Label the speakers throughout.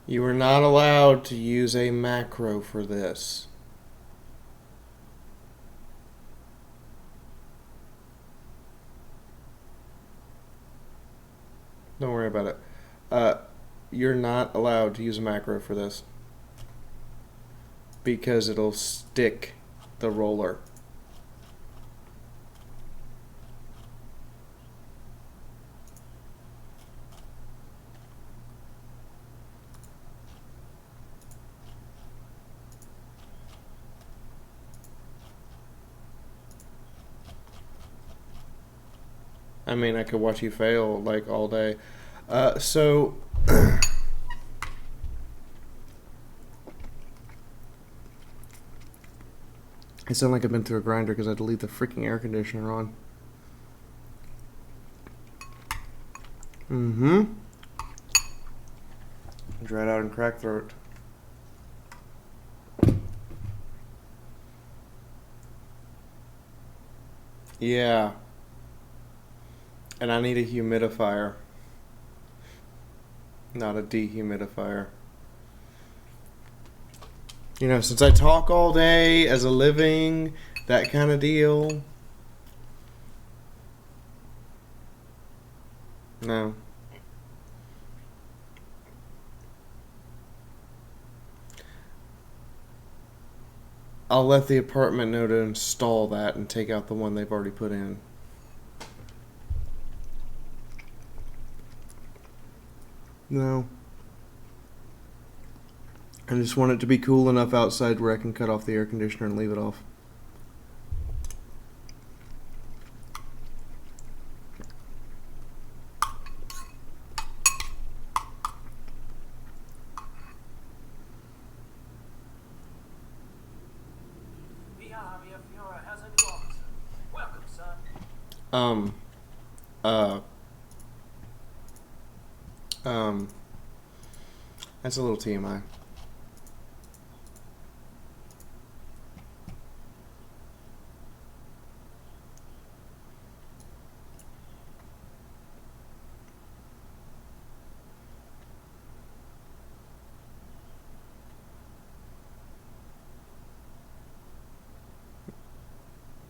Speaker 1: You are not allowed to use a macro for this. Don't worry about it. You're not allowed to use a macro for this because it'll stick the roller. I mean, I could watch you fail like all day. So I sound like I've been through a grinder because I had to leave the freaking air conditioner on. Mm-hmm. Dried out and cracked throat. Yeah. And I need a humidifier, not a dehumidifier. You know, since I talk all day as a living, that kind of deal. No. I'll let the apartment know to install that and take out the one they've already put in. No. I just want it to be cool enough outside where I can cut off the air conditioner and leave it off.
Speaker 2: Fiaura has a new officer. Welcome, son.
Speaker 1: Um, uh, that's a little TMI.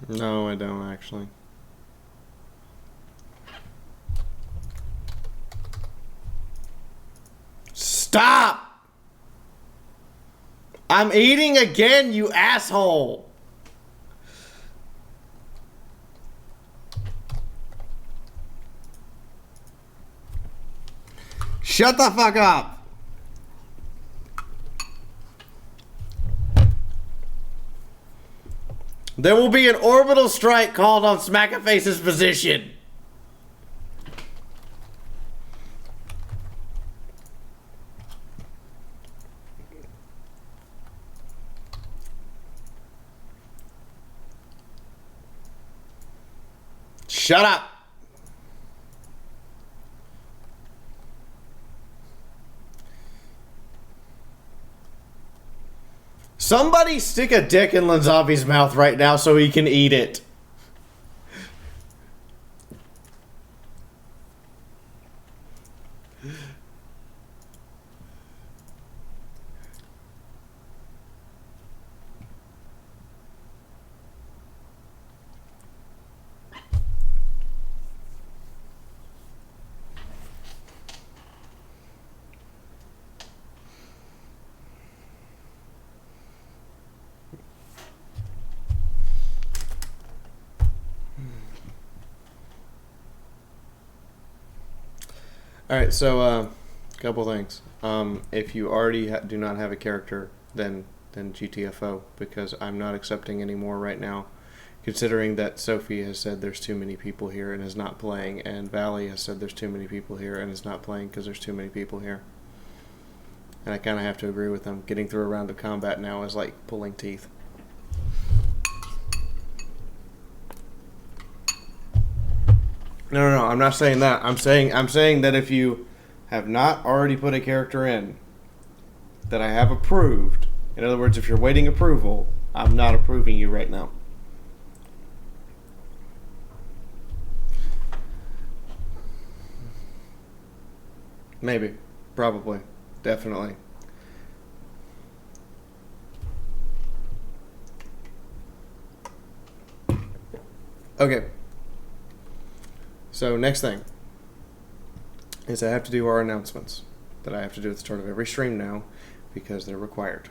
Speaker 1: No, I don't actually. Stop! I'm eating again, you asshole! Shut the fuck up! There will be an orbital strike called on Smackaface's position. Shut up. Somebody stick a dick in Lanzavi's mouth right now so he can eat it. Alright, so, couple things. If you already do not have a character, then GTFO, because I'm not accepting any more right now, considering that Sophie has said there's too many people here and is not playing, and Valley has said there's too many people here and is not playing because there's too many people here. And I kind of have to agree with them. Getting through a round of combat now is like pulling teeth. No, I'm not saying that. I'm saying that if you have not already put a character in that I have approved, in other words, if you're waiting approval, I'm not approving you right now. Maybe. Probably. Definitely. Okay. So next thing is I have to do our announcements that I have to do at the start of every stream now because they're required.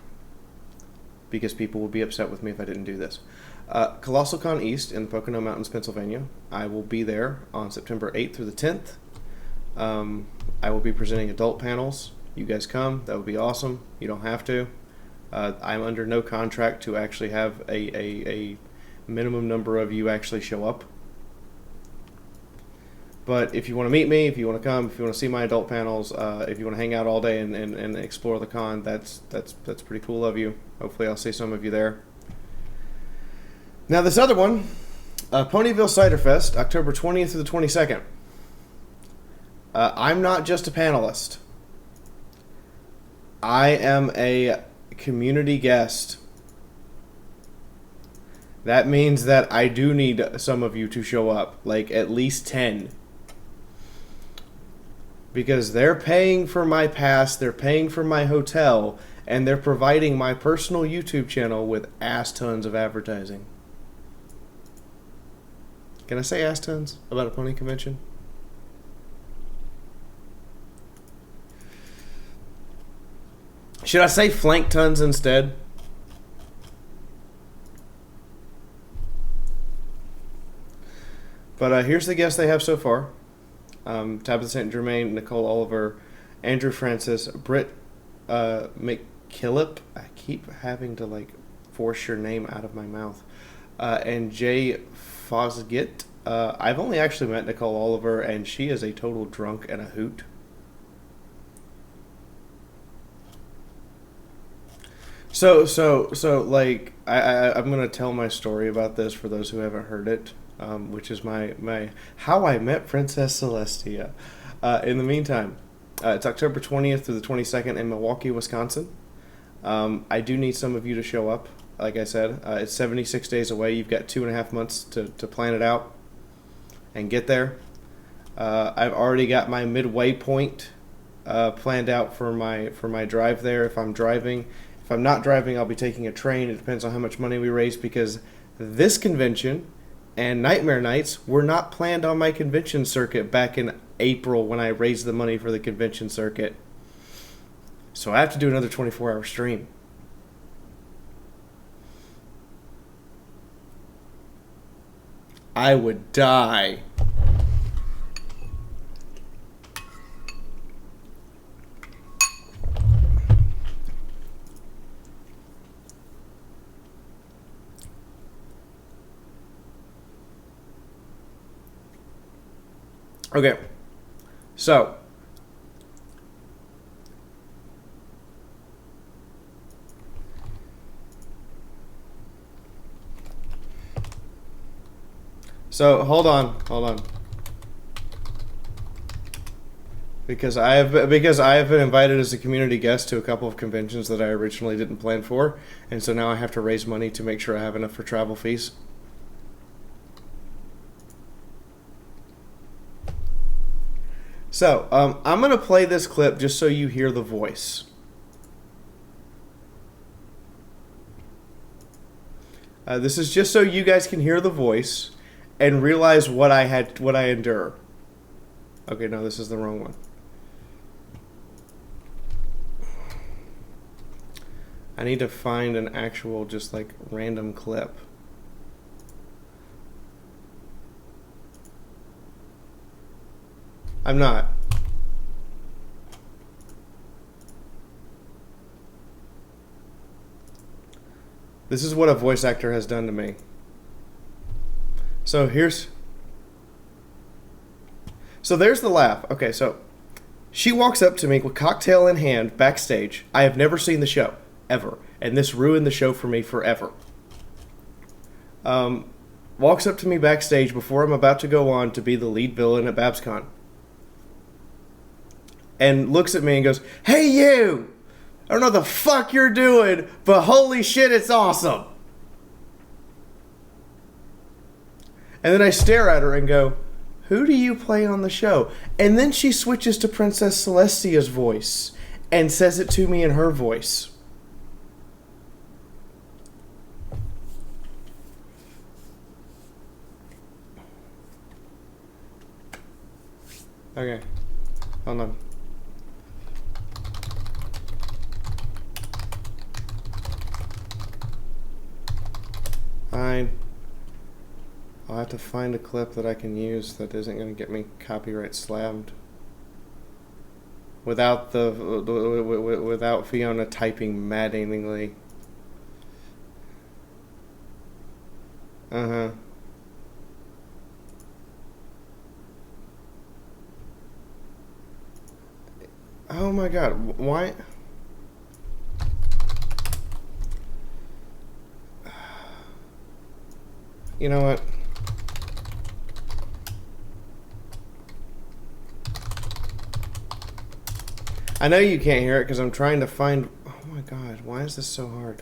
Speaker 1: Because people would be upset with me if I didn't do this. Colossal Con East in the Pocono Mountains, Pennsylvania. I will be there on September 8th through the 10th. I will be presenting adult panels. You guys come. That would be awesome. You don't have to. I'm under no contract to actually have a minimum number of you actually show up. But if you want to meet me, if you want to come, if you want to see my adult panels, if you want to hang out all day and explore the con, that's pretty cool of you. Hopefully I'll see some of you there. Now this other one, Ponyville Cider Fest, October 20th through the 22nd. I'm not just a panelist. I am a community guest. That means that I do need some of you to show up, like at least 10. Because they're paying for my pass, they're paying for my hotel, and they're providing my personal YouTube channel with ass tons of advertising. Can I say ass tons about a pony convention? Should I say flank tons instead? But here's the guests they have so far. Tabitha St. Germain, Nicole Oliver, Andrew Francis, Britt McKillip. I keep having to force your name out of my mouth. And Jay Fosgit. I've only actually met Nicole Oliver, and she is a total drunk and a hoot. So I'm gonna tell my story about this for those who haven't heard it, which is my how I met Princess Celestia. In the meantime, it's October 20th through the 22nd in Milwaukee, Wisconsin. I do need some of you to show up. Like I said, it's 76 days away. You've got 2.5 months to plan it out and get there. I've already got my midway point planned out for my drive there. If I'm driving. If I'm not driving, I'll be taking a train. It depends on how much money we raise, because this convention and Nightmare Nights were not planned on my convention circuit back in April when I raised the money for the convention circuit. So I have to do another 24-hour stream. I would die. Okay, so hold on, because I have been invited as a community guest to a couple of conventions that I originally didn't plan for, and so now I have to raise money to make sure I have enough for travel fees. So, I'm going to play this clip just so you hear the voice. This is just so you guys can hear the voice and realize what I endure. Okay, no, this is the wrong one. I need to find an actual just random clip. I'm not. This is what a voice actor has done to me. So there's the laugh. Okay, so she walks up to me with cocktail in hand backstage. I have never seen the show, ever. And this ruined the show for me forever. Walks up to me backstage before I'm about to go on to be the lead villain at BabsCon. And looks at me and goes, "Hey you! I don't know what the fuck you're doing, but holy shit, it's awesome!" And then I stare at her and go, "Who do you play on the show?" And then she switches to Princess Celestia's voice. and says it to me in her voice. Okay. Hold on. Fine. I'll have to find a clip that I can use that isn't going to get me copyright slammed. Without without Fiona typing maddeningly. Uh-huh. Oh my god, why? You know what? I know you can't hear it because I'm trying to find... Oh my god, why is this so hard?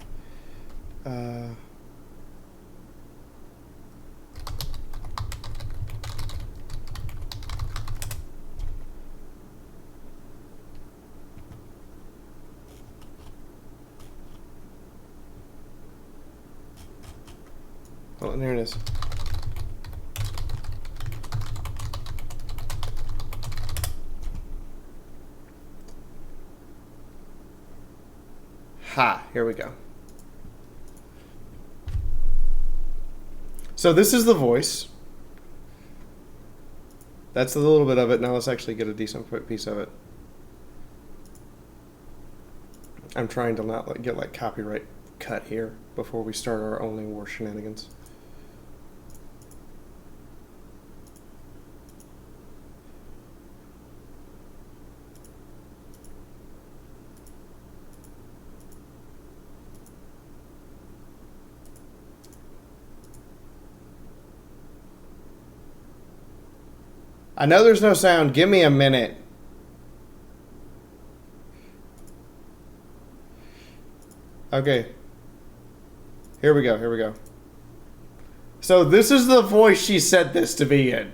Speaker 1: Oh, and there it is. Ha, here we go. So this is the voice. That's a little bit of it. Now let's actually get a decent piece of it. I'm trying to not get like copyright cut here before we start our only war shenanigans. I know there's no sound. Give me a minute. Okay. Here we go. Here we go. So this is the voice she said this to be in.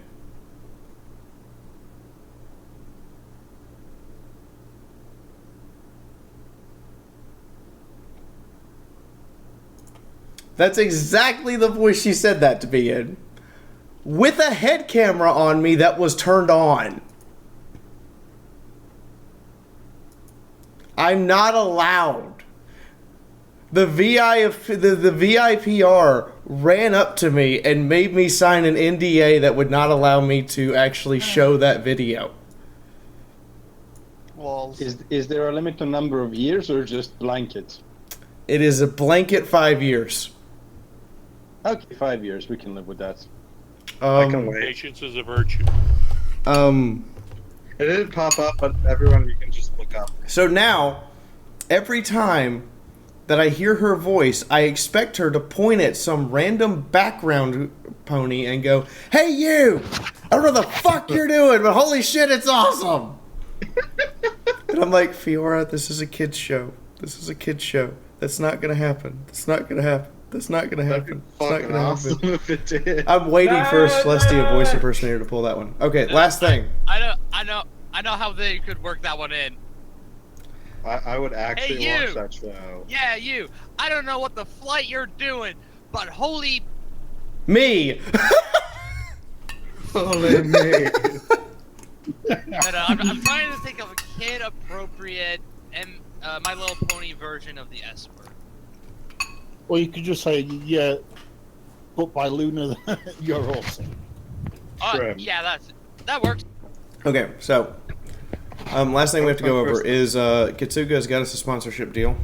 Speaker 1: That's exactly the voice she said that to be in. With a head camera on me that was turned on. I'm not allowed. The VIPR ran up to me and made me sign an NDA that would not allow me to actually show that video.
Speaker 3: Well,
Speaker 4: Is there a limit to number of years or just blanket?
Speaker 1: It is a blanket 5 years.
Speaker 4: Okay, 5 years. We can live with that.
Speaker 5: I can wait.
Speaker 3: patience is a virtue.
Speaker 5: It didn't pop up, but everyone you can just look up.
Speaker 1: So now, every time that I hear her voice, I expect her to point at some random background pony and go, "Hey you! I don't know what the fuck you're doing, but holy shit, it's awesome!" And I'm like, Fiaura, this is a kid's show. This is a kid's show. That's not gonna happen. That's not gonna happen. That's not gonna happen. It's not
Speaker 5: Fucking
Speaker 1: gonna
Speaker 5: awesome
Speaker 1: happen.
Speaker 5: if it did.
Speaker 1: I'm waiting for Celestia voice impersonator to pull that one. Okay, last thing.
Speaker 6: I know how they could work that one in.
Speaker 5: I would actually
Speaker 6: Hey, you!
Speaker 5: watch that show.
Speaker 6: Yeah, you. I don't know what the flight you're doing, but holy...
Speaker 1: Me!
Speaker 5: Holy me.
Speaker 6: I'm trying to think of a kid-appropriate and My Little Pony version of the S word.
Speaker 3: Or you could just say, yeah, but by Luna, you're awesome.
Speaker 5: Trim.
Speaker 6: Yeah, that works.
Speaker 1: Okay, so last thing we have to go over is Kitsuga has got us a sponsorship deal.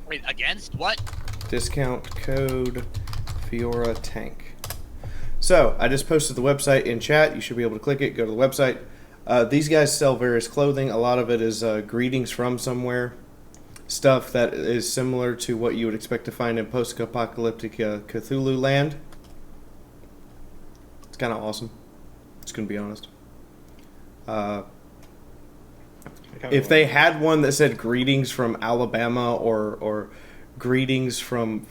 Speaker 6: Wait, against what?
Speaker 1: Discount code Fiaura Tank. So I just posted the website in chat. You should be able to click it. Go to the website. These guys sell various clothing. A lot of it is greetings from somewhere. Stuff that is similar to what you would expect to find in post-apocalyptic Cthulhu land. It's kind of awesome. Just gonna be honest. If they had one that said greetings from Alabama or greetings from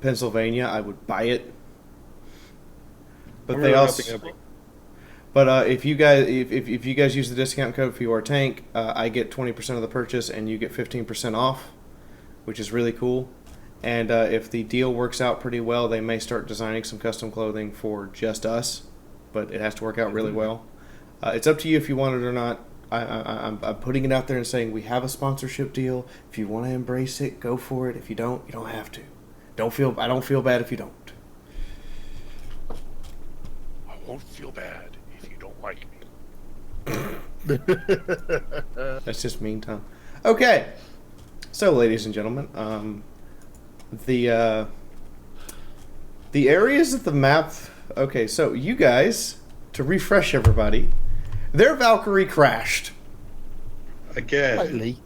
Speaker 1: Pennsylvania, I would buy it. But
Speaker 5: I'm
Speaker 1: they
Speaker 5: really
Speaker 1: also.
Speaker 5: hoping it'll
Speaker 1: But if you guys if you guys use the discount code Fiaura Tank, I get 20% of the purchase and you get 15% off, which is really cool. And if the deal works out pretty well, they may start designing some custom clothing for just us, but it has to work out really well. It's up to you if you want it or not. I'm putting it out there and saying we have a sponsorship deal. If you want to embrace it, go for it. If you don't, you don't have to. I don't feel bad if you don't.
Speaker 7: I won't feel bad if you don't like me.
Speaker 1: That's just mean time. Okay, so ladies and gentlemen, the areas of the map. Okay, so you guys, to refresh everybody, their Valkyrie crashed.
Speaker 5: again.
Speaker 3: Slightly.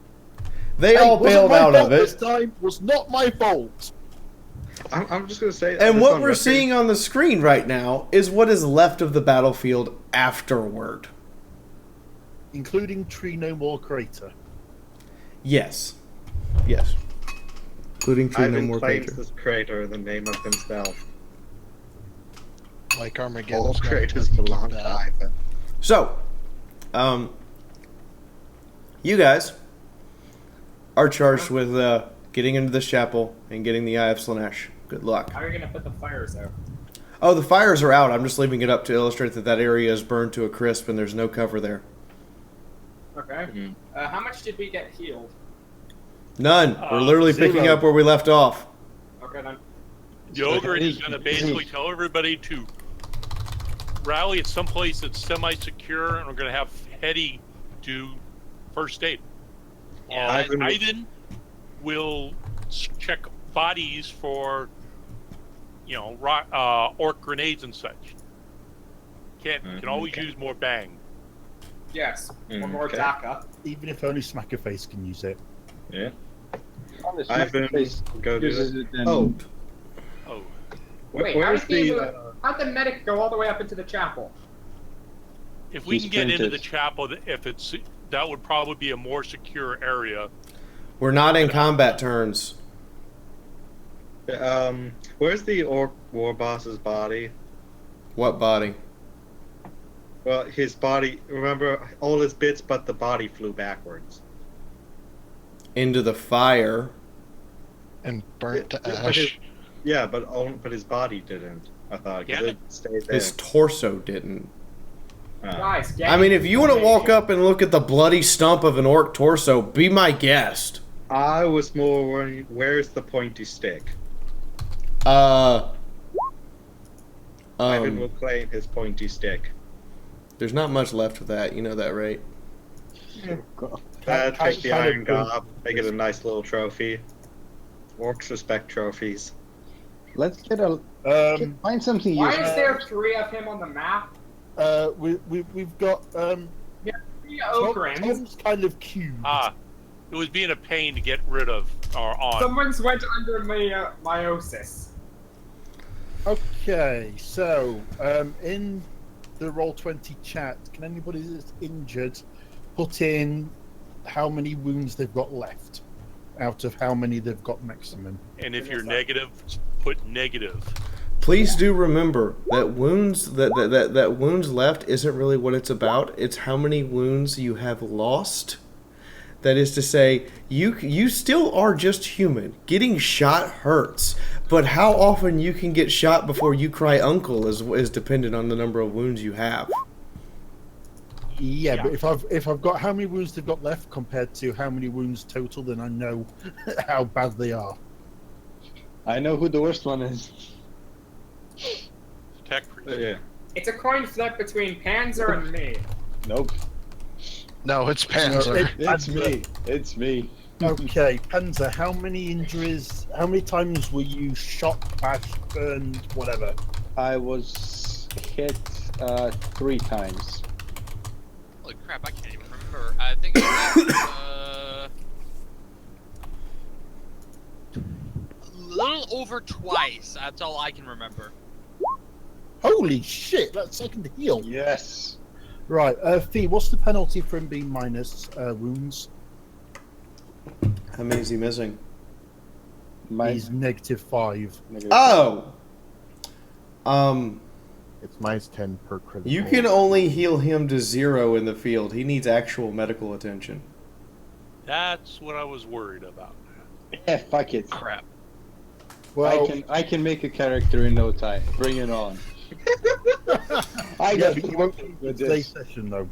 Speaker 1: They all bailed out of
Speaker 3: This
Speaker 1: it.
Speaker 3: time was not my fault.
Speaker 5: I'm just gonna say.
Speaker 1: And
Speaker 5: this
Speaker 1: what
Speaker 5: on
Speaker 1: we're
Speaker 5: record.
Speaker 1: seeing on the screen right now is what is left of the battlefield afterward.
Speaker 3: Including Tree No More Crater.
Speaker 1: Yes. Yes. Including Tree No
Speaker 5: Ivan
Speaker 1: More
Speaker 5: claims
Speaker 1: Crater.
Speaker 5: this crater in the name of himself.
Speaker 7: Like
Speaker 5: All
Speaker 7: Armageddon's not
Speaker 5: craters
Speaker 7: really
Speaker 5: belong
Speaker 7: that.
Speaker 5: to Ivan.
Speaker 1: So, you guys are charged with getting into this chapel and getting the Eye of Slanesh. Good luck.
Speaker 2: How are you gonna put the fires out?
Speaker 1: Oh, the fires are out. I'm just leaving it up to illustrate that that area is burned to a crisp and there's no cover there.
Speaker 2: Okay.
Speaker 5: Mhm.
Speaker 2: How much did we get healed?
Speaker 1: None. We're literally
Speaker 3: zero.
Speaker 1: picking up where we left off.
Speaker 2: Okay then.
Speaker 7: The ogre is going to basically tell everybody to rally at some place that's semi-secure, and we're going to have Hetty do first aid.
Speaker 2: Yeah,
Speaker 7: Ivan will check bodies for, orc grenades and such. Can always use more bang.
Speaker 2: Yes. One
Speaker 5: Mm,
Speaker 2: more
Speaker 5: okay.
Speaker 2: DACA.
Speaker 3: Even if only Smackerface can use it.
Speaker 5: Yeah.
Speaker 4: Honest,
Speaker 5: Ivan,
Speaker 4: face
Speaker 5: go do
Speaker 4: uses
Speaker 5: it.
Speaker 4: it and
Speaker 5: Oh,
Speaker 7: Oh,
Speaker 2: Wait,
Speaker 5: where's
Speaker 2: how did he
Speaker 5: the?
Speaker 2: move- How'd the medic go all the way up into the chapel?
Speaker 7: if we
Speaker 4: He's
Speaker 7: can get into
Speaker 4: printed.
Speaker 7: the chapel, that would probably be a more secure area.
Speaker 1: We're not in combat turns.
Speaker 5: Where's the orc war boss's body?
Speaker 1: What body?
Speaker 5: Well, his body. Remember, all his bits, but the body flew backwards.
Speaker 1: Into the fire.
Speaker 7: And burnt to
Speaker 5: But
Speaker 7: ash.
Speaker 5: but his body didn't. I thought because
Speaker 7: Yeah.
Speaker 5: it stayed there.
Speaker 1: His torso didn't.
Speaker 2: Guys, get
Speaker 1: I mean, if you want to walk up and look at the bloody stump of an orc torso, be my guest.
Speaker 5: I was more worried. Where's the pointy stick?
Speaker 1: Um,
Speaker 5: Ivan will claim his pointy stick.
Speaker 1: there's not much left of that. You know that, right?
Speaker 5: Take the
Speaker 3: kind
Speaker 5: iron
Speaker 3: of cool.
Speaker 5: gob, make it a nice little trophy. Orcs respect trophies.
Speaker 4: let's get a find something
Speaker 2: Why
Speaker 4: useful.
Speaker 2: is there 3 of him on the map?
Speaker 3: We've got
Speaker 2: 3 Ogrins.
Speaker 3: Tom's kind of cubed.
Speaker 7: It was being a pain to get rid of or on.
Speaker 2: Someone's went under meiosis.
Speaker 3: Okay, so in the Roll20 chat, can anybody that's injured put in how many wounds they've got left out of how many they've got maximum?
Speaker 7: And if you're negative, put negative.
Speaker 1: Please do remember that wounds that wounds left isn't really what it's about. It's how many wounds you have lost. That is to say, you still are just human. Getting shot hurts, but how often you can get shot before you cry uncle is dependent on the number of wounds you have.
Speaker 3: Yeah, but if I've got how many wounds they've got left compared to how many wounds total, then I know how bad they are.
Speaker 4: I know who the worst one is.
Speaker 7: Tech.
Speaker 5: Yeah.
Speaker 2: It's a coin flip between Panzer and me.
Speaker 4: Nope.
Speaker 7: No, it's
Speaker 4: It's me. It's me.
Speaker 3: Okay, Panzer, how many injuries? How many times were you shot, bashed, burned, whatever?
Speaker 4: I was hit 3 times.
Speaker 6: Holy crap, I can't even remember. I think it was a little over twice. That's all I can remember.
Speaker 3: Holy shit, that's second heal.
Speaker 4: Yes.
Speaker 3: Right, Fee, what's the penalty for him being minus wounds?
Speaker 1: How many is he missing?
Speaker 3: He's -5.
Speaker 1: Oh!
Speaker 8: It's -10 per critical.
Speaker 1: You can only heal him to 0 in the field. He needs actual medical attention.
Speaker 7: That's what I was worried about.
Speaker 4: Yeah, fuck it.
Speaker 6: Crap.
Speaker 3: Well,
Speaker 4: I can make a character in no time. Bring it on. I
Speaker 3: yeah,
Speaker 4: got
Speaker 3: but you won't be
Speaker 4: with
Speaker 3: today's
Speaker 4: this.
Speaker 3: session though.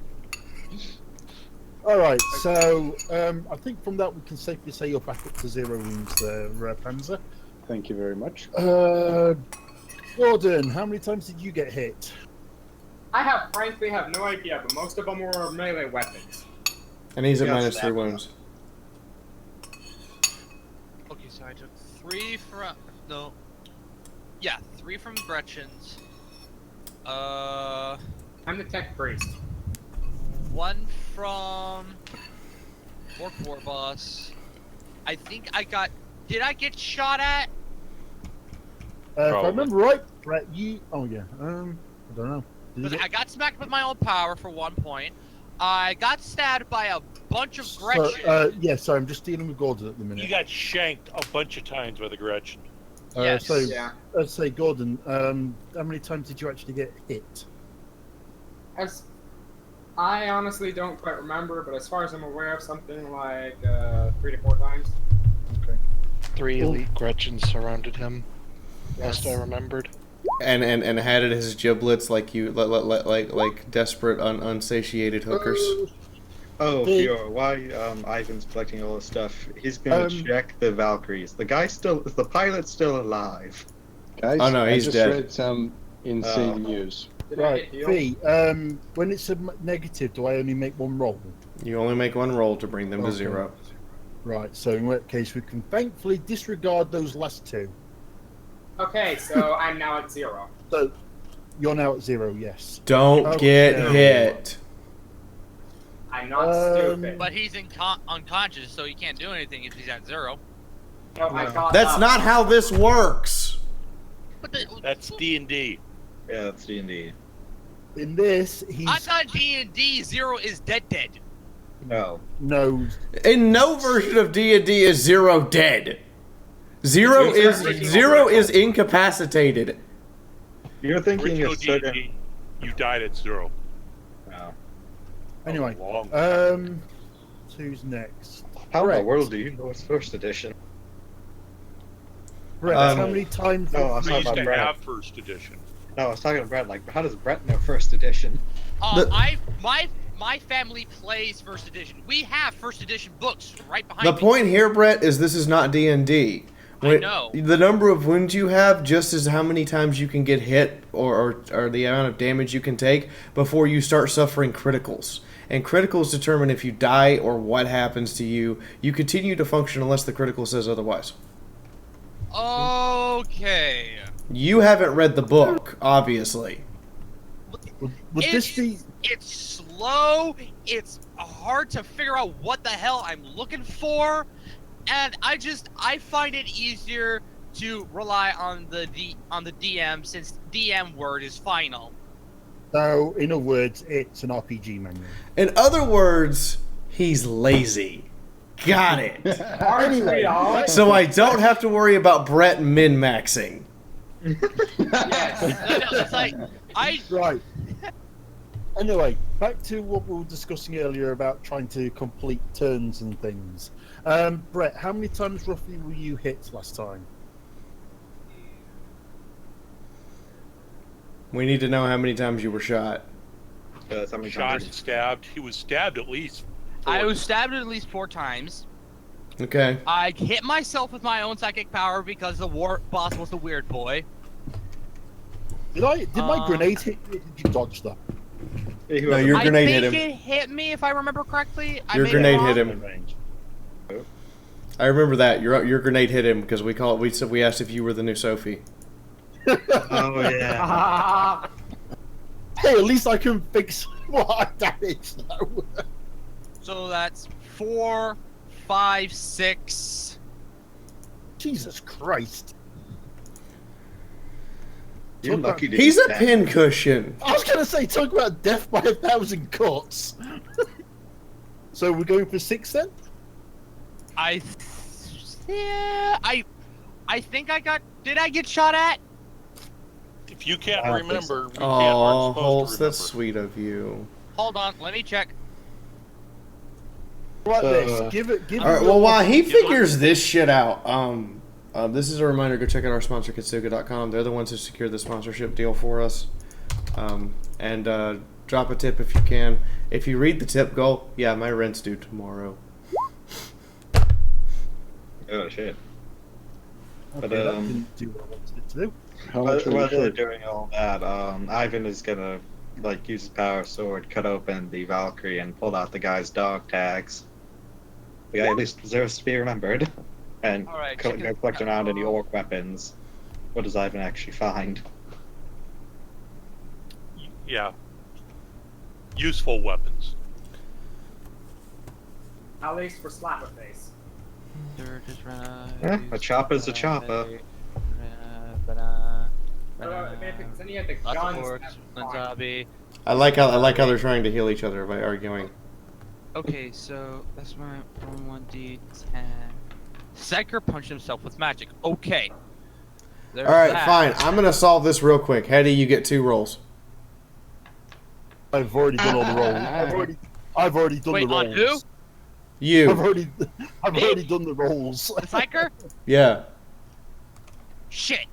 Speaker 3: Alright, so I think from that we can safely say you're back up to 0 wounds there, Panzer.
Speaker 4: Thank you very much.
Speaker 3: Gordon, how many times did you get hit?
Speaker 9: I frankly have no idea, but most of them were melee weapons.
Speaker 1: And he's at
Speaker 5: Yeah,
Speaker 1: -3 wounds.
Speaker 6: Okay, so I took 3 from... No. Yeah, 3 from Gretchen's.
Speaker 9: I'm the tech priest.
Speaker 6: 1 from... Orc War Boss. I think I got... Did I get shot at?
Speaker 3: If I
Speaker 7: Probably.
Speaker 3: remember right, Brett, you... Oh yeah, I don't know. Did you
Speaker 6: Because
Speaker 3: get-
Speaker 6: I got smacked with my own power for 1 point. I got stabbed by a bunch of Gretchen.
Speaker 3: So, yeah, sorry, I'm just dealing with Gordon at the minute.
Speaker 7: You got shanked a bunch of times by the Gretchen.
Speaker 6: Yes.
Speaker 3: So,
Speaker 9: Yeah.
Speaker 3: let's say, Gordon, how many times did you actually get hit?
Speaker 9: As I honestly don't quite remember, but as far as I'm aware of, something like 3 to 4 times.
Speaker 10: 3 elite Gretchens surrounded him,
Speaker 9: Yes.
Speaker 10: last I remembered.
Speaker 1: And had it his giblets like like desperate, unsatiated hookers.
Speaker 5: Oh,
Speaker 3: Hey.
Speaker 5: Fiaura, why Ivan's collecting all this stuff? He's gonna check the Valkyries. The pilot's still alive.
Speaker 4: Guys,
Speaker 1: Oh, no,
Speaker 4: I
Speaker 1: he's
Speaker 4: just
Speaker 1: dead.
Speaker 4: read some insane news.
Speaker 9: Did I
Speaker 3: Right,
Speaker 9: hit heal?
Speaker 3: V, when it's a negative, do I only make 1 roll?
Speaker 1: You only make 1 roll to bring them to
Speaker 3: Okay.
Speaker 1: 0.
Speaker 3: Right, so in that case, we can thankfully disregard those last 2.
Speaker 9: Okay, so I'm now at 0.
Speaker 3: So, you're now at 0, yes.
Speaker 1: Don't
Speaker 3: Okay.
Speaker 1: get hit.
Speaker 9: I'm not stupid.
Speaker 6: But he's unconscious, so he can't do anything if he's at 0.
Speaker 9: No, I got
Speaker 1: That's
Speaker 9: up.
Speaker 1: not how this works.
Speaker 6: But
Speaker 7: That's D&D.
Speaker 5: Yeah, that's D&D.
Speaker 3: In this,
Speaker 6: I
Speaker 3: he's
Speaker 6: thought D&D 0 is dead.
Speaker 5: No.
Speaker 3: knows.
Speaker 1: In no version of D&D is 0 dead. 0 is incapacitated.
Speaker 5: You're thinking
Speaker 7: Original
Speaker 5: of certain...
Speaker 7: D&D, you died at 0.
Speaker 5: No.
Speaker 3: Anyway,
Speaker 7: Long.
Speaker 3: who's next?
Speaker 5: How in
Speaker 3: Brett.
Speaker 5: the world do you know it's first edition?
Speaker 3: Brett,
Speaker 1: Um,
Speaker 3: how many times?
Speaker 5: No, I was
Speaker 7: We
Speaker 5: talking
Speaker 7: used
Speaker 5: about
Speaker 7: to
Speaker 5: Brett.
Speaker 7: have first edition.
Speaker 5: No, I was talking to Brett. Like, how does Brett know first edition?
Speaker 6: My family plays first edition. We have first edition books right behind
Speaker 1: The
Speaker 6: me.
Speaker 1: point here, Brett, is this is not D&D.
Speaker 6: I know.
Speaker 1: The number of wounds you have just is how many times you can get hit or the amount of damage you can take before you start suffering criticals. And criticals determine if you die or what happens to you. You continue to function unless the critical says otherwise.
Speaker 6: Okay.
Speaker 1: You haven't read the book, obviously.
Speaker 3: Would this be?
Speaker 6: It's slow. It's hard to figure out what the hell I'm looking for, and I find it easier to rely on the DM since DM word is final.
Speaker 3: So, in other words, it's an RPG manual.
Speaker 1: In other words, he's lazy. Got it.
Speaker 3: Anyway,
Speaker 1: So I don't have to worry about Brett min-maxing.
Speaker 9: Yes.
Speaker 6: It's like
Speaker 3: right. Anyway, back to what we were discussing earlier about trying to complete turns and things. Brett, how many times roughly were you hit last time?
Speaker 1: We need to know how many times you were shot.
Speaker 5: How many
Speaker 7: Shot
Speaker 5: times?
Speaker 7: and stabbed. He was stabbed at least.
Speaker 6: I
Speaker 7: 4.
Speaker 6: was stabbed at least 4 times.
Speaker 1: Okay.
Speaker 6: I hit myself with my own psychic power because the war boss was a weird boy.
Speaker 3: Did my grenade hit you? Did you dodge that?
Speaker 5: He
Speaker 1: No,
Speaker 5: wasn't-
Speaker 1: your grenade
Speaker 6: I
Speaker 1: hit
Speaker 6: think
Speaker 1: him.
Speaker 6: it hit me if I remember correctly. I
Speaker 1: Your
Speaker 6: may be
Speaker 1: grenade
Speaker 6: wrong.
Speaker 1: hit him. I remember that. Your grenade hit him because we asked if you were the new Sophie.
Speaker 5: Oh, yeah.
Speaker 3: Hey, at least I can fix what I damaged though.
Speaker 6: So that's 4, 5, 6.
Speaker 3: Jesus Christ.
Speaker 5: You're lucky to
Speaker 1: He's
Speaker 5: get
Speaker 1: a
Speaker 5: that.
Speaker 1: pincushion.
Speaker 3: I was going to say, talk about death by 1,000 cuts. So we're going for 6 then?
Speaker 6: I I think I got. Did I get shot at?
Speaker 7: If you can't
Speaker 5: I don't think
Speaker 7: remember,
Speaker 5: so.
Speaker 7: you can't, aren't
Speaker 1: Oh,
Speaker 7: supposed
Speaker 1: Holtz,
Speaker 7: to remember.
Speaker 1: that's sweet of you.
Speaker 6: Hold on, let me check.
Speaker 3: Like this. Give it. Give
Speaker 1: All right.
Speaker 3: it
Speaker 1: Well,
Speaker 3: your-
Speaker 1: while he figures this shit out, this is a reminder. Go check out our sponsor, Kitsuga.com. They're the ones who secured the sponsorship deal for us. And drop a tip if you can. If you read the tip, go. Yeah, my rent's due tomorrow.
Speaker 5: Oh shit.
Speaker 3: Okay,
Speaker 5: But,
Speaker 3: that didn't do what I wanted it to do.
Speaker 4: How much
Speaker 5: While
Speaker 4: was
Speaker 5: they're
Speaker 4: it?
Speaker 5: doing all that, Ivan is gonna like use his power sword, cut open the Valkyrie, and pull out the guy's dog tags. The guy at least deserves to be remembered. And
Speaker 6: All right,
Speaker 5: go
Speaker 6: check it
Speaker 5: collect
Speaker 6: out.
Speaker 5: around any orc weapons. What does Ivan actually find?
Speaker 7: Yeah. Useful weapons.
Speaker 9: At least for slapper face.
Speaker 5: A chopper's a chopper.
Speaker 9: If any of the
Speaker 6: Lots of
Speaker 9: guns.
Speaker 6: orcs,
Speaker 9: that's fine.
Speaker 6: zombie.
Speaker 1: I like how they're trying to heal each other by arguing.
Speaker 6: Okay, so that's my 1d10. Seeker punched himself with magic. Okay. There's
Speaker 1: All right,
Speaker 6: that.
Speaker 1: fine. I'm gonna solve this real quick. Hetty, you get 2 rolls.
Speaker 3: I've already done all the rolls. I've already done
Speaker 6: Wait,
Speaker 3: the rolls.
Speaker 6: on who?
Speaker 1: You.
Speaker 3: I've already done the rolls.
Speaker 6: The Seeker?
Speaker 1: Yeah.
Speaker 6: Shit.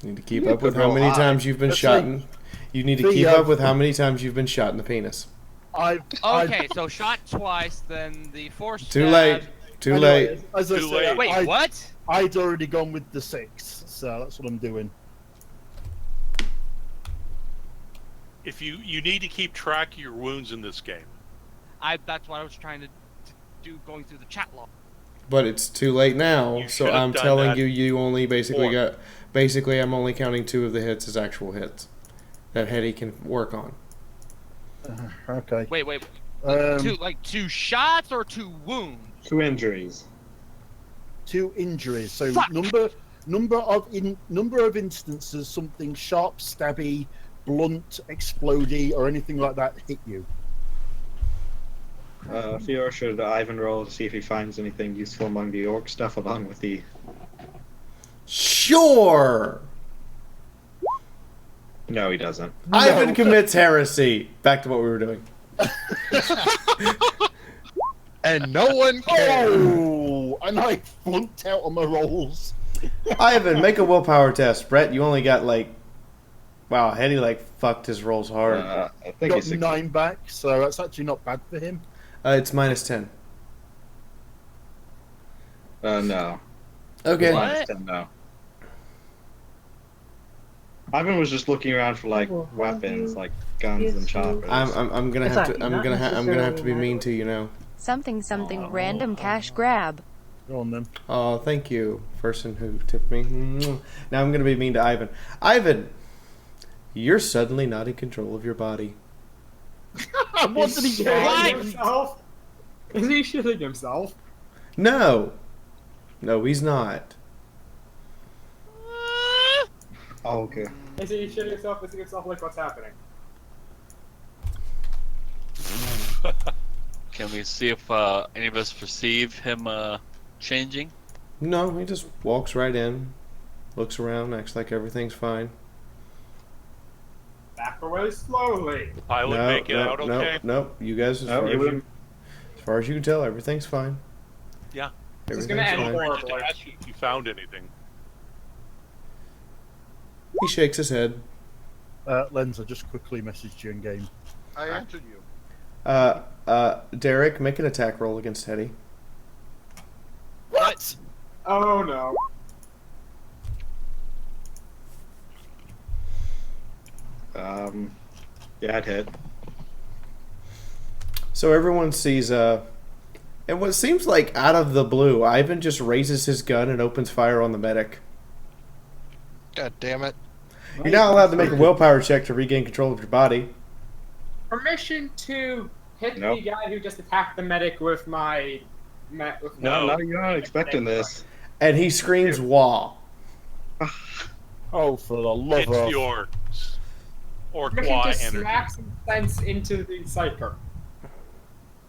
Speaker 1: You need to keep up with how
Speaker 5: roll
Speaker 1: many
Speaker 5: high.
Speaker 1: times you've been
Speaker 3: That's
Speaker 1: shot
Speaker 3: like
Speaker 1: in. You need to
Speaker 3: the,
Speaker 1: keep up with how many times you've been shot in the penis.
Speaker 6: Okay, so shot twice, then the force.
Speaker 1: Too late. Too late.
Speaker 3: As I
Speaker 7: Too
Speaker 3: said,
Speaker 7: late.
Speaker 6: Wait, what?
Speaker 3: I'd already gone with the 6, so that's what I'm doing.
Speaker 7: If you need to keep track of your wounds in this game.
Speaker 6: That's what I was trying to do going through the chat log.
Speaker 1: But it's too late now,
Speaker 7: You
Speaker 1: so
Speaker 7: should have
Speaker 1: I'm
Speaker 7: done
Speaker 1: telling
Speaker 7: that
Speaker 1: you, you only basically
Speaker 7: before.
Speaker 1: got. Basically, I'm only counting 2 of the hits as actual hits that Hetty can work on.
Speaker 3: Okay.
Speaker 6: Wait.
Speaker 3: Um,
Speaker 6: Two shots or 2 wounds?
Speaker 5: 2 injuries.
Speaker 3: 2 injuries. So
Speaker 6: Fuck!
Speaker 3: number of instances something sharp, stabby, blunt, explodey, or anything like that hit you.
Speaker 5: Fiaura, should Ivan roll to see if he finds anything useful among the orc stuff along with the...
Speaker 1: Sure!
Speaker 5: No, he doesn't.
Speaker 1: Ivan commits heresy. Back to what we were doing.
Speaker 10: And no one cares.
Speaker 3: Oh, and I flunked out on my rolls.
Speaker 1: Ivan, make a willpower test. Brett, you only got wow, Hetty fucked his rolls hard.
Speaker 5: I think
Speaker 3: Got
Speaker 5: he's
Speaker 3: 9 back, so that's actually not bad for him.
Speaker 1: It's -10.
Speaker 5: No.
Speaker 1: Okay.
Speaker 6: What?
Speaker 5: -10, no. Ivan was just looking around for weapons, like guns and choppers.
Speaker 1: I'm gonna have to I'm gonna have to be mean to you now.
Speaker 11: Something random cash grab.
Speaker 3: Go on then.
Speaker 1: Oh, thank you, person who tipped me. Now I'm gonna be mean to Ivan. Ivan, you're suddenly not in control of your body.
Speaker 3: What did he
Speaker 9: Shitting
Speaker 3: get?
Speaker 9: himself? Is he shitting himself?
Speaker 1: No, he's not.
Speaker 5: Oh, okay.
Speaker 9: Is he shitting himself? Is he himself like what's happening?
Speaker 12: Can we see if any of us perceive him changing?
Speaker 1: No, he just walks right in, looks around, acts like everything's fine.
Speaker 9: Back away slowly.
Speaker 7: Pilot make it out okay?
Speaker 1: No. You guys,
Speaker 5: No, you
Speaker 1: as far as you can tell, everything's fine.
Speaker 7: Yeah.
Speaker 9: This is
Speaker 1: Everything's
Speaker 9: gonna end
Speaker 1: fine.
Speaker 9: horribly.
Speaker 7: Just ask you if you found anything.
Speaker 1: He shakes his head.
Speaker 3: Lenz, I just quickly messaged you in game.
Speaker 10: I answered you.
Speaker 1: Derek, make an attack roll against Hetty.
Speaker 3: What?
Speaker 9: Oh no.
Speaker 5: Yeah, I'd hit.
Speaker 1: So everyone sees, and what seems like out of the blue, Ivan just raises his gun and opens fire on the medic.
Speaker 10: God damn it.
Speaker 1: You're not allowed to make a willpower check to regain control of your body.
Speaker 9: Permission to hit
Speaker 5: Nope.
Speaker 9: the guy who just attacked the medic with my.
Speaker 5: No, you're not expecting this.
Speaker 1: And he screams, "Wah!"
Speaker 3: Oh, for the love
Speaker 7: It's
Speaker 3: of...
Speaker 7: the orcs. Orc
Speaker 9: Permission
Speaker 7: Y
Speaker 9: to
Speaker 7: energy.
Speaker 9: smack some sense into the psyker.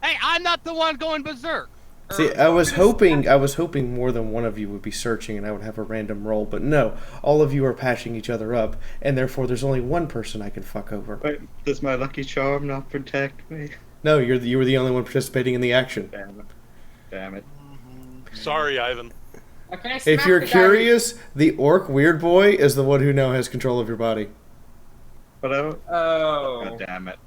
Speaker 6: Hey, I'm not the one going berserk.
Speaker 1: See, I was hoping more than one of you would be searching and I would have a random roll, but no, all of you are patching each other up, and therefore there's only one person I can fuck over.
Speaker 5: Wait, does my lucky charm not protect me?
Speaker 1: No, you were the only one participating in the action.
Speaker 5: Damn it.
Speaker 7: Sorry, Ivan.
Speaker 9: Can I
Speaker 1: If
Speaker 9: smack
Speaker 1: you're
Speaker 9: the guy
Speaker 1: curious, the orc weird boy is the one who now has control of your body.
Speaker 5: But I
Speaker 9: Oh.
Speaker 5: God damn it.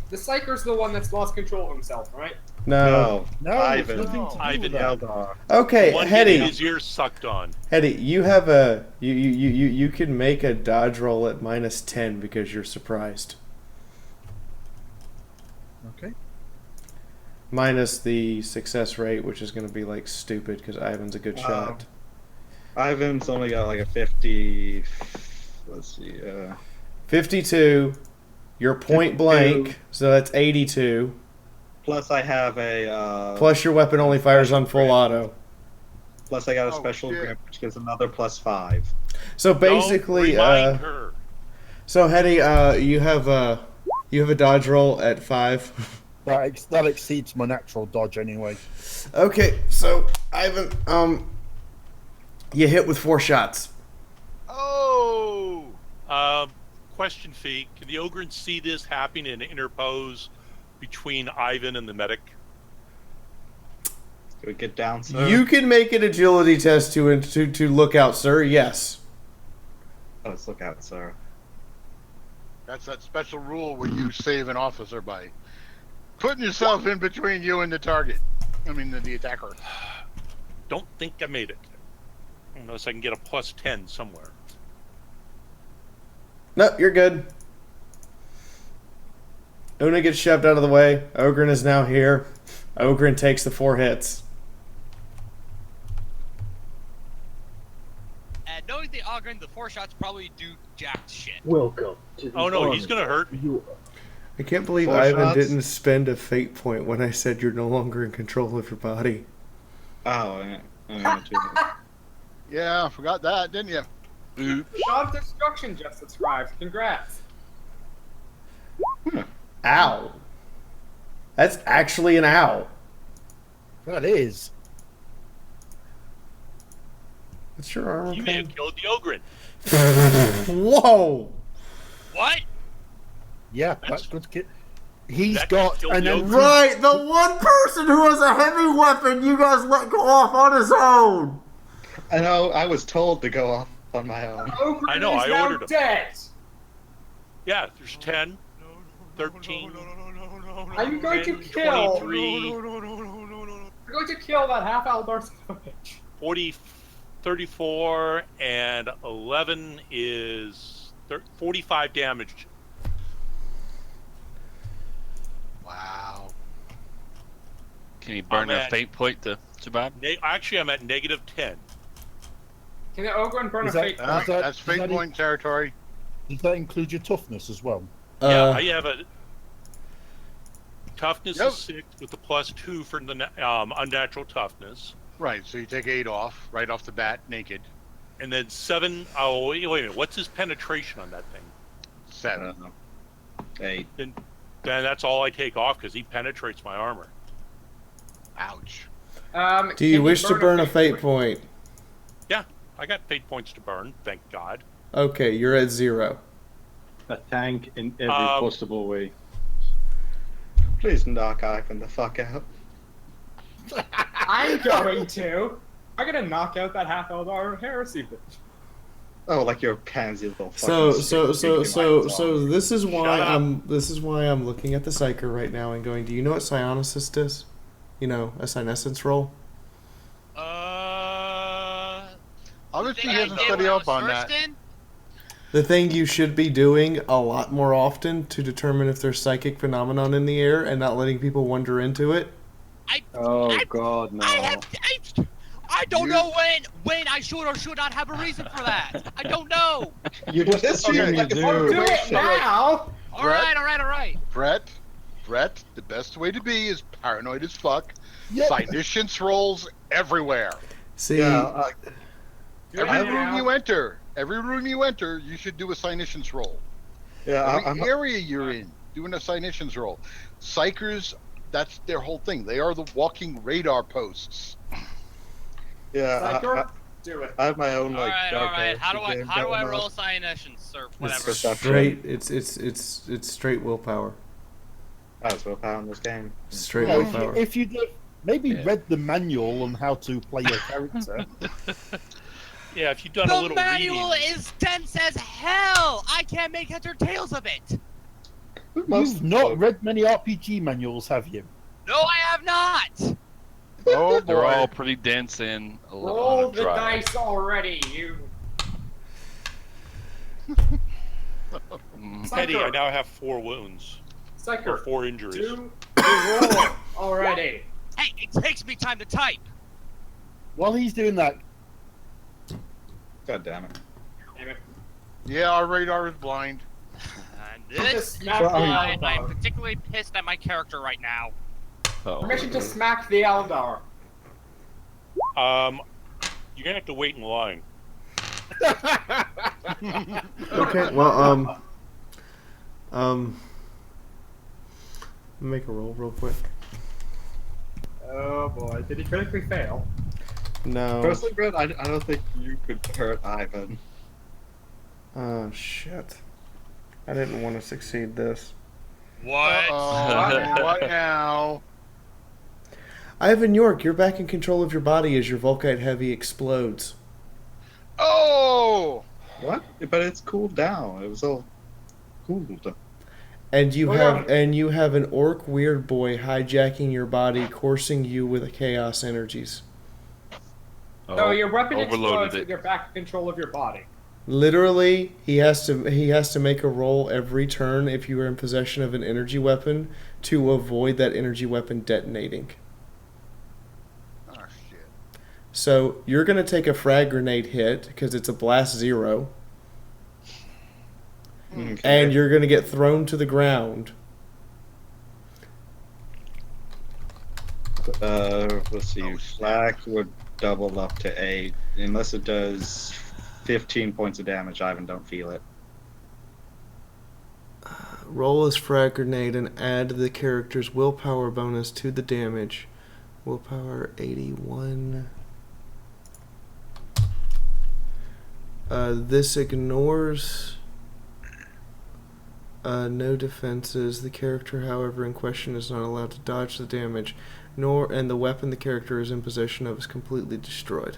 Speaker 9: The Psyker's the one that's lost control of himself, right?
Speaker 1: No.
Speaker 3: No,
Speaker 5: Ivan.
Speaker 3: it's nothing to do
Speaker 7: Ivan
Speaker 3: with that.
Speaker 5: Eldar.
Speaker 1: Okay,
Speaker 7: One getting
Speaker 1: Hetty.
Speaker 7: his ears sucked on.
Speaker 1: Hetty, you have a you can make a dodge roll at -10 because you're surprised.
Speaker 3: Okay.
Speaker 1: Minus the success rate, which is going to be like stupid because Ivan's a good shot.
Speaker 5: Ivan's only got like a 50. Let's see.
Speaker 1: 52. You're point
Speaker 5: 52.
Speaker 1: blank, so that's 82.
Speaker 5: Plus, I have a.
Speaker 1: Plus, your weapon only fires on full auto.
Speaker 5: Plus, I got a special grip, which gives another +5.
Speaker 1: So basically,
Speaker 7: Don't remind her.
Speaker 1: so Hetty, you have a dodge roll at 5.
Speaker 3: That exceeds my natural dodge anyway.
Speaker 1: Okay, so Ivan, you hit with 4 shots.
Speaker 10: Oh!
Speaker 7: Question, Fee. Can the Ogryn see this happening and interpose between Ivan and the medic?
Speaker 5: Do we get down, sir?
Speaker 1: You can make an agility test to look out, sir. Yes.
Speaker 5: Let's look out, sir.
Speaker 10: That's that special rule where you save an officer by putting yourself in between you and the target. I mean, the attacker.
Speaker 7: Don't think I made it. Unless I can get a +10 somewhere.
Speaker 1: No, you're good. Una gets shoved out of the way. Ogryn is now here. Ogryn takes the 4 hits.
Speaker 6: And knowing the Ogryn, the 4 shots probably do jack shit.
Speaker 2: Welcome to the
Speaker 7: Oh no,
Speaker 2: army.
Speaker 7: he's gonna hurt.
Speaker 1: I can't believe
Speaker 5: 4
Speaker 1: Ivan
Speaker 5: shots?
Speaker 1: didn't spend a fate point when I said you're no longer in control of your body.
Speaker 5: Oh,
Speaker 10: Yeah, forgot that, didn't you?
Speaker 9: Shot of Destruction just subscribed. Congrats.
Speaker 1: Ow. That's actually an ow.
Speaker 3: That is.
Speaker 1: What's your armor?
Speaker 7: You may have killed the Ogryn.
Speaker 1: Whoa.
Speaker 6: What?
Speaker 3: Yeah, that's good. He's
Speaker 7: That
Speaker 3: got
Speaker 7: killed
Speaker 3: an
Speaker 7: the
Speaker 3: empty.
Speaker 1: Right, the one person who has a heavy weapon you guys let go off on his own.
Speaker 5: I know, I was told to go off on my own.
Speaker 9: Ogryn
Speaker 7: I know,
Speaker 9: is
Speaker 7: I
Speaker 9: now
Speaker 7: ordered him.
Speaker 9: dead.
Speaker 7: Yeah, there's 10, 13,
Speaker 9: I'm going to
Speaker 7: 10,
Speaker 9: kill.
Speaker 7: 23,
Speaker 9: I'm going to kill that half Eldar bitch.
Speaker 7: 40, 34, and 11 is 45 damage.
Speaker 10: Wow.
Speaker 12: Can you burn
Speaker 7: I'm
Speaker 12: a
Speaker 7: at-
Speaker 12: fate point to survive?
Speaker 7: Actually, I'm at -10.
Speaker 9: Can the Ogryn burn a
Speaker 3: Is that-
Speaker 9: fate
Speaker 3: is
Speaker 9: point?
Speaker 3: that-
Speaker 10: That's
Speaker 3: is
Speaker 10: fate
Speaker 3: that
Speaker 10: point territory.
Speaker 3: Does that include your toughness as well?
Speaker 7: Yeah, I have a toughness
Speaker 10: Yep.
Speaker 7: is 6 with a +2 for the unnatural toughness,
Speaker 10: Right, so you take 8 off, right off the bat, naked.
Speaker 7: and then 7. Oh, wait a minute. What's his penetration on that thing?
Speaker 10: 7.
Speaker 5: 8.
Speaker 7: Then that's all I take off because he penetrates my armor.
Speaker 10: Ouch.
Speaker 1: Do you wish to burn a fate point?
Speaker 7: Yeah, I got fate points to burn. Thank God.
Speaker 1: Okay, you're at 0.
Speaker 4: A tank in every possible way.
Speaker 5: Please knock Ivan the fuck out.
Speaker 9: I'm going to. I'm gonna knock out that half Eldar heresy bitch.
Speaker 5: Oh, like your pansy little
Speaker 1: So
Speaker 5: fucking
Speaker 1: this is why
Speaker 7: Shut
Speaker 1: I'm looking at the Psyker right now and going, do you know what Psionicist is? You know, a Senescence roll?
Speaker 10: Obviously,
Speaker 6: Think
Speaker 10: he
Speaker 6: I
Speaker 10: hasn't
Speaker 6: did
Speaker 10: studied
Speaker 6: when I
Speaker 10: up
Speaker 6: was
Speaker 10: on
Speaker 6: first
Speaker 10: that.
Speaker 6: in?
Speaker 1: The thing you should be doing a lot more often to determine if there's psychic phenomenon in the air and not letting people wander into it.
Speaker 4: Oh God, no.
Speaker 6: I don't know when I should or should not have a reason for that. I don't know.
Speaker 4: You just assume you
Speaker 9: Do
Speaker 4: do.
Speaker 9: it now.
Speaker 6: All right.
Speaker 10: Brett, the best way to be is paranoid as fuck.
Speaker 3: Yep.
Speaker 10: Cynicians rolls everywhere.
Speaker 1: See,
Speaker 10: Every room you enter, you should do a Cynicians roll.
Speaker 5: Yeah,
Speaker 10: Every area you're in, doing a Cynicians roll. Psychers That's their whole thing. They are the walking radar posts.
Speaker 5: Yeah,
Speaker 9: Psycho, do it.
Speaker 5: I have my own like
Speaker 6: All
Speaker 5: dark
Speaker 6: right. How do I
Speaker 5: game
Speaker 6: how do I
Speaker 5: going on.
Speaker 6: roll cyanicians or whatever?
Speaker 5: Perception.
Speaker 1: It's straight willpower.
Speaker 5: Oh, it's willpower in this game.
Speaker 1: Straight
Speaker 3: Well,
Speaker 1: willpower.
Speaker 3: if you'd have maybe read the manual on how to play your character.
Speaker 7: Yeah, if you've done a
Speaker 6: The
Speaker 7: little
Speaker 6: manual
Speaker 7: reading.
Speaker 6: is dense as hell. I can't make heads or tails of it.
Speaker 3: You've not read many RPG manuals, have you?
Speaker 6: No, I have not.
Speaker 10: Oh
Speaker 12: They're
Speaker 10: boy.
Speaker 12: all pretty dense and a little
Speaker 9: Roll
Speaker 12: on
Speaker 9: the
Speaker 12: dry.
Speaker 9: dice already, you.
Speaker 7: Eddie, I now have 4 wounds.
Speaker 9: Psycho,
Speaker 7: Or 4 injuries.
Speaker 9: do the roll already.
Speaker 6: Hey, it takes me time to type.
Speaker 3: While he's doing that,
Speaker 5: God damn it.
Speaker 9: Damn it.
Speaker 10: Yeah, our radar is blind.
Speaker 6: And
Speaker 9: Just
Speaker 6: this
Speaker 9: smack
Speaker 6: is
Speaker 9: the
Speaker 6: why
Speaker 9: Eldar.
Speaker 6: I'm particularly pissed at my character right now.
Speaker 9: Permission to smack the Eldar.
Speaker 7: You're gonna have to wait in line.
Speaker 1: Okay, well, make a roll real quick.
Speaker 9: Oh boy, did he critically fail?
Speaker 1: No.
Speaker 5: Personally, Brett, I don't think you could hurt Ivan.
Speaker 1: Oh, shit. I didn't want to succeed this.
Speaker 6: What?
Speaker 10: What now?
Speaker 1: Ivan York, you're back in control of your body as your Volkite Heavy explodes.
Speaker 10: Oh!
Speaker 5: What? But it's cooled down. It was all cooled.
Speaker 1: And you have an orc weird boy hijacking your body, coursing you with chaos energies.
Speaker 9: So your weapon
Speaker 12: overloaded
Speaker 9: explodes
Speaker 12: it.
Speaker 9: when you're back in control of your body.
Speaker 1: Literally, he has to make a roll every turn if you are in possession of an energy weapon to avoid that energy weapon detonating.
Speaker 10: Oh shit.
Speaker 1: So you're gonna take a frag grenade hit because it's a blast 0, and you're gonna get thrown to the ground.
Speaker 5: Let's see. Black would double up to 8. Unless it does 15 points of damage, Ivan don't feel it.
Speaker 1: Roll as frag grenade and add the character's willpower bonus to the damage. Willpower 81. This ignores no defenses. The character, however, in question is not allowed to dodge the damage, and the weapon the character is in possession of is completely destroyed.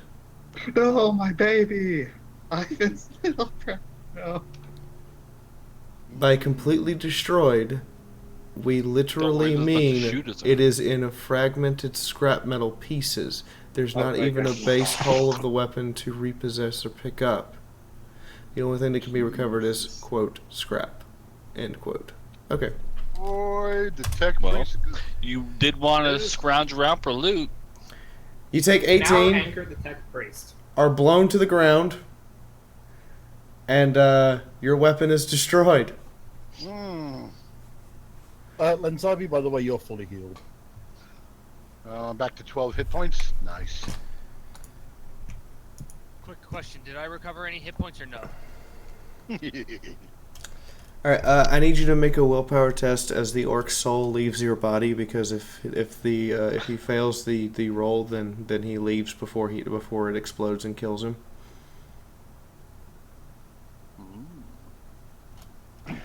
Speaker 5: No, my baby! Ivan's little friend. No.
Speaker 1: By completely destroyed, we literally
Speaker 12: Don't worry, just
Speaker 1: mean
Speaker 12: shoot us.
Speaker 1: it is in a fragmented scrap metal pieces. There's not
Speaker 5: my
Speaker 1: even a
Speaker 5: gosh.
Speaker 1: base hull of the weapon to repossess or pick up. The only thing that can be recovered is, quote, scrap, end quote. Okay.
Speaker 10: Boy, the tech
Speaker 12: Well,
Speaker 10: priest.
Speaker 12: you did want to scrounge around for loot.
Speaker 1: You take
Speaker 9: Now
Speaker 1: 18,
Speaker 9: anchor the tech priest.
Speaker 1: are blown to the ground, and your weapon is destroyed.
Speaker 3: Lenzabi, by the way, you're fully healed.
Speaker 10: Back to 12 hit points. Nice.
Speaker 6: Quick question: did I recover any hit points or no?
Speaker 1: Alright, I need you to make a willpower test as the orc's soul leaves your body, because if he fails the roll, then he leaves before it explodes and kills him.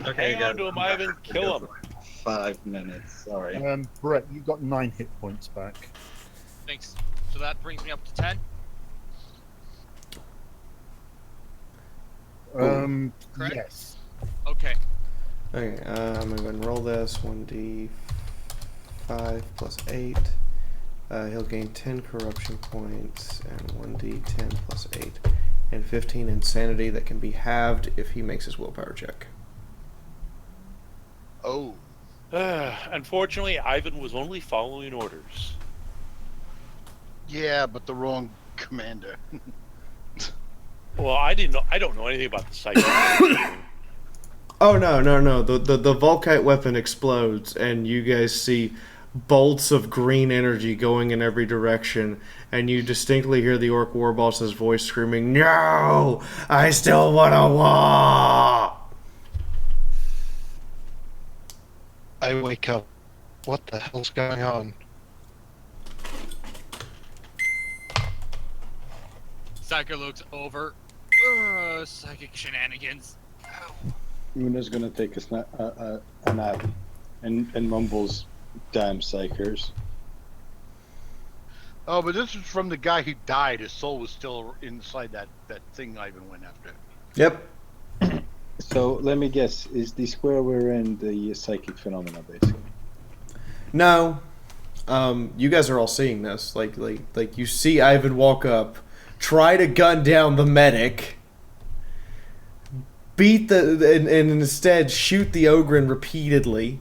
Speaker 5: Okay,
Speaker 7: Hang on to him, Ivan. Kill him.
Speaker 5: 5 minutes. Sorry.
Speaker 3: Brett, you got 9 hit points back.
Speaker 6: Thanks. So that brings me up to 10. Correct?
Speaker 3: Yes.
Speaker 6: Okay.
Speaker 1: Okay, I'm gonna go and roll this. 1d5 plus 8. He'll gain 10 corruption points, and 1d10 plus 8, and 15 insanity that can be halved if he makes his willpower check.
Speaker 10: Oh.
Speaker 7: Unfortunately, Ivan was only following orders.
Speaker 10: Yeah, but the wrong commander.
Speaker 7: Well, I don't know anything about the psycho.
Speaker 1: Oh no. The Volkite weapon explodes, and you guys see bolts of green energy going in every direction, and you distinctly hear the orc warboss's voice screaming, "No! I still wanna war!"
Speaker 5: I wake up
Speaker 3: What the hell's going on?
Speaker 6: Psycho looks over. Psychic shenanigans.
Speaker 4: Una's gonna take a nap and mumbles, "Damn psychers."
Speaker 10: Oh, but this is from the guy who died. His soul was still inside that thing Ivan went after.
Speaker 1: Yep.
Speaker 4: So let me guess: is the square we're in the psychic phenomena, basically?
Speaker 1: No. You guys are all seeing this. Like you see Ivan walk up, try to gun down the medic, beat and instead shoot the Ogren repeatedly.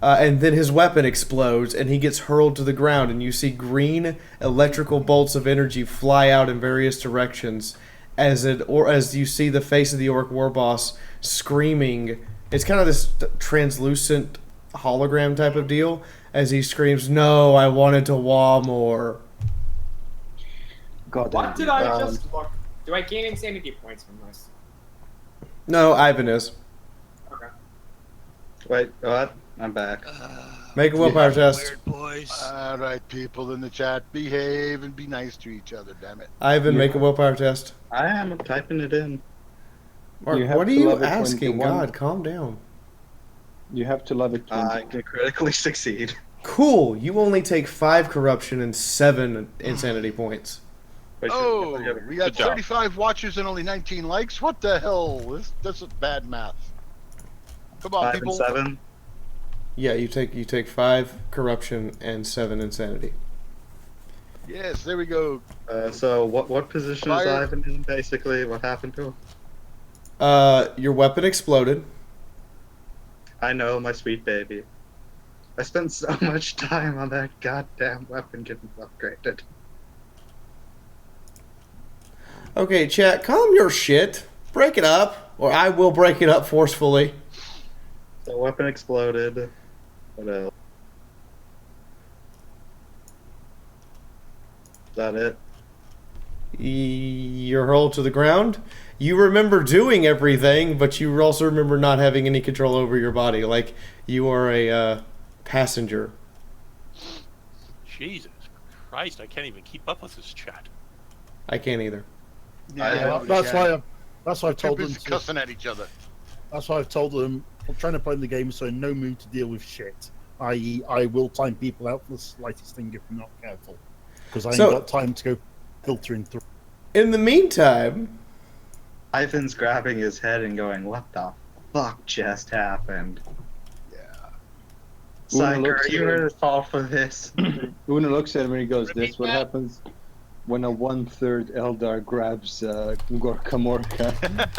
Speaker 1: And then his weapon explodes, and he gets hurled to the ground, and you see green electrical bolts of energy fly out in various directions as you see the face of the Orc War Boss screaming. It's kind of this translucent hologram type of deal as he screams, "No, I wanted to wah more."
Speaker 4: God,
Speaker 9: What did I just look? Do I gain insanity points from this?
Speaker 1: No, Ivan is.
Speaker 9: Okay.
Speaker 5: Wait, what? I'm back.
Speaker 1: Make a willpower test.
Speaker 6: Weird boys.
Speaker 10: All right, people in the chat, behave and be nice to each other. Damn it.
Speaker 1: Ivan, make a willpower test.
Speaker 5: I am. I'm typing it in.
Speaker 1: Mark,
Speaker 4: You have
Speaker 1: what are
Speaker 4: to
Speaker 1: you
Speaker 4: love it when
Speaker 1: asking?
Speaker 4: the one-
Speaker 1: God, calm down.
Speaker 4: You have to love it.
Speaker 5: I can critically succeed.
Speaker 1: Cool. You only take 5 corruption and 7 insanity points.
Speaker 5: Wait,
Speaker 10: Oh, we got
Speaker 7: Good job.
Speaker 10: 35 watches and only 19 likes. What the hell? This is bad math. Come on,
Speaker 5: 5 and
Speaker 10: people.
Speaker 5: 7.
Speaker 1: Yeah, you take 5 corruption and 7 insanity.
Speaker 10: Yes, there we go.
Speaker 5: So what position is
Speaker 10: Fire.
Speaker 5: Ivan in? Basically, what happened to him?
Speaker 1: Your weapon exploded.
Speaker 5: I know, my sweet baby. I spent so much time on that goddamn weapon getting upgraded.
Speaker 1: Okay, chat, calm your shit. Break it up, or I will break it up forcefully.
Speaker 5: So weapon exploded. What else? Is that it?
Speaker 1: You're hurled to the ground. You remember doing everything, but you also remember not having any control over your body. Like you are a passenger.
Speaker 7: Jesus Christ, I can't even keep up with this chat.
Speaker 1: I can't either.
Speaker 10: Yeah,
Speaker 3: That's why I've
Speaker 10: Too
Speaker 3: told them
Speaker 10: busy
Speaker 3: to,
Speaker 10: cussing at each other.
Speaker 3: that's why I've told them I'm trying to play the game so in no mood to deal with shit. I.e., I will time people out for the slightest thing if I'm not careful. Because I ain't
Speaker 1: So-
Speaker 3: got time to go filtering through.
Speaker 1: In the meantime,
Speaker 5: Ivan's grabbing his head and going, "What the fuck just happened?"
Speaker 10: Yeah.
Speaker 5: Psyker,
Speaker 4: looks
Speaker 5: you
Speaker 4: at
Speaker 5: were
Speaker 4: him.
Speaker 5: at fault for this.
Speaker 4: Una looks at him and he goes,
Speaker 6: Repeat
Speaker 4: "This what
Speaker 6: that.
Speaker 4: happens when a 1/3 Eldar grabs Gorka Morka."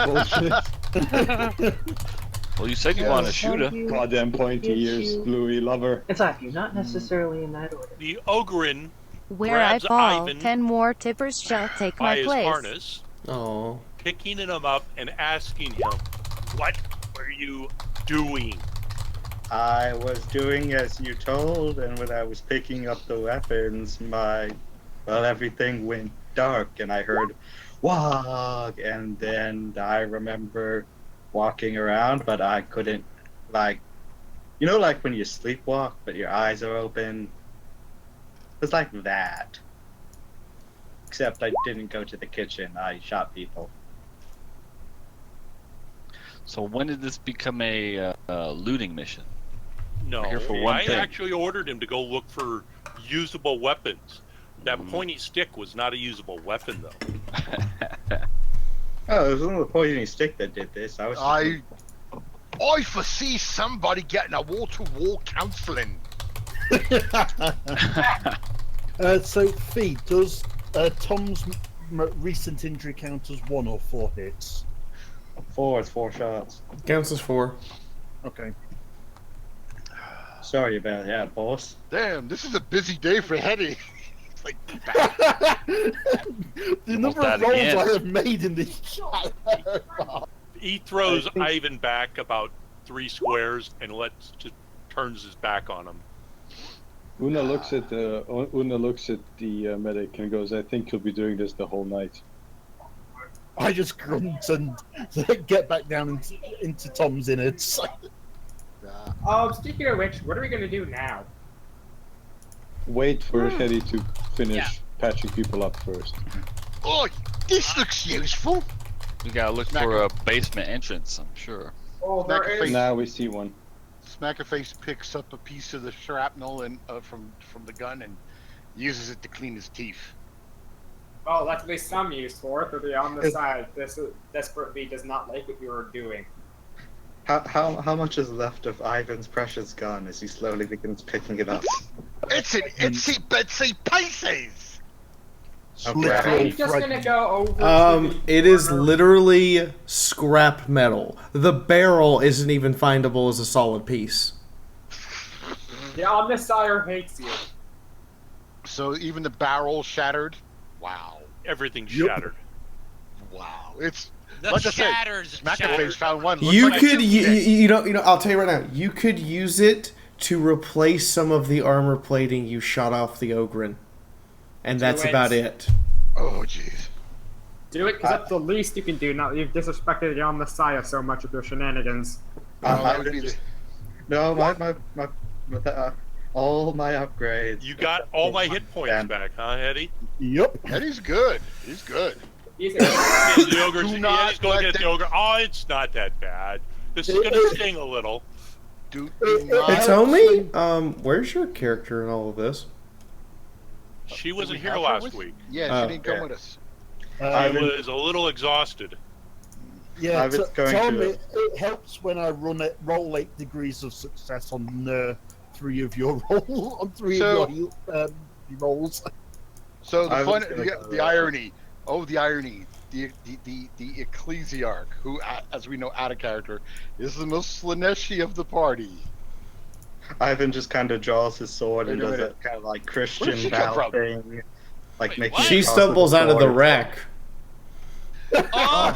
Speaker 4: Bullshit.
Speaker 12: Well, you said you want to shoot her.
Speaker 4: Goddamn pointy ears, Bluey lover.
Speaker 13: It's actually not necessarily in that order.
Speaker 7: The Ogren
Speaker 11: Where I
Speaker 7: grabs
Speaker 11: fall,
Speaker 7: Ivan
Speaker 11: 10 more tippers shall take
Speaker 7: by
Speaker 11: my
Speaker 7: his
Speaker 11: place.
Speaker 7: harness,
Speaker 1: oh,
Speaker 7: picking him up and asking him, "What were you doing?"
Speaker 5: I was doing as you told, and when I was picking up the weapons, everything went dark, and I heard "wog," and then I remember walking around, but I couldn't, like when you sleepwalk, but your eyes are open. It was like that. Except I didn't go to the kitchen. I shot people.
Speaker 12: So when did this become a looting mission?
Speaker 7: No,
Speaker 12: We're here for one
Speaker 7: I
Speaker 12: thing.
Speaker 7: actually ordered him to go look for usable weapons. That pointy stick was not a usable weapon, though.
Speaker 5: Oh, it was only the pointy stick that did this.
Speaker 10: I foresee somebody getting a wall-to-wall counseling.
Speaker 3: So, Fee, does Tom's recent injury count as 1 or 4 hits?
Speaker 5: 4. It's 4 shots.
Speaker 1: counts as 4.
Speaker 3: Okay.
Speaker 5: Sorry about that, boss.
Speaker 10: Damn, this is a busy day for Hetty. It's like,
Speaker 3: The number
Speaker 12: that
Speaker 3: of rolls
Speaker 12: again.
Speaker 3: I have made in this chat.
Speaker 7: He throws
Speaker 3: I think-
Speaker 7: Ivan back about 3 squares and turns his back on him.
Speaker 4: Una looks at the medic and goes, "I think he'll be doing this the whole night."
Speaker 3: I just grunt and get back down into Tom's innards.
Speaker 9: Speaking of which, what are we gonna do now?
Speaker 4: Wait for Hetty to finish
Speaker 6: Yeah.
Speaker 4: patching people up first.
Speaker 10: Oh, this looks useful.
Speaker 12: We gotta look
Speaker 10: Smack
Speaker 12: for
Speaker 10: him.
Speaker 12: a basement entrance, I'm sure.
Speaker 9: Oh,
Speaker 10: Smack
Speaker 9: there
Speaker 10: a
Speaker 9: is.
Speaker 10: face.
Speaker 4: Now we see one.
Speaker 10: Smackerface picks up a piece of the shrapnel and from the gun and uses it to clean his teeth.
Speaker 9: Oh, that's at least some use for it. But on the side, this desperately does not like what you are doing.
Speaker 5: How much is left of Ivan's precious gun as he slowly begins picking it up?
Speaker 10: It's an itsy bitsy pieces.
Speaker 5: Okay.
Speaker 9: I'm just gonna go over.
Speaker 1: It is literally scrap metal. The barrel isn't even findable as a solid piece.
Speaker 9: The Omnissiah hates you.
Speaker 10: So even the barrel shattered. Wow.
Speaker 7: Everything's
Speaker 3: Yep.
Speaker 7: shattered.
Speaker 10: Wow. It's
Speaker 6: The
Speaker 10: like I said,
Speaker 6: shatters.
Speaker 10: Smackerface found one. Looks
Speaker 1: You
Speaker 10: like
Speaker 1: could,
Speaker 10: a
Speaker 1: you,
Speaker 10: chimney.
Speaker 1: you know, I'll tell you right now. You could use it to replace some of the armor plating you shot off the Ogren, and that's
Speaker 9: it.
Speaker 1: about it.
Speaker 10: Oh jeez.
Speaker 9: Do it, because that's the least you can do. Now you've disrespected the Omnissiah so much with your shenanigans.
Speaker 10: That would be the...
Speaker 5: No, all my upgrades.
Speaker 7: You got all my hit points
Speaker 5: And-
Speaker 7: back, huh, Eddie?
Speaker 3: Yep.
Speaker 10: Eddie's good. He's good.
Speaker 9: He's a
Speaker 7: The ogre's,
Speaker 10: Do not
Speaker 7: Eddie's going
Speaker 10: let
Speaker 7: to get the
Speaker 10: them-
Speaker 7: ogre. Oh, it's not that bad. This is going to sting a little.
Speaker 10: Do
Speaker 1: Hey,
Speaker 10: not...
Speaker 1: Tommy, where's your character in all of this?
Speaker 7: She wasn't
Speaker 10: we
Speaker 7: here
Speaker 10: have her
Speaker 7: last
Speaker 10: with-
Speaker 7: week.
Speaker 10: Yeah,
Speaker 1: Oh,
Speaker 10: she didn't come
Speaker 5: yeah.
Speaker 10: with us.
Speaker 7: I
Speaker 3: Um,
Speaker 7: was a little exhausted.
Speaker 3: yeah,
Speaker 5: I was going
Speaker 3: Tommy,
Speaker 5: to-
Speaker 3: it helps when I roll 8 degrees of success on 3 of your rolls.
Speaker 10: So the
Speaker 5: I was
Speaker 10: fun,
Speaker 5: gonna
Speaker 10: the,
Speaker 5: go,
Speaker 10: the irony, the irony, the ecclesiarch, who, as we know, out of character, is the most Slaneshi of the party.
Speaker 5: Ivan just kind of draws his sword and
Speaker 10: Wait a
Speaker 5: does
Speaker 10: minute.
Speaker 5: that kind of like
Speaker 10: Where did
Speaker 5: Christian
Speaker 10: she come
Speaker 5: bow
Speaker 10: from?
Speaker 5: thing, like
Speaker 6: Wait,
Speaker 5: making.
Speaker 6: what?
Speaker 1: She
Speaker 5: a cross
Speaker 1: stumbles
Speaker 5: with
Speaker 1: out of the
Speaker 5: sword.
Speaker 1: wreck.
Speaker 6: Oh,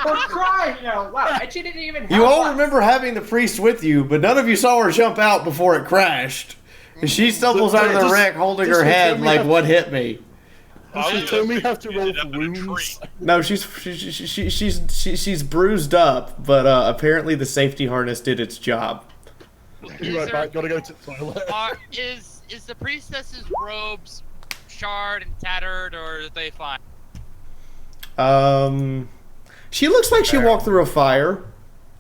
Speaker 9: For crying out loud! And she didn't even have
Speaker 1: You all
Speaker 9: one.
Speaker 1: remember having the priest with you, but none of you saw her jump out before it crashed. And she stumbles out of the
Speaker 3: Just-
Speaker 1: wreck holding
Speaker 3: just
Speaker 1: her head
Speaker 3: pretend we
Speaker 1: like,
Speaker 3: have-
Speaker 1: what hit me?
Speaker 7: I
Speaker 3: Does
Speaker 7: was
Speaker 3: she tell me have to roll
Speaker 7: ended
Speaker 3: for
Speaker 7: up in a tree.
Speaker 3: wounds?
Speaker 1: No, she's bruised up, but apparently the safety harness did its job.
Speaker 3: Be right back, gotta go to the toilet.
Speaker 6: is the priestess's robes charred and tattered, or are they fine?
Speaker 1: She looks like she walked through a fire,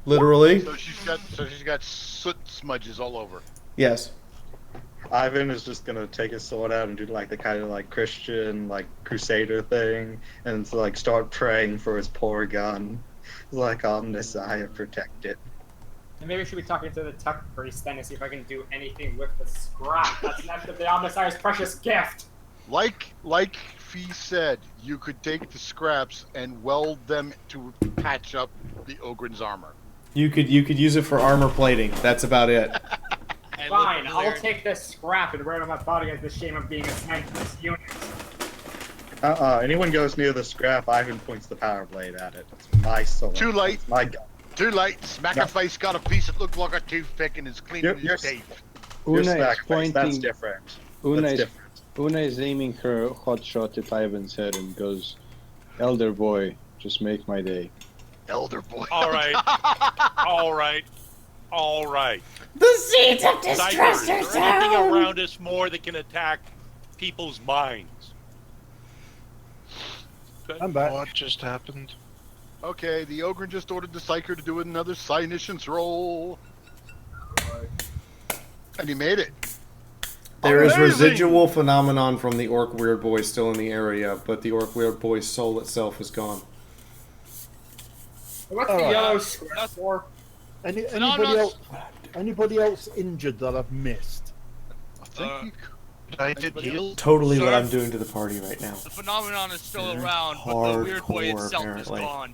Speaker 1: literally.
Speaker 10: So she's got soot smudges all over.
Speaker 1: Yes.
Speaker 5: Ivan is just gonna take his sword out and do like the kind of like Christian like crusader thing, and so, like start praying for his poor gun, like Omnissiah protect it.
Speaker 9: And maybe we should be talking to the Tuck priest then to see if I can do anything with the scrap that's left of the Omnissiah's precious gift.
Speaker 10: Like Fee said, you could take the scraps and weld them to patch up the Ogren's armor.
Speaker 1: You could use it for armor plating. That's about it.
Speaker 6: And
Speaker 9: Fine,
Speaker 6: look,
Speaker 9: I'll
Speaker 6: there-
Speaker 9: take this scrap and wear it on my body as the shame of being a thankless unit.
Speaker 5: Anyone goes near the scrap, Ivan points the power blade at it. It's my sword.
Speaker 10: Too late.
Speaker 5: It's my gun.
Speaker 10: Too late. Smackerface got a piece that looked like a toothpick and is cleaning
Speaker 5: You're-
Speaker 10: his teeth.
Speaker 5: You're
Speaker 4: Una is
Speaker 5: Smackerface,
Speaker 4: pointing.
Speaker 5: That's different.
Speaker 4: Una
Speaker 5: That's
Speaker 4: is,
Speaker 5: different.
Speaker 4: Una is aiming her hot shot at Ivan's head and goes, "Elder boy, just make my day."
Speaker 10: Elder boy.
Speaker 7: All right. All right. All right.
Speaker 11: The seeds of distress
Speaker 7: Cypher,
Speaker 11: are
Speaker 7: is there anything
Speaker 11: sown.
Speaker 7: around us more that can attack people's minds?
Speaker 3: I'm back.
Speaker 14: What just happened?
Speaker 10: Okay, the Ogren just ordered the Psyker to do another Psyniscience roll. And he made it.
Speaker 1: There is
Speaker 10: Amazing!
Speaker 1: residual phenomenon from the Orc Weird Boy still in the area, but the Orc Weird Boy's soul itself is gone.
Speaker 9: What's the
Speaker 3: Alright.
Speaker 9: yellow scrap for?
Speaker 3: Anybody else injured that I've missed?
Speaker 10: I think you
Speaker 14: I did heal.
Speaker 1: Totally what
Speaker 6: Sir?
Speaker 1: I'm doing to the party right now.
Speaker 6: The phenomenon is still
Speaker 1: They're
Speaker 6: around, but the weird boy
Speaker 1: hardcore,
Speaker 6: itself
Speaker 1: apparently.
Speaker 6: is gone.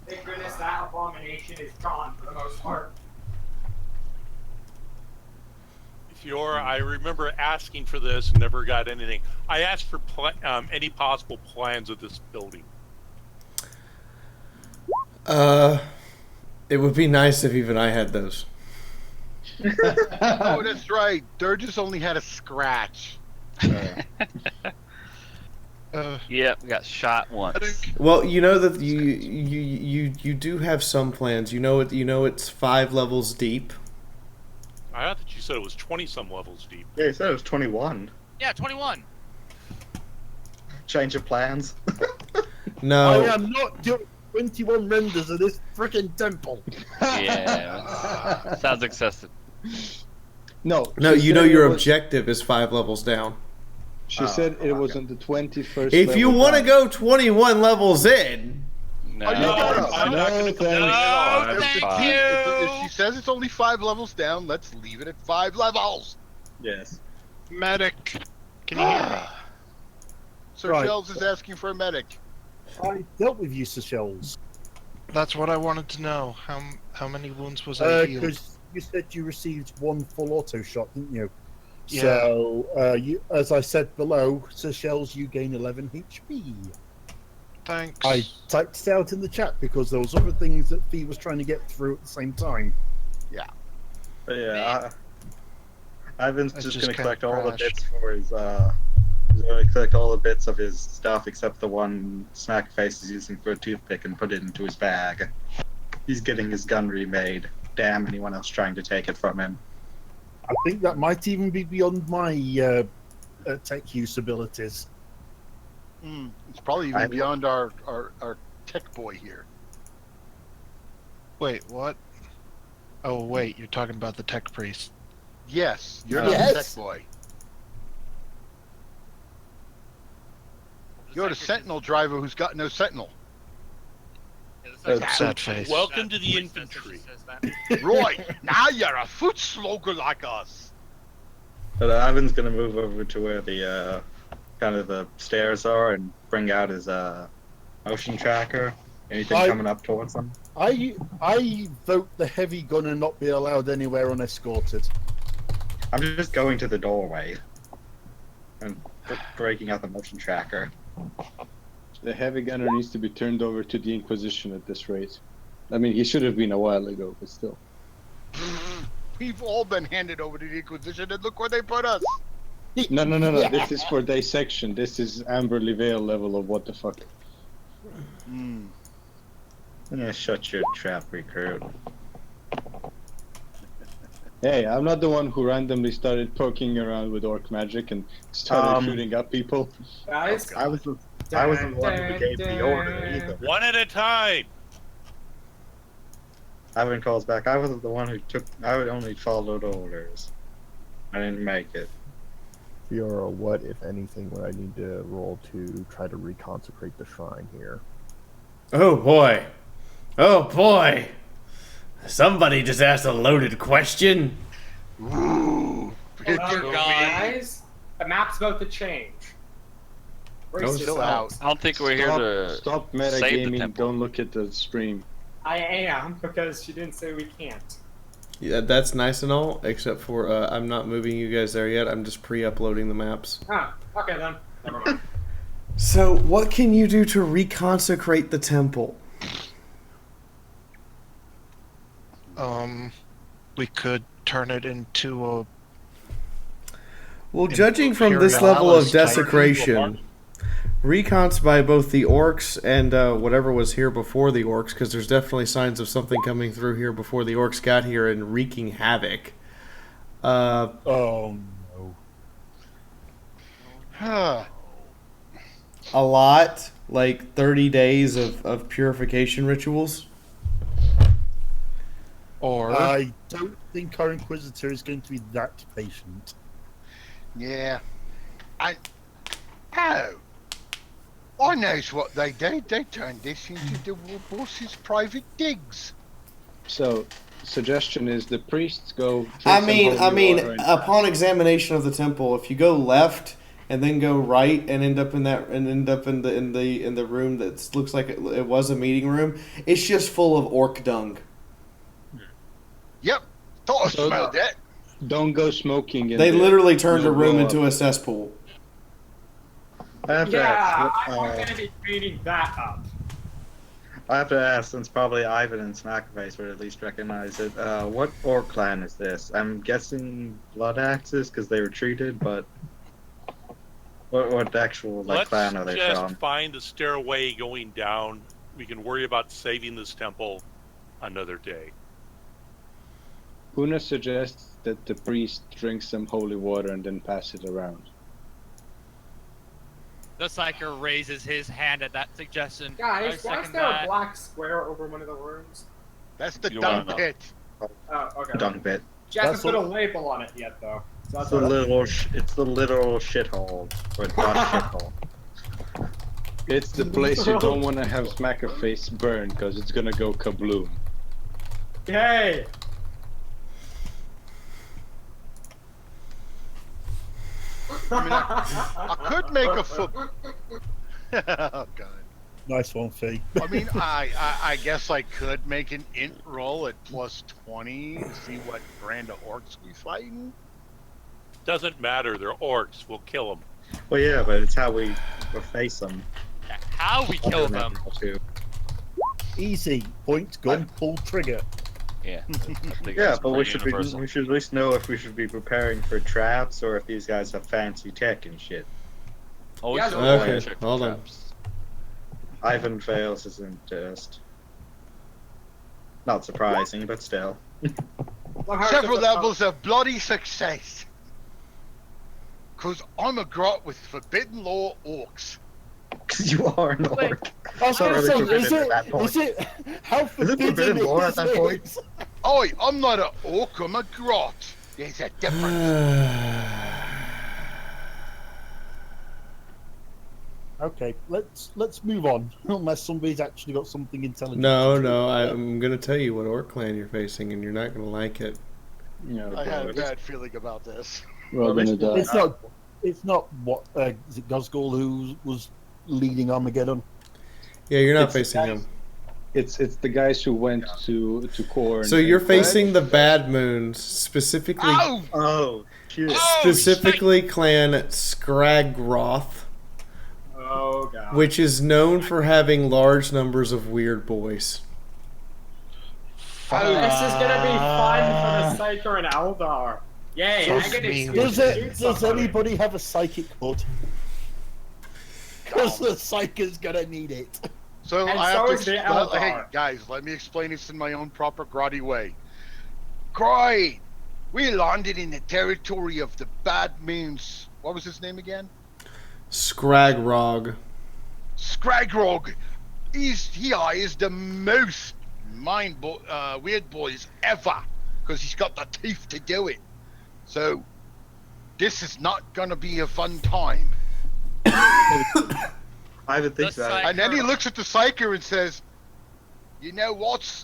Speaker 9: Thank goodness that abomination is gone for the most part.
Speaker 7: Fiaura, I remember asking for this and never got anything. I asked for any possible plans of this building.
Speaker 1: It would be nice if even I had those.
Speaker 10: Oh, that's right. Durgis only had a scratch.
Speaker 12: Yeah, we got shot once.
Speaker 1: Well, you know that you do have some plans. You know it. You know it's 5 levels deep.
Speaker 7: I thought that you said it was 20-some levels deep.
Speaker 5: Yeah, he said it was 21.
Speaker 6: Yeah, 21.
Speaker 5: Change of plans.
Speaker 1: No.
Speaker 3: I am not doing 21 renders of this freaking temple.
Speaker 12: Yeah, sounds excessive.
Speaker 4: No,
Speaker 1: No,
Speaker 4: she
Speaker 1: you know
Speaker 4: said
Speaker 1: your
Speaker 4: it was-
Speaker 1: objective is 5 levels down.
Speaker 4: She said it was on the 21st.
Speaker 1: If you
Speaker 4: level
Speaker 1: want to
Speaker 4: down.
Speaker 1: go 21 levels in,
Speaker 12: No,
Speaker 10: Are you guys-
Speaker 7: I'm not gonna
Speaker 12: thank
Speaker 10: If she says it's only 5 levels down, let's leave it at 5 levels.
Speaker 5: Yes.
Speaker 14: Medic. Can you hear me?
Speaker 10: Sir
Speaker 3: Right.
Speaker 10: Shells is asking for a medic.
Speaker 3: I dealt with you, Sir Shells.
Speaker 14: That's what I wanted to know. How many wounds was I healed?
Speaker 3: Because you said you received 1 full auto shot, didn't you?
Speaker 14: Yeah.
Speaker 3: So, you, as I said below, Sir Shells, you gain 11 HP.
Speaker 14: Thanks.
Speaker 3: I typed it out in the chat because there was other things that Fee was trying to get through at the same time.
Speaker 5: But yeah, Ivan's
Speaker 14: That's
Speaker 5: just
Speaker 14: just
Speaker 5: gonna
Speaker 14: kinda
Speaker 5: collect all the
Speaker 14: crashed.
Speaker 5: bits for his he's gonna collect all the bits of his stuff except the one Snackface is using for a toothpick and put it into his bag. He's getting his gun remade. Damn anyone else trying to take it from him.
Speaker 3: I think that might even be beyond my tech use abilities.
Speaker 10: It's probably even beyond our tech boy here.
Speaker 14: Wait, what? Oh, wait, you're talking about the tech priest.
Speaker 10: Yes, you're not
Speaker 3: Yes.
Speaker 10: the tech boy. You're the sentinel driver who's got no sentinel.
Speaker 14: Sad face.
Speaker 7: Welcome to the infantry.
Speaker 10: Right, now you're a foot slogan like us.
Speaker 5: But Ivan's gonna move over to where the kind of the stairs are and bring out his motion tracker. Anything coming up towards him?
Speaker 3: I vote the heavy gunner not be allowed anywhere unescorted.
Speaker 5: I'm just going to the doorway and breaking out the motion tracker.
Speaker 4: The heavy gunner needs to be turned over to the Inquisition at this rate. I mean, he should have been a while ago, but still.
Speaker 10: We've all been handed over to the Inquisition, and look where they put us.
Speaker 4: No. This is for dissection. This is Amberley Vale level of what the fuck.
Speaker 5: Yeah, shut your trap, recruit.
Speaker 4: Hey, I'm not the one who randomly started poking around with orc magic and started shooting up people.
Speaker 9: Guys,
Speaker 5: I wasn't the one who gave the order either.
Speaker 7: One at a time.
Speaker 5: Ivan calls back. I wasn't the one who took. I would only followed orders. I didn't make it.
Speaker 8: Fiaura, what, if anything, would I need to roll to try to reconsecrate the shrine here?
Speaker 1: oh boy, oh boy, somebody just asked a loaded question.
Speaker 10: Ooh,
Speaker 9: guys, the map's about to change. Brace
Speaker 10: still
Speaker 9: yourselves.
Speaker 10: out.
Speaker 12: I don't think we're here to
Speaker 4: Stop
Speaker 12: save the
Speaker 4: metagaming.
Speaker 12: temple.
Speaker 4: Don't look at the stream.
Speaker 9: I am, because she didn't say we can't.
Speaker 1: Yeah, that's nice and all, except for I'm not moving you guys there yet. I'm just pre-uploading the maps.
Speaker 9: Ah, okay then. Never mind.
Speaker 1: So, what can you do to reconsecrate the temple?
Speaker 14: We could turn it into a...
Speaker 1: Well, judging from this level of desecration, recons by both the orcs and whatever was here before the orcs, because there's definitely signs of something coming through here before the orcs got here and wreaking havoc.
Speaker 3: Oh no.
Speaker 10: Huh.
Speaker 1: A lot, like 30 days of purification rituals.
Speaker 14: Or...
Speaker 3: I don't think our Inquisitor is going to be that patient.
Speaker 10: Yeah. I knows what they did. They turned this into the boss's private digs.
Speaker 4: So, suggestion is the priests go.
Speaker 1: I mean, upon examination of the temple, if you go left and then go right and end up in the room that looks like it was a meeting room, it's just full of orc dung.
Speaker 10: Yep. Thought I smelled that.
Speaker 4: Don't go smoking.
Speaker 1: They literally turned a room into a cesspool.
Speaker 9: Yeah, I'm not going to be cleaning that up.
Speaker 5: I have to ask, since probably Ivan and Snackface would at least recognize it. What orc clan is this? I'm guessing Blood Axes because they retreated, but What actual clan are they
Speaker 7: just
Speaker 5: from?
Speaker 7: find the stairway going down. We can worry about saving this temple another day.
Speaker 4: Una suggests that the priest drink some holy water and then pass it around.
Speaker 6: The Psyker raises his hand at that suggestion.
Speaker 9: Guys,
Speaker 6: I
Speaker 9: why is
Speaker 6: second
Speaker 9: there a
Speaker 6: that.
Speaker 9: black square over one of the rooms?
Speaker 10: That's the
Speaker 12: You
Speaker 10: dung
Speaker 12: wanna know.
Speaker 10: pit.
Speaker 9: Oh, okay.
Speaker 5: Dung pit.
Speaker 9: She hasn't
Speaker 3: That's
Speaker 9: put a
Speaker 3: all-
Speaker 9: label on it yet, though. So
Speaker 5: It's
Speaker 9: that's
Speaker 5: the literal shithole. Or not shithole.
Speaker 4: It's the place you don't want to have Smacker face burn because it's gonna go kabloom.
Speaker 9: Yay!
Speaker 10: I mean, I could make a foot. Oh god.
Speaker 3: Nice one, Fee.
Speaker 10: I mean, I guess I could make an int roll at plus 20 to see what brand of orcs we fighting.
Speaker 7: Doesn't matter. They're orcs. We'll kill them.
Speaker 5: Well, yeah, but it's how we face them.
Speaker 6: How we kill them.
Speaker 3: Easy. Point, gun, pull, trigger.
Speaker 12: Yeah. I think
Speaker 5: Yeah,
Speaker 12: that's
Speaker 5: but we
Speaker 12: pretty
Speaker 5: should
Speaker 12: universal.
Speaker 5: we should at least know if we should be preparing for traps or if these guys have fancy tech and shit.
Speaker 12: Always
Speaker 9: Yeah,
Speaker 12: go
Speaker 1: okay,
Speaker 12: and check for
Speaker 1: hold on.
Speaker 12: traps.
Speaker 5: Ivan fails his test. Not surprising, but still.
Speaker 10: Several levels of bloody success. Cause I'm a grot with forbidden law orcs.
Speaker 5: Because you are an orc.
Speaker 3: I was going to
Speaker 5: Sorry,
Speaker 3: say, is
Speaker 5: forbidden at that
Speaker 3: it,
Speaker 5: point.
Speaker 3: is it, how forbidden
Speaker 5: forbidden law at that point?
Speaker 3: it?
Speaker 10: Oi, I'm not an orc, I'm a grot. There's a difference.
Speaker 3: Okay, let's move on. Unless somebody's actually got something intelligent.
Speaker 1: No, I'm gonna tell you what orc clan you're facing, and you're not gonna like it.
Speaker 4: Yeah,
Speaker 10: I had a bad feeling about this.
Speaker 4: we're gonna die.
Speaker 3: It's not what is it Gosgul who was leading Armageddon?
Speaker 1: Yeah, you're not
Speaker 4: It's the
Speaker 1: facing
Speaker 4: guys-
Speaker 1: him.
Speaker 4: It's the guys who went to Korn.
Speaker 1: So you're
Speaker 4: and-
Speaker 1: facing the Bad Moons, specifically
Speaker 10: Ow!
Speaker 5: Oh, shit.
Speaker 1: specifically clan Scragroth,
Speaker 9: Oh god.
Speaker 1: which is known for having large numbers of weird boys.
Speaker 9: This is gonna be fun for the Psyker and Eldar. Yay!
Speaker 14: Trust
Speaker 9: I get
Speaker 14: me.
Speaker 9: to
Speaker 3: Does anybody have a psychic hood? Because the psyker's gonna need it.
Speaker 10: So
Speaker 9: And
Speaker 10: I
Speaker 9: so
Speaker 10: have
Speaker 9: is
Speaker 10: to
Speaker 9: the
Speaker 10: hey
Speaker 9: Eldar.
Speaker 10: guys, let me explain this in my own proper grotty way. Great! We landed in the territory of the Bad Moons. What was his name again?
Speaker 1: Scragrog.
Speaker 10: Scragrog. He is the most weird boys ever, because he's got the teeth to do it. So this is not gonna be a fun time.
Speaker 5: I would think
Speaker 6: The
Speaker 5: so.
Speaker 10: And then he looks at the psyker and says, "You know what?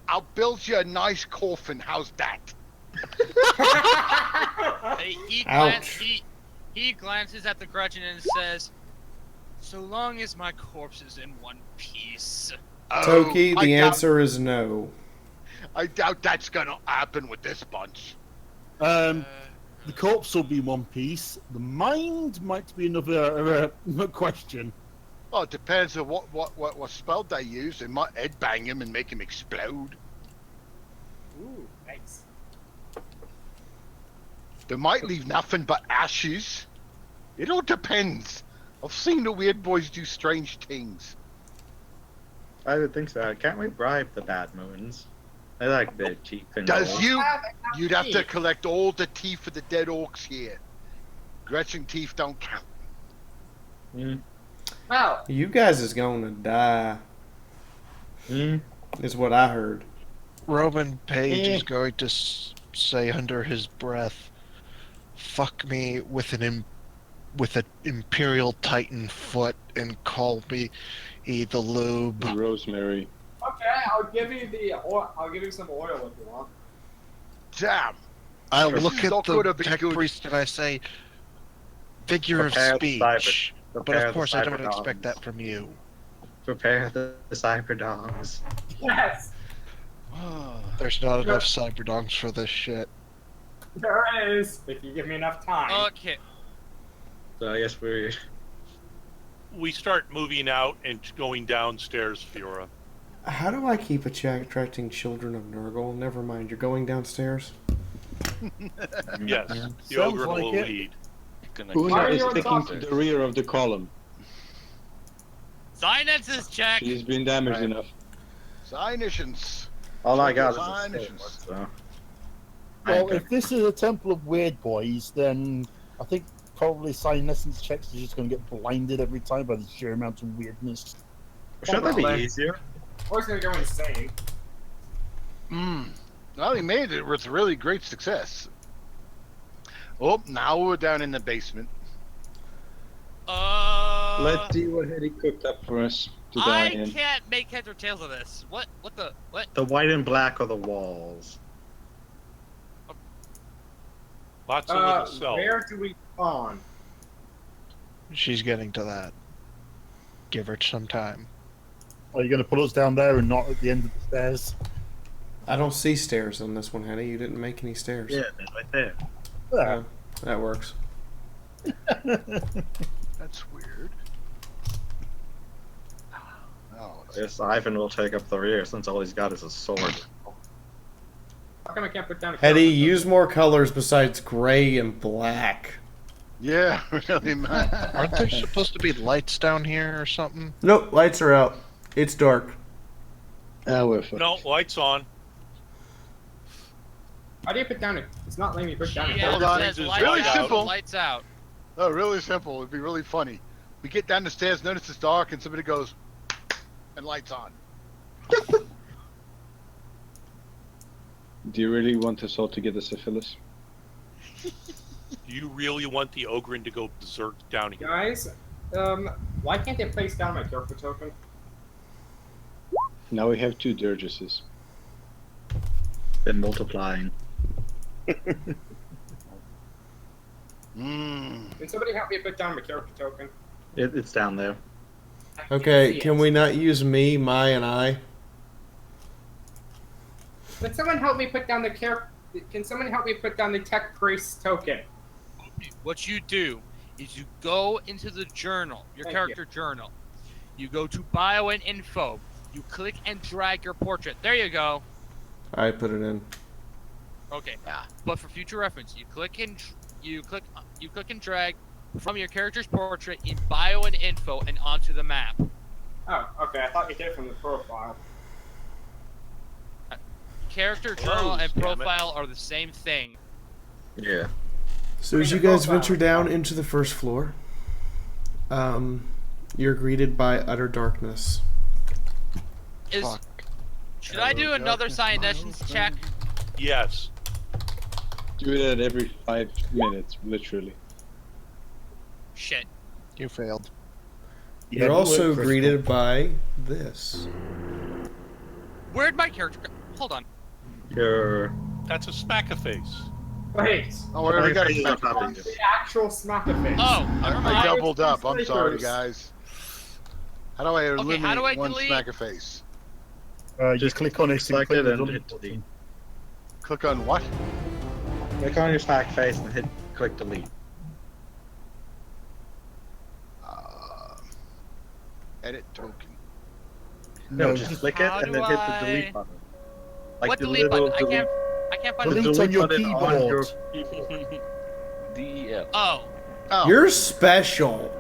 Speaker 10: I'll build you a nice coffin. How's that?"
Speaker 6: He glances at the Gretchen and says, "So long as my corpse is in one piece."
Speaker 1: Toki,
Speaker 10: I
Speaker 1: the
Speaker 10: doubt-
Speaker 1: answer is no.
Speaker 10: I doubt that's gonna happen with this bunch.
Speaker 3: The corpse will be in one piece. The mind might be another question.
Speaker 10: Well, it depends on what spell they use. They might headbang him and make him explode.
Speaker 9: Ooh, nice.
Speaker 10: They might leave nothing but ashes. It all depends. I've seen the weird boys do strange things.
Speaker 5: I would think so. Can't we bribe the Bad Moons? They like the cheap and
Speaker 10: Does
Speaker 5: gold.
Speaker 10: you'd have to collect all the teeth of the dead orcs here. Gretchen teeth don't count.
Speaker 9: Well,
Speaker 1: You guys is gonna die. Is what I heard.
Speaker 14: Roman Page is going to say under his breath, "Fuck me with an Imperial Titan foot and call me the lube."
Speaker 4: Rosemary.
Speaker 9: okay, I'll give you the oil. I'll give you some oil if you want.
Speaker 10: Damn.
Speaker 14: I
Speaker 10: This
Speaker 14: look
Speaker 10: is
Speaker 14: at
Speaker 10: not
Speaker 14: the
Speaker 10: gonna be
Speaker 14: tech
Speaker 10: good.
Speaker 14: priest and I say, "Figure of
Speaker 5: Prepare the
Speaker 14: speech."
Speaker 5: cyber-
Speaker 14: But
Speaker 5: prepare
Speaker 14: of course,
Speaker 5: the
Speaker 14: I don't
Speaker 5: cyber
Speaker 14: expect
Speaker 5: dogs.
Speaker 14: that from you.
Speaker 5: Prepare the cyber dogs.
Speaker 9: Yes,
Speaker 14: There's not enough cyberdongs for this shit.
Speaker 9: there is. If you give me enough time.
Speaker 6: Okay.
Speaker 5: So I guess
Speaker 7: We start moving out and going downstairs, Fiora.
Speaker 1: How do I keep attracting children of Nurgle? Never mind, you're going downstairs?
Speaker 7: Yes, the
Speaker 3: Sounds
Speaker 7: ogre
Speaker 3: like
Speaker 7: will
Speaker 3: it.
Speaker 7: lead.
Speaker 12: gonna.
Speaker 3: Who
Speaker 9: Why are
Speaker 4: Is
Speaker 9: you
Speaker 4: sticking to
Speaker 9: talking?
Speaker 4: the rear of the column.
Speaker 6: Silences check.
Speaker 4: She's been damaged
Speaker 5: Right.
Speaker 4: enough.
Speaker 10: Signitions.
Speaker 5: All I got is a
Speaker 10: Signitions.
Speaker 5: sword, so.
Speaker 3: Well,
Speaker 5: I'm
Speaker 3: if this is a Temple of Weird Boys, then I think probably Signescence checks are just going to get blinded every time by the sheer amount of weirdness.
Speaker 5: Should that be
Speaker 9: Probably.
Speaker 5: easier?
Speaker 9: Or it's gonna go insane.
Speaker 10: Well, he made it with really great success. Oh, now we're down in the basement.
Speaker 4: Let's see what Eddie cooked up for us to die
Speaker 6: I
Speaker 4: in.
Speaker 6: can't make heads or tails of this. What the?
Speaker 5: The white and black are the walls.
Speaker 7: Lots of little cells.
Speaker 9: Where do we spawn?
Speaker 14: She's getting to that. Give her some time.
Speaker 3: Are you going to put us down there and not at the end of the stairs?
Speaker 1: I don't see stairs on this one, Hetty. You didn't make any stairs.
Speaker 5: Yeah, they're right there.
Speaker 3: Yeah.
Speaker 1: That works.
Speaker 10: That's weird. Oh,
Speaker 5: Yes, Ivan will take up the rear since all he's got is a sword.
Speaker 9: How come I can't put down a
Speaker 1: Hetty,
Speaker 9: character?
Speaker 1: use more colors besides gray and black.
Speaker 10: yeah, really, man.
Speaker 14: Aren't there supposed to be lights down here or something?
Speaker 1: Nope, lights are out. It's dark.
Speaker 4: Ah, we're fucked.
Speaker 7: No, lights on.
Speaker 9: How do you put down a? It's not letting me put down a
Speaker 6: Yeah,
Speaker 10: Hold
Speaker 6: it
Speaker 10: on.
Speaker 6: says
Speaker 7: It's
Speaker 6: lights
Speaker 10: really
Speaker 6: out,
Speaker 10: simple.
Speaker 6: Lights out.
Speaker 10: Oh, really simple. It'd be really funny. We get down the stairs, notice it's dark, and somebody goes, and lights on.
Speaker 4: Do you really want us all to get a syphilis?
Speaker 7: Do you really want the Ogren to go berserk down here?
Speaker 9: Guys, why can't they place down my character token?
Speaker 4: Now we have 2 Dirges.
Speaker 5: Been multiplying.
Speaker 9: Can somebody help me put down my character token?
Speaker 5: It's down there.
Speaker 1: Okay, can we not use me, my, and I?
Speaker 9: Can someone help me put down the Can someone help me put down the tech priest token?
Speaker 6: What you do is you go into the journal, your
Speaker 9: Thank
Speaker 6: character journal. You go to bio and info. You click and drag your portrait. There you go.
Speaker 1: I put it in.
Speaker 6: Okay. But for future reference, you click and drag from your character's portrait in bio and info and onto the map.
Speaker 9: Oh, okay. I thought you did it from the profile.
Speaker 6: Character
Speaker 7: Close,
Speaker 6: journal and
Speaker 7: damn it.
Speaker 6: profile are the same thing.
Speaker 5: Yeah.
Speaker 1: So as you guys venture down into the first floor, you're greeted by utter darkness.
Speaker 6: Should I do another Cyanetics check?
Speaker 7: Yes.
Speaker 4: Do that every 5 minutes, literally.
Speaker 6: Shit.
Speaker 14: You failed.
Speaker 1: You're
Speaker 3: but
Speaker 1: also
Speaker 3: look, Crystal.
Speaker 1: greeted by this.
Speaker 6: Where'd my character go? Hold on.
Speaker 7: That's a smack-a-face.
Speaker 9: Wait.
Speaker 10: Oh, where we got a
Speaker 5: Face on
Speaker 10: smack
Speaker 5: top of
Speaker 10: face.
Speaker 9: The actual smacker face.
Speaker 6: Oh, never
Speaker 10: I
Speaker 6: mind.
Speaker 10: doubled up. I'm sorry,
Speaker 9: Snipers.
Speaker 10: guys. How do I eliminate
Speaker 6: how do I
Speaker 10: one
Speaker 6: delete?
Speaker 10: smack a face?
Speaker 3: You
Speaker 5: Just
Speaker 3: click on it and
Speaker 5: select
Speaker 3: click
Speaker 5: it
Speaker 3: the
Speaker 5: and
Speaker 3: double
Speaker 5: hit
Speaker 3: button.
Speaker 5: delete.
Speaker 10: Click on what?
Speaker 5: Click on your smack face and click delete.
Speaker 10: Edit token.
Speaker 5: No, just click it
Speaker 6: How
Speaker 5: and
Speaker 6: do
Speaker 5: then hit
Speaker 6: I-
Speaker 5: the delete button. Like
Speaker 6: What
Speaker 5: the
Speaker 6: delete
Speaker 5: little
Speaker 6: button?
Speaker 5: delete.
Speaker 6: I can't find
Speaker 5: The
Speaker 6: the
Speaker 3: Delete
Speaker 5: delete
Speaker 3: on your
Speaker 5: button on your
Speaker 3: keyboard.
Speaker 12: DEF.
Speaker 6: Oh.
Speaker 10: Oh,
Speaker 1: You're special.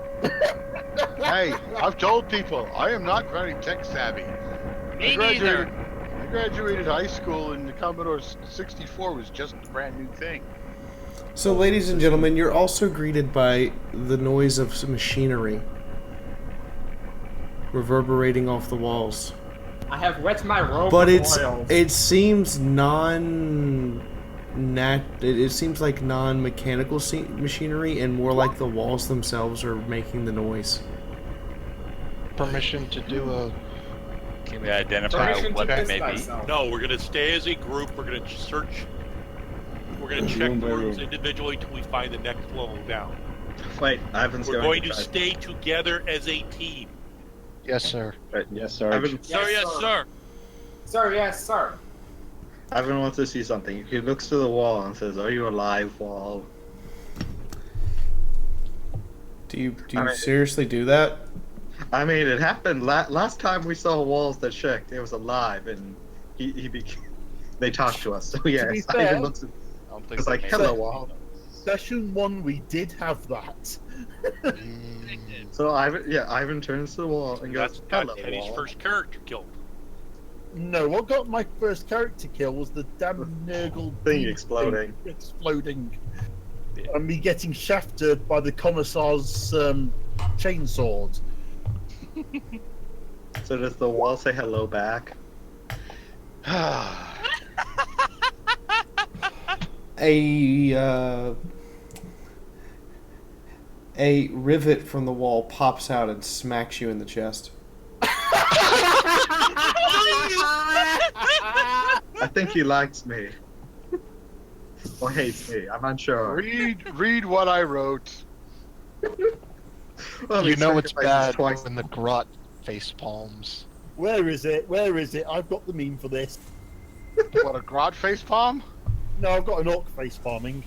Speaker 10: hey, I've told people I am not very tech savvy.
Speaker 6: Me neither.
Speaker 10: I graduated high school and the Commodore 64 was just a brand new thing.
Speaker 1: So, ladies and gentlemen, you're also greeted by the noise of some machinery reverberating off the walls.
Speaker 9: I have wet my robe
Speaker 1: But
Speaker 9: with oils.
Speaker 1: it seems it seems like non-mechanical machinery and more like the walls themselves are making the noise.
Speaker 14: Permission to do a...
Speaker 12: Can we identify
Speaker 9: Permission
Speaker 12: what
Speaker 9: to
Speaker 12: that
Speaker 9: piss
Speaker 12: may be?
Speaker 9: myself.
Speaker 7: No, we're going to stay as a group. We're going to search. We're going to check
Speaker 4: Room
Speaker 7: the
Speaker 4: by
Speaker 7: rooms
Speaker 4: room.
Speaker 7: individually until we find the next level down.
Speaker 5: Wait, Ivan's
Speaker 7: We're going to
Speaker 5: try.
Speaker 7: stay together as a team.
Speaker 14: Yes, sir.
Speaker 4: Yes, Sarge.
Speaker 5: Ivan,
Speaker 6: Sir, yes, sir.
Speaker 9: Sir, yes, sir.
Speaker 5: Ivan wants to see something. He looks to the wall and says, "Are you alive, wall?"
Speaker 1: Do you
Speaker 5: I mean-
Speaker 1: seriously do that?
Speaker 5: I mean, it happened last time we saw walls that shook. It was alive, and they talked to us. So yeah,
Speaker 10: be
Speaker 5: Ivan
Speaker 10: fair-
Speaker 5: looks.
Speaker 12: I don't think
Speaker 5: It's
Speaker 12: they
Speaker 5: like,
Speaker 12: made
Speaker 5: hello,
Speaker 12: that.
Speaker 5: wall.
Speaker 3: Session 1, we did have that.
Speaker 5: So Ivan turns to the wall and goes,
Speaker 7: Got
Speaker 5: "Hello,
Speaker 7: Teddy's
Speaker 5: wall."
Speaker 7: first character killed.
Speaker 3: No, what got my first character kill was the damn Nurgle
Speaker 5: Thing
Speaker 3: beam
Speaker 5: exploding.
Speaker 3: exploding. And me getting shafted by the Commissar's chainsword.
Speaker 5: So does the wall say hello back?
Speaker 1: A rivet from the wall pops out and smacks you in the chest.
Speaker 5: I think he likes me. Or hates me. I'm unsure.
Speaker 10: Read what I wrote.
Speaker 5: Well,
Speaker 14: You
Speaker 5: he
Speaker 14: know it's
Speaker 5: sacrifices
Speaker 14: bad
Speaker 5: twice.
Speaker 14: when the grot face palms.
Speaker 3: Where is it? Where is it? I've got the meme for this.
Speaker 10: What, a grot face palm?
Speaker 3: No, I've got an orc face palming.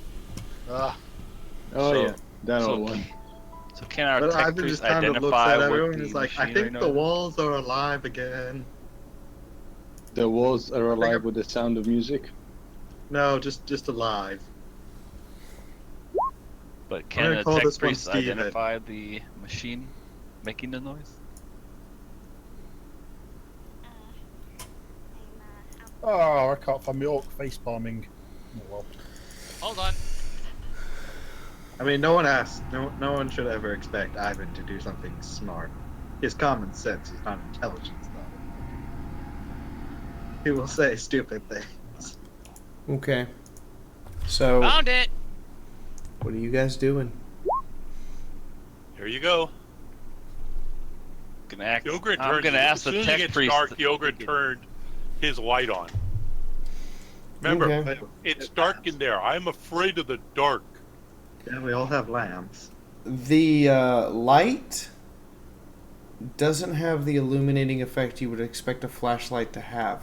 Speaker 4: Oh
Speaker 12: So-
Speaker 4: yeah, that
Speaker 12: so-
Speaker 4: old one.
Speaker 12: So can our
Speaker 5: But
Speaker 12: tech
Speaker 5: Ivan
Speaker 12: priest
Speaker 5: just kind of looks
Speaker 12: identify
Speaker 5: at
Speaker 12: what
Speaker 5: everyone and
Speaker 12: the
Speaker 5: is like, I
Speaker 12: machinery
Speaker 5: think the
Speaker 12: noise?
Speaker 5: walls are alive again.
Speaker 4: The walls are alive with the sound of music.
Speaker 5: No, just alive.
Speaker 12: But
Speaker 5: I'm
Speaker 12: can
Speaker 5: gonna
Speaker 12: a
Speaker 5: call
Speaker 12: tech
Speaker 5: this one
Speaker 12: priest
Speaker 5: Steven.
Speaker 12: identify the machine making the noise?
Speaker 3: Oh, I can't find my orc face palming. Oh, well.
Speaker 6: Hold on.
Speaker 5: I mean, no one asked. No one should ever expect Ivan to do something smart. His common sense is not intelligence, though. He will say stupid things.
Speaker 1: Okay. So,
Speaker 6: Found it.
Speaker 1: what are you guys doing?
Speaker 7: There you go.
Speaker 12: Gonna act,
Speaker 7: Yogurt
Speaker 12: I'm
Speaker 7: turns.
Speaker 12: gonna
Speaker 7: As
Speaker 12: ask
Speaker 7: soon
Speaker 12: the
Speaker 7: as it
Speaker 12: tech
Speaker 7: gets
Speaker 12: priest.
Speaker 7: dark, Yogurt turned his light on. Remember,
Speaker 1: Okay.
Speaker 7: it's dark in there. I'm afraid of the dark.
Speaker 5: Yeah, we all have lamps.
Speaker 1: The light doesn't have the illuminating effect you would expect a flashlight to have.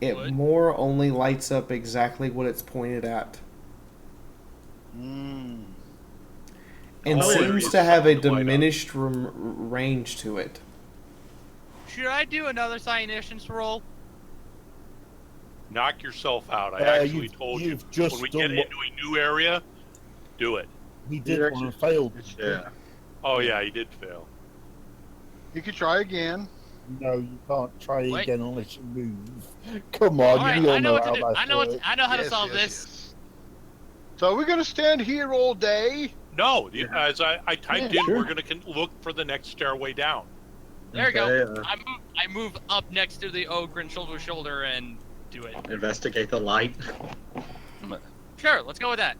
Speaker 1: It
Speaker 6: What?
Speaker 1: more only lights up exactly what it's pointed at. And
Speaker 7: Oh,
Speaker 1: seems
Speaker 7: it's
Speaker 1: to have a
Speaker 7: something to light up.
Speaker 1: diminished range to it.
Speaker 6: Should I do another Cyanicians roll?
Speaker 7: Knock yourself out. I actually told you.
Speaker 3: You've just
Speaker 7: When we
Speaker 3: done
Speaker 7: get
Speaker 3: what
Speaker 7: into a new area, do it.
Speaker 3: he did one and failed.
Speaker 5: Yeah.
Speaker 7: Oh yeah, he did fail.
Speaker 10: You could try again.
Speaker 3: No, you can't try
Speaker 6: Wait.
Speaker 3: again unless you move. Come on,
Speaker 6: Alright,
Speaker 3: we all
Speaker 6: I know what
Speaker 3: how
Speaker 6: to do.
Speaker 3: that
Speaker 6: I know
Speaker 3: works.
Speaker 6: how to
Speaker 10: Yes,
Speaker 6: solve
Speaker 10: yes,
Speaker 6: this.
Speaker 10: yes. So we're gonna stand here all day.
Speaker 7: No, as I typed
Speaker 4: Yeah,
Speaker 7: in,
Speaker 4: sure.
Speaker 7: we're gonna look for the next stairway down.
Speaker 6: There you go.
Speaker 5: Okay,
Speaker 6: I move up next to the ogre and shoulder to shoulder and do it.
Speaker 5: investigate the light.
Speaker 6: Sure, let's go with that.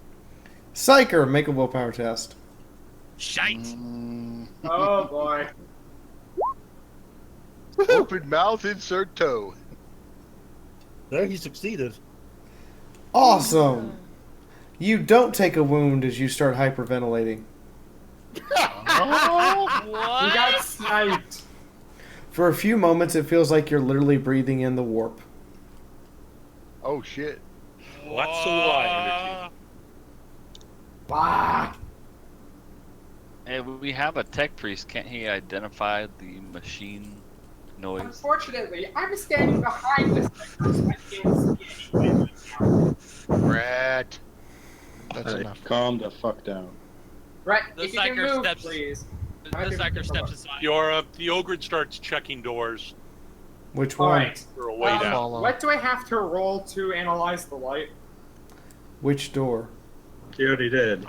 Speaker 1: Psyker, make a willpower test.
Speaker 6: Shite.
Speaker 9: Oh boy.
Speaker 10: Open mouth, insert toe.
Speaker 3: There, he succeeded.
Speaker 1: Awesome! You don't take a wound as you start hyperventilating.
Speaker 10: Oh,
Speaker 9: He
Speaker 6: What?
Speaker 9: got sniped.
Speaker 1: For a few moments, it feels like you're literally breathing in the warp.
Speaker 10: oh shit.
Speaker 7: What's the lie?
Speaker 9: Fuck.
Speaker 12: Hey, we have a tech priest. Can't he identify the machine noise?
Speaker 9: Unfortunately, I'm standing behind this thing, so I can't see anything.
Speaker 10: Rat.
Speaker 14: That's
Speaker 5: Hey,
Speaker 14: enough.
Speaker 4: Calm the fuck down.
Speaker 9: Right,
Speaker 6: The
Speaker 9: if you can
Speaker 6: psyker
Speaker 9: move,
Speaker 6: steps-
Speaker 9: please.
Speaker 6: The
Speaker 9: I can
Speaker 6: psyker
Speaker 9: pick
Speaker 6: steps
Speaker 9: them up.
Speaker 6: aside.
Speaker 7: The ogre starts checking doors.
Speaker 1: Which one?
Speaker 9: Alright.
Speaker 7: You're way down.
Speaker 14: Follow.
Speaker 9: What do I have to roll to analyze the light?
Speaker 1: Which door?
Speaker 5: He already did.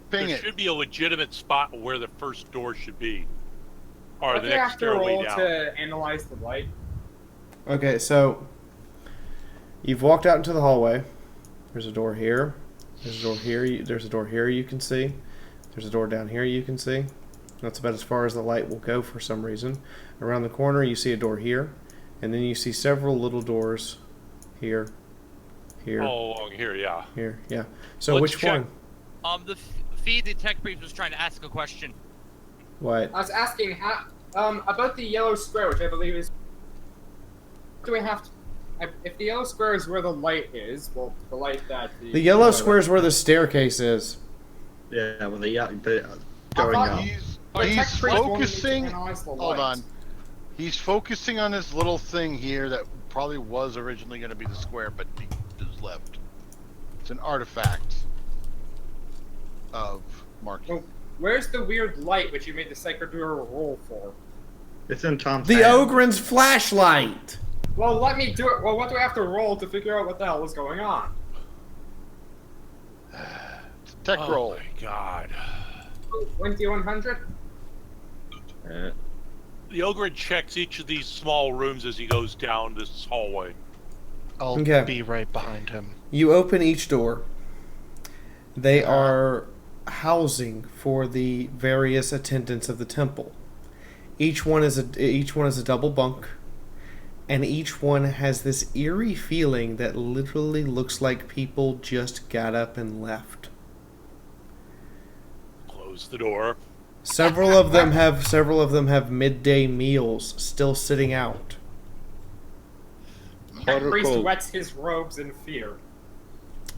Speaker 10: Ping
Speaker 7: There
Speaker 10: it.
Speaker 7: should be a legitimate spot where the first door should be, or
Speaker 9: What
Speaker 7: the
Speaker 9: do I
Speaker 7: next
Speaker 9: have to
Speaker 7: stairway
Speaker 9: roll
Speaker 7: down.
Speaker 9: to analyze the light?
Speaker 1: Okay, so you've walked out into the hallway. There's a door here. There's a door here. There's a door here you can see. There's a door down here you can see. That's about as far as the light will go for some reason. Around the corner you see a door here, and then you see several little doors here, here,
Speaker 7: Oh, along here, yeah.
Speaker 1: here. Yeah. So
Speaker 7: Let's
Speaker 1: which
Speaker 7: check.
Speaker 1: one?
Speaker 6: The feed the tech brief was trying to ask a question.
Speaker 1: What?
Speaker 9: I was asking how, about the yellow square, which I believe is. Do we have to? If the yellow square is where the light is, well, the light that
Speaker 1: The yellow square is where the staircase is.
Speaker 5: Yeah, well, the
Speaker 9: I
Speaker 5: going
Speaker 9: thought
Speaker 5: up.
Speaker 10: He's,
Speaker 9: But
Speaker 10: he's
Speaker 9: tech priest wanted me to
Speaker 10: focusing.
Speaker 9: analyze the
Speaker 10: Hold
Speaker 9: light.
Speaker 10: on. He's focusing on this little thing here that probably was originally going to be the square, but he just left. It's an artifact of marking.
Speaker 9: Well, where's the weird light which you made the Psychodura roll for?
Speaker 5: It's in Tom's
Speaker 1: The
Speaker 5: hand.
Speaker 1: Ogren's flashlight!
Speaker 9: Well, let me do it. Well, what do I have to roll to figure out what the hell is going on?
Speaker 10: It's a tech
Speaker 7: Oh
Speaker 10: roll.
Speaker 7: my god.
Speaker 9: 2100?
Speaker 7: The Ogren checks each of these small rooms as he goes down this hallway.
Speaker 14: I'll
Speaker 1: Okay.
Speaker 14: be right behind him.
Speaker 1: You open each door. They are housing for the various attendants of the temple. Each one is a double bunk, and each one has this eerie feeling that literally looks like people just got up and left.
Speaker 7: Close the door.
Speaker 1: Several of them have midday meals still sitting out.
Speaker 4: Hot or
Speaker 9: Priest
Speaker 4: cold?
Speaker 9: wets his robes in fear.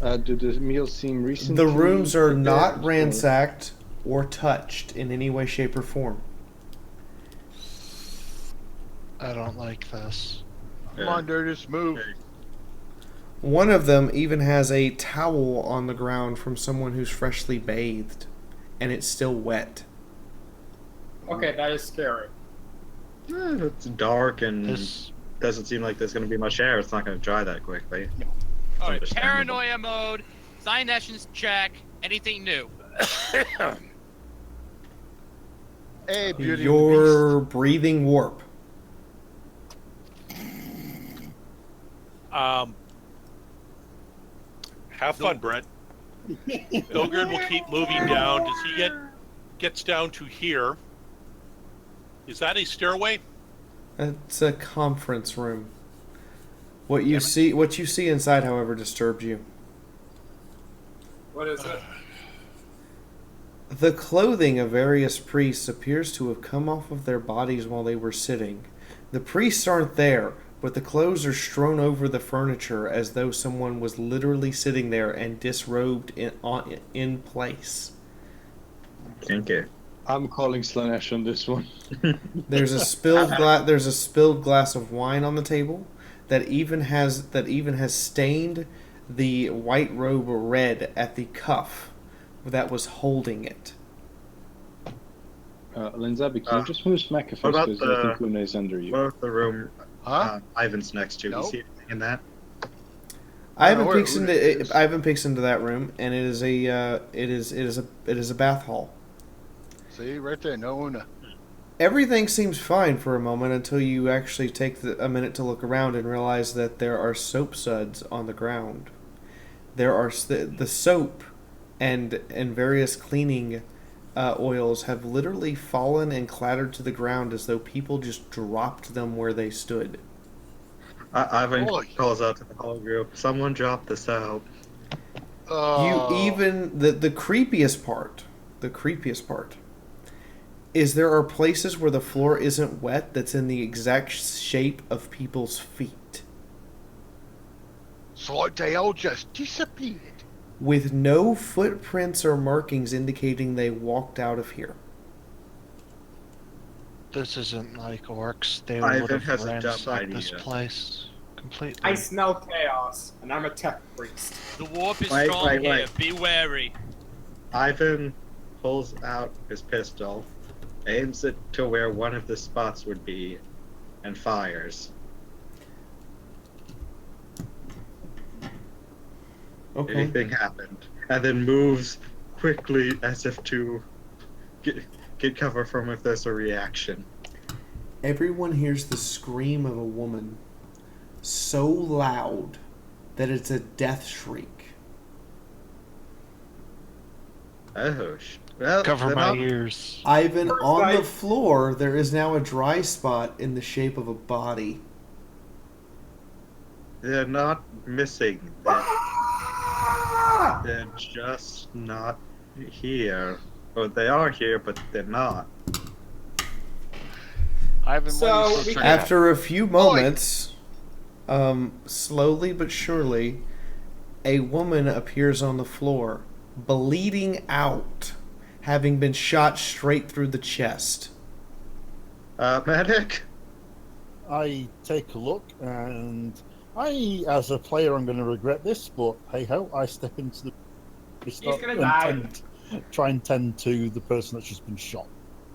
Speaker 4: Do the meals seem recent?
Speaker 1: The rooms are not ransacked or touched in any way, shape, or form.
Speaker 14: I don't like this.
Speaker 10: Come on, dude, just move.
Speaker 1: One of them even has a towel on the ground from someone who's freshly bathed, and it's still wet.
Speaker 9: Okay, that is scary.
Speaker 5: It's dark and
Speaker 14: This
Speaker 5: doesn't seem like there's going to be much air. It's not going to dry that quickly.
Speaker 6: Alright,
Speaker 5: Understandable.
Speaker 6: paranoia mode, Cyanetians check, anything new.
Speaker 10: Hey, Beauty and the
Speaker 1: Your breathing warp.
Speaker 7: Have fun, Brent. Ogren will keep moving down. Does he gets down to here? Is that a stairway?
Speaker 1: It's a conference room. What you see inside, however, disturbs you.
Speaker 9: What is it?
Speaker 1: The clothing of various priests appears to have come off of their bodies while they were sitting. The priests aren't there, but the clothes are strewn over the furniture as though someone was literally sitting there and disrobed in place.
Speaker 5: Thank you.
Speaker 4: I'm calling Slanesh on this one.
Speaker 1: There's a spilled glass of wine on the table that even has stained the white robe red at the cuff that was holding it.
Speaker 4: Linzabi, can you just move smack a
Speaker 5: What about
Speaker 4: because I think Una is under you.
Speaker 5: What about the room
Speaker 10: Huh?
Speaker 5: Ivan's next to?
Speaker 10: Nope.
Speaker 5: You see anything in that?
Speaker 1: I haven't
Speaker 10: where
Speaker 1: peeked
Speaker 10: Una
Speaker 1: into
Speaker 10: is.
Speaker 1: I haven't peeked into that room, and it is a bath hall.
Speaker 10: See, right there, no Una.
Speaker 1: Everything seems fine for a moment until you actually take a minute to look around and realize that there are soap suds on the ground. There are the soap and various cleaning oils have literally fallen and clattered to the ground as though people just dropped them where they stood.
Speaker 5: Ivan
Speaker 10: Boy.
Speaker 5: calls out to the whole group. Someone dropped this out.
Speaker 1: You even the creepiest part is there are places where the floor isn't wet that's in the exact shape of people's feet,
Speaker 10: So like they all just disappeared.
Speaker 1: with no footprints or markings indicating they walked out of here.
Speaker 14: This isn't like orcs. They
Speaker 5: Ivan
Speaker 14: would have
Speaker 5: has a dumb
Speaker 14: ransacked this
Speaker 5: idea.
Speaker 14: place completely.
Speaker 9: I smell chaos, and I'm a tech priest.
Speaker 6: The warp is
Speaker 5: Wait,
Speaker 6: strong
Speaker 5: wait,
Speaker 6: here,
Speaker 5: wait.
Speaker 6: be wary.
Speaker 5: Ivan pulls out his pistol, aims it to where one of the spots would be, and fires.
Speaker 1: Okay.
Speaker 5: Anything happened, and then moves quickly as if to get cover from if there's a reaction.
Speaker 1: Everyone hears the scream of a woman so loud that it's a death shriek.
Speaker 5: Oh, well,
Speaker 14: Cover
Speaker 5: then
Speaker 14: my
Speaker 5: I'll-
Speaker 14: ears.
Speaker 1: Ivan,
Speaker 9: First
Speaker 1: on the
Speaker 9: night.
Speaker 1: floor, there is now a dry spot in the shape of a body.
Speaker 5: They're not missing. They're just not here. Or they are here, but they're not.
Speaker 12: Ivan,
Speaker 9: So,
Speaker 12: what are you
Speaker 9: we
Speaker 12: supposed to
Speaker 9: can-
Speaker 12: do?
Speaker 1: After a few moments, slowly but surely, a woman appears on the floor, bleeding out, having been shot straight through the chest.
Speaker 5: Medic?
Speaker 3: I take a look, and As a player, I'm going to regret this, but hey ho, I step into the.
Speaker 9: He's gonna die.
Speaker 3: Try and tend to the person that's just been shot.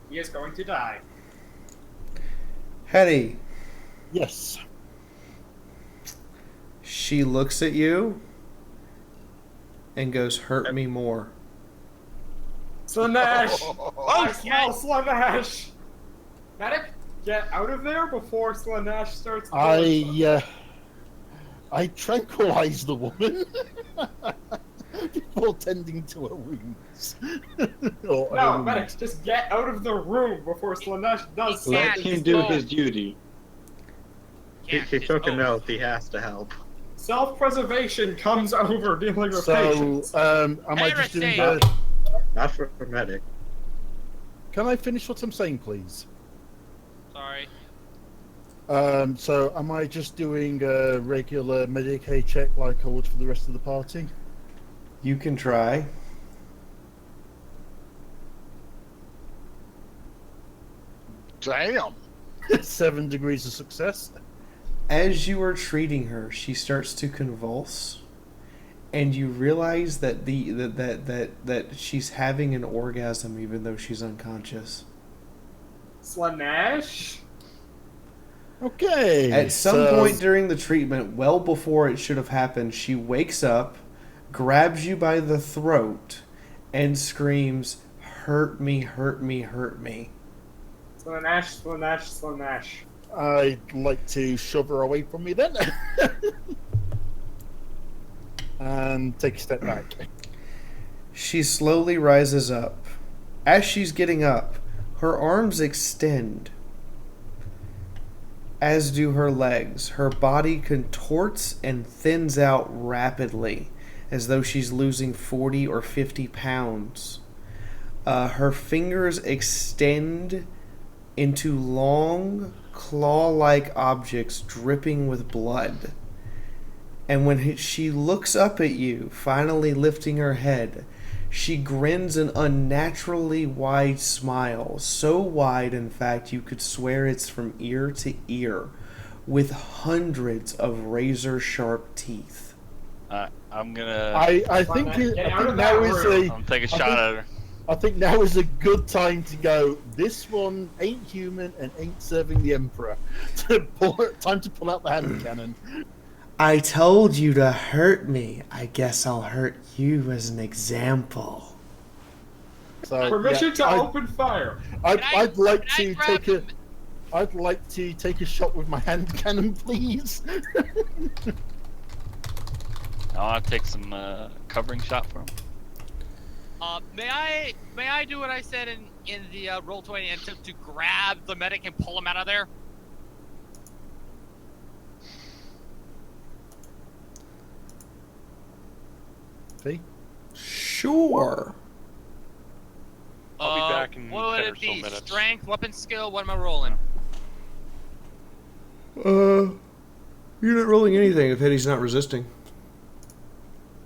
Speaker 9: He is going to die.
Speaker 1: Hetty,
Speaker 3: Yes.
Speaker 1: she looks at you and goes, "Hurt me more."
Speaker 9: Slanesh!
Speaker 6: Oh,
Speaker 9: I smell Slanesh! Medic, get out of there before Slanesh starts.
Speaker 3: I tranquilize the woman before tending to her wounds.
Speaker 9: No, medic, just get out of the room before Slanesh does
Speaker 5: Let
Speaker 9: something.
Speaker 5: him do his duty.
Speaker 6: Yeah,
Speaker 5: He took an oath. He has to help.
Speaker 9: Self-preservation comes over dealing with
Speaker 3: So,
Speaker 9: patients.
Speaker 3: am I just doing
Speaker 6: Heresy.
Speaker 5: Not for medic.
Speaker 3: Can I finish what I'm saying, please?
Speaker 6: Sorry.
Speaker 3: So, am I just doing a regular Medicaid check like I would for the rest of the party?
Speaker 1: You can try.
Speaker 10: Damn.
Speaker 3: 7 degrees of success.
Speaker 1: As you are treating her, she starts to convulse, and you realize that that she's having an orgasm even though she's unconscious.
Speaker 9: Slanesh?
Speaker 3: Okay.
Speaker 1: At some point during the treatment, well before it should have happened, she wakes up, grabs you by the throat, and screams, "Hurt me, hurt me, hurt me."
Speaker 9: Slanesh, Slanesh, Slanesh.
Speaker 3: I'd like to shove her away from me then. And take a step back.
Speaker 1: She slowly rises up. As she's getting up, her arms extend, as do her legs. Her body contorts and thins out rapidly, as though she's losing 40 or 50 pounds. Her fingers extend into long, claw-like objects dripping with blood. And when she looks up at you, finally lifting her head, she grins an unnaturally wide smile, so wide, in fact, you could swear it's from ear to ear, with hundreds of razor-sharp teeth.
Speaker 12: I'm gonna.
Speaker 3: I think now is a.
Speaker 12: I'm taking a shot at her.
Speaker 3: I think now is a good time to go. This one ain't human and ain't serving the Emperor. Time to pull out the hand cannon.
Speaker 1: I told you to hurt me. I guess I'll hurt you as an example.
Speaker 3: So,
Speaker 9: Permission to open fire.
Speaker 3: I'd like to take a shot with my hand cannon, please.
Speaker 12: I want to take some covering shot for him.
Speaker 6: May I do what I said in the Roll20 and attempt to grab the medic and pull him out of there?
Speaker 3: See?
Speaker 1: Sure.
Speaker 7: I'll be back in
Speaker 6: What would
Speaker 7: 10
Speaker 6: it
Speaker 7: or so
Speaker 6: be?
Speaker 7: minutes.
Speaker 6: Strength, weapon skill. What am I rolling?
Speaker 1: You're not rolling anything if Eddie's not resisting.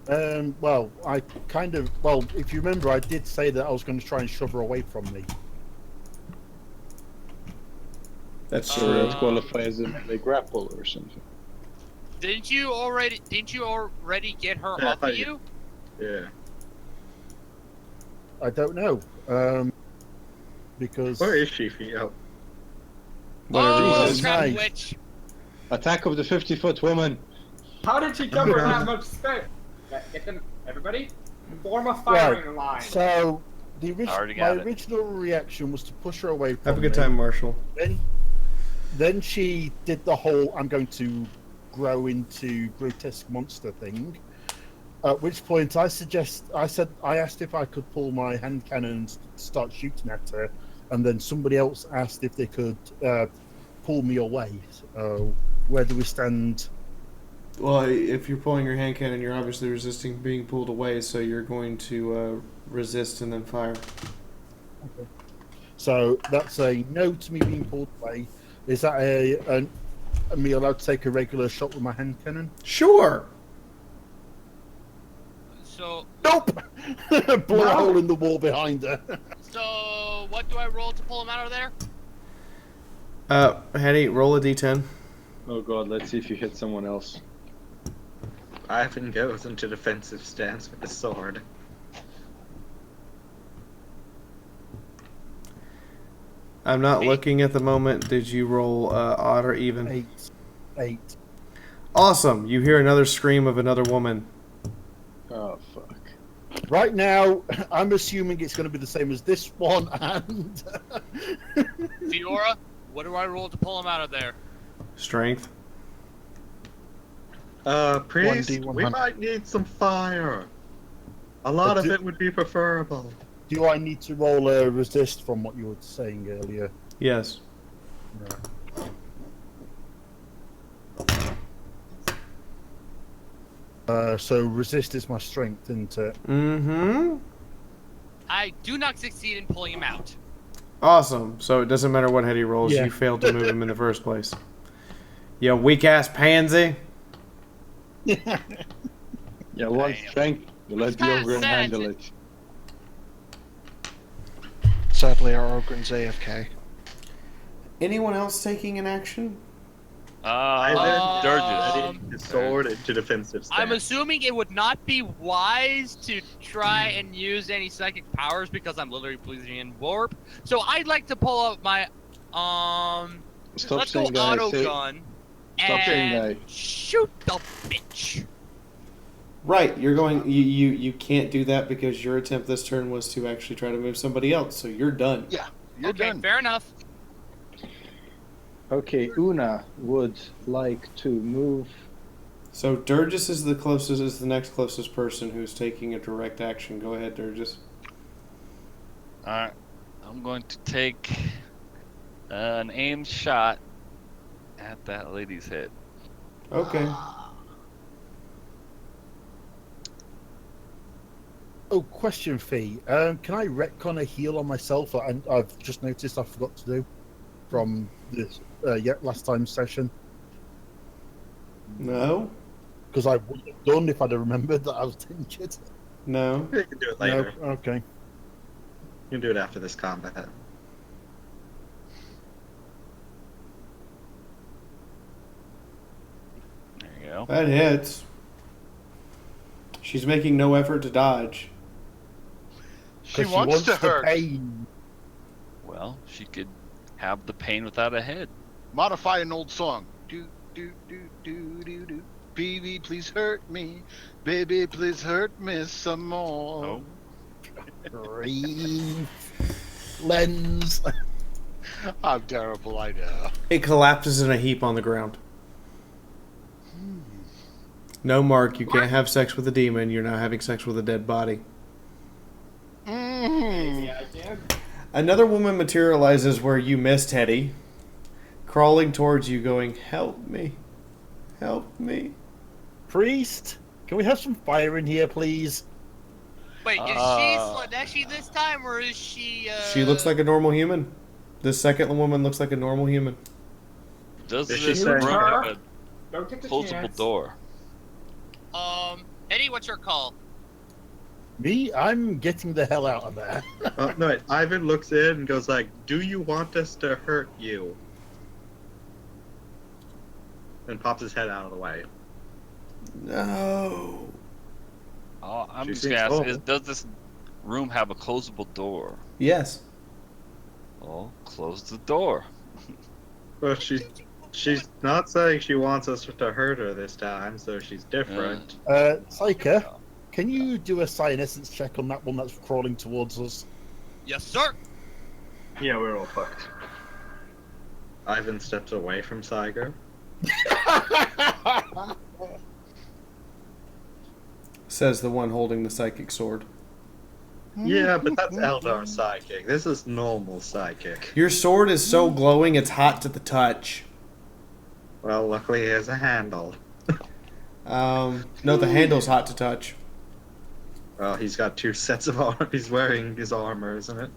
Speaker 3: Well, if you remember, I did say that I was going to try and shove her away from me.
Speaker 1: That's
Speaker 4: So that qualify as a melee grapple or something.
Speaker 6: Didn't you already get her off of you?
Speaker 5: Yeah.
Speaker 3: I don't know. Because
Speaker 5: Where is she, Theo?
Speaker 6: Oh,
Speaker 3: Jesus.
Speaker 6: crap,
Speaker 3: Nice.
Speaker 6: witch!
Speaker 4: Attack of the 50-foot woman.
Speaker 9: How did she cover that much space? Get them, everybody. Form a firing line.
Speaker 3: So my
Speaker 12: Already got it.
Speaker 3: original reaction was to push her away from
Speaker 1: Have a good
Speaker 3: me.
Speaker 1: time, Marshall.
Speaker 3: Then she did the whole "I'm going to grow into grotesque monster" thing. At which point I asked if I could pull my hand cannon and start shooting at her, and then somebody else asked if they could pull me away. Where do we stand?
Speaker 1: Well, if you're pulling your hand cannon, you're obviously resisting being pulled away, so you're going to resist and then fire.
Speaker 3: Okay. So that's a no to me being pulled away. Is that me allowed to take a regular shot with my hand cannon?
Speaker 1: Sure.
Speaker 6: So,
Speaker 3: Nope. Blow a hole in the wall behind her.
Speaker 6: what do I roll to pull him out of there?
Speaker 1: Hetty, roll a d10.
Speaker 4: Oh god, let's see if you hit someone else.
Speaker 5: Ivan goes into defensive stance with the sword.
Speaker 1: I'm not looking at the moment. Did you roll odd or even?
Speaker 3: 8.
Speaker 1: Awesome. You hear another scream of another woman.
Speaker 4: Oh fuck.
Speaker 3: Right now, I'm assuming it's going to be the same as this one, and
Speaker 6: Fiaura, what do I roll to pull him out of there?
Speaker 1: Strength.
Speaker 5: Priest,
Speaker 14: 1D100.
Speaker 5: we might need some fire. A lot of it would be preferable.
Speaker 3: do I need to roll a resist from what you were saying earlier?
Speaker 1: Yes.
Speaker 3: So resist is my strength, isn't it?
Speaker 1: Mm-hmm.
Speaker 6: I do not succeed in pulling him out.
Speaker 1: Awesome. So it doesn't matter what head he rolls.
Speaker 3: Yeah.
Speaker 1: You failed to move him in the first place. You weak-ass pansy.
Speaker 4: Yeah, one strength. You let the ogre handle it.
Speaker 14: Sadly, our Ogren's AFK.
Speaker 1: Anyone else taking an action?
Speaker 5: Ready his sword into defensive stance.
Speaker 6: I'm assuming it would not be wise to try and use any psychic powers because I'm literally pleasing in warp. So I'd like to pull up my
Speaker 4: Stop
Speaker 6: let's go
Speaker 4: saying guy,
Speaker 6: auto
Speaker 4: say-
Speaker 6: gun
Speaker 4: Stop saying
Speaker 6: and
Speaker 4: guy.
Speaker 6: shoot the bitch.
Speaker 1: Right. You're going. You can't do that because your attempt this turn was to actually try to move somebody else. So you're done.
Speaker 10: Yeah, you're
Speaker 6: Okay,
Speaker 10: done.
Speaker 6: fair enough.
Speaker 4: Okay, Una would like to move.
Speaker 1: So Durgis is the closest. Is the next closest person who's taking a direct action. Go ahead, Durgis.
Speaker 12: Alright. I'm going to take an aimed shot at that lady's head.
Speaker 1: Okay.
Speaker 3: Oh, question, Fee. Can I retcon a heal on myself? I've just noticed I forgot to do from this last time's session.
Speaker 1: No.
Speaker 3: Because I would have done if I'd have remembered that I was injured.
Speaker 1: No.
Speaker 5: You can do it later.
Speaker 3: No? Okay.
Speaker 5: You can do it after this combat.
Speaker 12: There you go.
Speaker 1: That hits. She's making no effort to dodge.
Speaker 10: She wants to
Speaker 3: the
Speaker 10: hurt.
Speaker 3: pain.
Speaker 12: Well, she could have the pain without a head.
Speaker 10: Modify an old song. Do do do do do do. Baby, please hurt me. Baby, please hurt me some more.
Speaker 12: Oh.
Speaker 3: Breathe. Lens.
Speaker 10: I'm terrible, I know.
Speaker 1: It collapses in a heap on the ground. No, Mark, you can't have sex with a demon. You're now having sex with a dead body.
Speaker 9: Maybe I can.
Speaker 1: Another woman materializes where you missed, Teddy, crawling towards you, going, "Help me. Help me."
Speaker 3: Priest, can we have some fire in here, please?
Speaker 6: Wait, is she Slaneshi this time or is she
Speaker 1: She looks like a normal human. This second woman looks like a normal human.
Speaker 12: Does
Speaker 5: Is she
Speaker 12: this
Speaker 5: saying-
Speaker 12: room have a
Speaker 9: Don't take the
Speaker 12: closable
Speaker 9: chance.
Speaker 12: door?
Speaker 6: Eddie, what's your call?
Speaker 3: Me? I'm getting the hell out of there.
Speaker 5: No, wait. Ivan looks in and goes like, "Do you want us to hurt you?" And pops his head out of the way.
Speaker 1: No.
Speaker 12: Oh, I'm
Speaker 5: She
Speaker 12: just
Speaker 5: seems
Speaker 12: gonna ask,
Speaker 5: full.
Speaker 12: does this room have a closable door?
Speaker 1: Yes.
Speaker 12: Well, close the door.
Speaker 5: Well, she's not saying she wants us to hurt her this time, so she's different.
Speaker 3: Psyker, can you do a psionescence check on that one that's crawling towards us?
Speaker 6: Yes, sir.
Speaker 5: Yeah, we're all fucked. Ivan steps away from Saigo.
Speaker 1: Says the one holding the psychic sword.
Speaker 5: Yeah, but that's Eldar psychic. This is normal psychic.
Speaker 1: Your sword is so glowing it's hot to the touch.
Speaker 5: Well, luckily he has a handle.
Speaker 1: No, the handle's hot to touch.
Speaker 5: Well, he's got two sets of armor. He's wearing his armor, isn't it?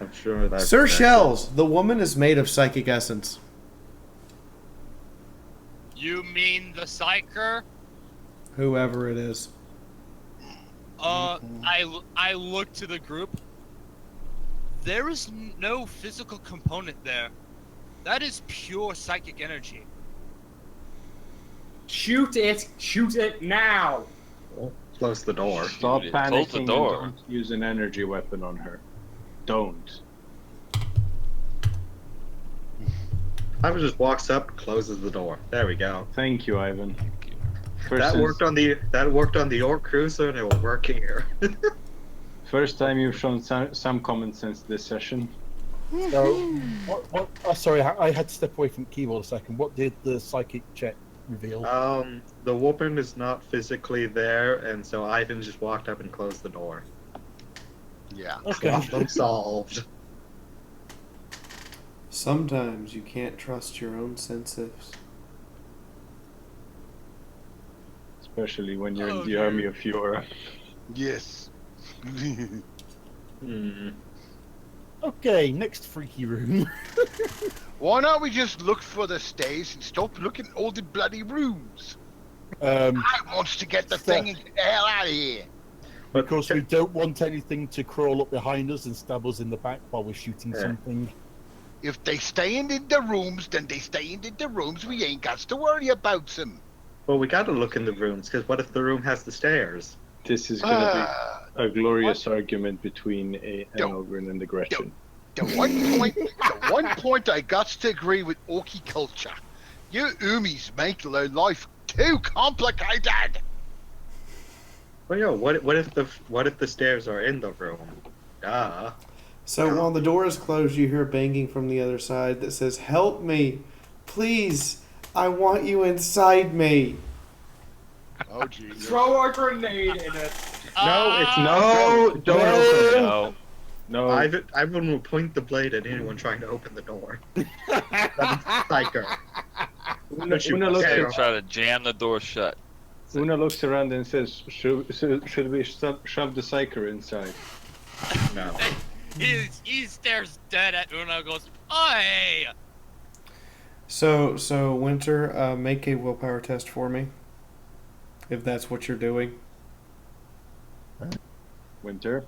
Speaker 5: I'm sure that's...
Speaker 1: Sir Shells, the woman is made of psychic essence.
Speaker 6: You mean the psyker?
Speaker 1: Whoever it is.
Speaker 6: I look to the group. There is no physical component there. That is pure psychic energy.
Speaker 9: Shoot it! Shoot it now!
Speaker 5: Close the door.
Speaker 4: Stop
Speaker 12: Close
Speaker 4: panicking
Speaker 12: the
Speaker 4: and
Speaker 12: door.
Speaker 4: don't use an energy weapon on her. Don't.
Speaker 5: Ivan just walks up, closes the door. There we go.
Speaker 4: Thank you, Ivan.
Speaker 5: That worked on the Orc Cruiser, and it will work here.
Speaker 4: First time you've shown some common sense this session.
Speaker 3: So, sorry, I had to step away from the keyboard a second. What did the psychic check reveal?
Speaker 5: The woman is not physically there, and so Ivan just walked up and closed the door.
Speaker 10: Yeah.
Speaker 3: Okay.
Speaker 5: Problem solved.
Speaker 1: Sometimes you can't trust your own senses.
Speaker 4: Especially when you're in the army of Fiaura.
Speaker 10: Yes.
Speaker 3: Okay, next freaky room.
Speaker 10: Why not we just look for the stairs and stop looking at all the bloody rooms? I wants to get the thing and get the hell out of here.
Speaker 3: Because we don't want anything to crawl up behind us and stab us in the back while we're shooting something.
Speaker 10: If they staying in the rooms, then they staying in the rooms. We ain't got to worry about them.
Speaker 5: Well, we gotta look in the rooms, because what if the room has the stairs?
Speaker 4: This is gonna be a glorious argument between an Ogren and a Gretchen.
Speaker 10: The one point I got to agree with Orky culture. You Umis make their life too complicated.
Speaker 5: Well, yo, what if the stairs are in the room? Duh.
Speaker 1: So while the door is closed, you hear banging from the other side that says, "Help me! Please! I want you inside me!"
Speaker 10: Oh, Jesus.
Speaker 9: Throw a grenade in it.
Speaker 5: No, it's
Speaker 4: No! Don't open it.
Speaker 12: No.
Speaker 4: No.
Speaker 5: I wouldn't point the blade at anyone trying to open the door. That's psycho.
Speaker 4: Una looks
Speaker 5: Sarah.
Speaker 4: at,
Speaker 12: Try to jam the door shut.
Speaker 4: Una looks around and says, should we shove the Psyker inside?
Speaker 5: No.
Speaker 6: He stares dead at Una and goes, "Oi!"
Speaker 1: So Winter, make a willpower test for me, if that's what you're doing.
Speaker 4: Winter?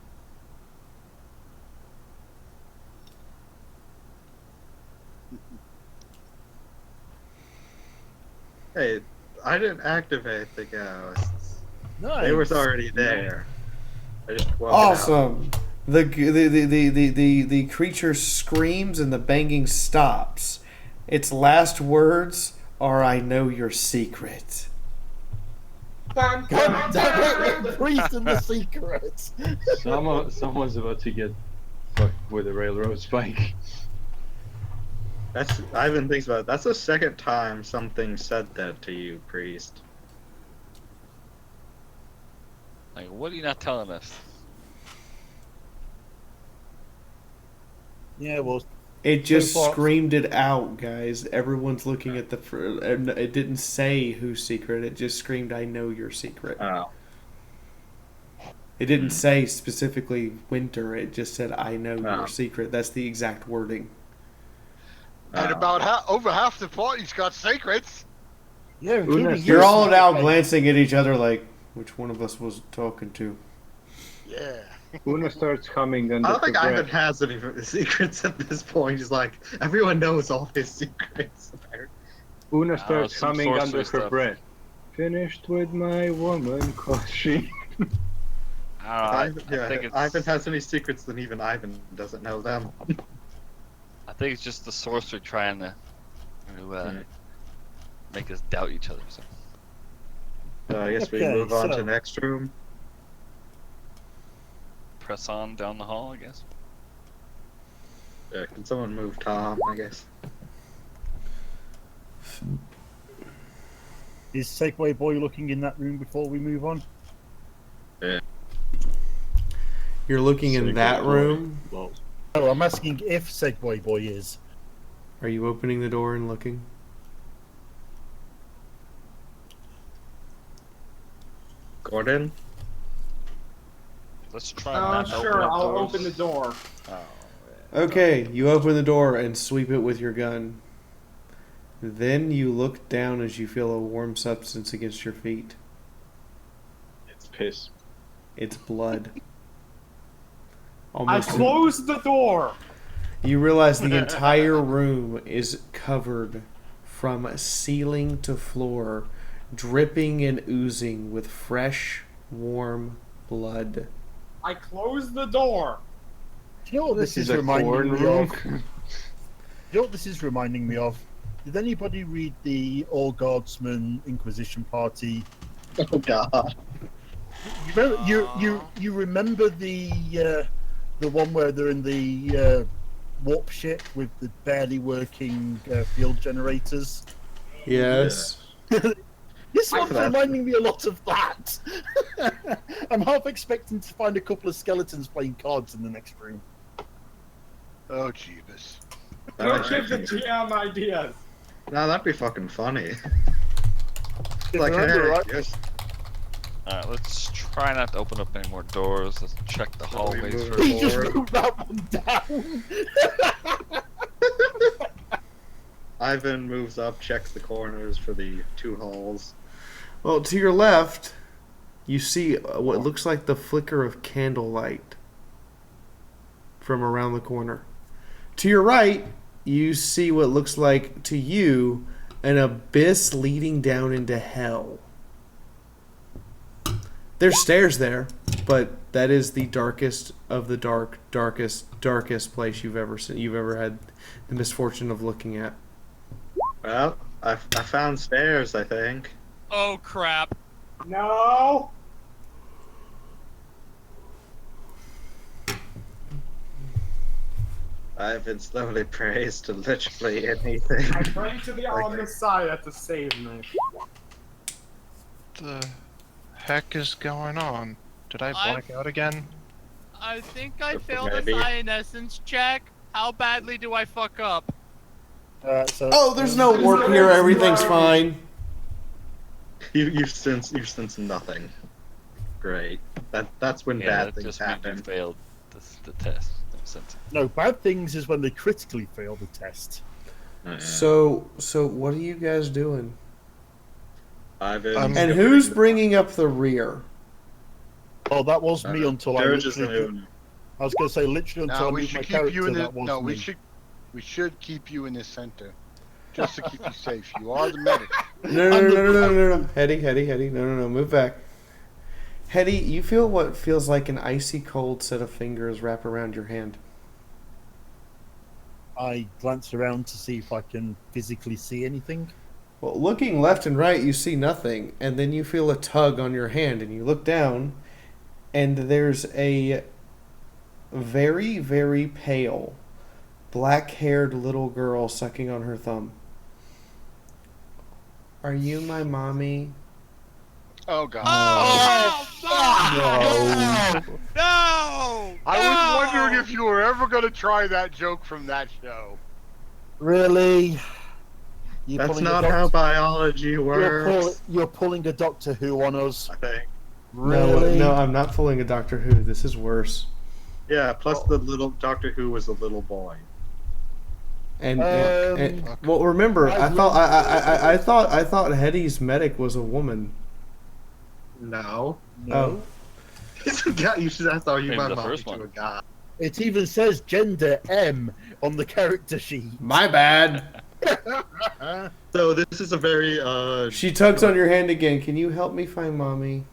Speaker 5: Hey, I didn't activate the ghosts.
Speaker 3: Nice.
Speaker 5: They were already there. I just woke it up.
Speaker 1: Awesome. The creature screams and the banging stops. Its last words are, "I know your secret."
Speaker 3: God damn it, priest and the secrets.
Speaker 4: Someone's about to get fucked with a railroad spike.
Speaker 5: Ivan thinks about it. That's the second time something said that to you, priest.
Speaker 12: Like, what are you not telling us?
Speaker 3: Yeah, well,
Speaker 1: It just
Speaker 3: so far-
Speaker 1: screamed it out, guys. Everyone's looking at and it didn't say whose secret. It just screamed, "I know your secret."
Speaker 5: Oh.
Speaker 1: It didn't say specifically Winter. It just said, "I know
Speaker 5: Oh.
Speaker 1: your secret." That's the exact wording.
Speaker 10: And about over half the party's got secrets.
Speaker 3: Yeah, including
Speaker 1: You're
Speaker 3: you.
Speaker 1: all now glancing at each other like, which one of us was talking to?
Speaker 10: Yeah.
Speaker 4: Una starts humming under
Speaker 5: I don't think
Speaker 4: her
Speaker 5: Ivan
Speaker 4: breath.
Speaker 5: has any secrets at this point. He's like, everyone knows all his secrets.
Speaker 4: Una starts
Speaker 12: some
Speaker 4: humming under
Speaker 12: sorcery
Speaker 4: her
Speaker 12: stuff.
Speaker 4: breath. Finished with my woman, cause she...
Speaker 12: I think it's,
Speaker 5: Ivan has any secrets, then even Ivan doesn't know them.
Speaker 12: I think it's just the sorcerer trying to make us doubt each other. So
Speaker 5: I guess we
Speaker 3: Okay,
Speaker 5: move on
Speaker 3: so-
Speaker 5: to next room.
Speaker 12: press on down the hall, I guess.
Speaker 5: Yeah, can someone move Tom, I guess?
Speaker 3: Is Segway Boy looking in that room before we move on?
Speaker 5: Yeah.
Speaker 1: You're looking in that room?
Speaker 3: No, I'm asking if Segway Boy is.
Speaker 1: Are you opening the door and looking?
Speaker 5: Gordon?
Speaker 12: Let's try
Speaker 9: Oh,
Speaker 12: not to
Speaker 9: sure,
Speaker 12: open up
Speaker 9: I'll
Speaker 12: doors.
Speaker 9: open the door.
Speaker 1: Okay, you open the door and sweep it with your gun. Then you look down as you feel a warm substance against your feet.
Speaker 4: It's piss.
Speaker 1: It's blood.
Speaker 9: I closed the door!
Speaker 1: You realize the entire room is covered from ceiling to floor dripping and oozing with fresh, warm blood.
Speaker 9: I closed the door.
Speaker 3: Do you know what this is
Speaker 5: a
Speaker 3: reminding
Speaker 5: corn
Speaker 3: me
Speaker 5: room.
Speaker 3: of? You know what this is reminding me of? Did anybody read the All Guardsmen Inquisition Party?
Speaker 5: Oh God.
Speaker 3: You remember the one where they're in the warp ship with the barely working field generators?
Speaker 1: Yes.
Speaker 3: This one's reminding me a lot of that. I'm half expecting to find a couple of skeletons playing cards in the next room.
Speaker 10: Oh, Jeebus.
Speaker 9: Don't give the GM ideas.
Speaker 5: No, that'd be fucking funny.
Speaker 3: If
Speaker 5: Like,
Speaker 3: I remember
Speaker 5: hey,
Speaker 3: right-
Speaker 5: yes.
Speaker 12: Alright, let's try not to open up any more doors. Let's check the hallways
Speaker 5: move
Speaker 3: He
Speaker 12: first.
Speaker 3: just moved that one down.
Speaker 5: Ivan moves up, checks the corners for the 2 halls.
Speaker 1: Well, to your left, you see what looks like the flicker of candlelight from around the corner. To your right, you see what looks like, to you, an abyss leading down into hell. There's stairs there, but that is the darkest of the darkest place you've ever had the misfortune of looking at.
Speaker 5: Well, I found stairs, I think.
Speaker 6: Oh crap.
Speaker 9: No.
Speaker 5: I've been slowly praised to literally anything.
Speaker 9: I pray to the Messiah to save me.
Speaker 14: The heck is going on? Did I black out again?
Speaker 6: I think I failed
Speaker 5: Maybe.
Speaker 6: a Cyanessence check. How badly do I fuck up?
Speaker 1: Oh, there's no warp here. Everything's fine.
Speaker 5: You sense nothing. Great. That's when
Speaker 12: Yeah,
Speaker 5: bad
Speaker 12: that
Speaker 5: things
Speaker 12: just means you
Speaker 5: happen.
Speaker 12: failed the test. No sense.
Speaker 3: No, bad things is when they critically fail the test.
Speaker 1: So what are you guys doing?
Speaker 5: Ivan.
Speaker 1: And who's bringing up the rear?
Speaker 3: Oh, that was me until I
Speaker 5: George is
Speaker 3: literally.
Speaker 5: moving.
Speaker 3: I was going to say literally until
Speaker 10: No,
Speaker 3: I
Speaker 10: we
Speaker 3: moved my
Speaker 10: should keep
Speaker 3: character.
Speaker 10: you in the.
Speaker 3: That was
Speaker 10: No,
Speaker 3: me.
Speaker 10: we should keep you in the center, just to keep you safe. You are the medic.
Speaker 1: No. Hetty. No. Move back. Hetty, you feel what feels like an icy cold set of fingers wrap around your hand.
Speaker 3: I glance around to see if I can physically see anything.
Speaker 1: Well, looking left and right, you see nothing, and then you feel a tug on your hand, and you look down, and there's a very, very pale, black-haired little girl sucking on her thumb. Are you my mommy?
Speaker 10: Oh God.
Speaker 6: Oh, fuck!
Speaker 1: No.
Speaker 6: No!
Speaker 10: I was wondering if you were ever going to try that joke from that show.
Speaker 3: Really?
Speaker 5: That's not how biology works.
Speaker 3: You're pulling a Doctor Who on us.
Speaker 5: I think.
Speaker 3: Really?
Speaker 1: No, I'm not pulling a Doctor Who. This is worse.
Speaker 5: Yeah. Plus, the little Doctor Who was a little boy.
Speaker 1: And well, remember, I thought Hetty's medic was a woman.
Speaker 5: No.
Speaker 3: No.
Speaker 5: God, you should. I thought you
Speaker 12: Maybe
Speaker 5: might
Speaker 12: the
Speaker 5: not
Speaker 12: first
Speaker 5: be to
Speaker 12: one.
Speaker 5: a guy.
Speaker 3: It even says gender M on the character sheet.
Speaker 1: My bad.
Speaker 5: So this is a very
Speaker 1: She tugs on your hand again. Can you help me find mommy?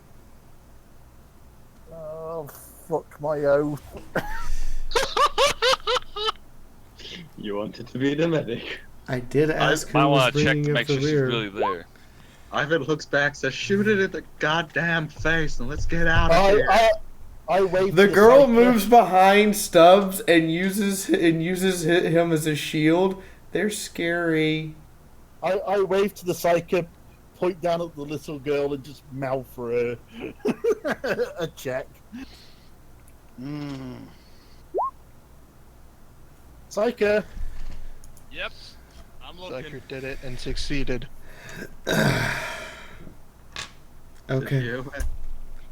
Speaker 3: Oh, fuck my oath.
Speaker 4: You wanted to be the medic.
Speaker 1: I did ask
Speaker 12: I
Speaker 1: who was
Speaker 12: want to check
Speaker 1: bringing
Speaker 12: to
Speaker 1: up
Speaker 12: make
Speaker 1: the
Speaker 12: sure she's
Speaker 1: rear.
Speaker 12: really there.
Speaker 5: Ivan looks back, says, "Shoot it at the goddamn face, and let's get out of here."
Speaker 3: I waved
Speaker 1: The
Speaker 3: to
Speaker 1: girl
Speaker 3: Cypher.
Speaker 1: moves behind Stubbs and uses him as a shield. They're scary.
Speaker 3: I waved to the psycho, point down at the little girl, and just mouth for her a check. Psycho.
Speaker 6: Yep. I'm looking.
Speaker 14: Sucker did it and succeeded.
Speaker 1: Okay.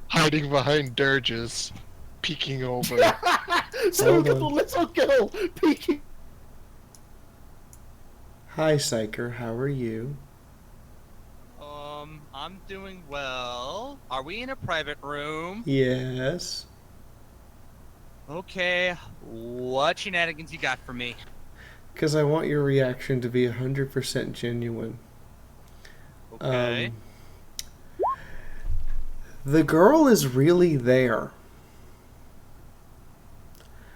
Speaker 14: Hiding behind dirges, peeking over.
Speaker 3: So
Speaker 1: Hold
Speaker 3: we got the
Speaker 1: on.
Speaker 3: little girl peeking.
Speaker 1: Hi, Psyker. How are you?
Speaker 6: I'm doing well. Are we in a private room?
Speaker 1: Yes.
Speaker 6: Okay. What shenanigans you got for me?
Speaker 1: Because I want your reaction to be 100% genuine.
Speaker 6: Okay.
Speaker 1: The girl is really there.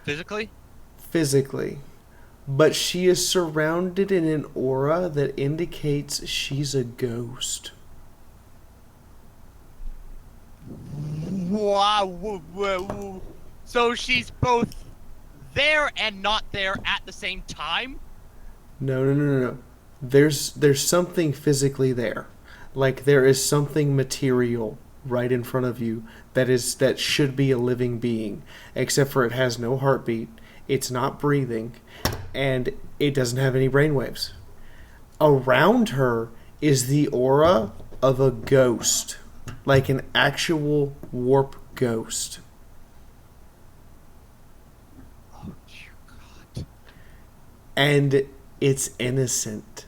Speaker 6: Physically?
Speaker 1: Physically. But she is surrounded in an aura that indicates she's a ghost.
Speaker 6: Wow. So she's both there and not there at the same time?
Speaker 1: No. There's something physically there. Like there is something material right in front of you that should be a living being, except for it has no heartbeat, it's not breathing, and it doesn't have any brainwaves. Around her is the aura of a ghost, like an actual warp ghost.
Speaker 6: Oh dear God.
Speaker 1: And it's innocent.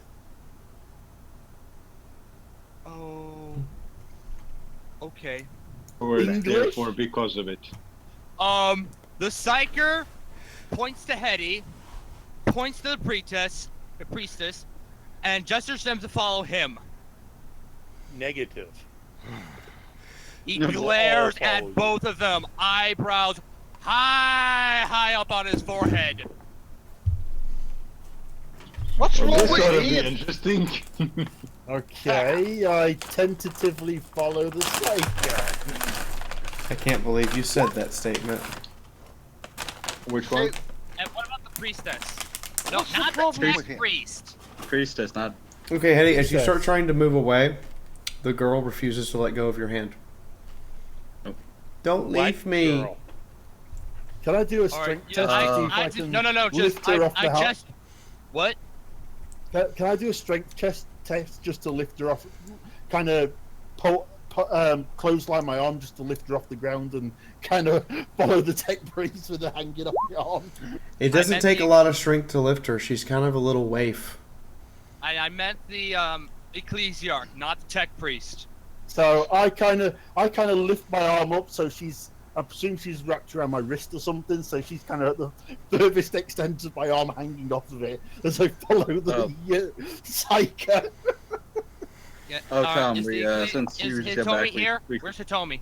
Speaker 6: Oh. Okay.
Speaker 4: Or
Speaker 3: English?
Speaker 4: therefore because of it.
Speaker 6: The psyker points to Hetty, points to the priestess, and gestures them to follow him.
Speaker 7: Negative.
Speaker 6: He
Speaker 7: No.
Speaker 6: glares
Speaker 7: All follow
Speaker 6: at
Speaker 7: you.
Speaker 6: both of them, eyebrows high up on his forehead.
Speaker 10: What's wrong
Speaker 4: This
Speaker 10: with
Speaker 4: ought to be
Speaker 10: Ian?
Speaker 4: interesting.
Speaker 3: Okay, I tentatively follow the psyker.
Speaker 1: I can't believe you said that statement.
Speaker 4: Which one?
Speaker 6: And what about the priestess? No,
Speaker 10: What's the
Speaker 6: not the
Speaker 10: problem
Speaker 6: tech
Speaker 10: with him?
Speaker 6: priest.
Speaker 5: Priestess, not.
Speaker 1: Okay, Hetty, as you
Speaker 3: Says-
Speaker 1: start trying to move away, the girl refuses to let go of your hand.
Speaker 5: Nope.
Speaker 1: Don't
Speaker 7: What
Speaker 1: leave me.
Speaker 7: girl?
Speaker 3: Can I do a
Speaker 6: All right,
Speaker 3: strength
Speaker 6: yeah,
Speaker 3: test to see if I
Speaker 6: just,
Speaker 3: can
Speaker 6: no, just
Speaker 3: lift her off the house?
Speaker 6: just what?
Speaker 3: Can I do a strength test just to lift her off? Kind of clothesline my arm just to lift her off the ground and kind of follow the tech priest with her hanging off the arm.
Speaker 1: It doesn't take a lot of strength to lift her. She's kind of a little waif.
Speaker 6: I meant the ecclesiarch, not the tech priest.
Speaker 3: So I kind of lift my arm up so I presume she's wrapped around my wrist or something, so she's kind of at the furthest extent of my arm hanging off of it as I follow the psyker.
Speaker 6: Yeah,
Speaker 5: Oh, Tom,
Speaker 6: is
Speaker 5: we,
Speaker 6: the-
Speaker 5: since you
Speaker 6: is
Speaker 5: get
Speaker 6: Hitomi
Speaker 5: back,
Speaker 6: here?
Speaker 5: we-
Speaker 6: Where's Hitomi?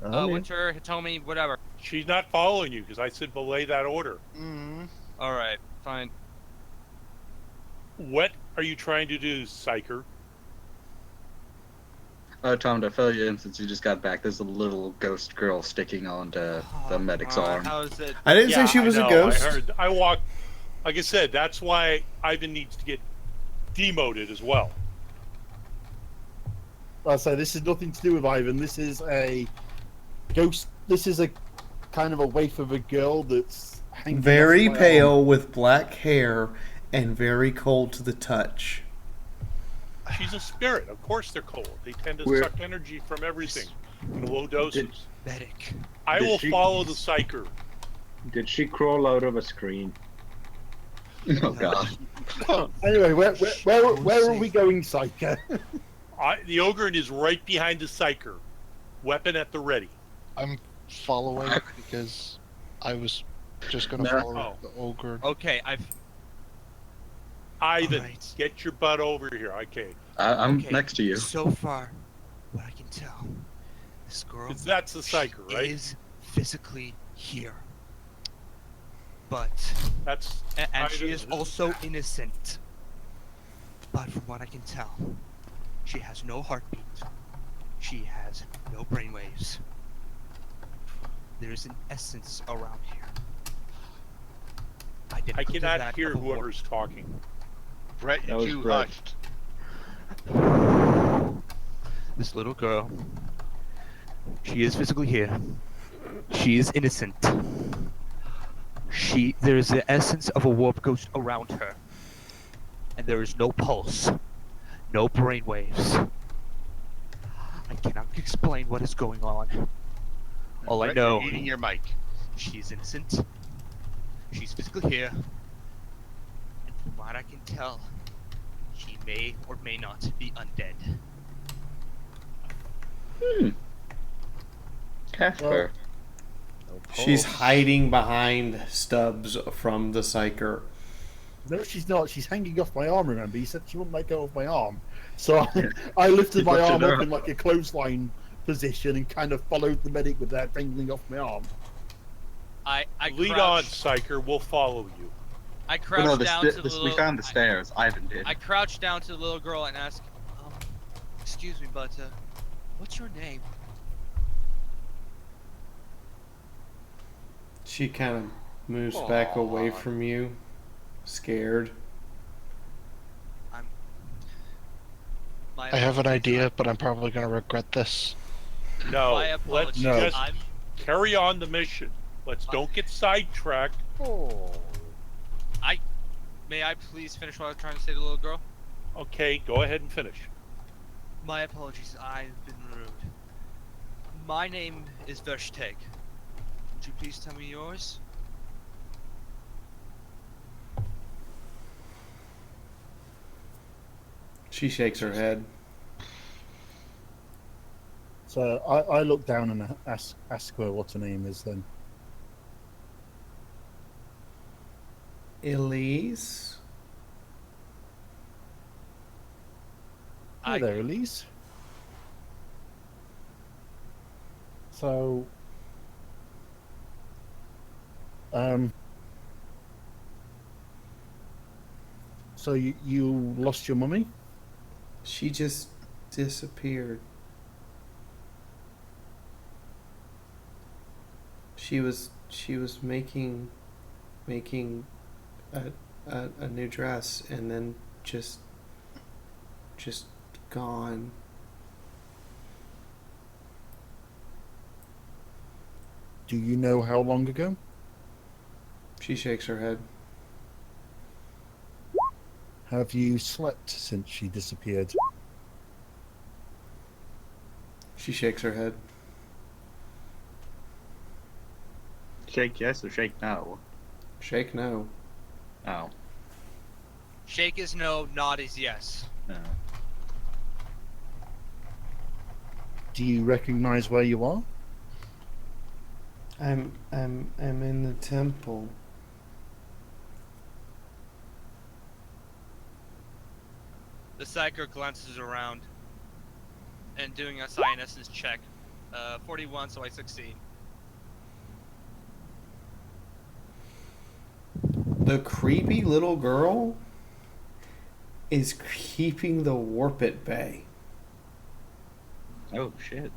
Speaker 8: I'm here.
Speaker 6: Winter, Hitomi, whatever.
Speaker 7: She's not following you because I said belay that order.
Speaker 10: Mm.
Speaker 6: All right, fine.
Speaker 7: What are you trying to do, psyker?
Speaker 5: Tom, to fill you in, since you just got back, there's a little ghost girl sticking onto the medic's arm.
Speaker 6: How's it?
Speaker 1: I didn't say
Speaker 7: Yeah,
Speaker 1: she was
Speaker 7: I
Speaker 1: a
Speaker 7: know,
Speaker 1: ghost.
Speaker 7: I heard. I walked. Like I said, that's why Ivan needs to get demoted as well.
Speaker 3: I say this is nothing to do with Ivan. This is a ghost. This is a kind of a waif of a girl that's hanging
Speaker 1: Very
Speaker 3: off my
Speaker 1: pale
Speaker 3: arm.
Speaker 1: with black hair and very cold to the touch.
Speaker 7: She's a spirit. Of course they're cold. They tend to
Speaker 5: We're-
Speaker 7: suck energy from everything in low doses.
Speaker 6: Medic.
Speaker 7: I
Speaker 10: Did
Speaker 7: will
Speaker 10: she-
Speaker 7: follow the psyker.
Speaker 4: Did she crawl out of a screen?
Speaker 5: Oh god.
Speaker 3: Anyway, where are we going, psyker?
Speaker 7: The ogre is right behind the psyker. Weapon at the ready.
Speaker 14: I'm following because I was just gonna
Speaker 5: No.
Speaker 14: follow the ogre.
Speaker 6: Okay,
Speaker 7: Ivan,
Speaker 6: Alright.
Speaker 7: get your butt over here. Okay.
Speaker 5: I'm
Speaker 6: Okay,
Speaker 5: next to you.
Speaker 6: So far, what I can tell, this girl
Speaker 7: 'Cause that's the psyker, right?
Speaker 6: is physically here, but
Speaker 7: That's
Speaker 6: and she
Speaker 7: Ivan's-
Speaker 6: is also innocent. But from what I can tell, she has no heartbeat. She has no brainwaves. There is an essence around here.
Speaker 7: I
Speaker 6: Identical to
Speaker 7: cannot
Speaker 6: that
Speaker 7: hear
Speaker 6: of a warp.
Speaker 7: whoever's talking.
Speaker 10: Brett,
Speaker 4: That was
Speaker 10: you
Speaker 4: Brett.
Speaker 10: hushed.
Speaker 6: This little girl, she is physically here. She is innocent. There is the essence of a warp ghost around her. And there is no pulse, no brainwaves. I cannot explain what is going on. All I
Speaker 10: Brett,
Speaker 6: know,
Speaker 10: you're eating your mic.
Speaker 6: she is innocent. She's physically here. And from what I can tell, she may or may not be undead.
Speaker 5: Casper.
Speaker 1: She's hiding behind Stubbs from the psyker.
Speaker 3: No, she's not. She's hanging off my arm. Remember, you said she wouldn't let go of my arm, so I lifted my
Speaker 5: lifted
Speaker 3: arm
Speaker 5: her
Speaker 3: up
Speaker 5: up.
Speaker 3: in like a clothesline position and kind of followed the medic with that dangling off my arm.
Speaker 6: I
Speaker 7: Lead on, Psyker. We'll follow you.
Speaker 6: I
Speaker 5: Well,
Speaker 6: crouched
Speaker 5: no,
Speaker 6: down to the little.
Speaker 5: we found the stairs. Ivan did.
Speaker 6: I crouched down to the little girl and asked, "Excuse me, but what's your name?"
Speaker 1: She kind of moves back away from you, scared.
Speaker 14: I have an idea, but I'm probably going to regret this.
Speaker 7: No,
Speaker 6: My
Speaker 7: let's
Speaker 6: apologies.
Speaker 7: just carry on the mission. Don't get sidetracked.
Speaker 6: May I please finish what I was trying to say to the little girl?
Speaker 7: Okay, go ahead and finish.
Speaker 6: My apologies. I've been rude. My name is Versteg. Would you please tell me yours?
Speaker 1: She shakes her head.
Speaker 3: So I look down and ask her what her name is then.
Speaker 1: Elise?
Speaker 3: Hi there, Elise. So, so you lost your mummy?
Speaker 1: She just disappeared. She was making a new dress and then just gone.
Speaker 3: Do you know how long ago?
Speaker 1: She shakes her head.
Speaker 3: Have you slept since she disappeared?
Speaker 1: She shakes her head.
Speaker 5: Shake yes or shake no?
Speaker 1: Shake no.
Speaker 5: Oh.
Speaker 6: Shake is no, nod is yes.
Speaker 5: No.
Speaker 3: Do you recognize where you are?
Speaker 1: I'm in the temple.
Speaker 6: The psyker glances around and doing a science check. 41, so I succeed.
Speaker 1: The creepy little girl is keeping the warp at bay.
Speaker 5: Oh shit.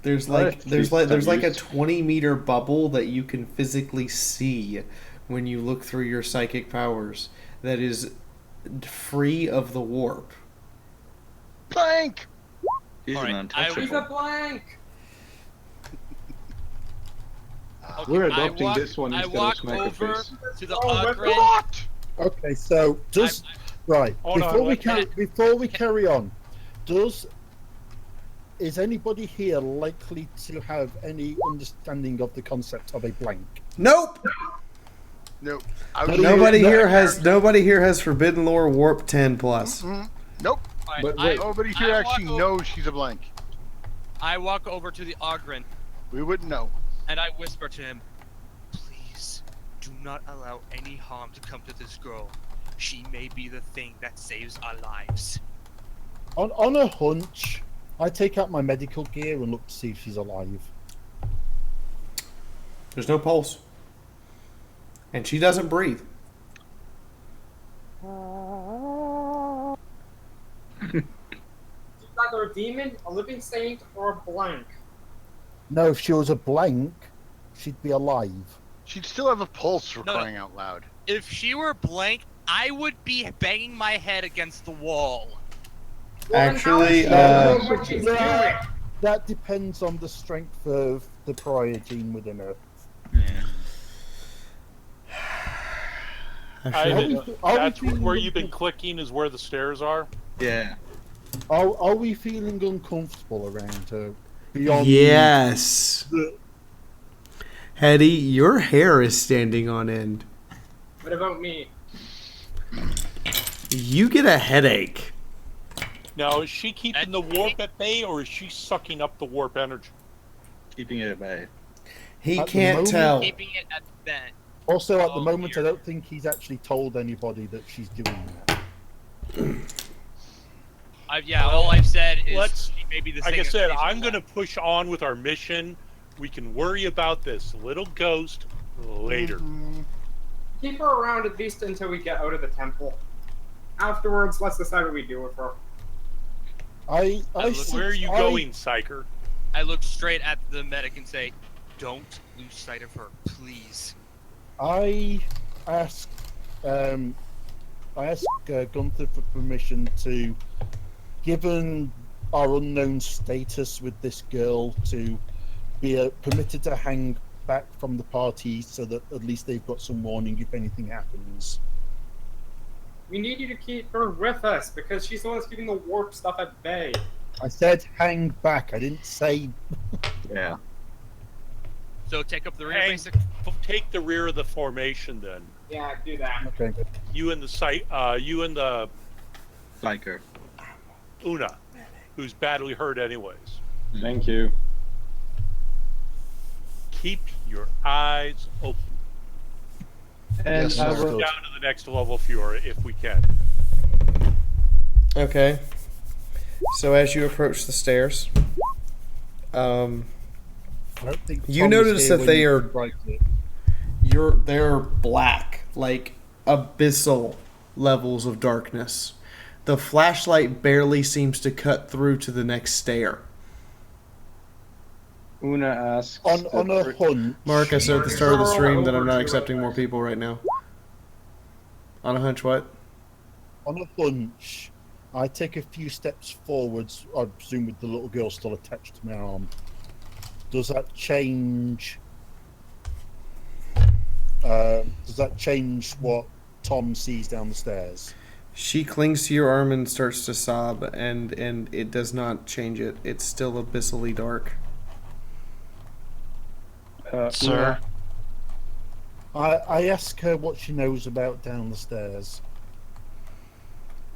Speaker 1: There's like a 20-meter bubble that you can physically see when you look through your psychic powers that is free of the warp.
Speaker 10: Blank.
Speaker 5: He's
Speaker 6: All right,
Speaker 5: an untouchable.
Speaker 9: He's a blank.
Speaker 6: Okay,
Speaker 4: We're adopting
Speaker 6: I walk,
Speaker 4: this one
Speaker 6: I
Speaker 4: instead
Speaker 6: walk
Speaker 4: of Smacker
Speaker 6: over
Speaker 4: Face.
Speaker 6: to the
Speaker 9: Oh,
Speaker 6: Ogren.
Speaker 10: What?
Speaker 3: Okay, so does right
Speaker 7: Hold on,
Speaker 3: before we carry on, is anybody here likely to have any understanding of the concept of a blank?
Speaker 1: Nope.
Speaker 10: Nope.
Speaker 1: Nobody here has Forbidden Lore Warp 10 plus.
Speaker 10: Nope.
Speaker 6: Right,
Speaker 4: But
Speaker 10: Nobody here
Speaker 6: I
Speaker 10: actually
Speaker 6: walk
Speaker 10: knows she's a blank.
Speaker 6: I walk over to the Ogren
Speaker 10: We wouldn't know.
Speaker 6: and I whisper to him, "Please, do not allow any harm to come to this girl. She may be the thing that saves our lives."
Speaker 3: On a hunch, I take out my medical gear and look to see if she's alive.
Speaker 1: There's no pulse. And she doesn't breathe.
Speaker 9: She's either a demon, a living saint, or a blank.
Speaker 3: No, if she was a blank, she'd be alive.
Speaker 10: She'd still have a pulse for
Speaker 6: No.
Speaker 10: crying out loud.
Speaker 6: If she were blank, I would be banging my head against the wall.
Speaker 1: Actually,
Speaker 9: What she's doing.
Speaker 3: That depends on the strength of the prior gene within her.
Speaker 7: Ivan,
Speaker 3: Are we
Speaker 7: that's
Speaker 3: feeling
Speaker 7: where you've been clicking is where the stairs are.
Speaker 5: Yeah.
Speaker 3: Are we feeling uncomfortable around her? Beyond
Speaker 1: yes. Hetty, your hair is standing on end.
Speaker 9: What about me?
Speaker 1: You get a headache.
Speaker 7: Now, is she keeping the warp at bay, or is she sucking up the warp energy?
Speaker 5: Keeping it at bay.
Speaker 1: He
Speaker 3: At the
Speaker 1: can't
Speaker 3: moment-
Speaker 1: tell.
Speaker 6: Keeping it at bay.
Speaker 3: Also, at the
Speaker 6: Oh,
Speaker 3: moment,
Speaker 6: dear.
Speaker 3: I don't think he's actually told anybody that she's doing that.
Speaker 6: Yeah, all I've said is
Speaker 7: Let's
Speaker 6: maybe this
Speaker 7: Like
Speaker 6: thing
Speaker 7: I
Speaker 6: is
Speaker 7: said,
Speaker 6: crazy
Speaker 7: I'm
Speaker 6: or
Speaker 7: going to
Speaker 6: what.
Speaker 7: push on with our mission. We can worry about this little ghost later.
Speaker 9: Keep her around at least until we get out of the temple. Afterwards, let's decide what we do with her.
Speaker 7: Where are you going, Psyker?
Speaker 6: I look straight at the medic and say, "Don't lose sight of her, please."
Speaker 3: I ask Gunther for permission to, given our unknown status with this girl, to be permitted to hang back from the party so that at least they've got some warning if anything happens.
Speaker 9: We need you to keep her with us because she's the one that's keeping the warp stuff at bay.
Speaker 3: I said hang back. I didn't say.
Speaker 5: Yeah.
Speaker 6: So take up the rear, basic.
Speaker 7: Take the rear of the formation then.
Speaker 9: Yeah, do that.
Speaker 3: Okay.
Speaker 7: You and the
Speaker 5: Biker.
Speaker 7: Una, who's badly hurt anyways.
Speaker 4: Thank you.
Speaker 7: Keep your eyes open.
Speaker 4: And
Speaker 3: Yes,
Speaker 4: I
Speaker 3: sir.
Speaker 4: will,
Speaker 7: Down to the next level, Fiaura, if we can.
Speaker 1: Okay. So as you approach the stairs,
Speaker 3: I don't think
Speaker 1: you
Speaker 3: Tom is
Speaker 1: notice
Speaker 3: here
Speaker 1: that
Speaker 3: when
Speaker 1: they
Speaker 3: you
Speaker 1: are
Speaker 3: write it.
Speaker 1: they're black, like abyssal levels of darkness. The flashlight barely seems to cut through to the next stair.
Speaker 4: Una asks
Speaker 3: On a hunch.
Speaker 1: Mark, I said at the start of the stream that I'm not accepting more people right now. On a hunch, what?
Speaker 3: On a hunch, I take a few steps forwards, I presume with the little girl still attached to my arm. Does that change? Does that change what Tom sees down the stairs?
Speaker 1: She clings to your arm and starts to sob, and it does not change it. It's still abyssally dark.
Speaker 14: Sir?
Speaker 3: I ask her what she knows about down the stairs.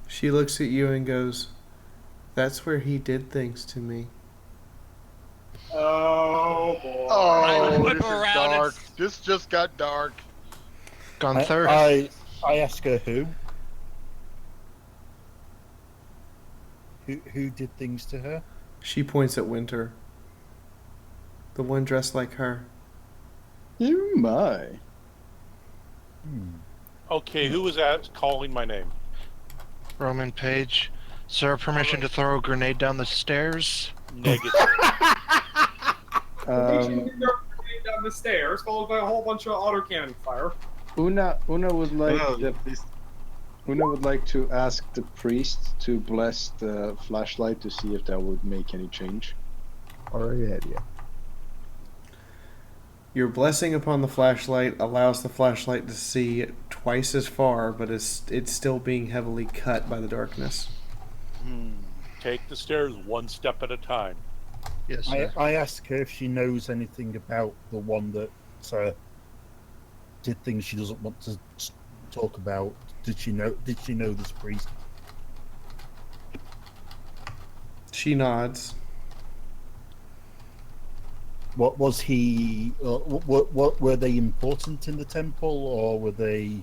Speaker 1: She looks at you and goes, "That's where he did things to me."
Speaker 9: Oh boy.
Speaker 10: Oh,
Speaker 6: whip
Speaker 10: this is
Speaker 6: around
Speaker 10: dark.
Speaker 6: and-
Speaker 10: This just got dark.
Speaker 14: Gunther?
Speaker 3: I ask her who did things to her.
Speaker 1: She points at Winter. The one dressed like her.
Speaker 4: You my.
Speaker 7: Okay, who was calling my name?
Speaker 14: Roman Page. Sir, permission to throw a grenade down the stairs?
Speaker 7: Negative.
Speaker 9: Down the stairs, followed by a whole bunch of autocannon fire.
Speaker 4: Una would like
Speaker 5: Oh,
Speaker 4: Una would like to ask the priest to bless the flashlight to see if that would make any change.
Speaker 8: Already had you.
Speaker 1: Your blessing upon the flashlight allows the flashlight to see twice as far, but it's still being heavily cut by the darkness.
Speaker 7: Take the stairs one step at a time.
Speaker 14: Yes, sir.
Speaker 3: I ask her if she knows anything about the one that did things she doesn't want to talk about. Did she know this priest?
Speaker 1: She nods.
Speaker 3: What was he? What were they important in the temple, or were they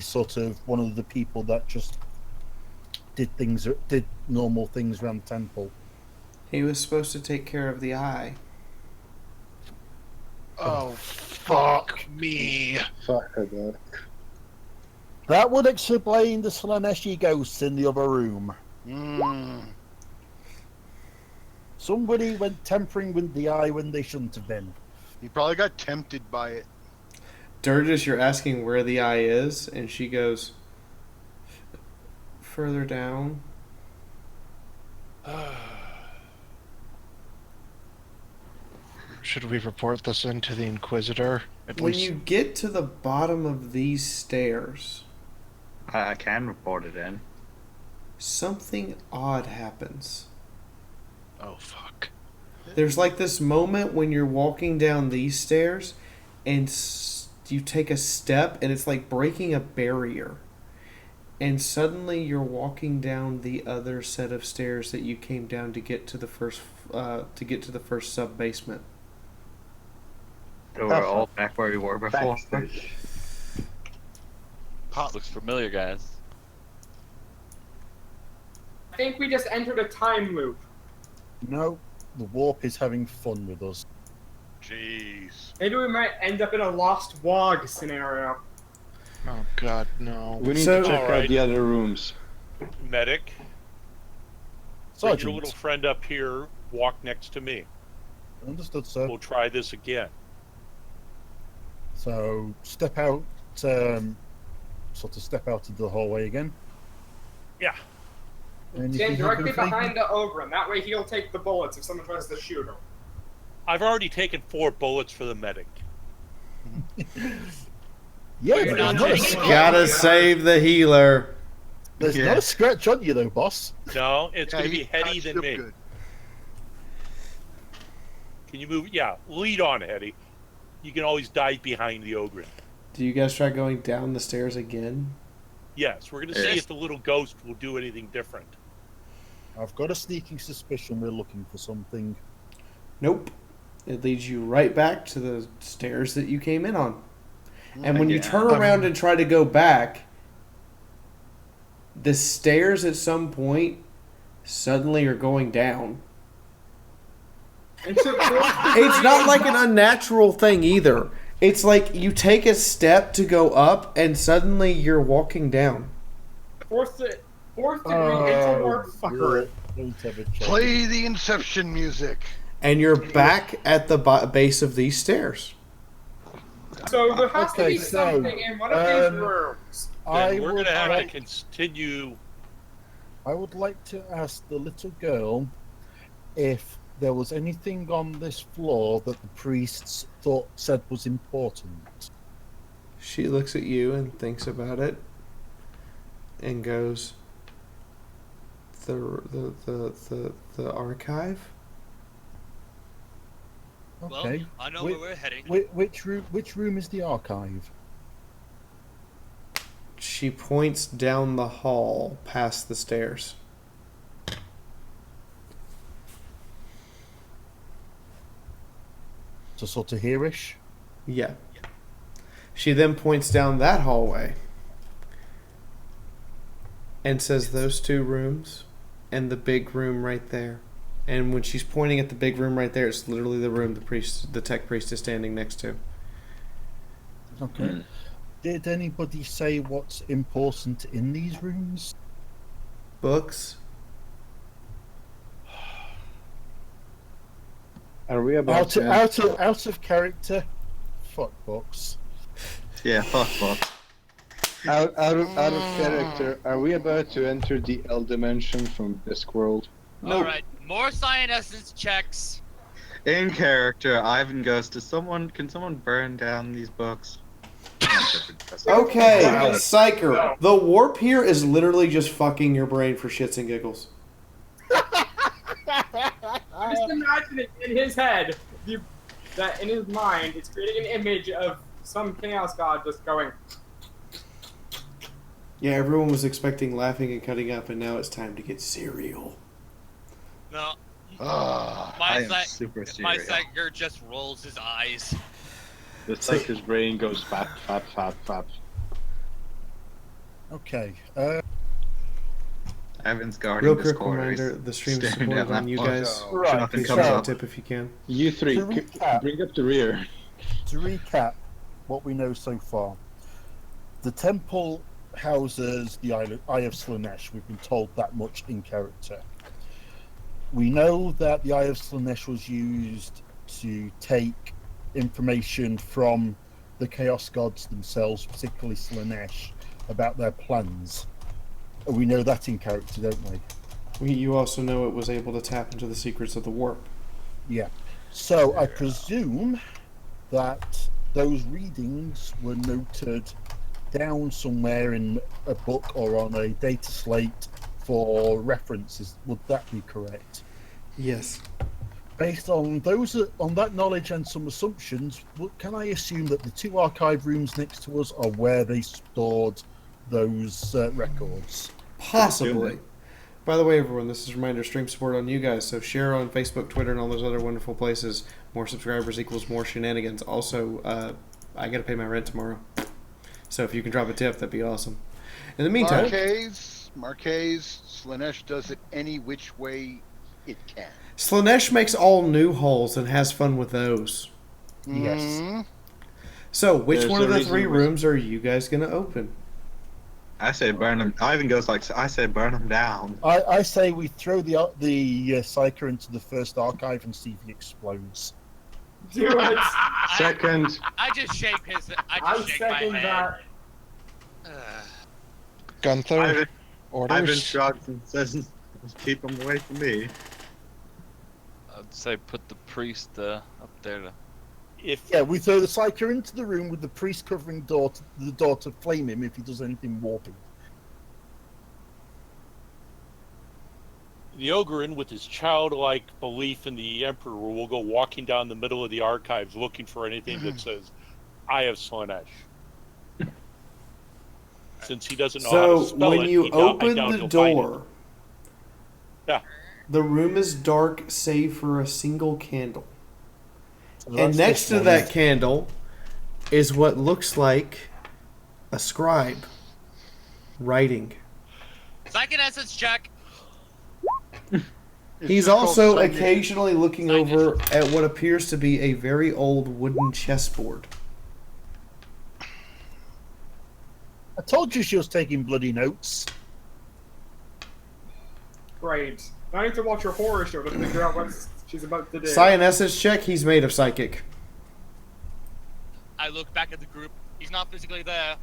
Speaker 3: sort of one of the people that just did normal things around the temple?
Speaker 1: He was supposed to take care of the eye.
Speaker 14: Oh, fuck me.
Speaker 4: Fuck that.
Speaker 3: That would explain the Slaneshi ghosts in the other room. Somebody went tampering with the eye when they shouldn't have been.
Speaker 10: He probably got tempted by it.
Speaker 1: Dirges, you're asking where the eye is, and she goes, "Further down."
Speaker 14: Should we report this into the Inquisitor?
Speaker 1: When you get to the bottom of these stairs,
Speaker 5: I can report it in.
Speaker 1: something odd happens.
Speaker 14: Oh, fuck.
Speaker 1: There's like this moment when you're walking down these stairs and you take a step and it's like breaking a barrier. And suddenly you're walking down the other set of stairs that you came down to get to the first sub basement.
Speaker 5: So we're all back where we were before.
Speaker 12: Looks familiar, guys.
Speaker 9: I think we just entered a time loop.
Speaker 3: No, the warp is having fun with us.
Speaker 10: Jeez.
Speaker 9: Maybe we might end up in a Lost Wog scenario.
Speaker 14: Oh God, no.
Speaker 4: We need
Speaker 1: So-
Speaker 4: to check
Speaker 7: Alright.
Speaker 4: out the other rooms.
Speaker 7: Medic, bring your
Speaker 3: Sergeant,
Speaker 7: little friend up here. Walk next to me.
Speaker 3: understood, sir.
Speaker 7: We'll try this again.
Speaker 3: So step out, sort of step out into the hallway again.
Speaker 7: Yeah.
Speaker 3: And
Speaker 9: Stand directly
Speaker 3: anything
Speaker 9: behind the Ogre, and that way he'll take the bullets if someone tries to shoot him.
Speaker 7: I've already taken 4 bullets for the medic.
Speaker 3: Yeah,
Speaker 6: You're
Speaker 3: but
Speaker 6: not
Speaker 3: there's,
Speaker 6: taking
Speaker 3: not
Speaker 6: it.
Speaker 3: a,
Speaker 1: Gotta save the healer.
Speaker 3: there's
Speaker 5: Yeah.
Speaker 3: not a scratch on you though, boss.
Speaker 7: No, it's going to be
Speaker 10: he
Speaker 7: Hetty
Speaker 10: patched
Speaker 7: than
Speaker 10: up
Speaker 7: me.
Speaker 10: good.
Speaker 7: Can you move? Yeah, lead on, Hetty. You can always dive behind the ogre.
Speaker 1: Do you guys try going down the stairs again?
Speaker 7: Yes, we're going to see
Speaker 5: Yes.
Speaker 7: if the little ghost will do anything different.
Speaker 3: I've got a sneaking suspicion we're looking for something.
Speaker 1: Nope. It leads you right back to the stairs that you came in on. And when you
Speaker 5: Yeah.
Speaker 1: turn around and try to go back, the stairs at some point suddenly are going down.
Speaker 9: It's
Speaker 1: It's not like an unnatural thing either. It's like you take a step to go up and suddenly you're walking down.
Speaker 9: fourth degree interwarp fuckery.
Speaker 3: Don't ever check.
Speaker 10: Play the Inception music.
Speaker 1: And you're back at the base of these stairs.
Speaker 9: So there has to
Speaker 3: Okay,
Speaker 9: be
Speaker 3: so,
Speaker 9: something in one of these rooms.
Speaker 7: Then we're going
Speaker 3: would
Speaker 7: to have to
Speaker 3: like-
Speaker 7: continue.
Speaker 3: I would like to ask the little girl if there was anything on this floor that the priests said was important.
Speaker 1: She looks at you and thinks about it and goes, the archive?
Speaker 3: Okay.
Speaker 6: Well, I know
Speaker 3: Whi-
Speaker 6: where we're heading.
Speaker 3: Which room is the archive?
Speaker 1: She points down the hall past the stairs.
Speaker 3: To sort of hearish.
Speaker 1: Yeah. She then points down that hallway and says those 2 rooms and the big room right there. And when she's pointing at the big room right there, it's literally the room the tech priest is standing next to.
Speaker 3: Okay. Did anybody say what's important in these rooms?
Speaker 1: Books.
Speaker 4: Are we about to...
Speaker 3: Out of character. Fuck books.
Speaker 5: Yeah, fuck.
Speaker 4: Out of character, are we about to enter the L dimension from Discworld?
Speaker 6: All right, more cyanessence checks.
Speaker 5: In character, Ivan goes to someone. Can someone burn down these books?
Speaker 1: Okay, Psyker. The warp here is literally just fucking your brain for shits and giggles.
Speaker 9: Just imagine it in his head, that in his mind, it's creating an image of some chaos god just going.
Speaker 1: Yeah, everyone was expecting laughing and cutting up, and now it's time to get cereal.
Speaker 6: No,
Speaker 10: Ah,
Speaker 5: I
Speaker 6: my
Speaker 5: am super
Speaker 6: my
Speaker 5: serious.
Speaker 6: psyker just rolls his eyes.
Speaker 4: The psycher's brain goes fap, fap, fap, fap.
Speaker 3: Okay.
Speaker 5: Ivan's guarding
Speaker 1: Real
Speaker 5: this
Speaker 1: quick
Speaker 5: corner.
Speaker 1: reminder,
Speaker 5: He's
Speaker 1: the stream's
Speaker 5: staring
Speaker 1: supported
Speaker 5: down
Speaker 1: on
Speaker 5: that
Speaker 1: you
Speaker 5: book.
Speaker 1: guys.
Speaker 3: Right,
Speaker 5: Nothing
Speaker 1: Please
Speaker 5: comes
Speaker 1: drop a
Speaker 5: up.
Speaker 1: tip if you can.
Speaker 4: You 3,
Speaker 3: To recap.
Speaker 4: bring up the rear.
Speaker 3: To recap what we know so far, the temple houses the Eye of Slanesh. We've been told that much in character. We know that the Eye of Slanesh was used to take information from the Chaos Gods themselves, particularly Slanesh, about their plans. We know that in character, don't we?
Speaker 1: You also know it was able to tap into the secrets of the warp.
Speaker 3: Yeah. So I presume that those readings were noted down somewhere in a book or on a data slate for references. Would that be correct?
Speaker 1: Yes.
Speaker 3: Based on that knowledge and some assumptions, can I assume that the 2 archive rooms next to us are where they stored those records?
Speaker 1: Possibly. By the way, everyone, this is a reminder, stream support on you guys, so share on Facebook, Twitter, and all those other wonderful places. More subscribers equals more shenanigans. Also, I gotta pay my rent tomorrow. So if you can drop a tip, that'd be awesome. In the meantime...
Speaker 10: Barcades, Marquez, Slanesh does it any which way it can.
Speaker 1: Slanesh makes all new holes and has fun with those.
Speaker 3: Yes.
Speaker 10: Mhm.
Speaker 1: So, which
Speaker 5: There's
Speaker 1: one of
Speaker 5: a
Speaker 1: the
Speaker 5: reason
Speaker 1: 3
Speaker 5: we-
Speaker 1: rooms are you guys going to open?
Speaker 5: I say burn them. Ivan goes like, I say burn them down.
Speaker 3: I say we throw the Psyker into the first archive and see if he explodes.
Speaker 9: Do it.
Speaker 5: Second.
Speaker 6: I just shake his. I
Speaker 9: I
Speaker 6: just shake my
Speaker 9: second
Speaker 6: head.
Speaker 9: that.
Speaker 14: Gunther,
Speaker 5: Ivan
Speaker 14: orders.
Speaker 5: shrugs and says, keep them away from me.
Speaker 12: I'd say put the priest up there to.
Speaker 3: Yeah, we throw the Psyker into the room with the priest covering the door to flame him if he does anything warping.
Speaker 7: The Ogryn, with his childlike belief in the Emperor, will go walking down the middle of the archives looking for anything that says, "I have Slanesh." Since he doesn't know how to
Speaker 1: So,
Speaker 7: spell
Speaker 1: when
Speaker 7: it,
Speaker 1: you
Speaker 7: I
Speaker 1: open
Speaker 7: doubt
Speaker 1: the
Speaker 7: he'll find it.
Speaker 1: door, the room is dark save for a single candle.
Speaker 3: So
Speaker 1: And
Speaker 3: that's
Speaker 1: next
Speaker 3: this
Speaker 1: to
Speaker 3: one.
Speaker 1: that candle is what looks like a scribe writing.
Speaker 6: Second essence check.
Speaker 1: He's
Speaker 10: just
Speaker 1: also
Speaker 10: called Psychic.
Speaker 1: occasionally looking over at what appears to be a very old wooden chessboard.
Speaker 3: I told you she was taking bloody notes.
Speaker 9: Great. Now I need to watch her horror show to figure out what she's about to do.
Speaker 1: Science check, he's made of psychic.
Speaker 6: I look back at the group. He's not physically there.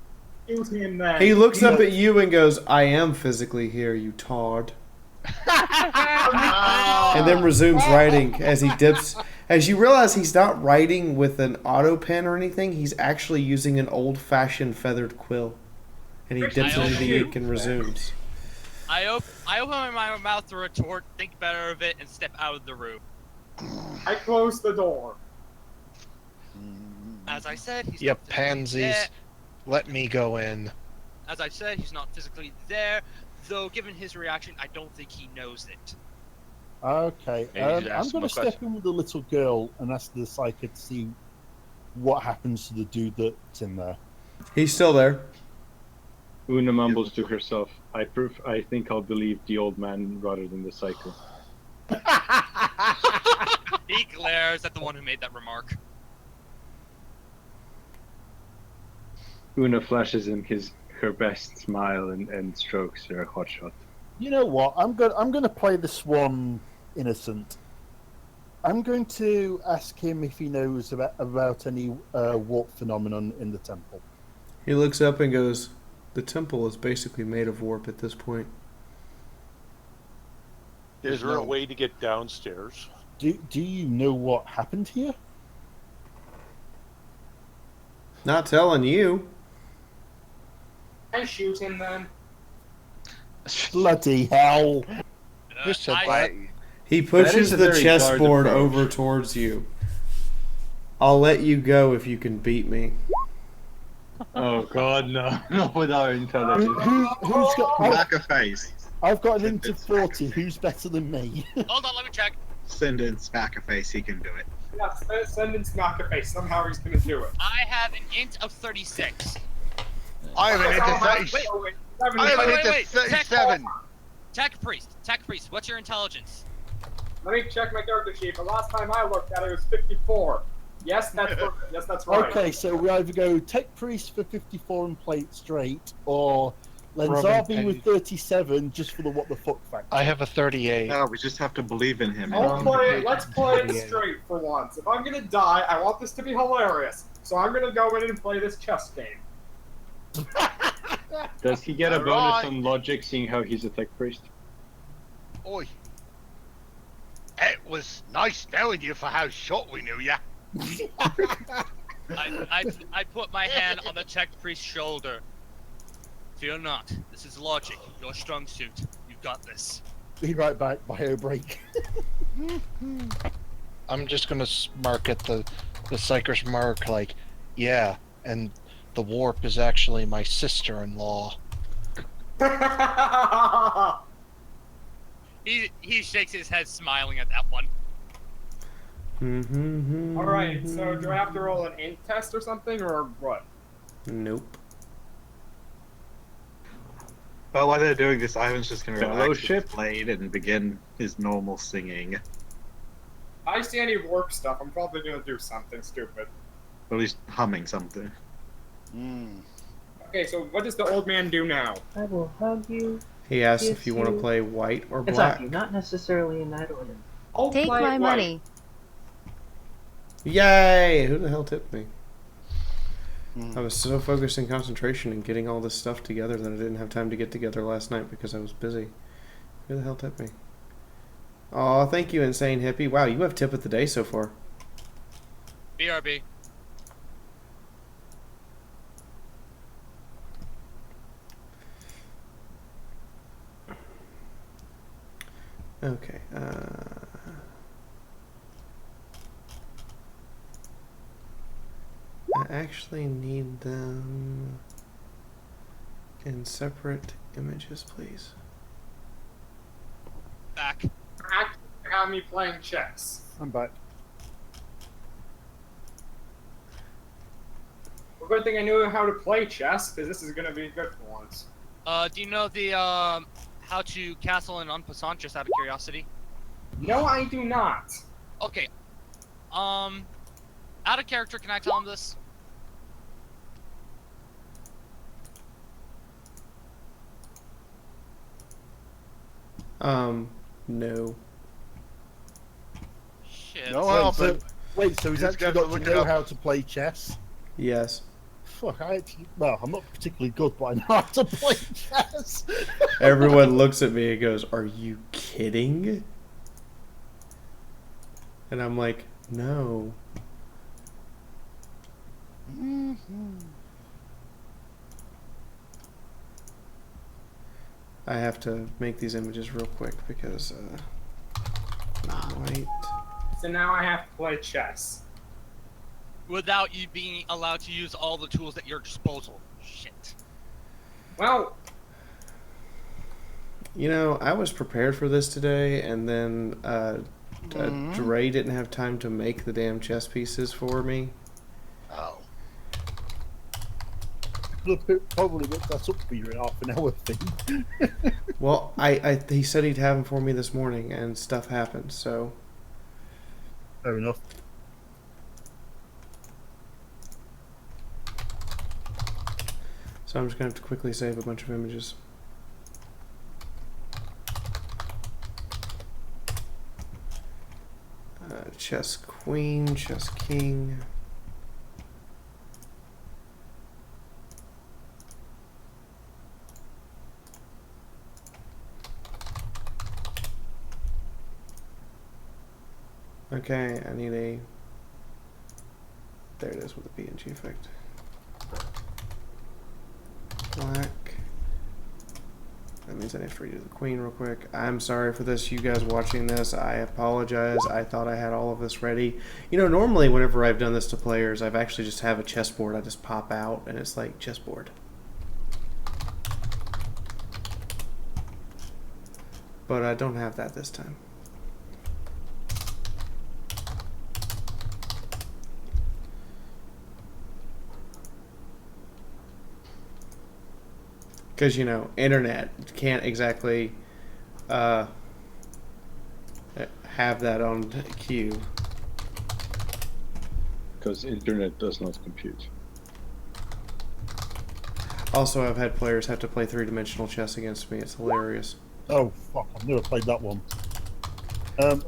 Speaker 9: Shoot him then.
Speaker 1: He looks up at you and goes, I am physically here, you tard. And then resumes writing as he dips. As you realize he's not writing with an auto pen or anything, he's actually using an old-fashioned feathered quill. And he dips into the ink and resumes.
Speaker 6: I open my mouth to retort, think better of it, and step out of the room.
Speaker 9: I close the door.
Speaker 6: As I said, he's
Speaker 14: You
Speaker 6: not physically
Speaker 14: pansies.
Speaker 6: there.
Speaker 14: Let me go in.
Speaker 6: As I said, he's not physically there. Though, given his reaction, I don't think he knows it.
Speaker 3: Okay,
Speaker 12: Maybe you should
Speaker 3: I'm
Speaker 12: ask him
Speaker 3: going
Speaker 12: a
Speaker 3: to step
Speaker 12: question.
Speaker 3: in with the little girl and ask the Psyker to see what happens to the dude that's in there.
Speaker 1: He's still there.
Speaker 4: Una mumbles to herself, I think I'll believe the old man rather than the cycle.
Speaker 6: He glares at the one who made that remark.
Speaker 4: Una flashes him her best smile and strokes her hotshot.
Speaker 3: You know what? I'm going to play this one innocent. I'm going to ask him if he knows about any warp phenomenon in the temple.
Speaker 1: He looks up and goes, the temple is basically made of warp at this point.
Speaker 7: Is there a way to get downstairs?
Speaker 3: Do you know what happened here?
Speaker 1: Not telling you.
Speaker 9: I shoot him then.
Speaker 3: Bloody hell!
Speaker 14: Who said that?
Speaker 1: He pushes
Speaker 4: a
Speaker 1: the
Speaker 4: very
Speaker 1: chessboard
Speaker 4: guarded approach.
Speaker 1: over towards you. I'll let you go if you can beat me.
Speaker 4: Oh god, no. Not with our intelligence.
Speaker 3: Who's got?
Speaker 5: Back a face.
Speaker 3: I've got an into 40. Who's better than me?
Speaker 6: Hold on, let me check.
Speaker 5: Send in smack a face, he can do it.
Speaker 9: Yeah, send in Smack a face. Somehow he's gonna do it.
Speaker 6: I have an int of 36.
Speaker 10: I have an into 30.
Speaker 9: Wait,
Speaker 10: I have an into
Speaker 6: wait.
Speaker 10: 37.
Speaker 6: Tech priest, what's your intelligence?
Speaker 9: Let me check my character sheet. The last time I looked at it, it was 54. Yes, that's right.
Speaker 3: Okay, so we either go Tech Priest for 54 and play it straight, or
Speaker 14: Robin
Speaker 3: Lenzabi
Speaker 14: Penny.
Speaker 3: with 37 just for the what the fuck factor.
Speaker 14: I have a 38.
Speaker 5: No, we just have to believe in him.
Speaker 9: Let's play it
Speaker 14: 38.
Speaker 9: straight for once. If I'm gonna die, I want this to be hilarious. So I'm gonna go in and play this chess game.
Speaker 4: Does he get a bonus
Speaker 10: Alright.
Speaker 4: on logic seeing how he's a tech priest?
Speaker 10: Oi. It was nice knowing you for how short we knew ya.
Speaker 6: I put my hand on the tech priest's shoulder. Fear not. This is logic. Your strong suit. You've got this.
Speaker 3: Be right back, bio break.
Speaker 14: I'm just gonna smirk at the psycher's mark, like, yeah, and the warp is actually my sister-in-law.
Speaker 6: He shakes his head, smiling at that one.
Speaker 9: Alright, so do I have to roll an int test or something, or what?
Speaker 1: Nope.
Speaker 5: Well, while they're doing this, Ivan's just gonna relax with
Speaker 4: Fellowship?
Speaker 5: his blade and begin his normal singing.
Speaker 9: I see any warp stuff, I'm probably gonna do something stupid.
Speaker 5: Or at least humming something.
Speaker 9: Okay, so what does the old man do now?
Speaker 13: I will hug you.
Speaker 1: He asks if
Speaker 13: kiss
Speaker 1: you want to
Speaker 13: you.
Speaker 1: play white or
Speaker 13: It's
Speaker 1: black.
Speaker 13: like you, not necessarily in that order.
Speaker 9: I'll
Speaker 11: Take
Speaker 9: play
Speaker 11: my
Speaker 9: white.
Speaker 11: money.
Speaker 1: Yay! Who the hell tipped me? I was so focused in concentration and getting all this stuff together that I didn't have time to get together last night because I was busy. Who the hell tipped me? Aw, thank you, Insane Hippie. Wow, you have tip of the day so far.
Speaker 6: BRB.
Speaker 1: Okay, I actually need them in separate images, please.
Speaker 6: Back.
Speaker 9: Have me playing chess.
Speaker 3: I'm back.
Speaker 9: Well, good thing I knew how to play chess, because this is gonna be good for once.
Speaker 6: Do you know the how to castle in en passant, just out of curiosity?
Speaker 9: No, I do not.
Speaker 6: Okay. Out of character, can I tell him this?
Speaker 1: No.
Speaker 6: Shit.
Speaker 10: No
Speaker 3: Wait,
Speaker 10: helping.
Speaker 3: so he's
Speaker 10: He's
Speaker 3: actually
Speaker 10: got
Speaker 3: got
Speaker 10: to
Speaker 3: to
Speaker 10: look it
Speaker 3: know
Speaker 10: up.
Speaker 3: how to play chess?
Speaker 1: Yes.
Speaker 3: Fuck, I'm not particularly good, but I know how to play chess.
Speaker 1: Everyone looks at me and goes, "Are you kidding?" And I'm like, "No." I have to make these images real quick because white.
Speaker 9: So now I have to play chess.
Speaker 6: Without you being allowed to use all the tools at your disposal. Shit.
Speaker 9: Well,
Speaker 1: You know, I was prepared for this today, and then Dre didn't have time to make the damn chess pieces for me.
Speaker 10: Oh.
Speaker 3: Could have probably looked that up for you in half an hour thing.
Speaker 1: Well, he said he'd have them for me this morning, and stuff happened, so...
Speaker 3: Fair enough.
Speaker 1: So I'm just going to have to quickly save a bunch of images. Chess queen, chess king. Okay, I need a... There it is with the PNG effect. Black. That means I have to redo the queen real quick. I'm sorry for this, you guys watching this. I apologize. I thought I had all of this ready. You know, normally whenever I've done this to players, I've actually just have a chessboard. I just pop out and it's like chessboard. But I don't have that this time. Because, you know, internet can't exactly have that on cue.
Speaker 4: Because internet does not compute.
Speaker 1: Also, I've had players have to play three-dimensional chess against me. It's hilarious.
Speaker 3: Oh, fuck, I've never played that one.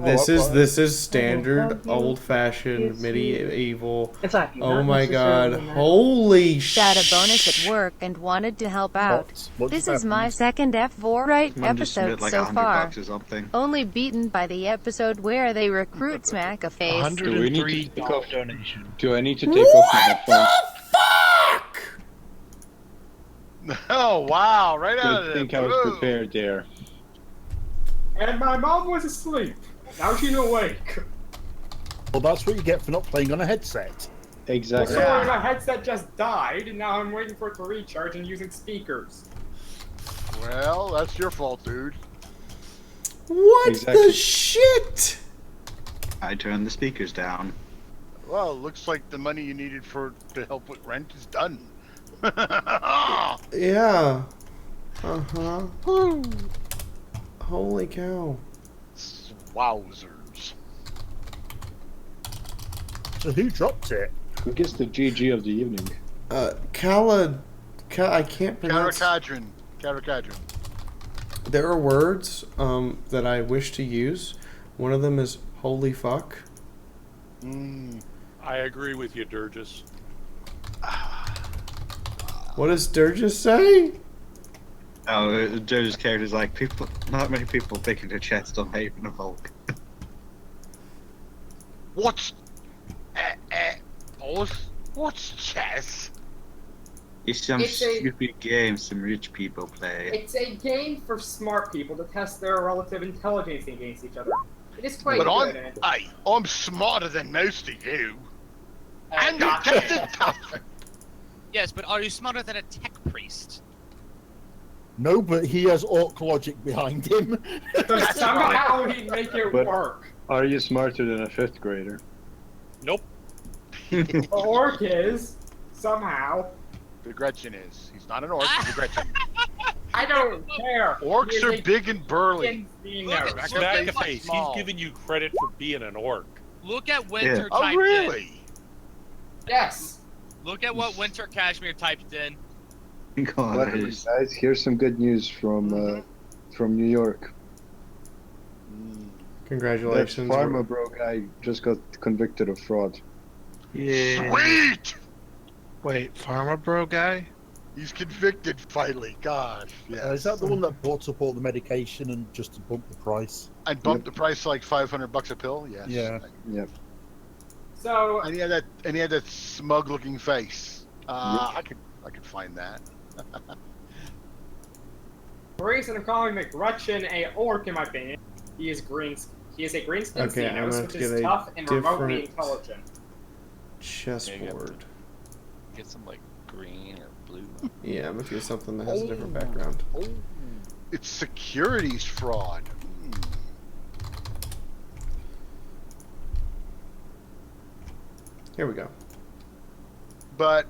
Speaker 1: This is standard, old-fashioned, medieval. Oh my god! Holy shit!
Speaker 11: Got a bonus at work and wanted to help out. This is my second F4 right episode
Speaker 5: like
Speaker 11: so far.
Speaker 5: $100 or something.
Speaker 11: Only beaten by the episode where they recruit Smack a face.
Speaker 3: 103 donation.
Speaker 4: Do I need to take off my headphones?
Speaker 10: Oh wow! Right out of
Speaker 4: I
Speaker 10: the
Speaker 4: think I was
Speaker 10: blue.
Speaker 4: prepared there.
Speaker 9: and my mom was asleep. Now she's awake.
Speaker 3: Well, that's what you get for not playing on a headset.
Speaker 4: Exactly.
Speaker 9: Sorry, my headset just died, and now I'm waiting for it to recharge and using speakers.
Speaker 10: Well, that's your fault, dude.
Speaker 1: What the shit?
Speaker 5: I turned the speakers down.
Speaker 10: Well, it looks like the money you needed to help with rent is done.
Speaker 1: Yeah. Uh-huh.
Speaker 10: Woo!
Speaker 1: Holy cow.
Speaker 10: Wowzers.
Speaker 3: So who dropped it?
Speaker 4: Who gets the GG of the evening?
Speaker 1: I can't pronounce...
Speaker 10: Karakadrin.
Speaker 1: There are words that I wish to use. One of them is holy fuck.
Speaker 7: I agree with you, Durgis.
Speaker 1: What does Durgis say?
Speaker 5: Oh, Joe's character's like, not many people picking their chest on Haven of Volk.
Speaker 10: What's chess?
Speaker 5: It's some
Speaker 9: It's a-
Speaker 5: stupid game some rich people play.
Speaker 9: It's a game for smart people to test their relative intelligence against each other. It is quite
Speaker 10: But
Speaker 9: good.
Speaker 10: I'm smarter than most of you. And you're just as tough.
Speaker 6: Yes, but are you smarter than a tech priest?
Speaker 3: No, but he has orc logic behind him.
Speaker 9: So somehow he'd make it
Speaker 4: But-
Speaker 9: work.
Speaker 4: Are you smarter than a 5th grader?
Speaker 7: Nope.
Speaker 9: The orc is, somehow.
Speaker 10: The Gretchen is. He's not an orc, he's a Gretchen.
Speaker 9: I don't care.
Speaker 10: Orcs
Speaker 9: He is
Speaker 10: are
Speaker 9: a
Speaker 10: big and burly.
Speaker 9: Gensino.
Speaker 7: Smack the face. He's giving you credit for being an orc.
Speaker 6: Look at Winter
Speaker 10: Oh,
Speaker 6: typed
Speaker 10: really?
Speaker 9: Yes.
Speaker 6: in. Look at what Winter Cashmere typed in.
Speaker 4: Luckily, guys, here's some good news from New York.
Speaker 1: Congratulations.
Speaker 4: That Pharma Bro guy just got convicted of fraud.
Speaker 5: Yeah.
Speaker 10: Sweet!
Speaker 14: Wait, Pharma Bro guy?
Speaker 10: He's convicted finally. God. Yeah.
Speaker 3: Is that the one that bought up all the medication and just to bump the price?
Speaker 10: And bumped the price to like $500 a pill? Yes.
Speaker 3: Yeah.
Speaker 4: Yep.
Speaker 9: So
Speaker 10: And he had that smug looking face. I could find that.
Speaker 9: the reason I'm calling McGretchen a orc, in my opinion, he is green. He is a green skin
Speaker 1: Okay, I'm gonna have
Speaker 9: which
Speaker 1: to
Speaker 9: is
Speaker 1: get a
Speaker 9: tough and remotely
Speaker 1: different-
Speaker 9: intelligent.
Speaker 1: Chessboard.
Speaker 12: Get some like green or blue.
Speaker 1: Yeah, I'm gonna get something that has a different background.
Speaker 10: Oh, it's securities fraud.
Speaker 1: Here we go.
Speaker 10: But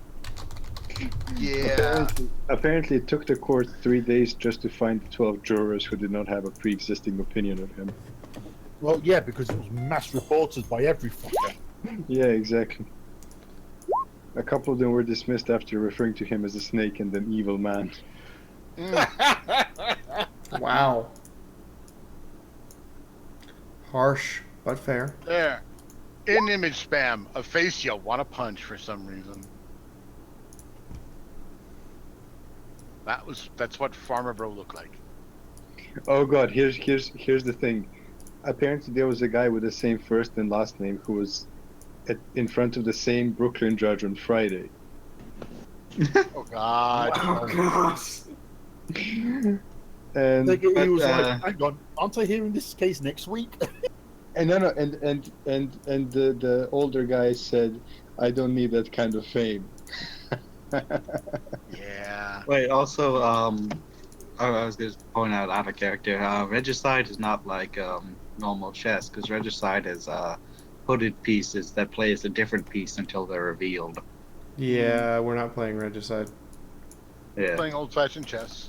Speaker 10: yeah,
Speaker 4: Apparently, it took the court 3 days just to find 12 jurors who did not have a pre-existing opinion of him.
Speaker 3: Well, yeah, because it was mass reported by every fucker.
Speaker 4: Yeah, exactly. A couple of them were dismissed after referring to him as a snake and an evil man.
Speaker 1: Wow. Harsh, but fair.
Speaker 10: there. In image spam, a face you want to punch for some reason. That's what Farmer Bro looked like.
Speaker 4: Oh god, here's the thing. Apparently there was a guy with the same first and last name who was in front of the same Brooklyn judge on Friday.
Speaker 10: Oh god.
Speaker 9: Oh gosh.
Speaker 4: And
Speaker 3: He was like, hang on, aren't I hearing this case next week?
Speaker 4: and the older guy said, I don't need that kind of fame.
Speaker 10: Yeah.
Speaker 5: Wait, also, I was going to point out out of character, Regicide is not like normal chess, because Regicide is hooded pieces that play as a different piece until they're revealed.
Speaker 1: Yeah, we're not playing Regicide.
Speaker 5: Yeah.
Speaker 10: Playing old-fashioned chess.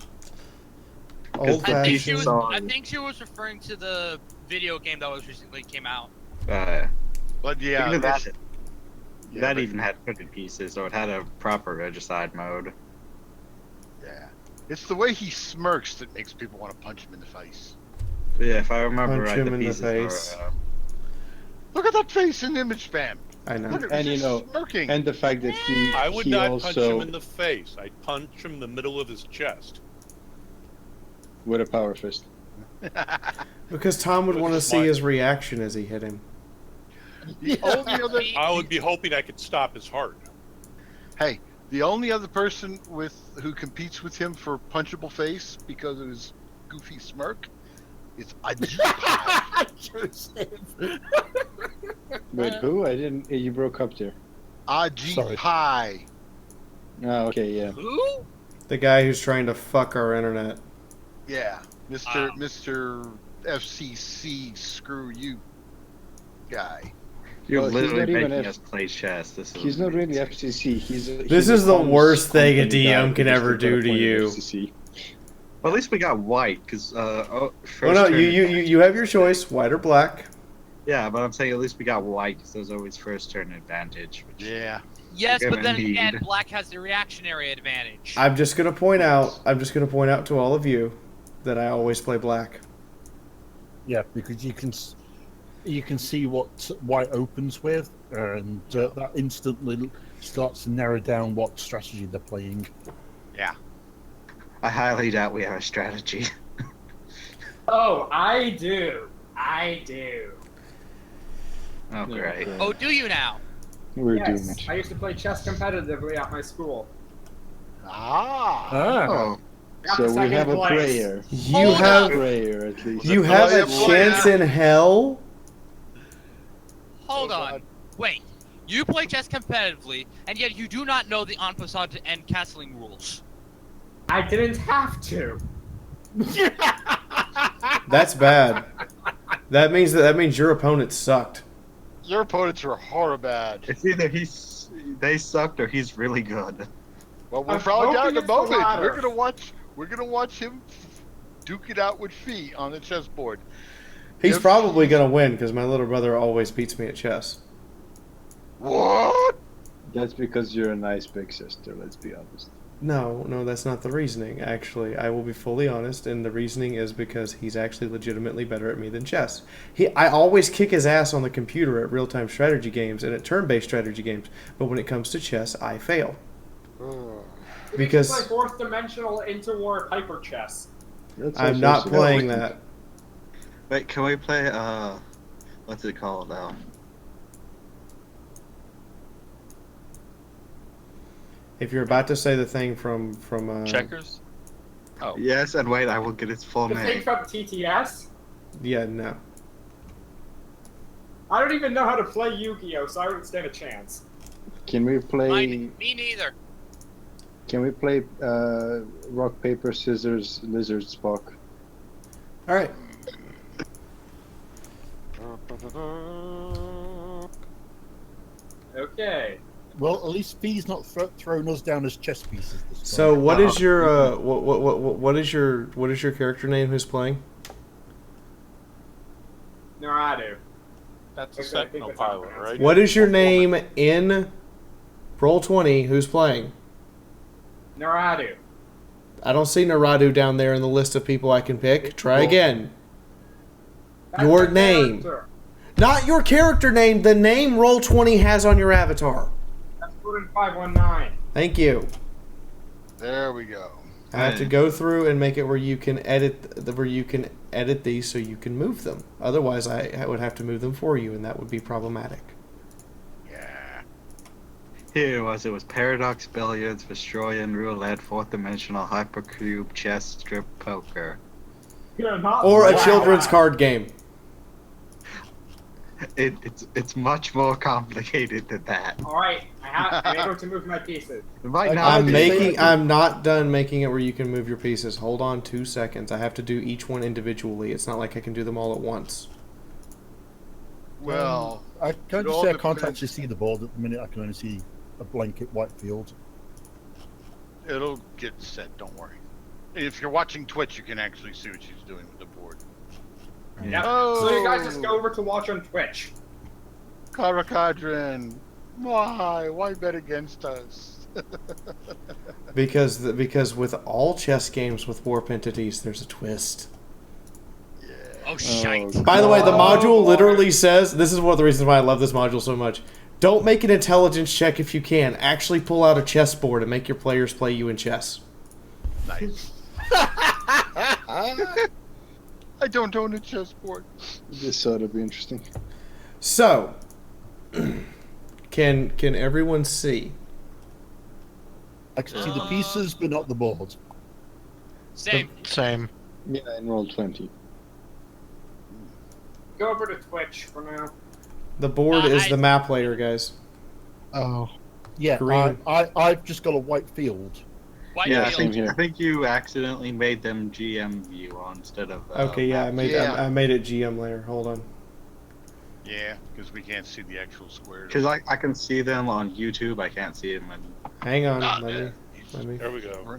Speaker 1: Old
Speaker 6: I think,
Speaker 1: fashioned.
Speaker 6: I think she was referring to the video game that was recently came out.
Speaker 10: But yeah,
Speaker 5: Even
Speaker 10: this-
Speaker 5: that,
Speaker 10: yeah,
Speaker 5: that
Speaker 10: but-
Speaker 5: even had hooded pieces, so it had a proper Regicide mode.
Speaker 10: yeah. It's the way he smirks that makes people want to punch him in the face.
Speaker 5: Yeah, if I remember
Speaker 1: Punch
Speaker 5: right,
Speaker 1: him
Speaker 5: the
Speaker 1: in the
Speaker 5: pieces
Speaker 1: face.
Speaker 5: were.
Speaker 10: Look at that face in image spam.
Speaker 1: I know.
Speaker 10: Look at
Speaker 4: And
Speaker 10: he's
Speaker 4: you know,
Speaker 10: smirking.
Speaker 4: and the fact that
Speaker 7: I would
Speaker 4: he
Speaker 7: not
Speaker 4: also,
Speaker 7: punch him in the face. I'd punch him in the middle of his chest.
Speaker 4: with a power fist.
Speaker 1: Because Tom would
Speaker 7: With
Speaker 1: want to
Speaker 7: his
Speaker 1: see
Speaker 7: mind.
Speaker 1: his reaction as he hit him.
Speaker 10: The only other,
Speaker 7: I would be hoping I could stop his heart.
Speaker 10: hey, the only other person who competes with him for punchable face because of his goofy smirk is Ajit.
Speaker 3: Joseph.
Speaker 4: Wait, who? I didn't. You broke up there.
Speaker 10: Ajit
Speaker 3: Sorry.
Speaker 10: Pai.
Speaker 4: Oh, okay, yeah.
Speaker 6: Who?
Speaker 1: The guy who's trying to fuck our internet.
Speaker 10: Yeah, Mr. FCC, screw you, guy.
Speaker 5: You're
Speaker 4: Well, he's
Speaker 5: literally
Speaker 4: not even
Speaker 5: making
Speaker 4: F-
Speaker 5: us play chess. This is
Speaker 4: He's not really FCC.
Speaker 1: This is the worst thing a DM can ever do to you.
Speaker 4: FCC.
Speaker 5: Well, at least we got white, because
Speaker 1: Well,
Speaker 5: first
Speaker 1: no,
Speaker 5: turn
Speaker 1: you have your choice, white or black.
Speaker 5: Yeah, but I'm saying at least we got white, because there's always first turn advantage. Which
Speaker 10: Yeah.
Speaker 6: Yes,
Speaker 5: we're
Speaker 6: but
Speaker 5: gonna
Speaker 6: then again,
Speaker 5: need.
Speaker 6: black has the reactionary advantage.
Speaker 1: I'm just gonna point out to all of you that I always play black.
Speaker 3: Yeah, because you can see what white opens with, and that instantly starts to narrow down what strategy they're playing.
Speaker 10: Yeah.
Speaker 5: I highly doubt we have a strategy.
Speaker 9: Oh, I do. I do.
Speaker 5: Oh, great.
Speaker 6: Oh, do you now?
Speaker 4: We're
Speaker 9: Yes,
Speaker 4: doing it.
Speaker 9: I used to play chess competitively at my school.
Speaker 5: Oh.
Speaker 9: Got
Speaker 4: So
Speaker 9: the
Speaker 4: we
Speaker 9: second
Speaker 4: have a
Speaker 9: place.
Speaker 4: prayer.
Speaker 1: You have
Speaker 4: prayer at least.
Speaker 1: you have a chance in hell.
Speaker 6: Hold on. Wait. You play chess competitively, and yet you do not know the en passant and castling rules.
Speaker 9: I didn't have to.
Speaker 1: That's bad. That means your opponent sucked.
Speaker 10: Your opponents are horrible bad.
Speaker 5: It's either they sucked or he's really good.
Speaker 10: Well, we're
Speaker 9: I'm
Speaker 10: probably down
Speaker 9: hoping
Speaker 10: the
Speaker 9: it's the
Speaker 10: moment.
Speaker 9: latter.
Speaker 10: We're gonna watch him duke it out with feet on the chessboard.
Speaker 1: He's
Speaker 10: If
Speaker 1: probably gonna win because my little brother always beats me at chess.
Speaker 10: What?
Speaker 4: That's because you're a nice big sister, let's be honest.
Speaker 1: No, that's not the reasoning. Actually, I will be fully honest, and the reasoning is because he's actually legitimately better at me than chess. I always kick his ass on the computer at real-time strategy games and at turn-based strategy games, but when it comes to chess, I fail. Because
Speaker 9: it's like fourth dimensional interwar hyper chess.
Speaker 1: I'm not playing that.
Speaker 5: Wait, can we play, what's it called,
Speaker 1: If you're about to say the thing from
Speaker 12: Checkers? Oh.
Speaker 5: Yes, and wait, I will get its full
Speaker 9: The thing
Speaker 5: name.
Speaker 9: from TTS?
Speaker 1: Yeah, no.
Speaker 9: I don't even know how to play Yu-Gi-Oh, so I wouldn't stand a chance.
Speaker 4: Can we play?
Speaker 6: Me neither.
Speaker 4: Can we play rock paper scissors lizard Spock?
Speaker 1: All right.
Speaker 9: Okay.
Speaker 3: Well, at least Fee's not throwing us down as chess pieces this time.
Speaker 1: So what is your what is your character name? Who's playing?
Speaker 9: Naradu.
Speaker 7: That's a Sentinel pilot, right?
Speaker 1: What is your name in Roll20? Who's playing?
Speaker 9: Naradu.
Speaker 1: I don't see Naradu down there in the list of people I can pick. Try again. Your name.
Speaker 9: Character.
Speaker 1: Not your character name, the name Roll20 has on your avatar.
Speaker 9: That's 519.
Speaker 1: Thank you.
Speaker 10: There we go.
Speaker 1: I have to go through and make it where you can edit these so you can move them. Otherwise, I would have to move them for you, and that would be problematic.
Speaker 10: Yeah.
Speaker 5: Here it was Paradox, Billiards, Vestroyan, Roulette, Fourth Dimensional, Hypercube, Chess, Strip, Poker.
Speaker 9: You're not
Speaker 1: Or a
Speaker 9: wow.
Speaker 1: children's card game.
Speaker 5: It's much more complicated than that.
Speaker 9: Alright, I'm able to move my pieces.
Speaker 1: I'm not done making it where you can move your pieces. Hold on 2 seconds. I have to do each one individually. It's not like I can do them all at once.
Speaker 10: Well,
Speaker 3: I can't
Speaker 10: it all
Speaker 3: say I can't
Speaker 10: depends.
Speaker 3: actually see the board at the minute. I can only see a blanket white field.
Speaker 10: It'll get set. Don't worry. If you're watching Twitch, you can actually see what she's doing with the board.
Speaker 9: Yeah.
Speaker 10: Oh.
Speaker 9: So you guys just go over to watch on Twitch.
Speaker 10: Karakadrin, why bet against us?
Speaker 1: Because with all chess games with warp entities, there's a twist.
Speaker 6: Oh, shite.
Speaker 1: By the way, the module literally says, this is one of the reasons why I love this module so much. Don't make an intelligence check if you can. Actually pull out a chessboard and make your players play you in chess.
Speaker 10: Nice. I don't own a chessboard.
Speaker 4: This ought to be interesting.
Speaker 1: So, can everyone see?
Speaker 3: I can see the pieces, but not the board.
Speaker 6: Same.
Speaker 14: Same.
Speaker 4: Yeah, in Roll20.
Speaker 9: Go over to Twitch for now.
Speaker 1: The board is the map layer, guys.
Speaker 14: Oh.
Speaker 3: Yeah,
Speaker 1: Green.
Speaker 3: I've just got a white field.
Speaker 5: Yeah, I think you accidentally made them GM view instead of.
Speaker 1: Okay, yeah, I made it GM layer. Hold on.
Speaker 10: Yeah, because we can't see the actual squares.
Speaker 5: Because I can see them on YouTube, I can't see them.
Speaker 1: Hang on, let me.
Speaker 7: There we go.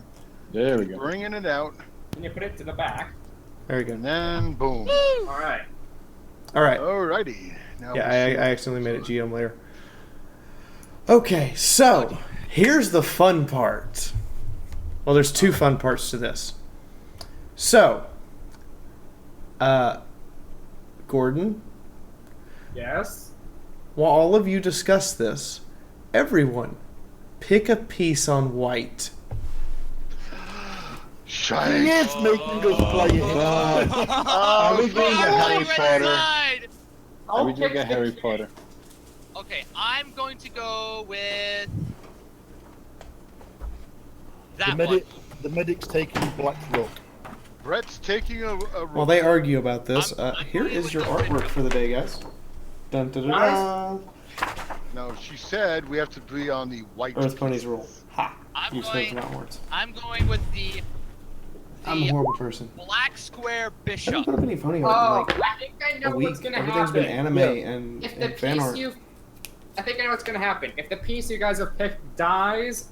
Speaker 4: There we go.
Speaker 10: Bringing it out.
Speaker 9: And you put it to the back.
Speaker 1: Very good.
Speaker 10: And then boom.
Speaker 9: All right.
Speaker 1: All right.
Speaker 10: Alrighty. Now
Speaker 1: Yeah,
Speaker 10: we'll see.
Speaker 1: I accidentally made it GM later. Okay, so here's the fun part. Well, there's two fun parts to this. So, Gordon,
Speaker 9: Yes.
Speaker 1: while all of you discuss this, everyone pick a piece on white.
Speaker 3: He is making us play it.
Speaker 4: Are we doing a Harry Potter? Are we
Speaker 9: I'll
Speaker 4: doing
Speaker 9: pick
Speaker 4: a Harry Potter?
Speaker 6: Okay, I'm going to go with that one.
Speaker 3: The medic's taking Black Rook.
Speaker 10: Brett's taking a
Speaker 1: While they argue about this, here is your artwork for the day, guys. Dun, dun, dun, dun.
Speaker 10: No, she said we have to be on the white.
Speaker 1: Earth Ponies rule. Ha!
Speaker 6: I'm
Speaker 1: You
Speaker 6: going,
Speaker 1: spoke not words.
Speaker 6: I'm going with the
Speaker 1: I'm a horrible person.
Speaker 6: black square
Speaker 1: I
Speaker 6: bishop.
Speaker 1: haven't put up any pony
Speaker 9: Oh,
Speaker 1: art in like
Speaker 9: I think I
Speaker 1: a
Speaker 9: know
Speaker 1: week.
Speaker 9: what's gonna
Speaker 1: Everything's
Speaker 9: happen.
Speaker 1: been anime and,
Speaker 9: If the
Speaker 1: and fan
Speaker 9: piece
Speaker 1: art.
Speaker 9: I think I know what's gonna happen. If the piece you guys have picked dies,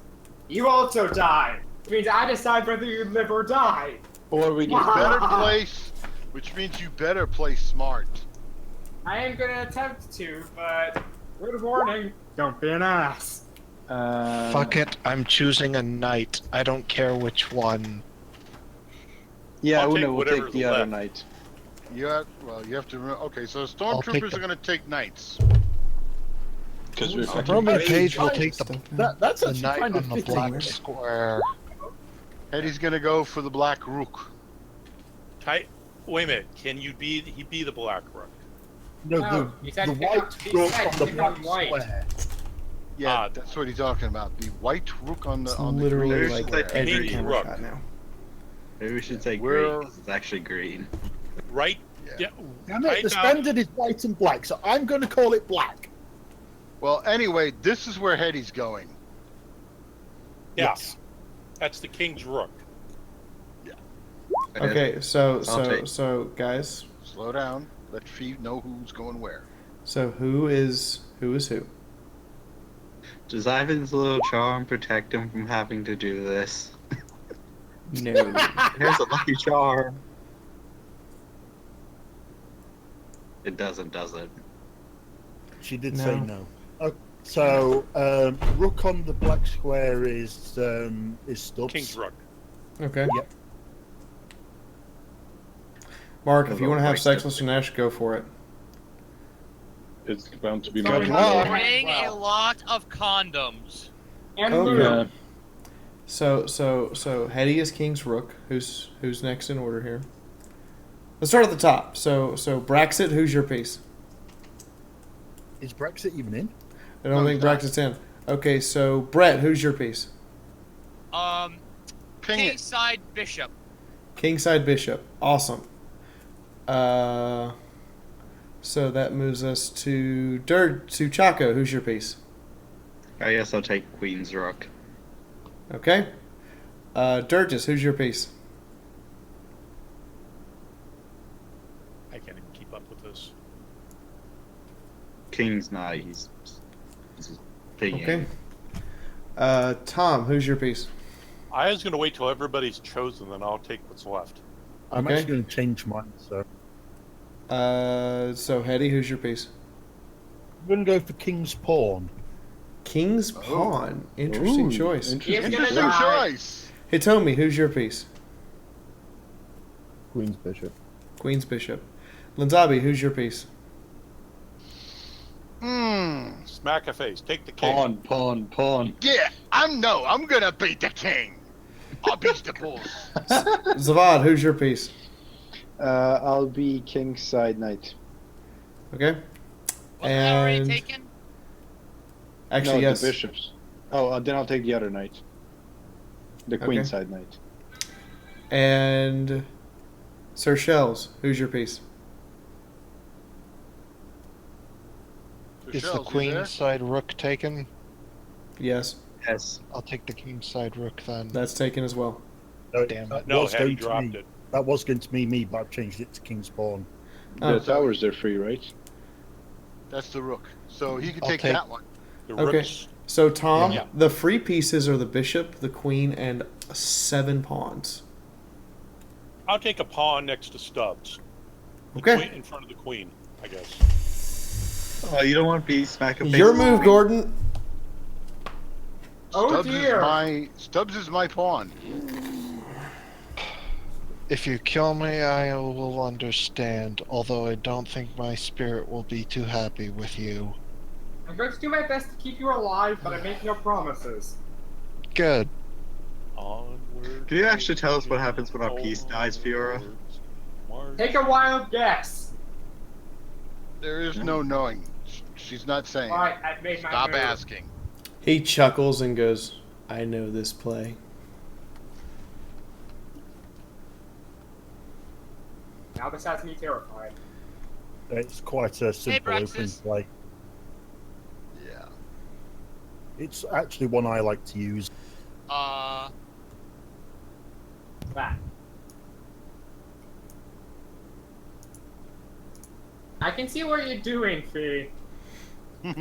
Speaker 9: you also die. Which means I decide whether you live or die.
Speaker 4: Or we
Speaker 10: You better place, which means you better play smart.
Speaker 9: I am gonna attempt to, but word of warning, don't be an ass.
Speaker 14: Fuck it, I'm choosing a knight. I don't care which one.
Speaker 4: Yeah,
Speaker 7: I'll take
Speaker 4: Una will
Speaker 7: whatever's
Speaker 4: take the other
Speaker 7: left.
Speaker 4: night.
Speaker 10: Yeah, well, you have to. Okay, so
Speaker 14: take
Speaker 10: stormtroopers
Speaker 14: the-
Speaker 10: are going to take knights.
Speaker 4: Because we're fucking
Speaker 14: Roman
Speaker 4: crazy.
Speaker 14: Page will take the
Speaker 3: That's actually
Speaker 14: knight
Speaker 3: kind
Speaker 14: on
Speaker 3: of
Speaker 14: the
Speaker 3: fitting.
Speaker 14: black square.
Speaker 10: Eddie's going to go for the black rook.
Speaker 7: Wait a minute. Can you be the Black Rook?
Speaker 3: No,
Speaker 9: No, he said
Speaker 3: the
Speaker 9: pick
Speaker 3: white
Speaker 9: up- he
Speaker 3: rook
Speaker 9: said
Speaker 3: on the
Speaker 9: pick
Speaker 3: black
Speaker 9: up white.
Speaker 3: square.
Speaker 10: Yeah, that's what he's talking about. The white rook on the
Speaker 1: It's
Speaker 10: on the
Speaker 1: literally
Speaker 10: green
Speaker 1: like
Speaker 10: square.
Speaker 1: every
Speaker 7: Pink
Speaker 1: camera
Speaker 7: rook.
Speaker 1: shot now.
Speaker 5: Maybe we should say
Speaker 10: We're-
Speaker 5: green 'cause it's actually green.
Speaker 7: Right?
Speaker 10: Yeah.
Speaker 3: Damn it,
Speaker 7: Right
Speaker 3: the
Speaker 7: now-
Speaker 3: standard is white and black, so I'm going to call it black.
Speaker 10: Well, anyway, this is where Hetty's going.
Speaker 7: Yeah.
Speaker 3: Yes.
Speaker 7: That's the King's Rook.
Speaker 1: Okay, so
Speaker 5: I'll take-
Speaker 1: guys,
Speaker 10: Slow down. Let Fee know who's going where.
Speaker 1: so who is who?
Speaker 5: Does Ivan's little charm protect him from having to do this?
Speaker 1: No.
Speaker 5: Here's a lucky charm. It doesn't, does it?
Speaker 3: She did
Speaker 1: No.
Speaker 3: say no. So, rook on the black square is Stubbs.
Speaker 7: King's Rook.
Speaker 1: Okay.
Speaker 3: Yep.
Speaker 1: Mark, if you want to have
Speaker 5: Like
Speaker 1: sex
Speaker 5: the-
Speaker 1: with Sinesh, go for it.
Speaker 4: It's bound to be
Speaker 10: Good
Speaker 4: my
Speaker 10: luck.
Speaker 6: Bring a lot of condoms.
Speaker 9: And
Speaker 1: Okay.
Speaker 9: Luna.
Speaker 1: So Hetty is King's Rook. Who's next in order here? Let's start at the top. So Braxit, who's your piece?
Speaker 3: Is Brexit even in?
Speaker 1: I don't
Speaker 10: No,
Speaker 1: think
Speaker 10: he's not.
Speaker 1: Braxit's in. Okay, so Brett, who's your piece?
Speaker 10: Ping it.
Speaker 6: Kingside bishop.
Speaker 1: Kingside Bishop. Awesome. So that moves us to Chaco. Who's your piece?
Speaker 5: I guess I'll take Queen's Rook.
Speaker 1: Okay. Durgis, who's your piece?
Speaker 7: I can't even keep up with this.
Speaker 5: King's not. He's picking.
Speaker 1: Okay. Tom, who's your piece?
Speaker 7: I was going to wait till everybody's chosen, then I'll take what's left.
Speaker 3: I'm
Speaker 1: Okay.
Speaker 3: actually going to change mine, so
Speaker 1: So Hetty, who's your piece?
Speaker 3: I'm going to go for King's Pawn.
Speaker 1: King's Pawn. Interesting
Speaker 4: Ooh,
Speaker 1: choice.
Speaker 10: Interesting
Speaker 9: die.
Speaker 10: choice.
Speaker 1: Hitomi, who's your piece?
Speaker 8: Queen's Bishop.
Speaker 1: Queen's Bishop. Linzabi, who's your piece?
Speaker 7: Smack a face. Take the king.
Speaker 4: Pawn.
Speaker 10: Yeah, I'm gonna beat the king. I'll beat the bulls.
Speaker 1: Zavad, who's your piece?
Speaker 4: I'll be King's Side Knight.
Speaker 1: Okay.
Speaker 6: Was that already
Speaker 1: And
Speaker 6: taken?
Speaker 1: actually,
Speaker 4: no,
Speaker 1: yes.
Speaker 4: the bishops. Oh, then I'll take the other knight. The
Speaker 1: Okay.
Speaker 4: Queen Side Knight.
Speaker 1: And Sir Shells, who's your piece?
Speaker 14: Is the
Speaker 10: Shells, you there?
Speaker 14: queen side rook taken?
Speaker 1: Yes,
Speaker 5: Yes.
Speaker 14: I'll take the king side rook then.
Speaker 1: that's taken as well.
Speaker 3: No,
Speaker 14: Damn.
Speaker 3: that
Speaker 7: No,
Speaker 3: was
Speaker 7: Hetty
Speaker 3: going to
Speaker 7: dropped
Speaker 3: me.
Speaker 7: it.
Speaker 3: That was going to be me, but I've changed it to King's Pawn.
Speaker 1: Oh.
Speaker 4: The towers are free, right?
Speaker 10: That's the rook. So he can
Speaker 14: I'll
Speaker 10: take
Speaker 14: take-
Speaker 10: that one.
Speaker 7: The
Speaker 1: Okay.
Speaker 7: Rooks.
Speaker 1: So Tom,
Speaker 7: Yeah.
Speaker 1: the free pieces are the bishop, the queen, and 7 pawns.
Speaker 7: I'll take a pawn next to Stubbs.
Speaker 1: Okay.
Speaker 7: Queen, in front of the queen, I guess.
Speaker 5: Oh, you don't want to be smack a face.
Speaker 1: Your move, Gordon.
Speaker 9: Oh
Speaker 10: Stubbs
Speaker 9: dear.
Speaker 10: Stubbs is my pawn.
Speaker 14: If you kill me, I will understand, although I don't think my spirit will be too happy with you.
Speaker 9: I'm going to do my best to keep you alive, but I make no promises.
Speaker 14: Good.
Speaker 7: Onward.
Speaker 5: Can you actually tell us what happens when our piece dies, Fiaura?
Speaker 9: Take a wild guess.
Speaker 10: There is no knowing. She's not saying.
Speaker 9: Alright, I've made my
Speaker 10: Stop
Speaker 9: move.
Speaker 10: asking.
Speaker 1: He chuckles and goes, I know this play.
Speaker 9: Now this has me terrified.
Speaker 3: It's quite a simple open
Speaker 6: Braxis.
Speaker 3: play.
Speaker 10: Yeah.
Speaker 3: It's actually one I like to use.
Speaker 9: That. I can see what you're doing, Fee.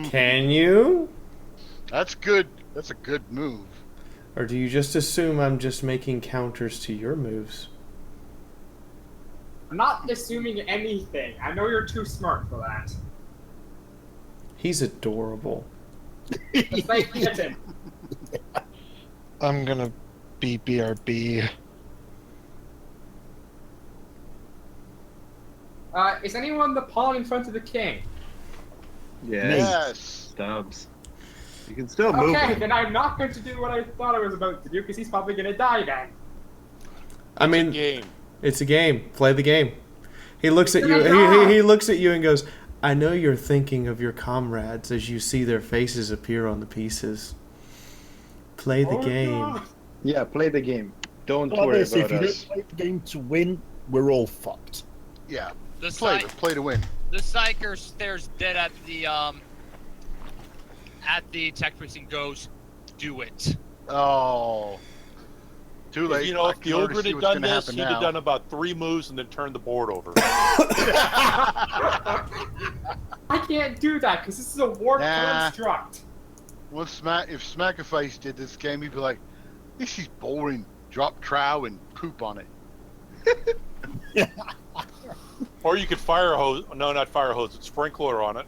Speaker 1: Can you?
Speaker 10: That's good. That's a good move.
Speaker 1: Or do you just assume I'm just making counters to your moves?
Speaker 9: I'm not assuming anything. I know you're too smart for that.
Speaker 1: He's adorable.
Speaker 9: Just like him.
Speaker 14: I'm gonna be BRB.
Speaker 9: Is anyone the pawn in front of the king?
Speaker 10: Yes.
Speaker 5: Stubbs. You can still move
Speaker 9: Okay,
Speaker 5: him.
Speaker 9: then I'm not going to do what I thought I was about to do, because he's probably going to die then.
Speaker 1: I mean,
Speaker 7: Game.
Speaker 1: it's a game. Play the game. He looks at you. He looks at you and goes, I know you're thinking of your comrades as you see their faces appear on the pieces. Play the game.
Speaker 9: God.
Speaker 4: Yeah, play the game. Don't
Speaker 3: Like
Speaker 4: worry
Speaker 3: this, if
Speaker 4: about
Speaker 3: you
Speaker 4: us.
Speaker 3: don't play the game to win, we're all fucked.
Speaker 10: Yeah.
Speaker 6: The
Speaker 10: Play to win.
Speaker 6: The psyker stares dead at the tech priest and goes, "Do it."
Speaker 10: Oh. Too late.
Speaker 7: You know,
Speaker 10: I
Speaker 7: if the
Speaker 10: can already
Speaker 7: ogre
Speaker 10: see
Speaker 7: had
Speaker 10: what's
Speaker 7: done
Speaker 10: gonna
Speaker 7: this,
Speaker 10: happen
Speaker 7: he'd have
Speaker 10: now.
Speaker 7: done about 3 moves and then turned the board over.
Speaker 9: I can't do that, because this is a warped
Speaker 10: Nah.
Speaker 9: construct.
Speaker 10: If Smackiface did this game, he'd be like, "This is boring. Drop trow and poop on it."
Speaker 7: Or you could fire hose. No, not fire hose. It's sprinkler on it.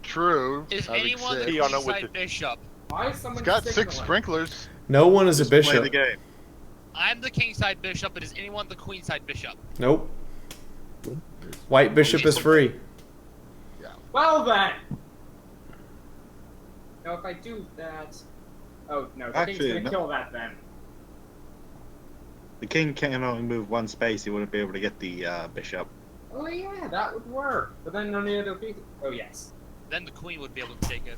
Speaker 10: True.
Speaker 6: Is
Speaker 10: Having
Speaker 6: anyone the
Speaker 10: six.
Speaker 7: He on it with
Speaker 6: queenside
Speaker 7: the-
Speaker 6: bishop?
Speaker 9: Why is
Speaker 10: It's
Speaker 9: someone
Speaker 10: got
Speaker 9: signaling?
Speaker 10: 6 sprinklers.
Speaker 1: No one is a
Speaker 5: Play
Speaker 1: bishop.
Speaker 5: the game.
Speaker 6: I'm the kingside bishop, but is anyone the queenside bishop?
Speaker 1: Nope. White bishop is free.
Speaker 9: Well then! Now if I do that... Oh, no, the
Speaker 5: Actually,
Speaker 9: king's gonna
Speaker 5: no.
Speaker 9: kill that then.
Speaker 5: The king can only move 1 space. He wouldn't be able to get the bishop.
Speaker 9: Oh yeah, that would work. But then none of the other people... Oh yes.
Speaker 6: Then the queen would be able to take it.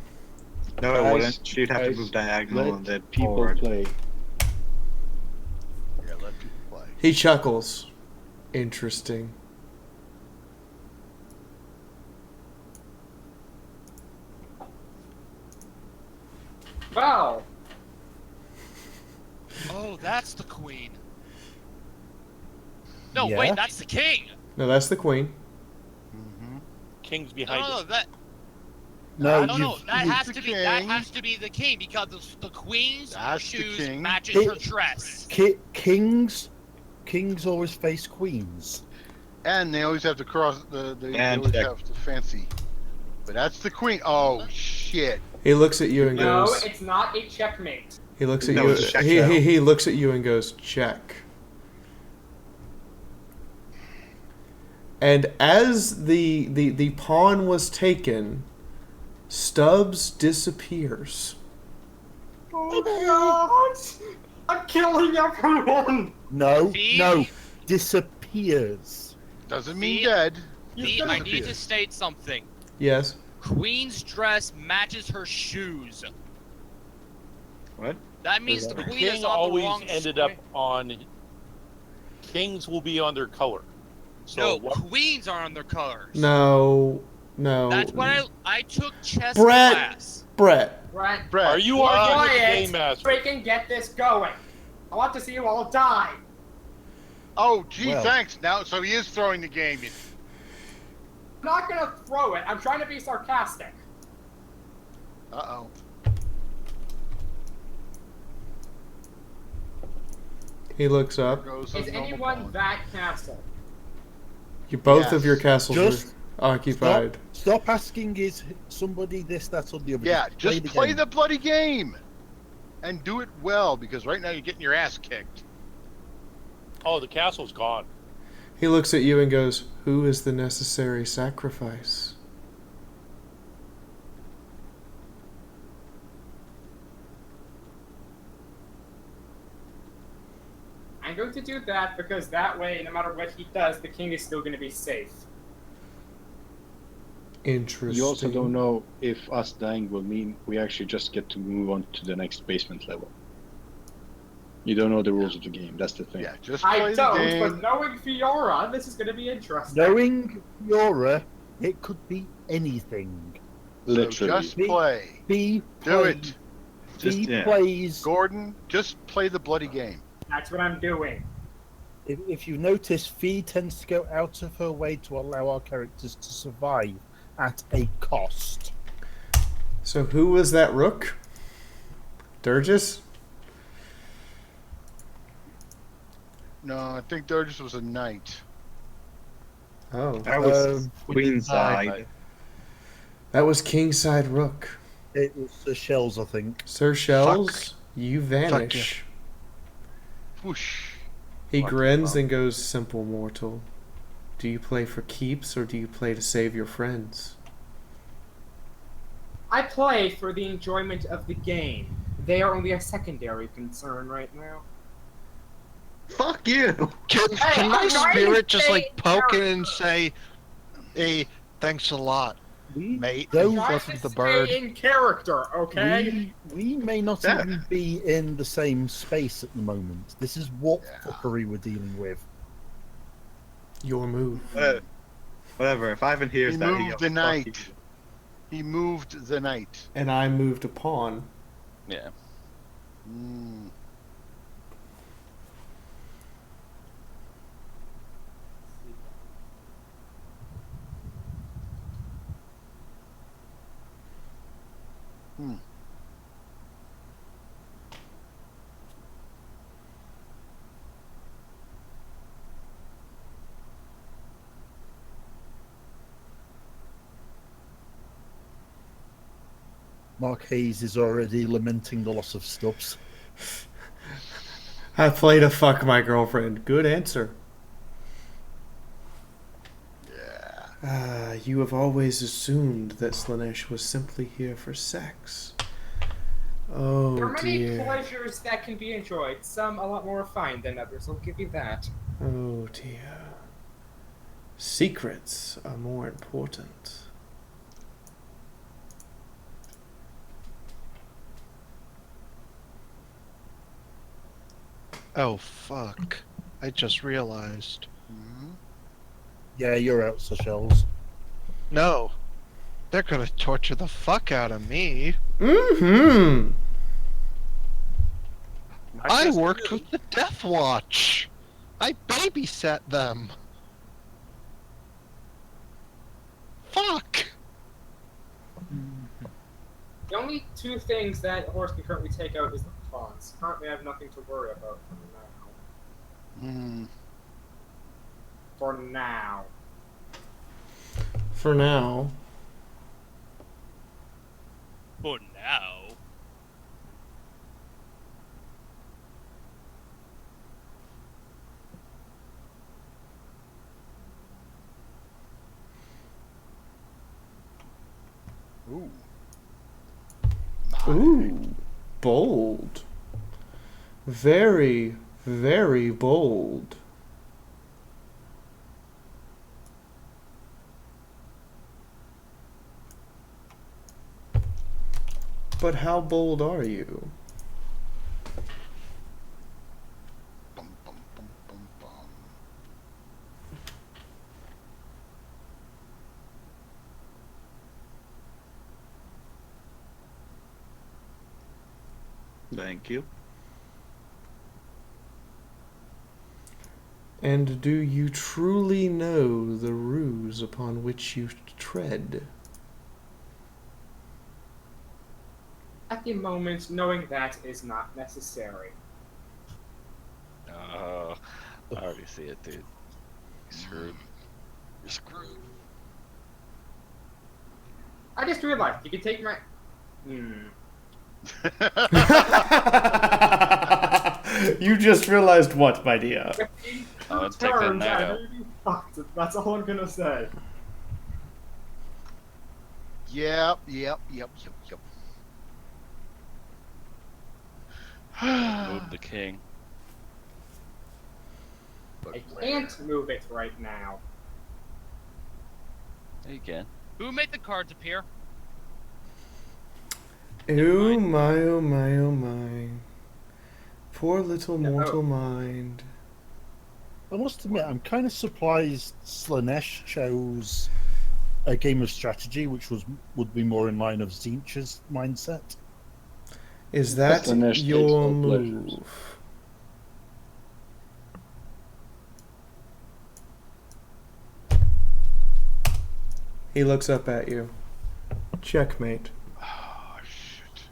Speaker 5: No, it
Speaker 4: Guys,
Speaker 5: wouldn't. She'd have to
Speaker 4: guys,
Speaker 5: move diagonal
Speaker 4: let
Speaker 5: and then
Speaker 4: people
Speaker 5: forward.
Speaker 4: play.
Speaker 10: Yeah, let people play.
Speaker 1: He chuckles. Interesting.
Speaker 9: Well,
Speaker 6: Oh, that's the queen. No,
Speaker 3: Yeah?
Speaker 6: wait, that's the king.
Speaker 1: No, that's the queen.
Speaker 7: King's
Speaker 6: No,
Speaker 7: behind
Speaker 6: no,
Speaker 7: us.
Speaker 6: no, that.
Speaker 3: No,
Speaker 6: No, no, that
Speaker 10: you've-
Speaker 6: has
Speaker 10: the
Speaker 6: to be that
Speaker 10: king.
Speaker 6: has to be the king because the queen's
Speaker 10: That's the
Speaker 6: shoes
Speaker 10: king.
Speaker 6: matches her dress.
Speaker 3: Kings always face queens.
Speaker 10: And they always have to cross they
Speaker 5: And
Speaker 10: always
Speaker 5: check.
Speaker 10: have to fancy. But that's the queen. Oh shit.
Speaker 1: He looks at you and
Speaker 9: no,
Speaker 1: goes.
Speaker 9: it's not a checkmate.
Speaker 1: He looks at
Speaker 5: No,
Speaker 1: you.
Speaker 5: it's check
Speaker 1: He,
Speaker 5: out.
Speaker 1: he looks at you and goes, check. And as the pawn was taken, Stubbs disappears.
Speaker 9: Oh god! I'm killing everyone!
Speaker 3: No,
Speaker 6: See?
Speaker 3: no, disappears.
Speaker 10: Doesn't mean
Speaker 6: See?
Speaker 10: dead.
Speaker 6: See, I need to state something.
Speaker 1: Yes.
Speaker 6: Queen's dress matches her shoes.
Speaker 5: What?
Speaker 6: That means the
Speaker 7: The
Speaker 6: queen is
Speaker 7: king
Speaker 6: on the
Speaker 7: always
Speaker 6: wrong
Speaker 7: ended up
Speaker 6: square.
Speaker 7: on. Kings will be on their color. So
Speaker 6: No,
Speaker 7: what?
Speaker 6: queens are on their colors.
Speaker 1: No. No.
Speaker 6: That's what I took chess
Speaker 1: Brett.
Speaker 6: class.
Speaker 1: Brett.
Speaker 9: Brett,
Speaker 10: Brett.
Speaker 7: Are you arguing with the
Speaker 9: quiet!
Speaker 7: game master?
Speaker 9: Freaking get this going! I want to see you all die!
Speaker 10: Oh gee,
Speaker 3: Well.
Speaker 10: thanks. Now so he is throwing the game.
Speaker 9: I'm not gonna throw it, I'm trying to be sarcastic.
Speaker 10: Uh-oh.
Speaker 1: He looks up.
Speaker 10: Goes
Speaker 9: Is
Speaker 10: a normal
Speaker 9: anyone
Speaker 10: pawn.
Speaker 9: that castle?
Speaker 1: Both of your
Speaker 10: Yes.
Speaker 1: castles
Speaker 3: Just
Speaker 1: are occupied.
Speaker 3: Stop asking is somebody this, that, or the other.
Speaker 10: Yeah, just play
Speaker 3: game.
Speaker 10: the bloody game. And do it well, because right now you're getting your ass kicked.
Speaker 7: Oh, the castle's gone.
Speaker 1: He looks at you and goes, "Who is the necessary sacrifice?"
Speaker 9: I'm going to do that because that way, no matter what he does, the king is still going to be safe.
Speaker 1: Interesting.
Speaker 4: You also don't know if us dying will mean we actually just get to move on to the next basement level. You don't know the rules of the game. That's the thing.
Speaker 10: Yeah, just play
Speaker 9: I
Speaker 10: the
Speaker 9: don't,
Speaker 10: game.
Speaker 9: but knowing Fiaura, this is going to be interesting.
Speaker 3: Knowing Fiaura, it could be anything.
Speaker 4: Literally.
Speaker 10: So just play.
Speaker 3: Be
Speaker 10: Do it.
Speaker 3: plays.
Speaker 10: Gordon, just play the bloody game.
Speaker 9: That's what I'm doing.
Speaker 3: If you notice, Fee tends to go out of her way to allow our characters to survive at a cost.
Speaker 1: So who was that rook? Durgis?
Speaker 10: No, I think Durgis was a knight.
Speaker 1: Oh.
Speaker 5: That was queenside.
Speaker 1: That was kingside rook.
Speaker 3: It was the Shells, I think.
Speaker 1: Sir Shells, you vanish.
Speaker 10: Whoosh.
Speaker 1: He grins and goes, "Simple mortal. Do you play for keeps or do you play to save your friends?"
Speaker 9: I play for the enjoyment of the game. They are only a secondary concern right now.
Speaker 5: Fuck you!
Speaker 14: Can my spirit just like poke in and say, "Hey, thanks a lot, mate"?
Speaker 3: those-
Speaker 14: and
Speaker 9: Try
Speaker 14: flip
Speaker 9: to
Speaker 14: the bird.
Speaker 9: stay in character, okay?
Speaker 3: We may not even be in the same space at the moment. This is what fuckery we're dealing with.
Speaker 1: Your move.
Speaker 5: Whatever. If Ivan hears
Speaker 10: He
Speaker 5: that,
Speaker 10: moved the knight. He moved the knight.
Speaker 1: And I moved a pawn.
Speaker 12: Yeah.
Speaker 10: Mm.
Speaker 3: Mark Hayes is already lamenting the loss of Stubbs.
Speaker 1: I played a fuck my girlfriend. Good answer. You have always assumed that Slanesh was simply here for sex. Oh,
Speaker 9: There are many
Speaker 1: dear.
Speaker 9: pleasures that can be enjoyed, some a lot more refined than others, I'll give you that.
Speaker 1: Oh, dear. Secrets are more important.
Speaker 14: Oh fuck! I just realized.
Speaker 3: Yeah, you're out, Seychelles.
Speaker 14: No, they're gonna torture the fuck out of me.
Speaker 1: Mm-hmm.
Speaker 14: I worked with the Death Watch. I babysat them. Fuck.
Speaker 9: The only two things that a horse can currently take out is the pawns. Currently I have nothing to worry about for now. For now.
Speaker 1: For now.
Speaker 6: For now.
Speaker 10: Ooh.
Speaker 1: Ooh. Bold. Very, very bold. But how bold are you?
Speaker 5: Thank you.
Speaker 1: And do you truly know the ruse upon which you tread?
Speaker 9: At the moment, knowing that is not necessary.
Speaker 12: Oh, I already see it, dude. You're screwed. You're screwed.
Speaker 9: I just realized you can take my.
Speaker 1: You just realized what, my dear?
Speaker 12: Oh, and take that
Speaker 9: Turns,
Speaker 12: knight
Speaker 9: I
Speaker 12: out.
Speaker 9: really fucked. That's all I'm gonna say.
Speaker 10: Yep.
Speaker 12: Move the king.
Speaker 9: I can't move it right now.
Speaker 12: There you can.
Speaker 6: Who made the cards appear?
Speaker 1: Oh my, oh my, oh my. Poor little mortal mind.
Speaker 3: I must admit, I'm kind of surprised Slanesh chose a game of strategy, which would be more in line of Zinch's mindset.
Speaker 1: Is that
Speaker 4: Slanesh takes
Speaker 1: your
Speaker 4: no
Speaker 1: move?
Speaker 4: pleasures.
Speaker 1: He looks up at you. Checkmate.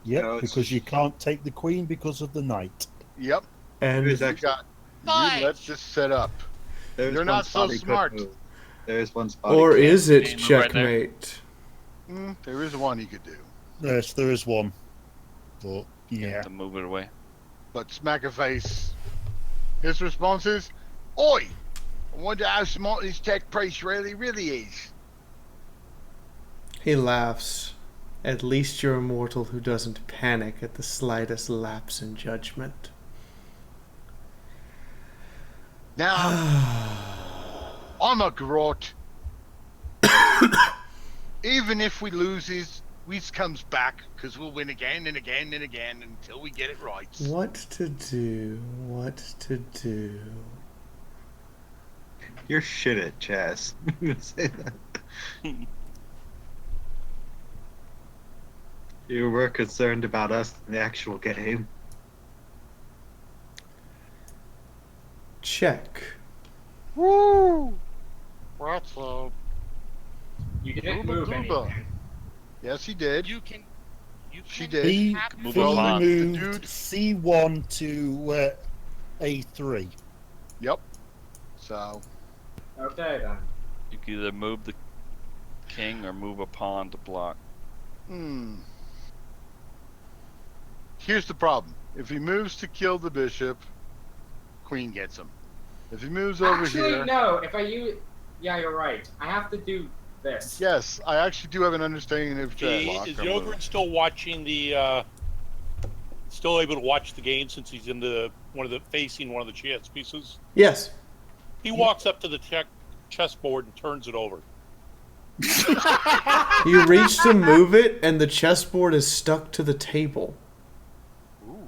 Speaker 3: Yep,
Speaker 10: No, it's-
Speaker 3: because you can't take the queen because of the knight.
Speaker 10: Yep.
Speaker 1: And
Speaker 10: You let this set up. You're not so smart.
Speaker 5: There's one spot.
Speaker 1: or is it
Speaker 12: Can you move right there?
Speaker 1: checkmate?
Speaker 10: There is one he could do.
Speaker 3: Yes, there is one. But, yeah.
Speaker 12: To move it away.
Speaker 10: But smack a face. His response is, "Oi! I wonder how smart this tech priest really is."
Speaker 1: He laughs. At least you're a mortal who doesn't panic at the slightest lapse in judgment.
Speaker 10: Now, I'm a grot. Even if we loses, we comes back because we'll win again and again and again until we get it right.
Speaker 1: What to do? What to do?
Speaker 5: You're shit at chess. I'm gonna say that. You were concerned about us in the actual game.
Speaker 1: Check.
Speaker 10: Woo! What's up?
Speaker 9: You didn't move
Speaker 10: Booba.
Speaker 9: anything.
Speaker 10: Yes, he did.
Speaker 6: You can.
Speaker 10: She did.
Speaker 3: He
Speaker 12: Move
Speaker 3: fully
Speaker 12: on.
Speaker 3: moved
Speaker 10: Dude.
Speaker 3: C1 to A3.
Speaker 10: Yep. So,
Speaker 9: Okay then.
Speaker 12: You can either move the king or move a pawn to block.
Speaker 10: Here's the problem. If he moves to kill the bishop, queen gets him. If he moves over
Speaker 9: Actually,
Speaker 10: here...
Speaker 9: no. If I use, yeah, you're right. I have to do this.
Speaker 10: Yes, I actually do have an understanding of chess.
Speaker 7: Is Yogurt still watching the? Still able to watch the game since he's in facing one of the chess pieces?
Speaker 1: Yes.
Speaker 7: He walks up to the chessboard and turns it over.
Speaker 1: You reach to move it, and the chessboard is stuck to the table.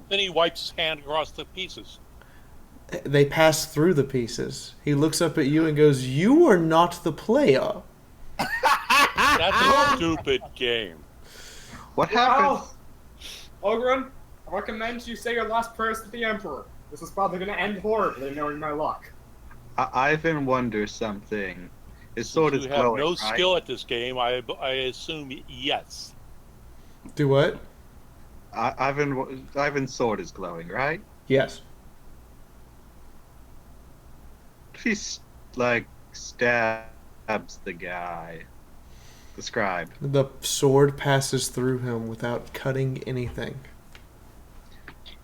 Speaker 7: Then he wipes his hand across the pieces.
Speaker 1: They pass through the pieces. He looks up at you and goes, "You are not the player."
Speaker 7: That's a stupid game.
Speaker 5: What happened?
Speaker 9: Ogrun, I recommend you say your last prayers to the Emperor. This is probably going to end horribly, knowing my luck.
Speaker 5: Ivan wonders something. His sword is
Speaker 7: You have
Speaker 5: glowing,
Speaker 7: no
Speaker 5: right?
Speaker 7: skill at this game. I assume yes.
Speaker 1: Do what?
Speaker 5: Ivan's sword is glowing, right?
Speaker 1: Yes.
Speaker 5: He's like stabs the guy. The scribe.
Speaker 1: The sword passes through him without cutting anything.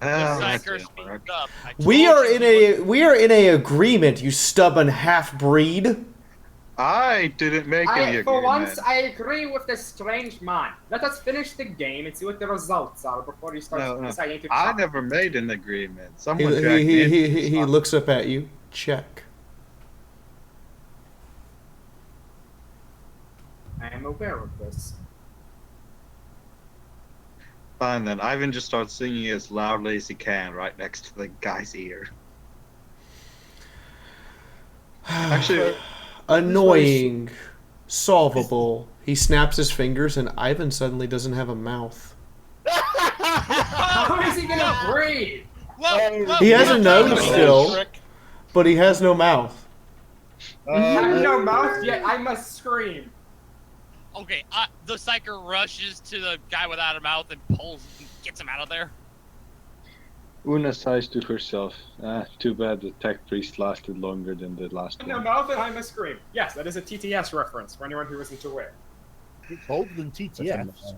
Speaker 6: The psyker speaks up.
Speaker 1: We are in a agreement, you stubborn half breed.
Speaker 5: I didn't make any
Speaker 9: For
Speaker 5: agreement.
Speaker 9: once, I agree with this strange man. Let us finish the game and see what the results are before he starts deciding to
Speaker 5: I
Speaker 9: chop.
Speaker 5: never made an agreement.
Speaker 1: He,
Speaker 5: Someone dragged me into this
Speaker 1: he
Speaker 5: one.
Speaker 1: looks up at you. Check.
Speaker 9: I am aware of this.
Speaker 5: Fine then. Ivan just starts singing as loudly as he can right next to the guy's ear. Actually,
Speaker 1: Annoying. Solvable. He snaps his fingers and Ivan suddenly doesn't have a mouth.
Speaker 9: How is he gonna breathe?
Speaker 1: He has a nose still, but he has no mouth.
Speaker 9: I have no mouth, yet I must scream.
Speaker 6: Okay, the psyker rushes to the guy without a mouth and gets him out of there.
Speaker 4: Una sighs to herself. Too bad the tech priest lasted longer than the last
Speaker 9: No,
Speaker 4: one.
Speaker 9: Malvin, I scream. Yes, that is a TTS reference for anyone who isn't aware.
Speaker 3: It's older than TTFs.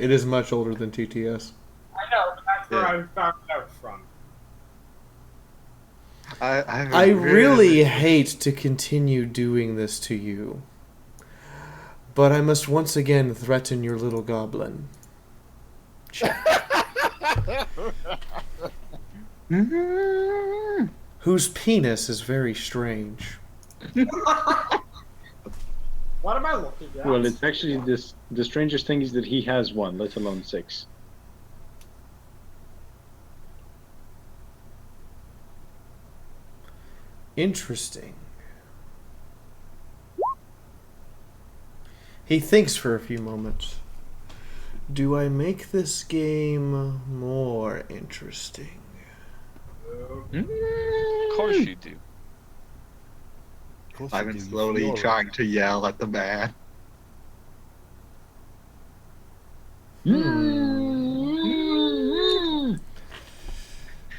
Speaker 1: It is much older than TTS.
Speaker 9: I know, but that's where I found out from.
Speaker 1: I really hate to continue doing this to you, but I must once again threaten your little goblin. Whose penis is very strange.
Speaker 9: What am I looking at?
Speaker 4: Well, it's actually this. The strangest thing is that he has one, let alone 6.
Speaker 1: Interesting. He thinks for a few moments. Do I make this game more interesting?
Speaker 12: Of course you do.
Speaker 5: I've been slowly trying to yell at the man.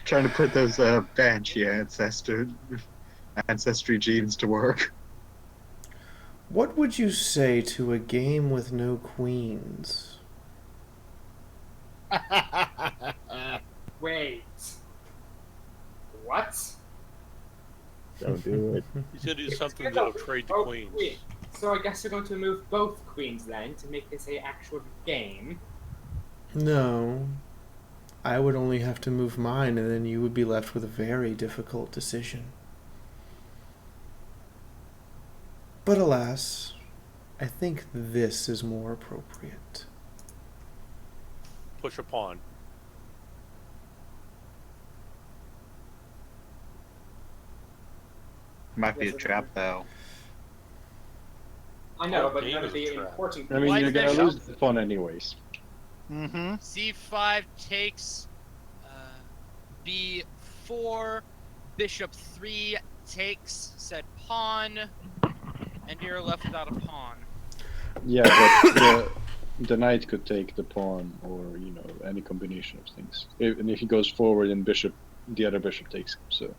Speaker 5: Trying to put those banshee ancestry genes to work.
Speaker 1: What would you say to a game with no queens?
Speaker 9: Wait. What?
Speaker 8: Don't do it.
Speaker 7: He's going to do something that'll trade the queens.
Speaker 9: Queen. So I guess you're going to move both queens then to make this a actual game.
Speaker 1: No. I would only have to move mine, and then you would be left with a very difficult decision. But alas, I think this is more appropriate.
Speaker 7: Push a pawn.
Speaker 5: Might be a trap, though.
Speaker 9: I know, but
Speaker 7: game
Speaker 9: none
Speaker 7: is
Speaker 9: of the
Speaker 7: a trap.
Speaker 9: important.
Speaker 4: I mean,
Speaker 6: White
Speaker 4: you're gonna
Speaker 6: bishop.
Speaker 4: lose the pawn anyways.
Speaker 10: Mm-hmm.
Speaker 6: C5 takes B4, bishop 3 takes said pawn, and you're left without a pawn.
Speaker 4: Yeah, but the knight could take the pawn, or any combination of things. And if he goes forward, and the other bishop takes him. So.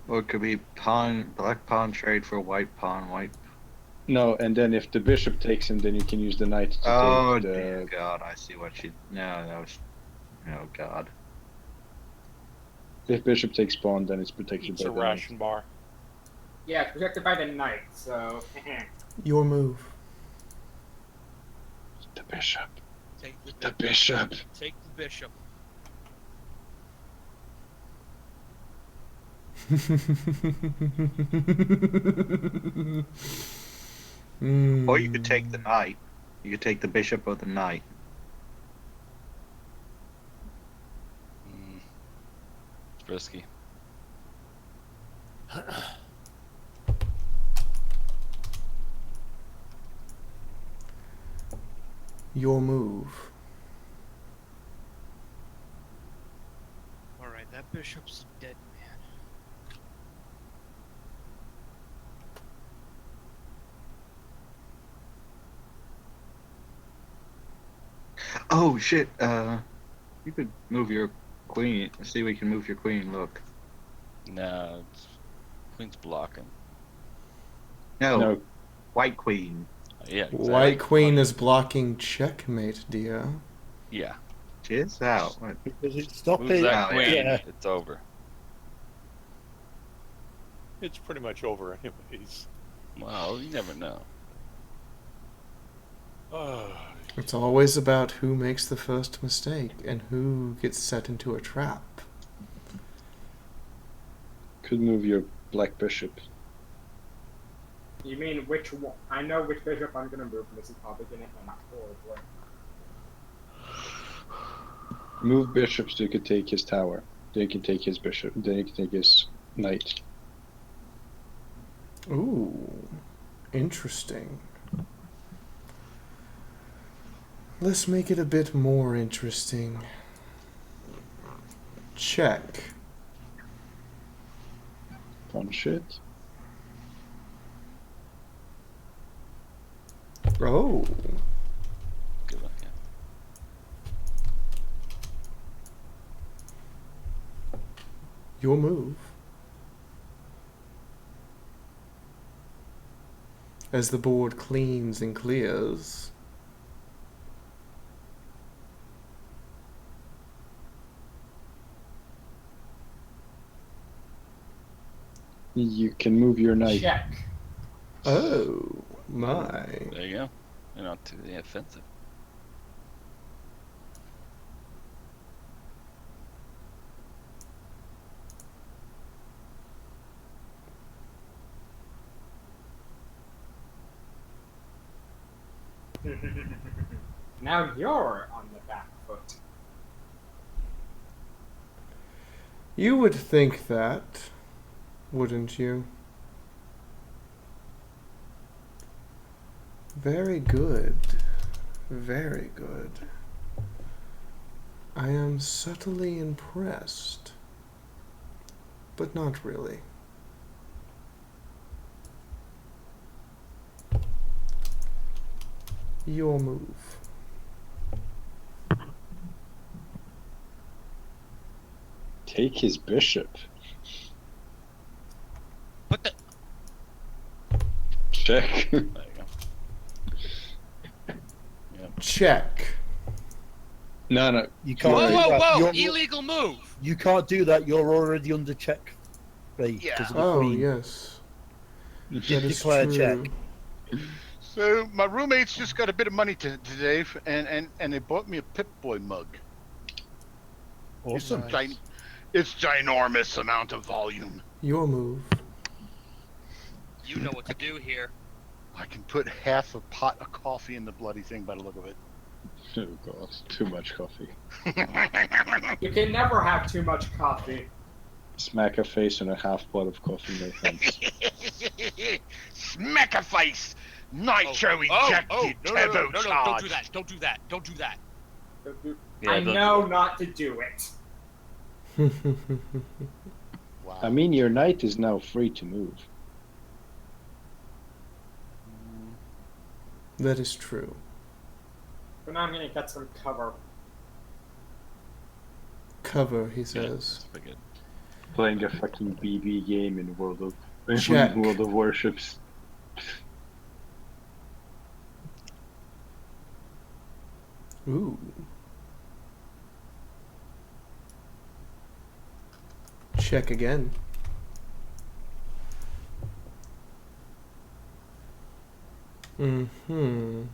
Speaker 5: Or it could be black pawn trade for white pawn, white.
Speaker 4: No, and then if the bishop takes him, then you can use the knight to
Speaker 5: Oh,
Speaker 4: take the...
Speaker 5: dear God, I see what she... No, that was... Oh, God.
Speaker 4: If bishop takes pawn, then it's protected
Speaker 7: It's
Speaker 4: by
Speaker 7: a
Speaker 4: the knight.
Speaker 7: ration bar.
Speaker 9: Yeah, it's protected by the knight, so.
Speaker 1: Your move.
Speaker 4: The bishop.
Speaker 6: Take
Speaker 4: The bishop.
Speaker 6: Take the bishop.
Speaker 5: Or you could take the knight. You could take the bishop or the knight.
Speaker 12: It's risky.
Speaker 1: Your move.
Speaker 6: Alright, that bishop's a dead man.
Speaker 5: Oh, shit. You could move your queen. See, we can move your queen, look.
Speaker 12: No, queen's blocking.
Speaker 5: No. White queen.
Speaker 12: Yeah, exactly.
Speaker 1: White queen is blocking checkmate, dear.
Speaker 12: Yeah.
Speaker 5: Cheers out. What?
Speaker 3: Because it's stopping.
Speaker 12: Moves that queen,
Speaker 3: Yeah.
Speaker 12: it's over.
Speaker 7: It's pretty much over anyways.
Speaker 12: Well, you never know.
Speaker 1: It's always about who makes the first mistake and who gets set into a trap.
Speaker 4: Could move your black bishop.
Speaker 9: You mean which one? I know which bishop I'm gonna move, and this is probably gonna end horribly.
Speaker 4: Move bishops so you can take his tower. Then you can take his bishop. Then you can take his knight.
Speaker 1: Ooh, interesting. Let's make it a bit more interesting. Check.
Speaker 4: Fun shit.
Speaker 1: Oh.
Speaker 12: Good one.
Speaker 1: Your move. As the board cleans and clears.
Speaker 4: You can move your knight.
Speaker 9: Check.
Speaker 1: Oh, my.
Speaker 12: There you go. You're not too offensive.
Speaker 9: Now you're on the back foot.
Speaker 1: You would think that, wouldn't you? Very good. Very good. I am subtly impressed. But not really. Your move.
Speaker 4: Take his bishop.
Speaker 6: But the
Speaker 4: Check.
Speaker 12: There you go.
Speaker 1: Check.
Speaker 4: No.
Speaker 3: You can't
Speaker 6: whoa,
Speaker 3: do
Speaker 6: whoa,
Speaker 3: that.
Speaker 6: whoa!
Speaker 3: You're-
Speaker 6: Illegal move.
Speaker 3: You can't do that. You're already under check.
Speaker 10: Yeah.
Speaker 3: Because of the
Speaker 1: Oh,
Speaker 3: queen.
Speaker 1: yes.
Speaker 3: You
Speaker 1: That
Speaker 3: did
Speaker 1: is
Speaker 3: declare
Speaker 1: true.
Speaker 3: check.
Speaker 10: So my roommates just got a bit of money today, and they bought me a Pip-Boy mug.
Speaker 3: Awesome.
Speaker 10: It's ginormous amount of volume.
Speaker 1: Your move.
Speaker 6: You know what to do here.
Speaker 10: I can put half a pot of coffee in the bloody thing by the look of it.
Speaker 4: Oh god, too much coffee.
Speaker 9: You can never have too much coffee.
Speaker 4: Smack a face and a half pot of coffee, no thanks.
Speaker 10: Smack a face! Nitro injected turbo
Speaker 6: no, don't do that. Don't do that. Don't do that.
Speaker 12: Yeah,
Speaker 9: I
Speaker 12: don't
Speaker 9: know
Speaker 12: do
Speaker 9: not to do it.
Speaker 10: Wow.
Speaker 4: I mean, your knight is now free to move.
Speaker 1: That is true.
Speaker 9: But now I'm gonna get some cover.
Speaker 1: Cover, he says.
Speaker 12: That's pretty good.
Speaker 4: Playing a fucking BB game in World of
Speaker 1: Check.
Speaker 4: World of Warships.
Speaker 1: Ooh. Check again. Mm-hmm.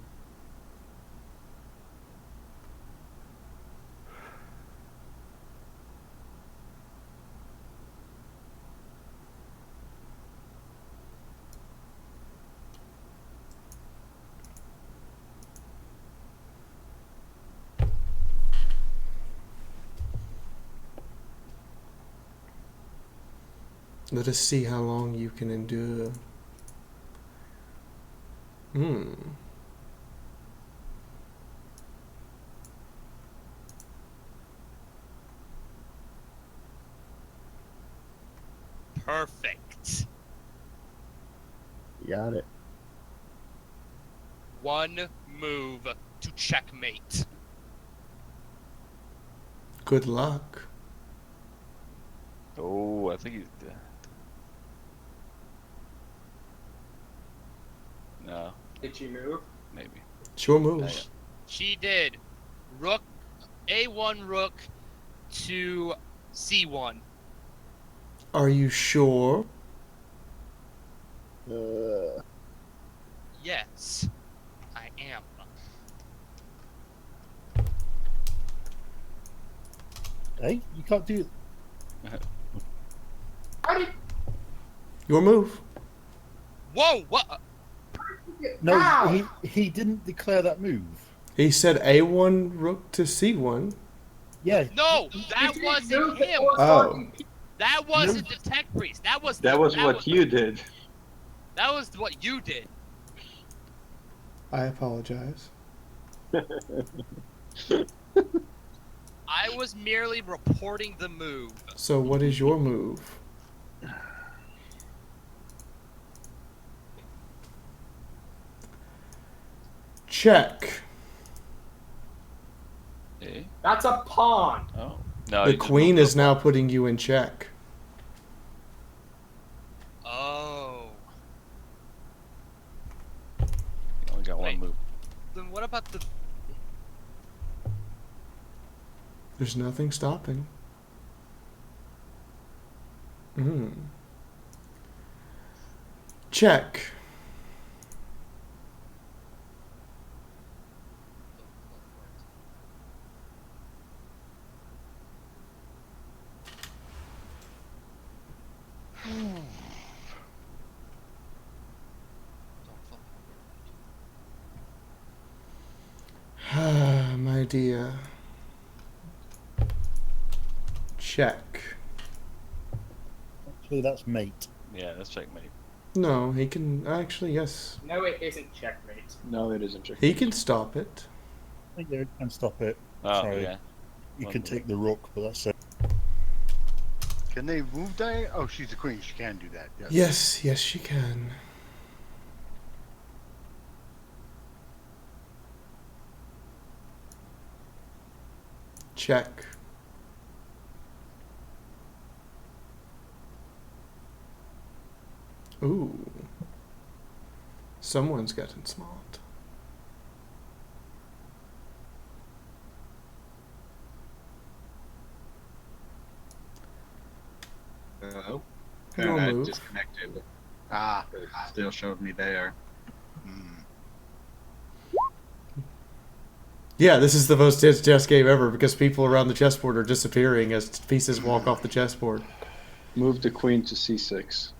Speaker 1: Let us see how long you can endure.
Speaker 6: Perfect.
Speaker 8: You got it.
Speaker 6: One move to checkmate.
Speaker 1: Good luck.
Speaker 12: Oh, I think he's dead. No,
Speaker 9: Did she move?
Speaker 12: maybe.
Speaker 1: It's your
Speaker 12: Not
Speaker 1: move.
Speaker 12: yet.
Speaker 6: She did. Rook, A1 rook to C1.
Speaker 1: Are you sure?
Speaker 6: Yes, I am.
Speaker 3: Hey, you can't do.
Speaker 9: How did?
Speaker 1: Your move.
Speaker 6: Whoa! What?
Speaker 3: No,
Speaker 9: Ow!
Speaker 3: he didn't declare that move.
Speaker 1: He said A1 rook to C1.
Speaker 3: Yeah.
Speaker 6: No, that
Speaker 9: You
Speaker 6: wasn't
Speaker 9: didn't move
Speaker 6: him.
Speaker 9: before
Speaker 1: Oh.
Speaker 9: starting.
Speaker 6: That wasn't the tech priest. That was
Speaker 4: what you did.
Speaker 6: That was what you did.
Speaker 1: I apologize.
Speaker 6: I was merely reporting the move.
Speaker 1: So what is your move? Check.
Speaker 12: Eh?
Speaker 9: That's a pawn.
Speaker 12: Oh. No,
Speaker 1: The
Speaker 12: you just
Speaker 1: queen
Speaker 12: moved
Speaker 1: is
Speaker 12: up
Speaker 1: now
Speaker 12: one.
Speaker 1: putting you in check. There's nothing stopping. Check. My dear. Check.
Speaker 3: Actually, that's mate.
Speaker 12: Yeah, that's checkmate.
Speaker 1: No, he can actually, yes.
Speaker 9: No, it isn't checkmate.
Speaker 4: No, it isn't.
Speaker 1: He can stop it.
Speaker 3: Yeah, and stop it.
Speaker 12: Oh,
Speaker 3: Sorry.
Speaker 12: yeah.
Speaker 3: You can take the rook, but that's it.
Speaker 10: Can they move Diane? Oh, she's the queen. She can do that.
Speaker 1: Yes, yes, she can. Check. Ooh. Someone's getting smart.
Speaker 5: Oh.
Speaker 1: Your
Speaker 5: I
Speaker 1: move.
Speaker 5: disconnected.
Speaker 10: Ah.
Speaker 5: But it still showed me there.
Speaker 1: Yeah, this is the most tense chess game ever because people around the chessboard are disappearing as pieces walk off the chessboard.
Speaker 4: Move the queen to c6.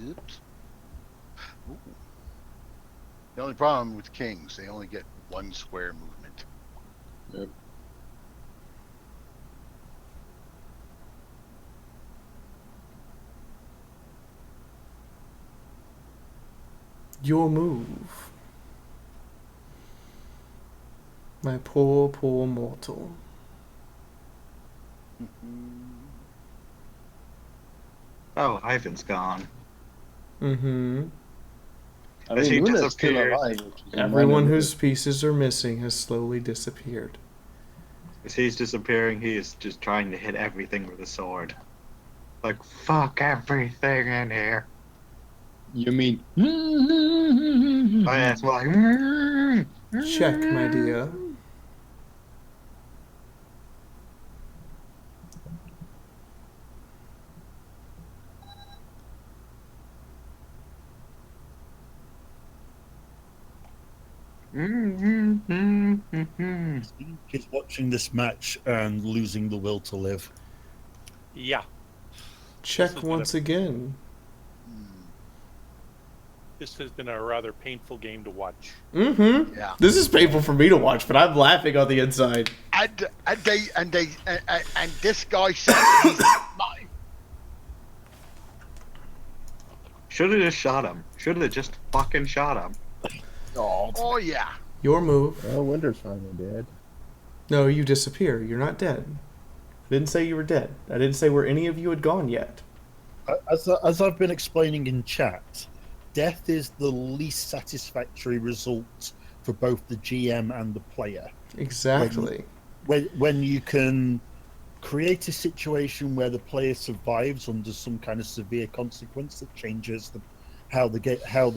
Speaker 10: Oops. Ooh. The only problem with kings, they only get one square movement.
Speaker 4: Yep.
Speaker 1: Your move. My poor, poor mortal.
Speaker 5: Oh, Ivan's gone.
Speaker 1: Mm-hmm.
Speaker 4: I
Speaker 5: Has he
Speaker 4: mean, Luna's still
Speaker 5: disappeared?
Speaker 4: alive. which is a
Speaker 1: Everyone
Speaker 4: minor
Speaker 1: whose pieces are missing has slowly disappeared.
Speaker 5: As he's disappearing, he is just trying to hit everything with a sword. Like, fuck everything in here.
Speaker 4: You mean?
Speaker 5: Oh, yeah, it's more like.
Speaker 1: Check, my dear.
Speaker 3: He's watching this match and losing the will to live.
Speaker 7: Yeah.
Speaker 1: Check once again.
Speaker 7: This has been a rather painful game to watch.
Speaker 1: Mm-hmm.
Speaker 10: Yeah.
Speaker 1: This is painful for me to watch, but I'm laughing on the inside.
Speaker 10: And this guy said he's mine.
Speaker 5: Should have just shot him. Should have just fucking shot him.
Speaker 10: Oh yeah.
Speaker 1: Your move.
Speaker 8: Oh, Winter's finally dead.
Speaker 1: No, you disappear. You're not dead. I didn't say you were dead. I didn't say where any of you had gone yet.
Speaker 3: As I've been explaining in chat, death is the least satisfactory result for both the GM and the player.
Speaker 1: Exactly.
Speaker 3: When you can create a situation where the player survives under some kind of severe consequence that changes how the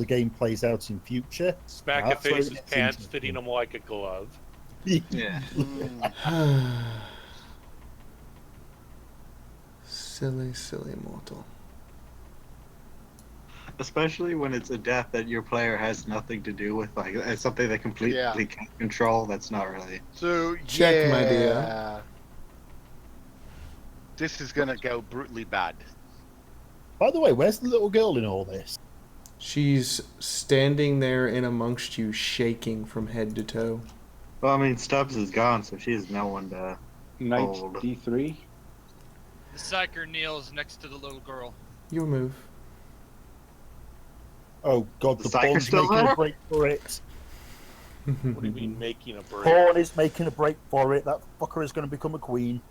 Speaker 3: game plays out in future.
Speaker 7: Smack a
Speaker 3: that's where
Speaker 7: face
Speaker 3: it
Speaker 7: his
Speaker 3: gets
Speaker 7: pants,
Speaker 3: interesting.
Speaker 7: fitting him like a glove.
Speaker 5: Yeah.
Speaker 1: Silly, silly mortal.
Speaker 5: Especially when it's a death that your player has nothing to do with, like it's something they completely can't control. That's not really.
Speaker 10: So
Speaker 1: Check, my dear.
Speaker 10: This is gonna go brutally bad.
Speaker 3: By the way, where's the little girl in all this?
Speaker 1: She's standing there in amongst you, shaking from head to toe.
Speaker 5: Well, I mean, Stubbs is gone, so she has no one to
Speaker 4: Knight
Speaker 5: hold.
Speaker 4: d3.
Speaker 6: The psyker kneels next to the little girl.
Speaker 1: Your move.
Speaker 3: Oh god, the
Speaker 5: The psyker's
Speaker 3: pawn's
Speaker 5: still
Speaker 3: making
Speaker 5: there?
Speaker 3: a break for it.
Speaker 7: What do you mean making a break?
Speaker 3: Pawn is making a break for it. That fucker is going to become a queen.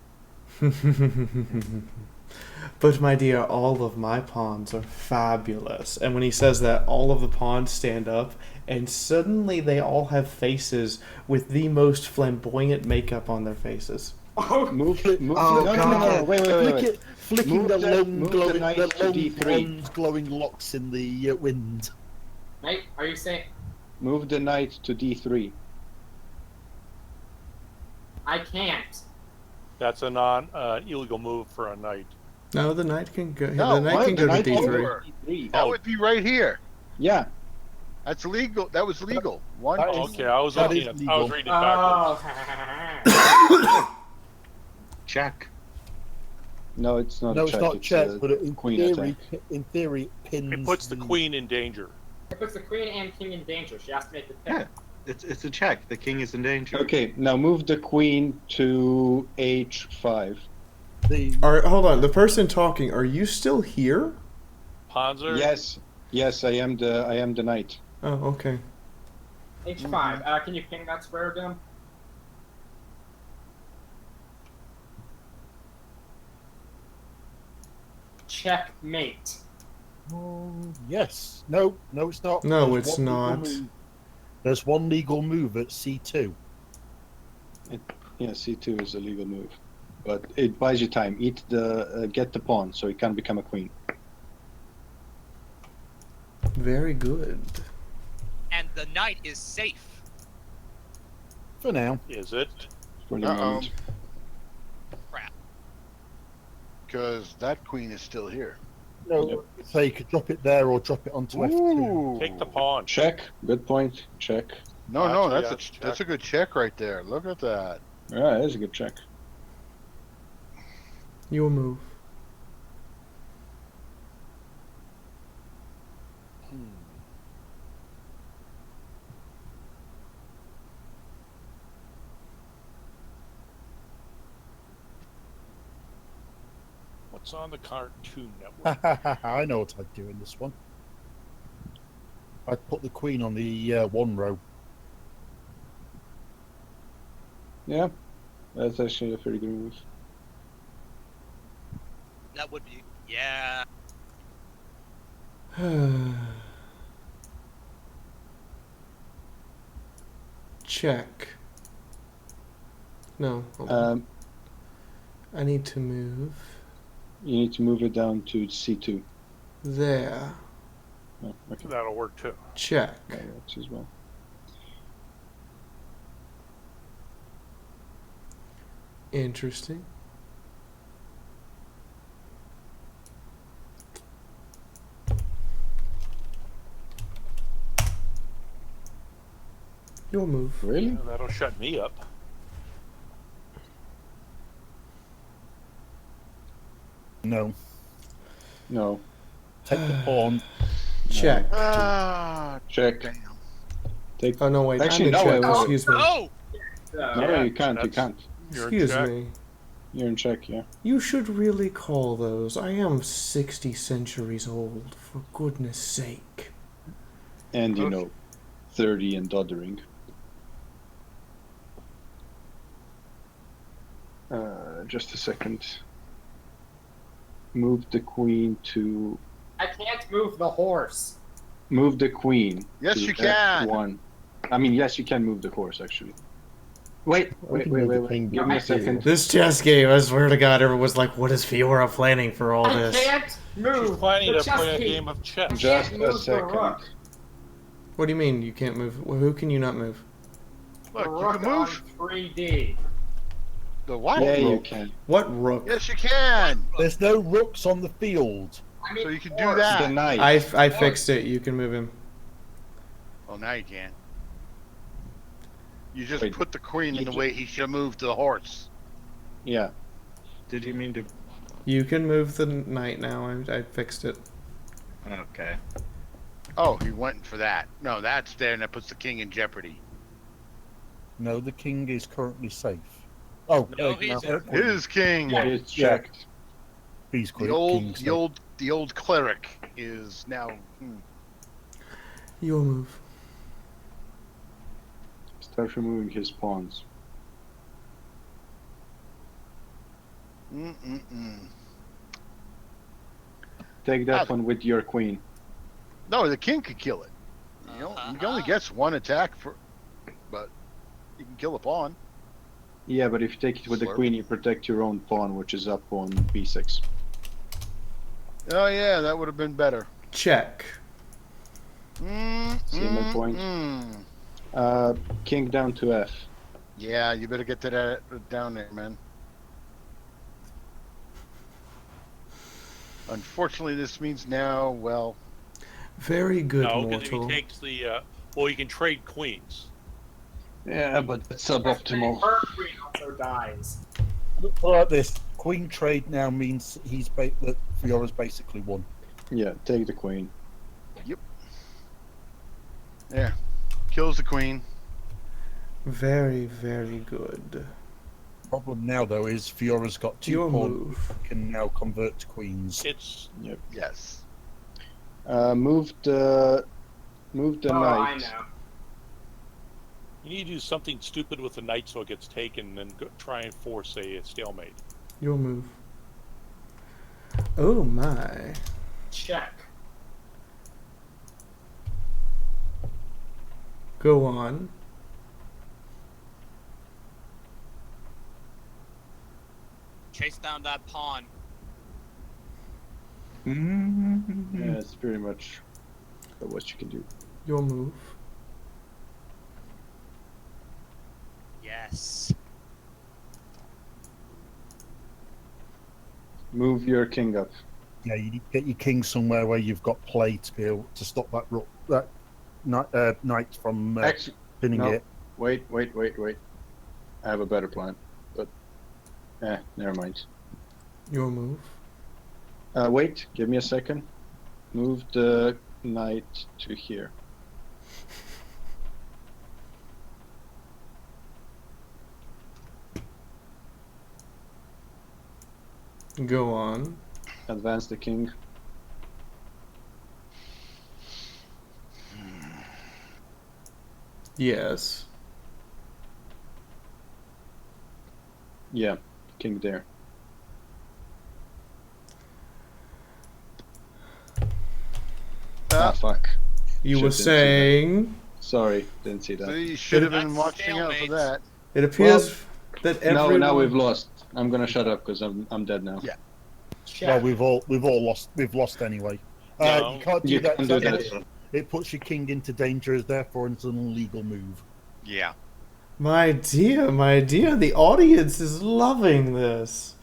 Speaker 1: But my dear, all of my pawns are fabulous. And when he says that, all of the pawns stand up, and suddenly they all have faces with the most flamboyant makeup on their faces.
Speaker 4: Move.
Speaker 5: Oh, God.
Speaker 4: Wait.
Speaker 3: flicking
Speaker 4: Move
Speaker 3: the
Speaker 4: the-
Speaker 3: long,
Speaker 4: move the
Speaker 3: glowing,
Speaker 4: knight
Speaker 3: the
Speaker 4: to
Speaker 3: long
Speaker 4: D3.
Speaker 3: blonde glowing locks in the wind.
Speaker 9: Mate, are you saying
Speaker 4: Move the knight to D3.
Speaker 9: I can't?
Speaker 7: That's a illegal move for a knight.
Speaker 1: No, the knight can go.
Speaker 10: No,
Speaker 1: the knight
Speaker 10: what?
Speaker 1: can
Speaker 10: The
Speaker 1: go to
Speaker 10: knight
Speaker 1: D3.
Speaker 10: over.
Speaker 4: D3.
Speaker 10: That would be right here.
Speaker 4: Yeah.
Speaker 10: That's legal. That was legal. One.
Speaker 3: That
Speaker 10: two,
Speaker 3: is-
Speaker 7: Okay, I was
Speaker 3: that
Speaker 7: looking
Speaker 3: is
Speaker 7: at. I
Speaker 3: legal.
Speaker 7: was reading it backwards.
Speaker 9: Oh.
Speaker 5: Check.
Speaker 4: No, it's not
Speaker 3: No,
Speaker 4: a
Speaker 3: it's
Speaker 4: check.
Speaker 3: not check,
Speaker 4: a
Speaker 3: but in
Speaker 4: queen
Speaker 3: theory,
Speaker 4: attack.
Speaker 3: it pins.
Speaker 7: It puts the queen in danger.
Speaker 9: It puts the queen and king in danger. She has to make the pick.
Speaker 5: Yeah. It's a check. The king is in danger.
Speaker 4: Okay, now move the queen to H5.
Speaker 1: All right, hold on. The person talking, are you still here?
Speaker 7: Panzer.
Speaker 4: Yes, I am the knight.
Speaker 1: Oh, okay.
Speaker 9: H5. Can you ping that square again? Checkmate.
Speaker 3: Yes. No, it's not.
Speaker 1: No,
Speaker 3: There's
Speaker 1: it's
Speaker 3: one legal
Speaker 1: not.
Speaker 3: move. There's one legal move at C2.
Speaker 4: Yeah, C2 is a legal move, but it buys you time. Get the pawn, so you can become a queen.
Speaker 1: Very good.
Speaker 6: And the knight is safe.
Speaker 3: For now.
Speaker 7: Is it?
Speaker 4: For the moment.
Speaker 6: Crap.
Speaker 10: Because that queen is still here.
Speaker 3: No, so you could drop it there or drop it onto F2.
Speaker 7: Take the pawn.
Speaker 4: Check. Good point. Check.
Speaker 10: No,
Speaker 7: Actually,
Speaker 10: that's a good check right there. Look at that.
Speaker 4: Yeah, that is a good check.
Speaker 1: Your move.
Speaker 7: What's on the Cartoon Network?
Speaker 3: I know what I'd do in this one. I'd put the queen on the one row.
Speaker 4: Yeah, that's actually a pretty good move.
Speaker 6: That would be. Yeah.
Speaker 1: Check. No. Hold on. I need to move.
Speaker 4: You need to move it down to C2.
Speaker 1: There.
Speaker 4: Oh, okay.
Speaker 7: That'll work too.
Speaker 1: Check.
Speaker 4: That works as well.
Speaker 1: Interesting. Your move.
Speaker 4: Really?
Speaker 7: That'll shut me up.
Speaker 3: No.
Speaker 4: No.
Speaker 3: Take the pawn.
Speaker 1: Check.
Speaker 4: Check.
Speaker 10: Damn.
Speaker 4: Take.
Speaker 1: Oh no, wait.
Speaker 4: Actually,
Speaker 1: I'm in
Speaker 4: no,
Speaker 1: check. Excuse me.
Speaker 6: Oh!
Speaker 4: No, you can't. You can't.
Speaker 7: You're in
Speaker 1: Excuse
Speaker 7: check.
Speaker 1: me.
Speaker 4: You're in check. Yeah.
Speaker 1: You should really call those. I am 60 centuries old, for goodness sake.
Speaker 4: And you know, 30 and doddering. Just a second. Move the queen to.
Speaker 9: I can't move the horse.
Speaker 4: Move the queen.
Speaker 10: Yes,
Speaker 4: to
Speaker 10: you can.
Speaker 4: F1. I mean, yes, you can move the horse actually. Wait.
Speaker 8: can move the king
Speaker 4: Give me a
Speaker 8: to
Speaker 4: second.
Speaker 1: This chess game, I swear to God, everyone was like, what is Fiaura planning for all
Speaker 9: I
Speaker 1: this?
Speaker 9: can't move.
Speaker 7: She's planning
Speaker 9: the
Speaker 7: to
Speaker 9: chess
Speaker 7: play a
Speaker 9: piece.
Speaker 7: game of chess.
Speaker 4: Just
Speaker 9: Can't
Speaker 4: a
Speaker 9: move the
Speaker 4: second.
Speaker 9: rook.
Speaker 1: What do you mean you can't move? Well, who can you not move?
Speaker 10: Look,
Speaker 9: The
Speaker 10: you
Speaker 9: rook
Speaker 10: can move.
Speaker 9: on 3D.
Speaker 10: The what?
Speaker 4: Yeah, you can.
Speaker 1: What rook?
Speaker 10: Yes, you can.
Speaker 3: There's no rooks on the field.
Speaker 9: I mean,
Speaker 10: So you can do
Speaker 9: horse.
Speaker 10: that.
Speaker 4: The knight.
Speaker 1: I fixed it. You can move him.
Speaker 10: Oh, now you can. You just
Speaker 4: Wait,
Speaker 10: put the queen in
Speaker 4: you
Speaker 10: the
Speaker 4: ju-
Speaker 10: way he should have moved the horse.
Speaker 4: Yeah.
Speaker 5: Did you mean to?
Speaker 1: You can move the knight now. I fixed it.
Speaker 5: Okay.
Speaker 10: Oh, he went for that. No, that's there, and that puts the king in jeopardy.
Speaker 3: No, the king is currently safe. Oh,
Speaker 6: No, he's-
Speaker 10: His king,
Speaker 9: Yeah.
Speaker 4: It's checked.
Speaker 3: He's
Speaker 10: the old cleric, is now.
Speaker 1: Your move.
Speaker 4: Start removing his pawns. Take that one with your queen.
Speaker 10: No, the king could kill it. He only gets one attack but you can kill a pawn.
Speaker 4: Yeah, but if you take it with the
Speaker 10: Slurp.
Speaker 4: queen, you protect your own pawn, which is up on b6.
Speaker 10: Oh yeah, that would have been better.
Speaker 1: Check.
Speaker 4: See my point? King down to F.
Speaker 10: Yeah, you better get to that down there, man. Unfortunately, this means now, well...
Speaker 1: Very good,
Speaker 7: No, because if he
Speaker 1: mortal.
Speaker 7: takes the, well, you can trade queens.
Speaker 4: Yeah, but that's suboptimal.
Speaker 9: Her queen also dies.
Speaker 3: Look like this. Queen trade now means that Fiora's basically won.
Speaker 4: Yeah, take the queen.
Speaker 10: Yep. Yeah. Kills the queen.
Speaker 1: Very, very good.
Speaker 3: Problem now, though, is Fiora's got 2
Speaker 1: Your
Speaker 3: pawns
Speaker 1: move.
Speaker 3: that can now convert to queens.
Speaker 7: It's
Speaker 4: Yep.
Speaker 10: Yes.
Speaker 4: Move the
Speaker 9: I
Speaker 4: knight.
Speaker 9: know.
Speaker 7: you need to do something stupid with the knight so it gets taken, and try and force a stalemate.
Speaker 1: Your move. Oh my.
Speaker 9: Check.
Speaker 1: Go on.
Speaker 6: Chase down that pawn.
Speaker 4: Yeah, it's pretty much what you can do.
Speaker 1: Your move.
Speaker 6: Yes.
Speaker 4: Move your king up.
Speaker 3: Yeah, you need to get your king somewhere where you've got play to be able to stop that knight from
Speaker 4: Actually,
Speaker 3: pinning
Speaker 4: no.
Speaker 3: it.
Speaker 4: Wait. I have a better plan, but never mind.
Speaker 1: Your move.
Speaker 4: Wait, give me a second. Move the knight to here.
Speaker 1: Go on.
Speaker 4: Advance the king.
Speaker 1: Yes.
Speaker 4: Yeah, king there. Fuck.
Speaker 1: You were
Speaker 4: Should've didn't see that.
Speaker 1: saying.
Speaker 4: Sorry, didn't see that.
Speaker 10: So you should have been
Speaker 6: That's
Speaker 10: watching out for
Speaker 6: stalemate.
Speaker 10: that.
Speaker 1: It appears that everyone.
Speaker 4: Now we've lost. I'm gonna shut up because I'm dead now.
Speaker 10: Yeah.
Speaker 9: Check.
Speaker 3: Well, we've all lost. We've lost anyway.
Speaker 7: No,
Speaker 3: you can't do
Speaker 4: you
Speaker 3: that.
Speaker 4: can't do
Speaker 3: It-
Speaker 4: that.
Speaker 3: It puts your king into danger, therefore it's an illegal move.
Speaker 10: Yeah.
Speaker 1: My dear, the audience is loving this.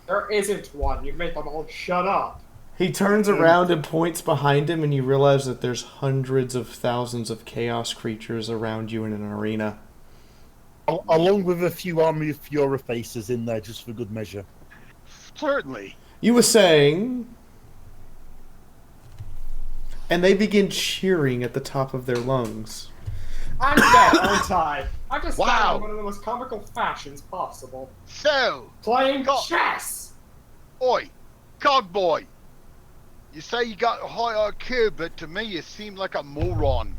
Speaker 9: There isn't one. You've made them all shut up.
Speaker 1: He turns around and points behind him, and you realize that there's hundreds of thousands of chaos creatures around you in an arena.
Speaker 3: Along with a few army of Fiaura faces in there, just for good measure.
Speaker 10: Certainly.
Speaker 1: You were saying... And they begin cheering at the top of their lungs.
Speaker 9: I'm dead, aren't I? I've just
Speaker 10: Wow.
Speaker 9: died in one of the most comical fashions possible.
Speaker 10: So,
Speaker 9: Playing
Speaker 10: Go-
Speaker 9: chess!
Speaker 10: oi, Cogboy. You say you got a high IQ, but to me you seem like a moron.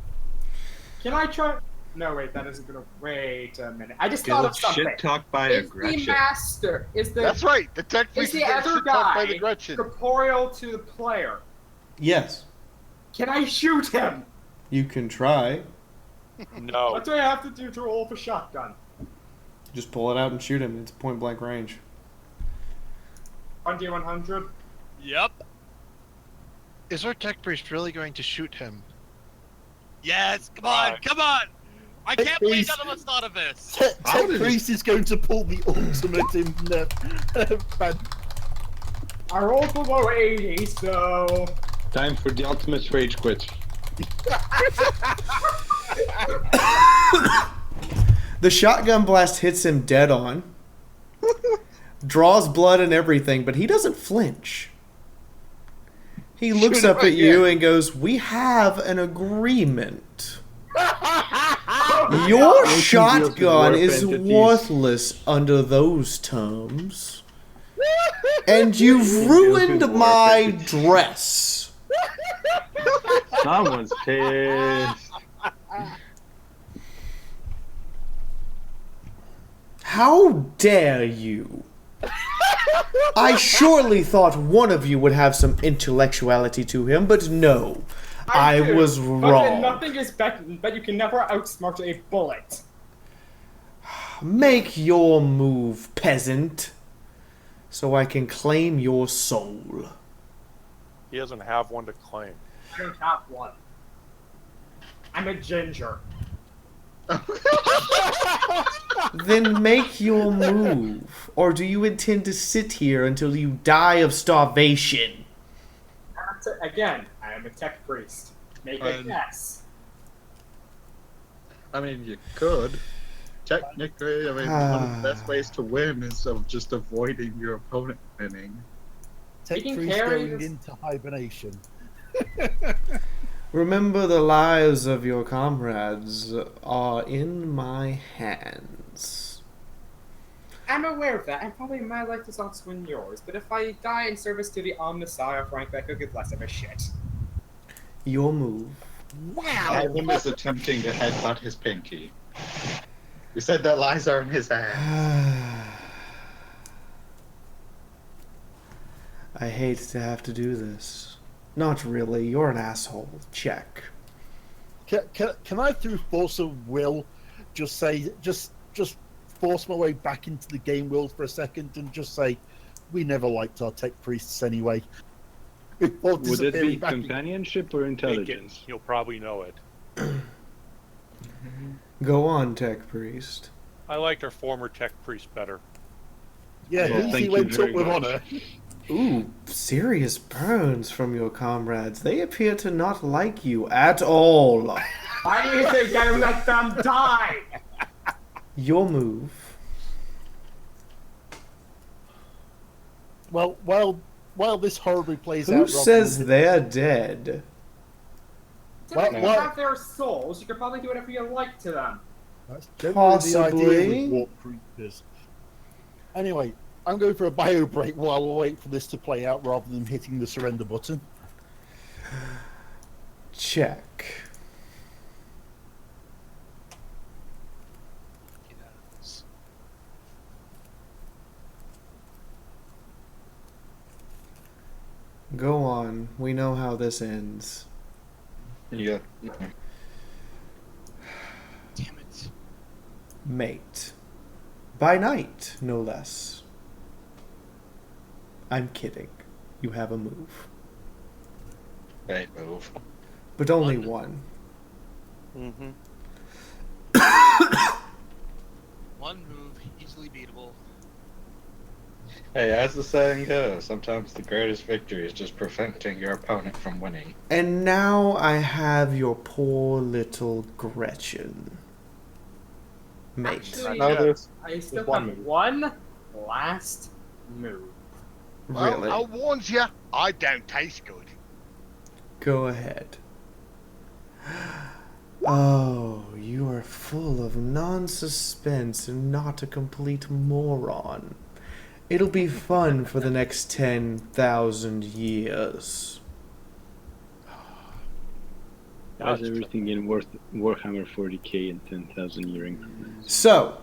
Speaker 9: Can I try... No, wait, that isn't gonna... Wait a minute. I just
Speaker 5: Feel
Speaker 9: thought of something.
Speaker 5: shit talked by
Speaker 9: Is
Speaker 5: aggression.
Speaker 9: the master... Is the...
Speaker 10: That's right. The tech
Speaker 9: Is
Speaker 10: priest
Speaker 9: the
Speaker 10: is getting
Speaker 9: other
Speaker 10: shit talked by
Speaker 9: guy
Speaker 10: the Gretchen.
Speaker 9: corporeal to the player?
Speaker 1: Yes.
Speaker 9: Can I shoot him?
Speaker 1: You can try.
Speaker 7: No.
Speaker 9: What do I have to do to roll for shotgun?
Speaker 1: Just pull it out and shoot him. It's point blank range.
Speaker 9: 1d100?
Speaker 6: Yep.
Speaker 14: Is our tech priest really going to shoot him?
Speaker 6: Yes. Come on.
Speaker 7: Right.
Speaker 6: Come on. I can't believe
Speaker 3: Please.
Speaker 6: none of us thought of this.
Speaker 3: Tech Priest is going to pull the ultimate in bad.
Speaker 9: I rolled below 80, so...
Speaker 4: Time for the ultimate rage quit.
Speaker 1: The shotgun blast hits him dead on. Draws blood and everything, but he doesn't flinch. He looks
Speaker 10: Shoot him
Speaker 1: up at you
Speaker 10: again.
Speaker 1: and goes, "We have an agreement. Your shotgun is worthless under those terms. And you've ruined my dress."
Speaker 4: Someone's pissed.
Speaker 1: How dare you? I surely thought one of you would have some intellectuality to him, but no. I
Speaker 9: do,
Speaker 1: was
Speaker 9: But then
Speaker 1: wrong.
Speaker 9: nothing is better, but you can never outsmart a bullet.
Speaker 1: Make your move, peasant, so I can claim your soul.
Speaker 7: He doesn't have one to claim.
Speaker 9: I don't have one. I'm a ginger.
Speaker 1: Then make your move. Or do you intend to sit here until you die of starvation?
Speaker 9: Again, I am a tech priest. Make a guess.
Speaker 5: I mean, you could. Technically, I mean, one of the best ways to win is of just avoiding your opponent winning.
Speaker 3: Tech priest going into hibernation.
Speaker 1: Remember, the lives of your comrades are in my hands.
Speaker 9: I'm aware of that, and probably my life is also in yours, but if I die in service to the Omnissiah, frankly, I could give less of a shit.
Speaker 1: Your move.
Speaker 9: Wow!
Speaker 5: Adam is attempting to headbutt his pinky. You said that lies are in his hands.
Speaker 1: I hate to have to do this. Not really. You're an asshole. Check.
Speaker 3: Can I, through force of will, just say, just force my way back into the game world for a second and just say, we never liked our tech priests anyway.
Speaker 4: Would it be companionship or intelligence?
Speaker 7: You'll probably know it.
Speaker 1: Go on, tech priest.
Speaker 7: I liked our former tech priest better.
Speaker 3: Yeah,
Speaker 1: Well,
Speaker 3: he went up with honor.
Speaker 1: Ooh, serious burns from your comrades. They appear to not like you at all.
Speaker 9: Why do you think I let them die?
Speaker 1: Your move.
Speaker 3: Well, while this horribly plays
Speaker 1: Who
Speaker 3: out...
Speaker 1: says they're dead?
Speaker 9: If you have their souls, you could probably do whatever you like to them.
Speaker 3: That's generally the idea
Speaker 1: Possibly.
Speaker 3: with warp creatures. Anyway, I'm going for a bio break while we wait for this to play out rather than hitting the surrender button.
Speaker 1: Check. Go on. We know how this ends.
Speaker 5: Yeah.
Speaker 6: Damn it.
Speaker 1: Mate. By night, no less. I'm kidding. You have a move.
Speaker 5: Great move.
Speaker 1: But only one.
Speaker 7: Mm-hmm.
Speaker 6: One move, easily beatable.
Speaker 5: Hey, as the saying goes, sometimes the greatest victory is just preventing your opponent from winning.
Speaker 1: And now I have your poor little Gretchen. Mate.
Speaker 9: Actually, I still
Speaker 5: one
Speaker 9: have
Speaker 5: move.
Speaker 9: one last move.
Speaker 10: Well,
Speaker 1: Really?
Speaker 10: I warned you, I don't taste good.
Speaker 1: Go ahead. Oh, you are full of non-suspense and not a complete moron. It'll be fun for the next 10,000 years.
Speaker 4: Why is everything in Warhammer 40k in 10,000 year increments?
Speaker 1: So,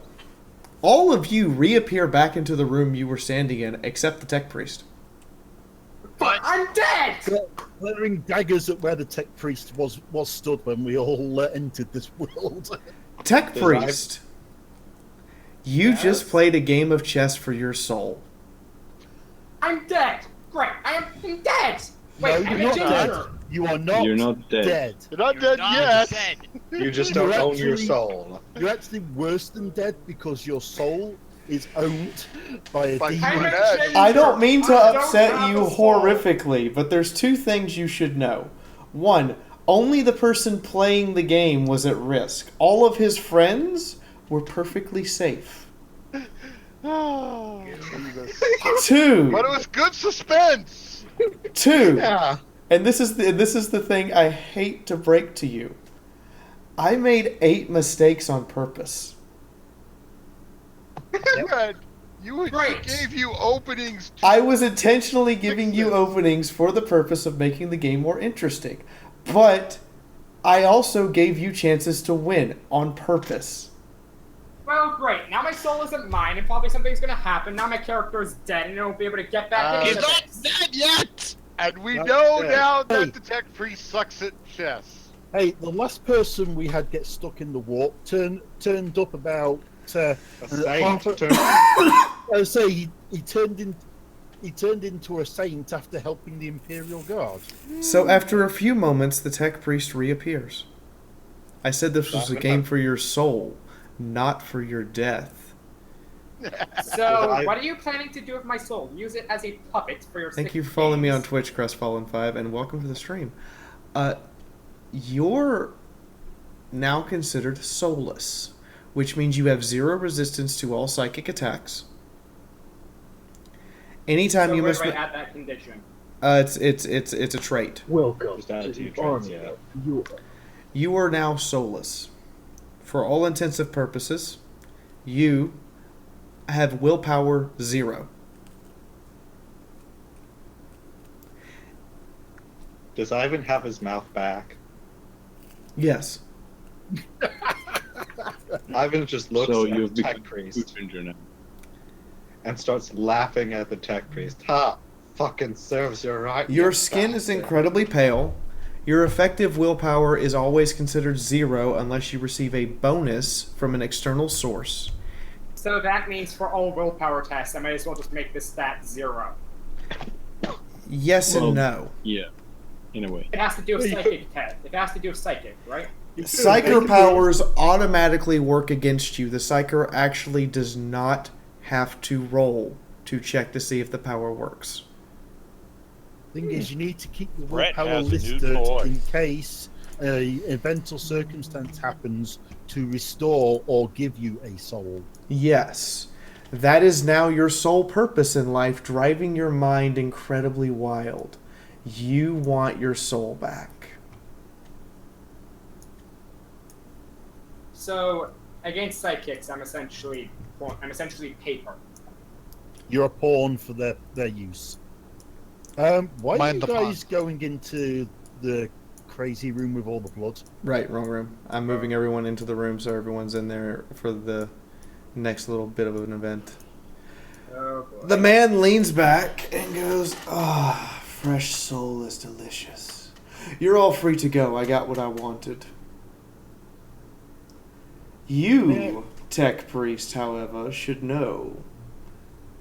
Speaker 1: all of you reappear back into the room you were standing in, except the tech priest.
Speaker 9: But I'm dead!
Speaker 3: Glaring daggers at where the tech priest was stood when we all entered this world.
Speaker 1: Tech priest, you just played a game of chess for your soul.
Speaker 9: I'm dead! Great, I'm dead!
Speaker 3: No,
Speaker 9: Wait,
Speaker 3: you're
Speaker 9: I'm a
Speaker 3: not
Speaker 9: ginger!
Speaker 3: dead. You are not,
Speaker 4: You're not dead.
Speaker 10: You're not dead yet.
Speaker 5: You just
Speaker 3: You're
Speaker 5: don't own your
Speaker 3: actually-
Speaker 5: soul.
Speaker 3: You're actually worse than dead because your soul is owned by a
Speaker 10: By
Speaker 3: demon.
Speaker 10: human
Speaker 1: I don't mean to
Speaker 9: I don't
Speaker 1: upset
Speaker 9: have
Speaker 1: you
Speaker 9: a soul.
Speaker 1: horrifically, but there's two things you should know. One, only the person playing the game was at risk. All of his friends were perfectly safe.
Speaker 10: Oh,
Speaker 1: Two,
Speaker 10: but it was good suspense.
Speaker 5: Yeah.
Speaker 1: and this is the thing I hate to break to you. I made 8 mistakes on purpose.
Speaker 10: You
Speaker 9: Great.
Speaker 10: gave you openings.
Speaker 1: I was intentionally giving you openings for the purpose of making the game more interesting. But I also gave you chances to win on purpose.
Speaker 9: Well, great. Now my soul isn't mine, and probably something's gonna happen. Now my character is dead, and I won't be able to get back
Speaker 10: He's
Speaker 9: into
Speaker 10: not
Speaker 9: this.
Speaker 10: dead yet. And we
Speaker 3: Not
Speaker 10: know
Speaker 3: dead.
Speaker 10: now
Speaker 3: Hey.
Speaker 10: that the tech priest sucks at chess.
Speaker 3: Hey, the last person we had get stuck in the warp turned up about
Speaker 5: A saint
Speaker 3: half a-
Speaker 5: turned-
Speaker 3: I would say he turned in. he turned into a saint after helping the Imperial Guard.
Speaker 1: So after a few moments, the tech priest reappears. I said this was a game for your soul, not for your death.
Speaker 9: So, what are you planning to do with my soul? Use it as a puppet for your
Speaker 1: Thank
Speaker 9: sick
Speaker 1: you for following me on
Speaker 9: games?
Speaker 1: Twitch, Crestfallen5, and welcome to the stream. You're now considered soulless, which means you have 0 resistance to all psychic attacks. Anytime
Speaker 9: So
Speaker 1: you
Speaker 9: where
Speaker 1: miss,
Speaker 9: do I add that condition?
Speaker 1: it's a trait.
Speaker 8: Welcome
Speaker 5: Just add it to
Speaker 8: to
Speaker 5: your
Speaker 8: the
Speaker 5: traits,
Speaker 8: army
Speaker 5: yeah.
Speaker 8: of Fiaura.
Speaker 1: You are now soulless. For all intensive purposes, you have willpower 0.
Speaker 5: Does Ivan have his mouth back?
Speaker 1: Yes.
Speaker 5: Ivan just looks
Speaker 4: So
Speaker 5: at
Speaker 4: you've
Speaker 5: the
Speaker 4: become
Speaker 5: tech priest
Speaker 4: Foodfinger now.
Speaker 5: and starts laughing at the tech priest. Ha! Fucking serves you right.
Speaker 1: Your
Speaker 5: you
Speaker 1: skin is
Speaker 5: bastard.
Speaker 1: incredibly pale. Your effective willpower is always considered 0 unless you receive a bonus from an external source.
Speaker 9: So that means for all willpower tests, I might as well just make this stat 0.
Speaker 1: Yes
Speaker 4: Well,
Speaker 1: and no.
Speaker 4: Yeah, in a way.
Speaker 9: It has to do with psychic test. It has to do with psychic, right?
Speaker 1: Psyker powers automatically work against you. The Psyker actually does not have to roll to check to see if the power works.
Speaker 3: Thing is, you need to keep your
Speaker 7: Brett
Speaker 3: willpower
Speaker 7: has a new
Speaker 3: listed
Speaker 7: toy.
Speaker 3: in case an event or circumstance happens to restore or give you a soul.
Speaker 1: Yes. That is now your sole purpose in life, driving your mind incredibly wild. You want your soul back.
Speaker 9: So against psychics, I'm essentially paper.
Speaker 3: You're a pawn for their use. Why are
Speaker 14: Mind
Speaker 3: you
Speaker 14: the
Speaker 3: guys going into the crazy room with all the blood?
Speaker 1: Right, wrong room. I'm moving everyone into the room so everyone's in there for the next little bit of an event.
Speaker 9: Oh boy.
Speaker 1: The man leans back and goes, "Ah, fresh soul is delicious. You're all free to go. I got what I wanted." You, tech priest, however, should know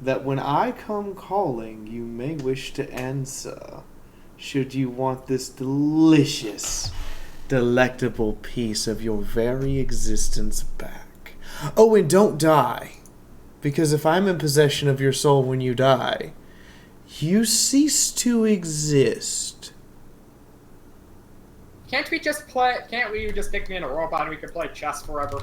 Speaker 1: that when I come calling, you may wish to answer, should you want this delicious, delectable piece of your very existence back. Oh, and don't die, because if I'm in possession of your soul when you die, you cease to exist.
Speaker 9: Can't we just stick me in a robot and we could play chess forever?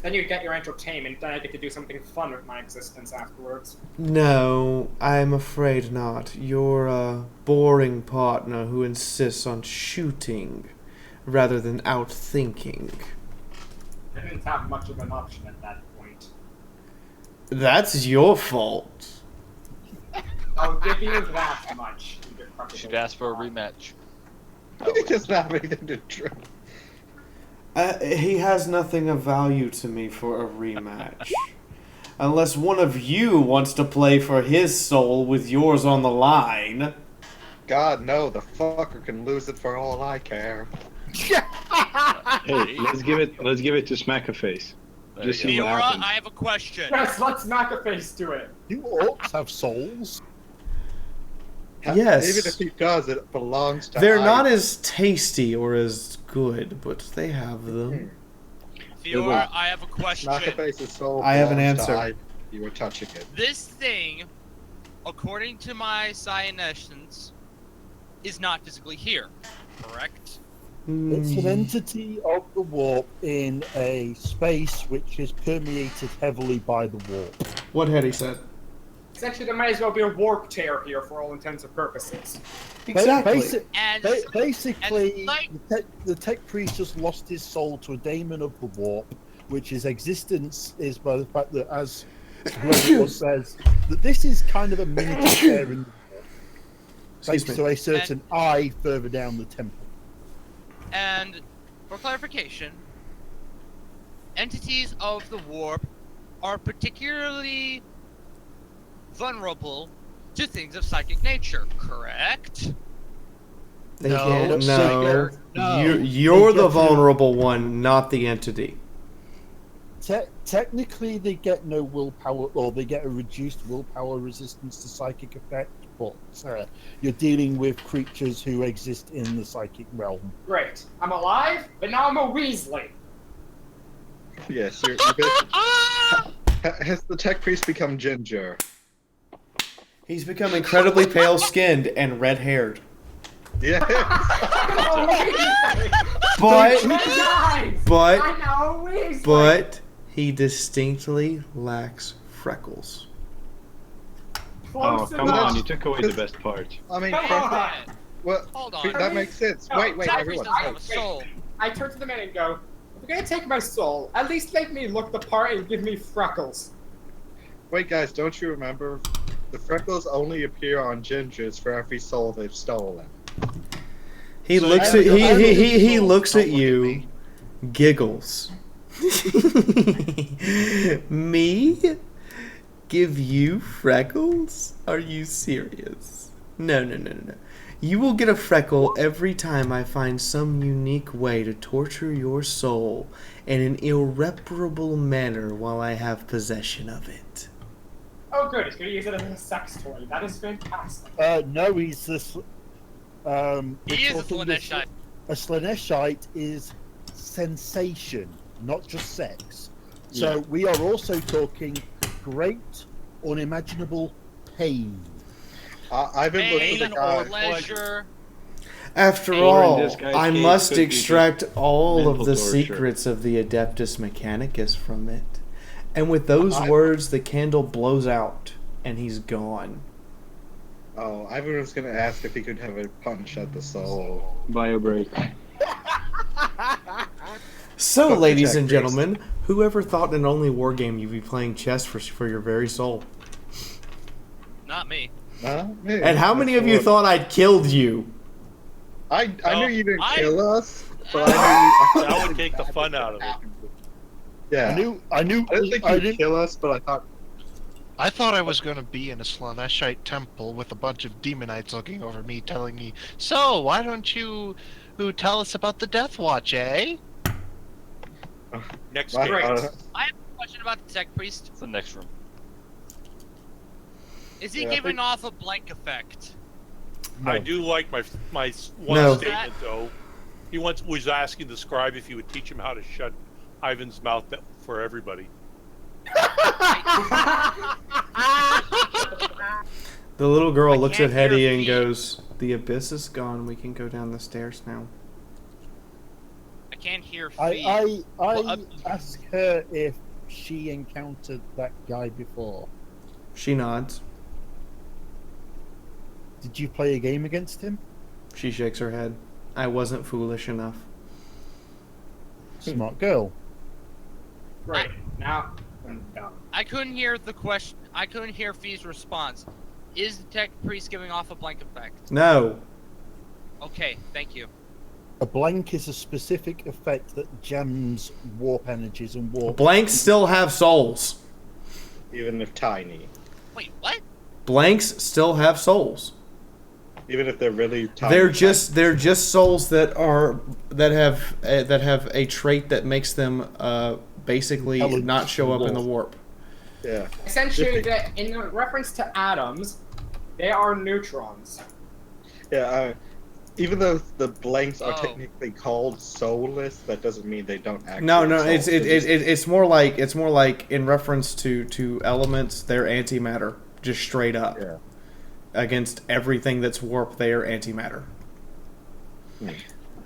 Speaker 9: Then you get your entertainment, then I get to do something fun with my existence afterwards.
Speaker 1: No, I'm afraid not. You're a boring partner who insists on shooting rather than outthinking.
Speaker 9: I didn't have much of an option at that point.
Speaker 1: That's your fault.
Speaker 9: I'll give you that much.
Speaker 12: You should ask for a rematch.
Speaker 5: He doesn't have anything to drink.
Speaker 1: He has nothing of value to me for a rematch. Unless one of you wants to play for his soul with yours on the line.
Speaker 5: God, no, the fucker can lose it for all I care.
Speaker 4: Hey, let's give it to Smackaface. Just see what
Speaker 6: Fiaura,
Speaker 4: happens.
Speaker 6: I have a question.
Speaker 9: Yes, let's smack a face to it.
Speaker 3: Do orcs have souls?
Speaker 1: Yes.
Speaker 5: Even if he does, it belongs to
Speaker 1: They're
Speaker 5: Ivan.
Speaker 1: not as tasty or as good, but they have them.
Speaker 6: Fiaura, I have a question.
Speaker 5: Smackaface's soul
Speaker 1: I have an
Speaker 5: belongs to
Speaker 1: answer.
Speaker 5: Ivan. You were touching it.
Speaker 6: This thing, according to my Scienessence, is not physically here, correct?
Speaker 3: It's an entity of the warp in a space which is permeated heavily by the warp.
Speaker 1: What had he said?
Speaker 9: Essentially, there might as well be a warp tear here for all intents and purposes.
Speaker 1: Exactly.
Speaker 3: Basically, the tech priest just lost his soul to a daemon of the warp, which his existence is by the fact that, as whoever it was says, that this is kind of a miniature tear in the warp, thanks to a certain eye further down the temple.
Speaker 6: And for clarification, entities of the warp are particularly vulnerable to things of psychic nature, correct?
Speaker 1: No.
Speaker 6: No.
Speaker 1: You're the vulnerable one, not the entity.
Speaker 3: Technically, they get no willpower, or they get a reduced willpower resistance to psychic effect. But you're dealing with creatures who exist in the psychic realm.
Speaker 9: Great. I'm alive, but now I'm a Weasley.
Speaker 5: Yes, you're has the tech priest become ginger?
Speaker 1: He's become incredibly pale-skinned and red-haired.
Speaker 5: Yeah.
Speaker 1: But he distinctly lacks freckles.
Speaker 4: Oh, come on, you took away the best part.
Speaker 5: I mean,
Speaker 6: Well, hold on.
Speaker 5: That makes sense.
Speaker 9: No,
Speaker 5: wait,
Speaker 9: Tech
Speaker 5: everyone.
Speaker 9: Priest doesn't have a soul. I turn to the man and go, if you're gonna take my soul, at least make me look the part and give me freckles.
Speaker 5: Wait, guys, don't you remember? The freckles only appear on gingers for every soul they've stolen.
Speaker 1: He looks at he looks at you, giggles. Me? Give you freckles? Are you serious? No. You will get a freckle every time I find some unique way to torture your soul in an irreparable manner while I have possession of it.
Speaker 9: Oh, good. He's gonna use it as a sex toy. That is fantastic.
Speaker 3: No, he's this.
Speaker 6: He is a Slaanesh.
Speaker 3: A Slaaneshite is sensation, not just sex. So we are also talking great, unimaginable pain.
Speaker 5: I've been looking
Speaker 6: at the pleasure.
Speaker 1: After all, I must extract all of the secrets of the Adeptus Mechanicus from it. And with those words, the candle blows out, and he's gone.
Speaker 5: Oh, Ivan was going to ask if he could have a punch at the soul.
Speaker 4: Bio break.
Speaker 1: So, ladies and gentlemen, whoever thought in an only war game you'd be playing chess for your very soul?
Speaker 6: Not me.
Speaker 5: Me.
Speaker 1: And how many of you thought I'd killed you?
Speaker 5: I knew you didn't kill us, but I knew
Speaker 7: that would take the fun out of it.
Speaker 5: Yeah.
Speaker 3: I knew.
Speaker 5: I didn't think you'd kill us, but I thought.
Speaker 14: I thought I was going to be in a Slaaneshite temple with a bunch of demonites looking over me, telling me, "So, why don't you tell us about the Death Watch, eh?"
Speaker 7: Next
Speaker 6: game.
Speaker 7: game.
Speaker 6: I have a question about the Tech Priest.
Speaker 12: It's the next room.
Speaker 6: Is he giving off a blank effect?
Speaker 7: I do like my one
Speaker 1: No.
Speaker 7: statement though. He once was asking the scribe if he would teach him how to shut Ivan's mouth for everybody.
Speaker 1: The little girl looks at Hetty and goes, "The abyss is gone. We can go down the stairs now."
Speaker 6: I can't hear feet.
Speaker 3: I asked her if she encountered that guy before.
Speaker 1: She nods.
Speaker 3: Did you play a game against him?
Speaker 1: She shakes her head. I wasn't foolish enough.
Speaker 3: Smart girl.
Speaker 9: Right. Now, I'm done.
Speaker 6: I couldn't hear the question. I couldn't hear Fee's response. Is the Tech Priest giving off a blank effect?
Speaker 1: No.
Speaker 6: Okay, thank you.
Speaker 3: A blank is a specific effect that jams warp energies and warp.
Speaker 1: Blanks still have souls.
Speaker 5: Even if tiny.
Speaker 6: Wait, what?
Speaker 1: Blanks still have souls.
Speaker 5: Even if they're really tiny.
Speaker 1: They're just souls that have a trait that makes them basically not show up in the warp.
Speaker 5: Yeah.
Speaker 9: Essentially, in reference to atoms, they are neutrons.
Speaker 5: Yeah. Even though the blanks are technically called soulless, that doesn't mean they don't actually.
Speaker 1: No, it's more like in reference to elements, they're antimatter, just straight up.
Speaker 5: Yeah.
Speaker 1: Against everything that's warp, they are antimatter.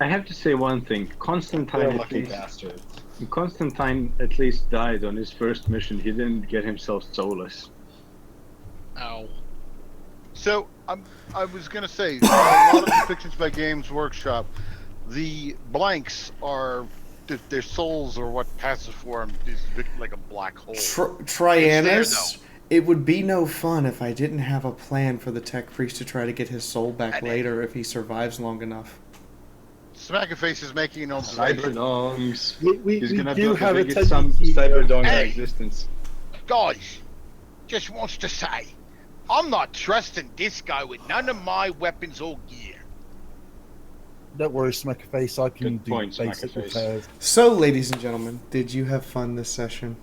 Speaker 4: I have to say one thing. Constantine at least died on his first mission. He didn't get himself soulless.
Speaker 10: Ow. So I was gonna say, a lot of depictions by Games Workshop, the blanks are their souls or what passes for them is like a black hole.
Speaker 1: Trianus. It would be no fun if I didn't have a plan for the Tech Priest to try to get his soul back later if he survives long enough.
Speaker 10: Smackaface is making an
Speaker 4: observation.
Speaker 10: He's
Speaker 3: gonna do have
Speaker 4: a Cyberdome existence.
Speaker 10: Guys, just wants to say, I'm not trusting this guy with none of my weapons or gear.
Speaker 3: Don't worry, Smackerface. I can
Speaker 4: Good
Speaker 3: do
Speaker 4: point,
Speaker 3: basic
Speaker 4: Smackerface.
Speaker 3: repairs.
Speaker 1: So, ladies and gentlemen, did you have fun this session?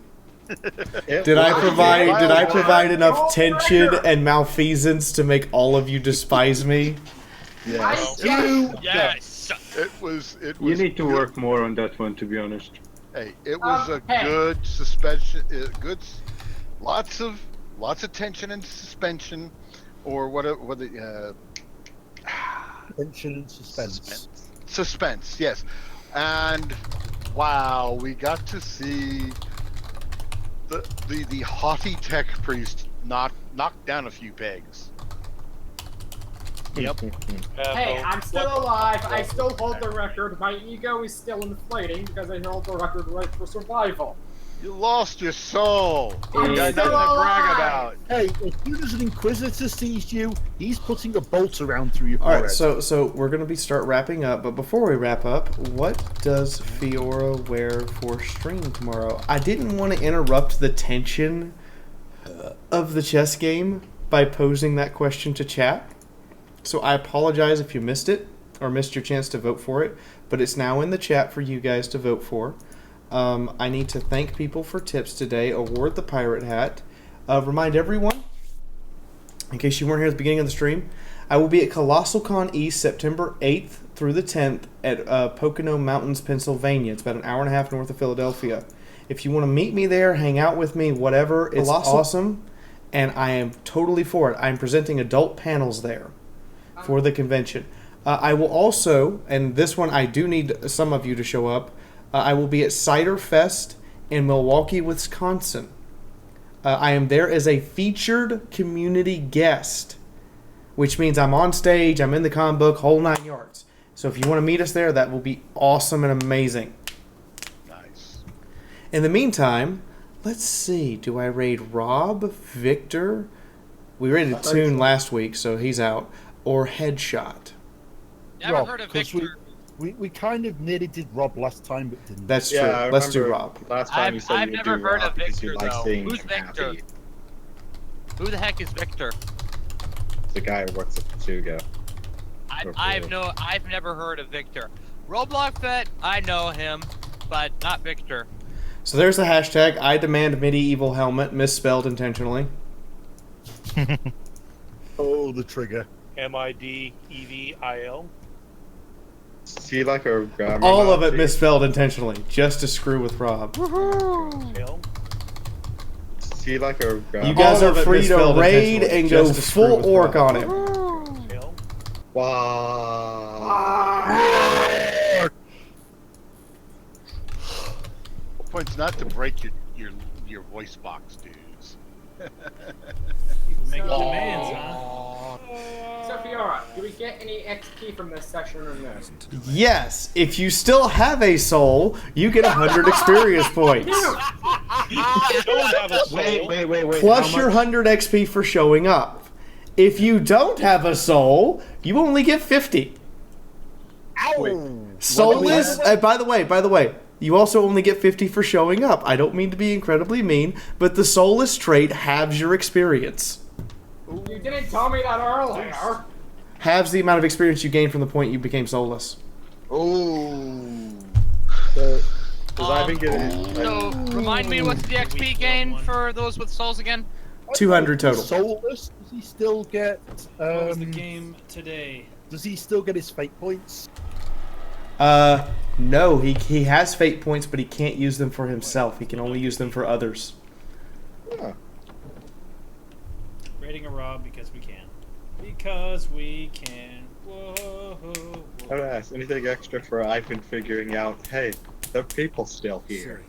Speaker 5: It
Speaker 1: Did I
Speaker 5: was
Speaker 1: provide did I
Speaker 5: wild.
Speaker 1: provide enough tension and malfeasance to make all of you despise me?
Speaker 5: Yes.
Speaker 6: Yes.
Speaker 10: It was.
Speaker 4: You need to
Speaker 10: good.
Speaker 4: work more on that one, to be honest.
Speaker 10: Hey, it was a
Speaker 9: Hey.
Speaker 10: good suspension. Lots of tension and suspension, or what the
Speaker 3: Tension and suspense.
Speaker 10: suspense. Yes, and wow, we got to see the haughty tech priest knock down a few pegs. Yep.
Speaker 9: Hey, I'm still alive. I still hold the record. My ego is still inflating because I hold the record right for survival.
Speaker 10: You lost your soul.
Speaker 9: I'm
Speaker 10: You got
Speaker 9: still
Speaker 10: nothing to brag
Speaker 9: alive.
Speaker 10: about.
Speaker 3: Hey, as soon as an Inquisitor sees you, he's putting a bolt around through your
Speaker 1: All
Speaker 3: forehead.
Speaker 1: right, so we're gonna start wrapping up, but before we wrap up, what does Fiaura wear for stream tomorrow? I didn't want to interrupt the tension of the chess game by posing that question to chat, so I apologize if you missed it or missed your chance to vote for it, but it's now in the chat for you guys to vote for. I need to thank people for tips today, award the pirate hat, remind everyone, in case you weren't here at the beginning of the stream, I will be at Colossal Con East September 8th through the 10th at Pocono Mountains, Pennsylvania. It's about an hour and a half north of Philadelphia. If you want to meet me there, hang out with me, whatever, it's awesome, and I am totally for it. I'm presenting adult panels there for the convention. I will also, and this one I do need some of you to show up, I will be at Cider Fest in Milwaukee, Wisconsin. I am there as a featured community guest, which means I'm on stage, I'm in the comic book, whole 9 yards. So if you want to meet us there, that will be awesome and amazing.
Speaker 10: Nice.
Speaker 1: In the meantime, let's see. Do I raid Rob, Victor? We raided Toon last week, so he's out. Or Headshot?
Speaker 6: Never
Speaker 3: Rob,
Speaker 6: heard of
Speaker 3: 'cause
Speaker 6: Victor.
Speaker 3: We kind of nearly did Rob last time, but didn't.
Speaker 1: That's true.
Speaker 5: Yeah, I
Speaker 1: Let's do
Speaker 5: remember
Speaker 1: Rob.
Speaker 5: Last time you said
Speaker 6: I've
Speaker 5: you'd
Speaker 6: never
Speaker 5: do
Speaker 6: heard
Speaker 5: Rob
Speaker 6: of
Speaker 5: because you
Speaker 6: Victor,
Speaker 5: like
Speaker 6: though.
Speaker 5: seeing
Speaker 6: Who's
Speaker 5: him
Speaker 6: Victor?
Speaker 5: happy.
Speaker 6: Who the heck is Victor?
Speaker 5: The guy who works at Patuga.
Speaker 6: I've never heard of Victor. Roblox Vet, I know him, but not Victor.
Speaker 1: So there's the hashtag, I demand medieval helmet, misspelled intentionally.
Speaker 3: Oh, the trigger.
Speaker 7: MIDEVIL.
Speaker 5: See, like a grammar
Speaker 1: All of it
Speaker 5: Nazi?
Speaker 1: misspelled intentionally, just to screw with Rob.
Speaker 5: See, like a grammar
Speaker 1: You guys
Speaker 5: All
Speaker 1: are
Speaker 5: of it
Speaker 1: free to
Speaker 5: misspelled
Speaker 1: raid
Speaker 5: intentionally,
Speaker 1: and go
Speaker 5: just to screw
Speaker 1: full
Speaker 5: with
Speaker 1: orc
Speaker 5: Rob.
Speaker 1: on him.
Speaker 5: Wow.
Speaker 10: Point's not to break your voice box, dudes.
Speaker 9: Making
Speaker 2: demands,
Speaker 9: So Fiaura, do we get any XP from this session or no?
Speaker 1: Yes, if you still have a soul, you get 100 experience points.
Speaker 5: Wait.
Speaker 1: Plus
Speaker 5: How
Speaker 1: your
Speaker 5: much?
Speaker 1: 100 XP for showing up. If you don't have a soul, you only get 50.
Speaker 3: Ow!
Speaker 1: Soulless, by the way, you also only get 50 for showing up. I don't mean to be incredibly mean, but the soulless trait halves your experience.
Speaker 9: You didn't tell me that earlier.
Speaker 1: Halves the amount of experience you gain from the point you became soulless.
Speaker 10: Oh.
Speaker 5: Because I've been getting.
Speaker 6: So, remind me what's the XP gain for those with souls again?
Speaker 1: 200 total.
Speaker 3: Soulless, does he still get...
Speaker 2: What was the game today?
Speaker 3: Does he still get his fate points?
Speaker 1: No, he has fate points, but he can't use them for himself. He can only use them for others.
Speaker 5: Yeah.
Speaker 2: Raiding a Rob because we can. Because we can. Whoa.
Speaker 5: I would ask anything extra for I've been figuring out. Hey, there are people still here.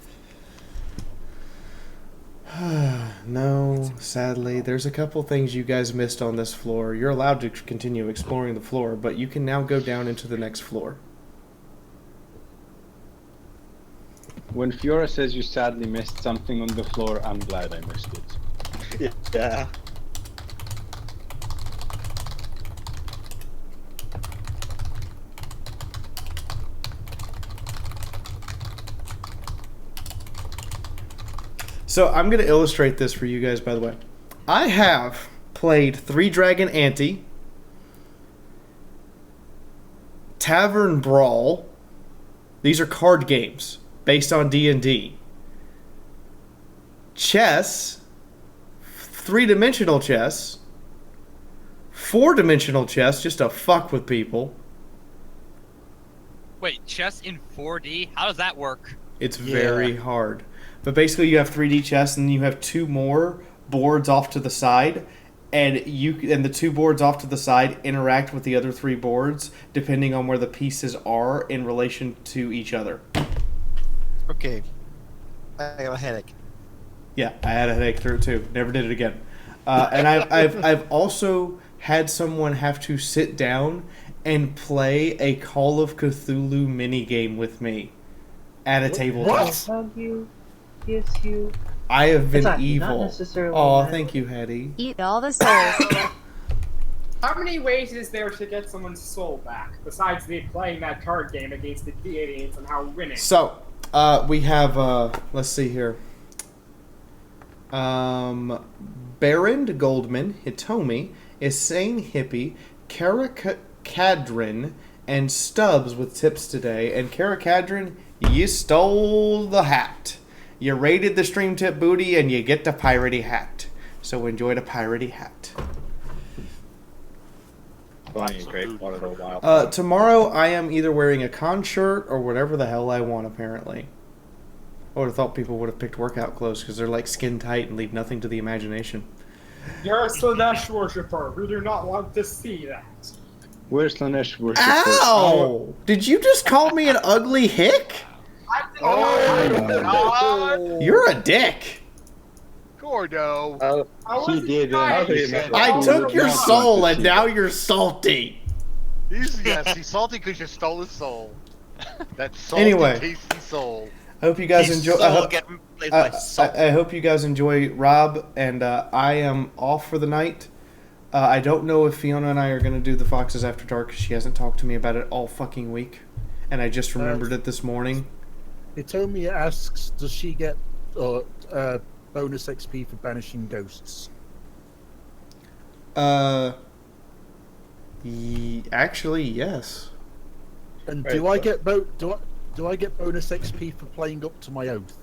Speaker 1: No, sadly, there's a couple things you guys missed on this floor. You're allowed to continue exploring the floor, but you can now go down into the next floor.
Speaker 4: When Fiaura says you sadly missed something on the floor, I'm glad I missed it.
Speaker 5: Yeah.
Speaker 1: So I'm going to illustrate this for you guys, by the way. I have played 3 Dragon Ante, Tavern Brawl. These are card games based on D&D. Chess, 3-dimensional chess, 4-dimensional chess, just to fuck with people.
Speaker 6: Wait, chess in 4D? How does that work?
Speaker 1: It's very hard. But basically you have 3D chess and you have 2 more boards off to the side, and the 2 boards off to the side interact with the other 3 boards depending on where the pieces are in relation to each other.
Speaker 15: Okay. I have a headache.
Speaker 1: Yeah, I had a headache through it too. Never did it again. And I've also had someone have to sit down and play a Call of Cthulhu minigame with me at a tabletop.
Speaker 13: Hug you, kiss you.
Speaker 1: I have been
Speaker 13: Not
Speaker 1: evil.
Speaker 13: necessarily
Speaker 1: Oh,
Speaker 13: that.
Speaker 1: thank you, Hetty.
Speaker 11: Eat all the souls.
Speaker 9: How many ways is there to get someone's soul back, besides the playing that card game against the deity and somehow winning?
Speaker 1: So, we have, let's see here. Baron Goldman, Hitomi, Insane Hippie, Caracadrin, and Stubbs with tips today. And Caracadrin, you stole the hat. You raided the stream tip booty and you get the piratey hat. So enjoy the piratey hat.
Speaker 5: Buying a great part of the wild.
Speaker 1: Tomorrow I am either wearing a con shirt or whatever the hell I want, apparently. I would have thought people would have picked workout clothes because they're like skin tight and leave nothing to the imagination.
Speaker 9: You're a Slanesh worshipper. We do not want to see that.
Speaker 4: Where's Slanesh worshipper?
Speaker 1: Ow! Did you just call me an ugly hick?
Speaker 10: Oh,
Speaker 1: You're a dick.
Speaker 10: Gordo.
Speaker 4: He did.
Speaker 1: I took your soul and now you're salty.
Speaker 10: He's salty because you stole his soul. That salty,
Speaker 1: Anyway.
Speaker 10: tasty soul.
Speaker 1: I hope you guys
Speaker 15: His
Speaker 1: enjoy.
Speaker 15: soul get replaced by salt.
Speaker 1: I hope you guys enjoy Rob, and I am off for the night. I don't know if Fiona and I are going to do the Foxes After Dark because she hasn't talked to me about it all fucking week, and I just remembered it this morning.
Speaker 3: Hitomi asks, does she get bonus XP for banishing ghosts?
Speaker 1: Actually, yes.
Speaker 3: And
Speaker 5: Right,
Speaker 3: do I get do I get bonus XP for playing up to my oath,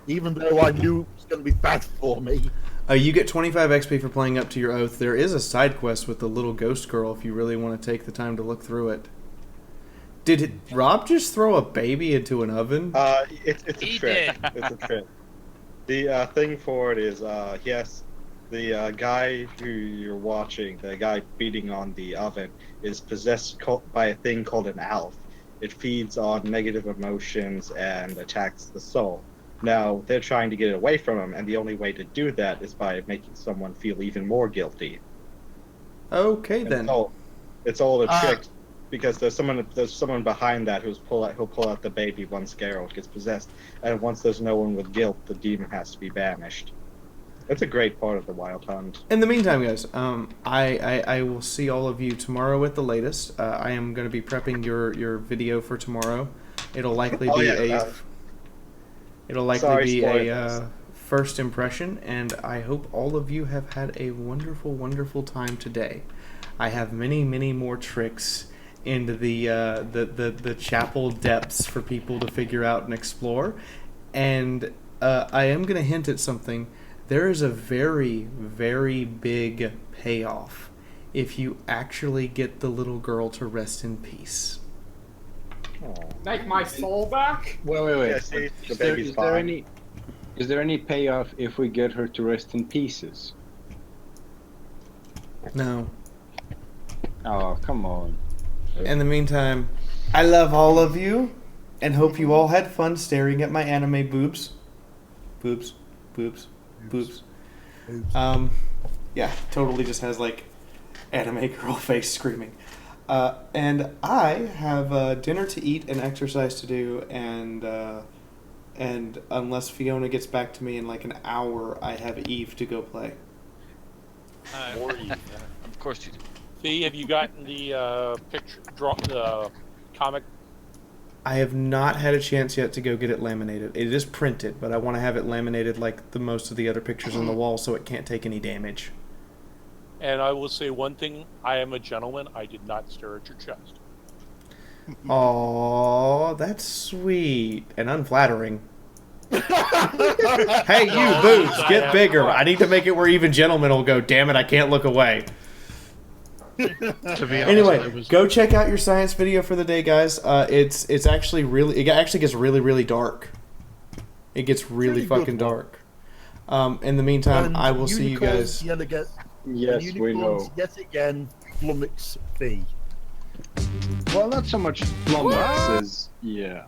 Speaker 3: even though I knew it was going to be bad for me?
Speaker 1: You get 25 XP for playing up to your oath. There is a side quest with the little ghost girl if you really want to take the time to look through it. Did Rob just throw a baby into an oven?
Speaker 5: It's a trick. It's a trick. The thing for it is, yes, the guy who you're watching, the guy beating on the oven, is possessed by a thing called an alf. It feeds on negative emotions and attacks the soul. Now, they're trying to get it away from him, and the only way to do that is by making someone feel even more guilty.
Speaker 1: Okay, then.
Speaker 5: It's all a trick, because there's someone behind that who'll pull out the baby once Geralt gets possessed, and once there's no one with guilt, the demon has to be banished. It's a great part of the Wild Hunt.
Speaker 1: In the meantime, guys, I will see all of you tomorrow at the latest. I am going to be prepping your video for tomorrow. It'll likely be a first impression, and I hope all of you have had a wonderful, wonderful time today. I have many, many more tricks into the chapel depths for people to figure out and explore, and I am going to hint at something. There is a very, very big payoff if you actually get the little girl to rest in peace.
Speaker 9: Make my soul back?
Speaker 4: Wait.
Speaker 5: Yeah, see, the
Speaker 4: Is there,
Speaker 5: baby's
Speaker 4: is, there
Speaker 5: fine.
Speaker 4: is there any payoff if we get her to rest in pieces?
Speaker 1: No.
Speaker 4: Oh, come on.
Speaker 1: In the meantime, I love all of you, and hope you all had fun staring at my anime boobs. Boobs. Yeah, totally just has like anime girl face screaming. And I have dinner to eat and exercise to do, and unless Fiona gets back to me in like an hour, I have Eve to go play.
Speaker 12: Or Eve, of course you do.
Speaker 7: See, have you gotten the the comic?
Speaker 1: I have not had a chance yet to go get it laminated. It is printed, but I want to have it laminated like the most of the other pictures on the wall so it can't take any damage.
Speaker 7: And I will say one thing: I am a gentleman. I did not stare at your chest.
Speaker 1: Aw, that's sweet and unflattering. Hey, you, Boots, get bigger. I need to make it where even gentlemen will go, damn it, I can't look away.
Speaker 14: To be honest,
Speaker 1: Anyway, go check out your science video for the day, guys. It's actually really, it actually gets really, really dark. It gets really fucking dark. In the meantime,
Speaker 3: And
Speaker 1: I will see you guys.
Speaker 4: Yes, we know.
Speaker 3: Yet again, flummox fee.
Speaker 4: Well, not so much flummox as, yeah.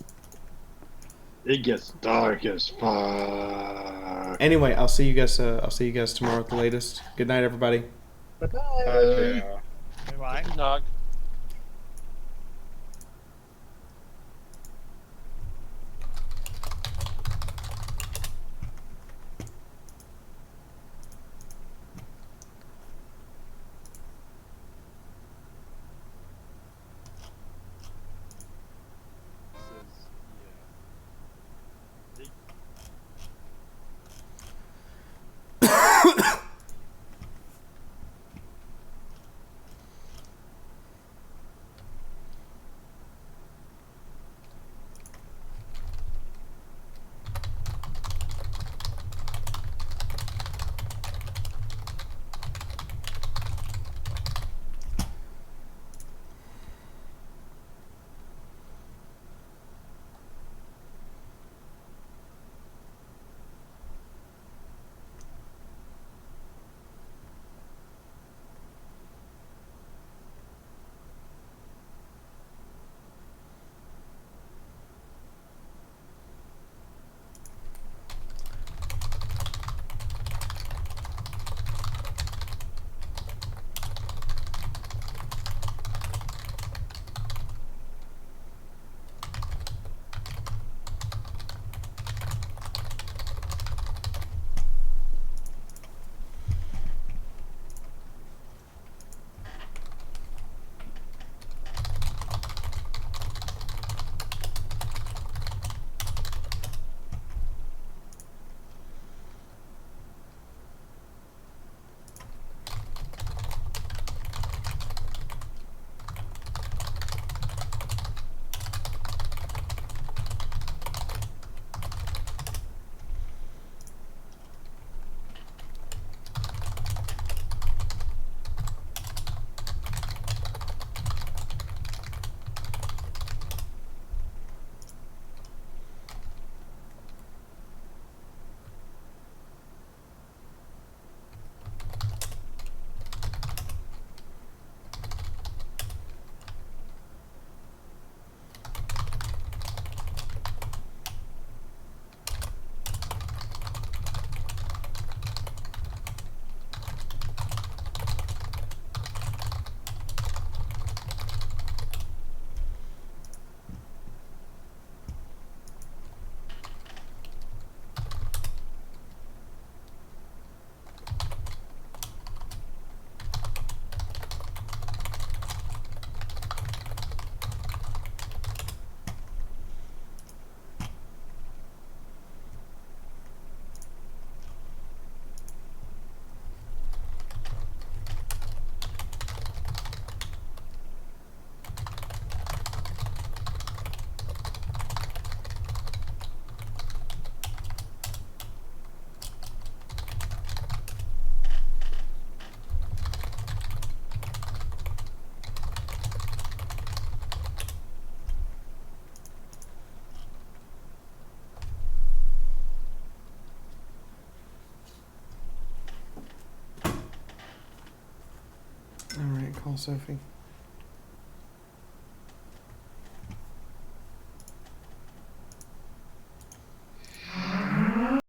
Speaker 4: It gets dark as fuck.
Speaker 1: Anyway, I'll see you guys. I'll see you guys tomorrow at the latest. Good night, everybody.
Speaker 3: Bye-bye.
Speaker 6: Bye.
Speaker 7: Knock.
Speaker 1: All right, call Sophie.